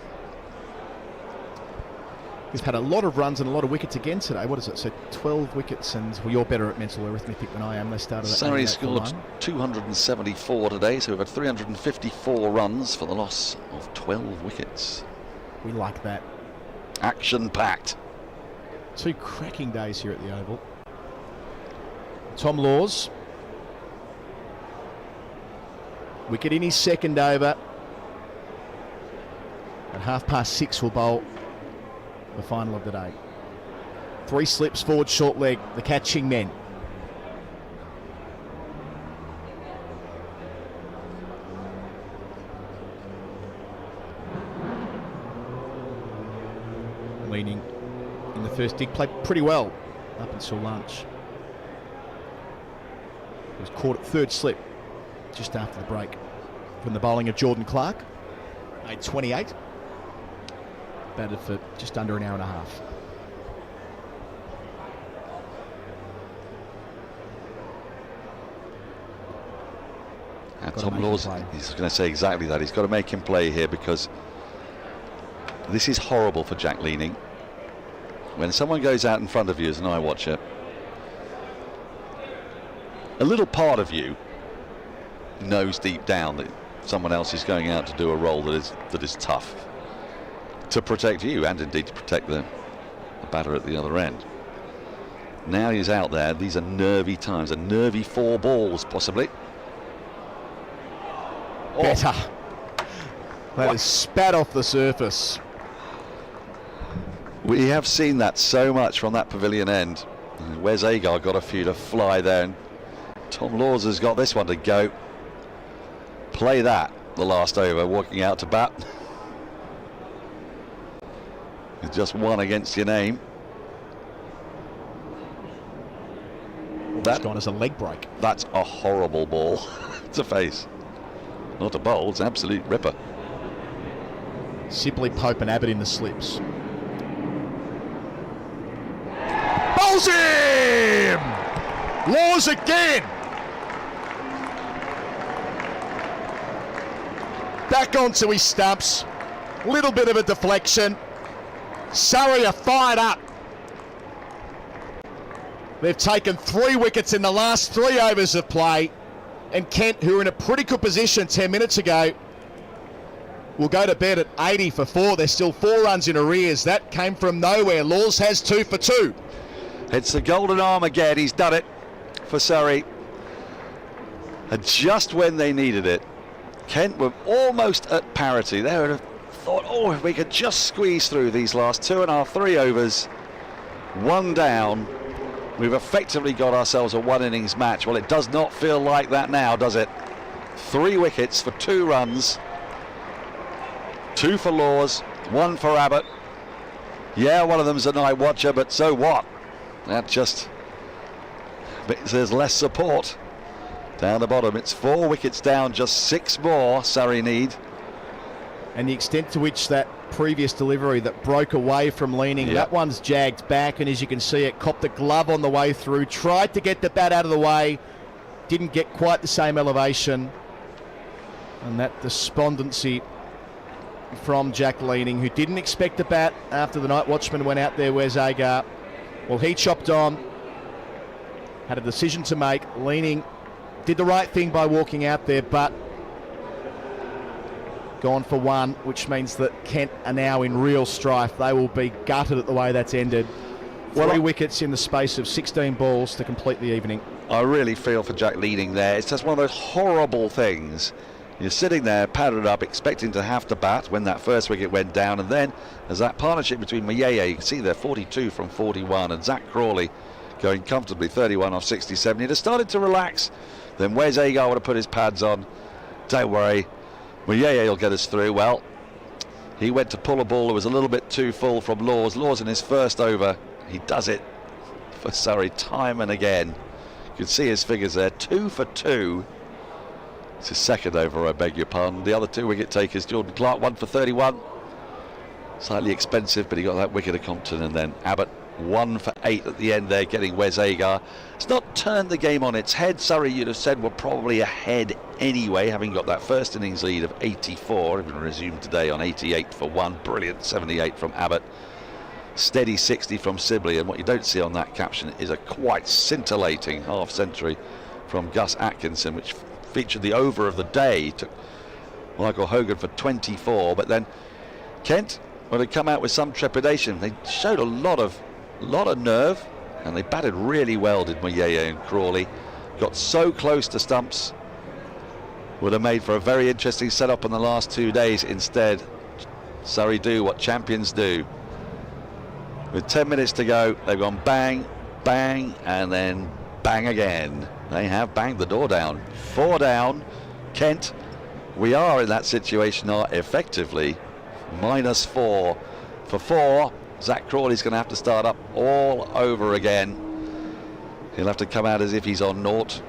He's had a lot of runs and a lot of wickets again today. What is it? So 12 wickets, and well, you're better at mental arithmetic than I am. They started at Surrey scored 274 today, so we've had 354 runs for the loss of 12 wickets. We like that. Action-packed. 2 cracking days here at the Oval. Tom Laws. Wicket in his second over. At 6:30 will bowl the final of the day. 3 slips, forward short leg, the catching men. Leaning in the first dig, played pretty well up until lunch. He was caught at 3rd slip just after the break from the bowling of Jordan Clark. Made 28. Batted for just under an hour and a half. And Tom Laws, he's going to say exactly that. He's got to make him play here because this is horrible for Jack Leaning. When someone goes out in front of you as an eye watcher, a little part of you knows deep down that someone else is going out to do a role that is tough to protect you and indeed to protect the batter at the other end. Now he's out there. These are nervy times, a nervy 4 balls possibly. Better. That is spat off the surface. We have seen that so much from that pavilion end. Wes Agar got a few to fly there, and Tom Laws has got this one to go. Play that the last over, walking out to bat. It's just 1 against your name. That's gone as a leg break. That's a horrible ball to face. Not a bowl, it's an absolute ripper. Sibley, Pope and Abbott in the slips. Bowls him! Laws again! Back onto his stumps. Little bit of a deflection. Surrey are fired up. They've taken 3 wickets in the last 3 overs of play. And Kent, who were in a pretty good position 10 minutes ago, will go to bed at 80 for 4. There's still 4 runs in arrears. That came from nowhere. Laws has 2 for 2. It's the golden arm again. He's done it for Surrey. And just when they needed it, Kent were almost at parity. They would have thought, oh, if we could just squeeze through these last 2.5, 3 overs, 1 down, we've effectively got ourselves a 1 innings match. Well, it does not feel like that now, does it? 3 wickets for 2 runs, 2 for Laws, 1 for Abbott. Yeah, one of them's a night watcher, but so what? That just means there's less support down the bottom. It's 4 wickets down, just 6 more Surrey need. And the extent to which that previous delivery that broke away from leaning, that one's jagged back, and as you can see, it copped a glove on the way through, tried to get the bat out of the way, didn't get quite the same elevation, and that despondency from Jack Leaning, who didn't expect the bat after the night watchman went out there, where's Agar? Well, he chopped on, had a decision to make. Leaning did the right thing by walking out there, but gone for 1, which means that Kent are now in real strife. They will be gutted at the way that's ended. 3 wickets in the space of 16 balls to complete the evening. I really feel for Jack Leaning there. It's just one of those horrible things. You're sitting there, padded up, expecting to have to bat when that first wicket went down, and then there's that partnership between Mayeye, you can see there 42 from 41, and Zach Crawley going comfortably 31 off 67. He'd have started to relax, then Wes Agar would have put his pads on. Don't worry, Mayeye will get us through. Well, he went to pull a ball that was a little bit too full from Laws. Laws in his first over, he does it for Surrey time and again. You can see his figures there, 2 for 2. It's his second over, I beg your pardon. The other 2 wicket takers, Jordan Clark, 1 for 31. Slightly expensive, but he got that wicket of Compton, and then Abbott 1 for 8 at the end there, getting Wes Agar. It's not turned the game on its head. Surrey, you'd have said, were probably ahead anyway, having got that first innings lead of 84, even resumed today on 88 for 1. Brilliant 78 from Abbott. Steady 60 from Sibley, and what you don't see on that caption is a quite scintillating half-century from Gus Atkinson, which featured the over of the day. Took Michael Hogan for 24, but then Kent, well, they come out with some trepidation. They showed a lot of nerve, and they batted really well, did Mayeye and Crawley. Got so close to stumps, would have made for a very interesting setup in the last 2 days. Instead, Surrey do what champions do. With 10 minutes to go, they've gone bang, bang, and then bang again. They have banged the door down. 4 down. Kent, we are in that situation, are effectively -4. For 4, Zach Crawley's going to have to start up all over again. He'll have to come out as if he's on naught.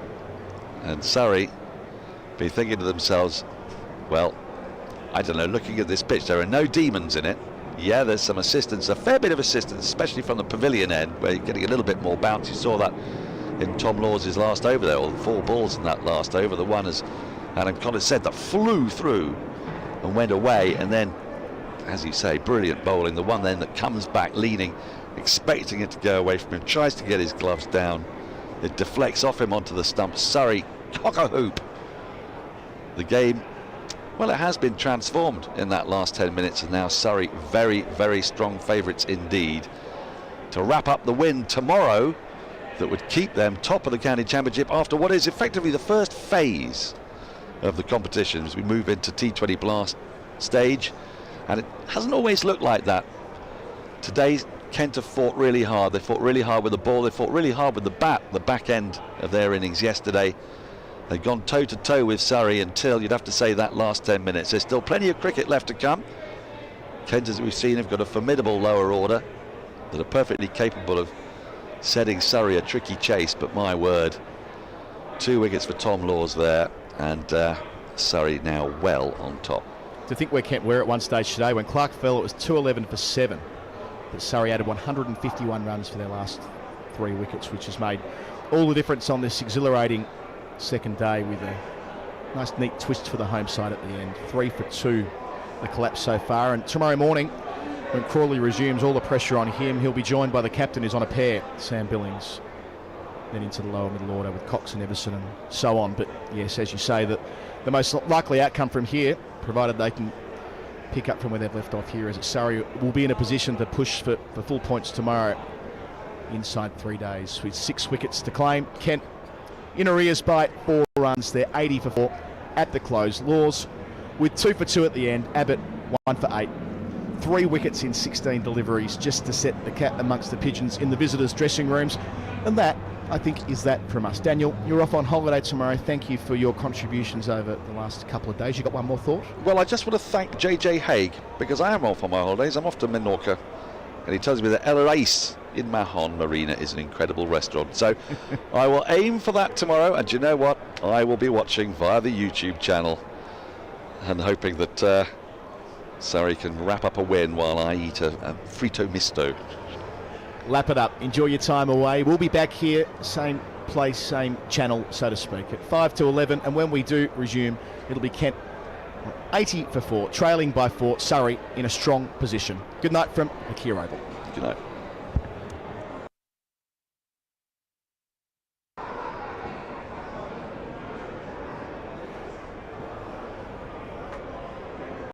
And Surrey be thinking to themselves, well, I don't know, looking at this pitch, there are no demons in it. Yeah, there's some assistance, a fair bit of assistance, especially from the pavilion end, where you're getting a little bit more bounce. You saw that in Tom Laws' last over there, or 4 balls in that last over. The one, as Adam Collins said, that flew through and went away, and then, as you say, brilliant bowling. The one then that comes back leaning, expecting it to go away from him, tries to get his gloves down. It deflects off him onto the stump. Surrey cock-a-hoop. The game, well, it has been transformed in that last 10 minutes, and now Surrey very, very strong favourites indeed to wrap up the win tomorrow that would keep them top of the county championship after what is effectively the first phase of the competition as we move into T20 Blast stage, and it hasn't always looked like that. Today Kent have fought really hard. They fought really hard with the ball, they fought really hard with the bat, the back end of their innings yesterday. They've gone toe-to-toe with Surrey until, you'd have to say, that last 10 minutes. There's still plenty of cricket left to come. Kent, as we've seen, have got a formidable lower order that are perfectly capable of setting Surrey a tricky chase, but my word, 2 wickets for Tom Laws there, and Surrey now well on top. To think where Kent were at one stage today, when Clark fell, it was 211 for 7, but Surrey added 151 runs for their last 3 wickets, which has made all the difference on this exhilarating second day, with a nice neat twist for the home side at the end. 3 for 2 the collapse so far, and tomorrow morning when Crawley resumes, all the pressure on him. He'll be joined by the captain who's on a pair, Sam Billings, then into the lower middle order with Cox and Everson and so on. But yes, as you say, that the most likely outcome from here, provided they can pick up from where they've left off here, is that Surrey will be in a position to push for full points tomorrow inside 3 days with 6 wickets to claim. Kent in arrears by 4 runs there, 80 for 4 at the close. Laws with 2 for 2 at the end. Abbott 1 for 8. 3 wickets in 16 deliveries just to set the cat amongst the pigeons in the visitors' dressing rooms. And that, I think, is that from us. Daniel, you're off on holiday tomorrow. Thank you for your contributions over the last couple of days. You got one more thought? Well, I just want to thank JJ Haig, because I am off on my holidays. I'm off to Menorca, and he tells me that El Reis in Mahon Marina is an incredible restaurant. So I will aim for that tomorrow, and do you know what? I will be watching via the YouTube channel and hoping that Surrey can wrap up a win while I eat a frito misto. Lap it up. Enjoy your time away. We'll be back here, same place, same channel, so to speak, at 5 to 11. And when we do resume, it'll be Kent 80 for 4, trailing by 4. Surrey in a strong position. Good night from the Kia Oval. Good night.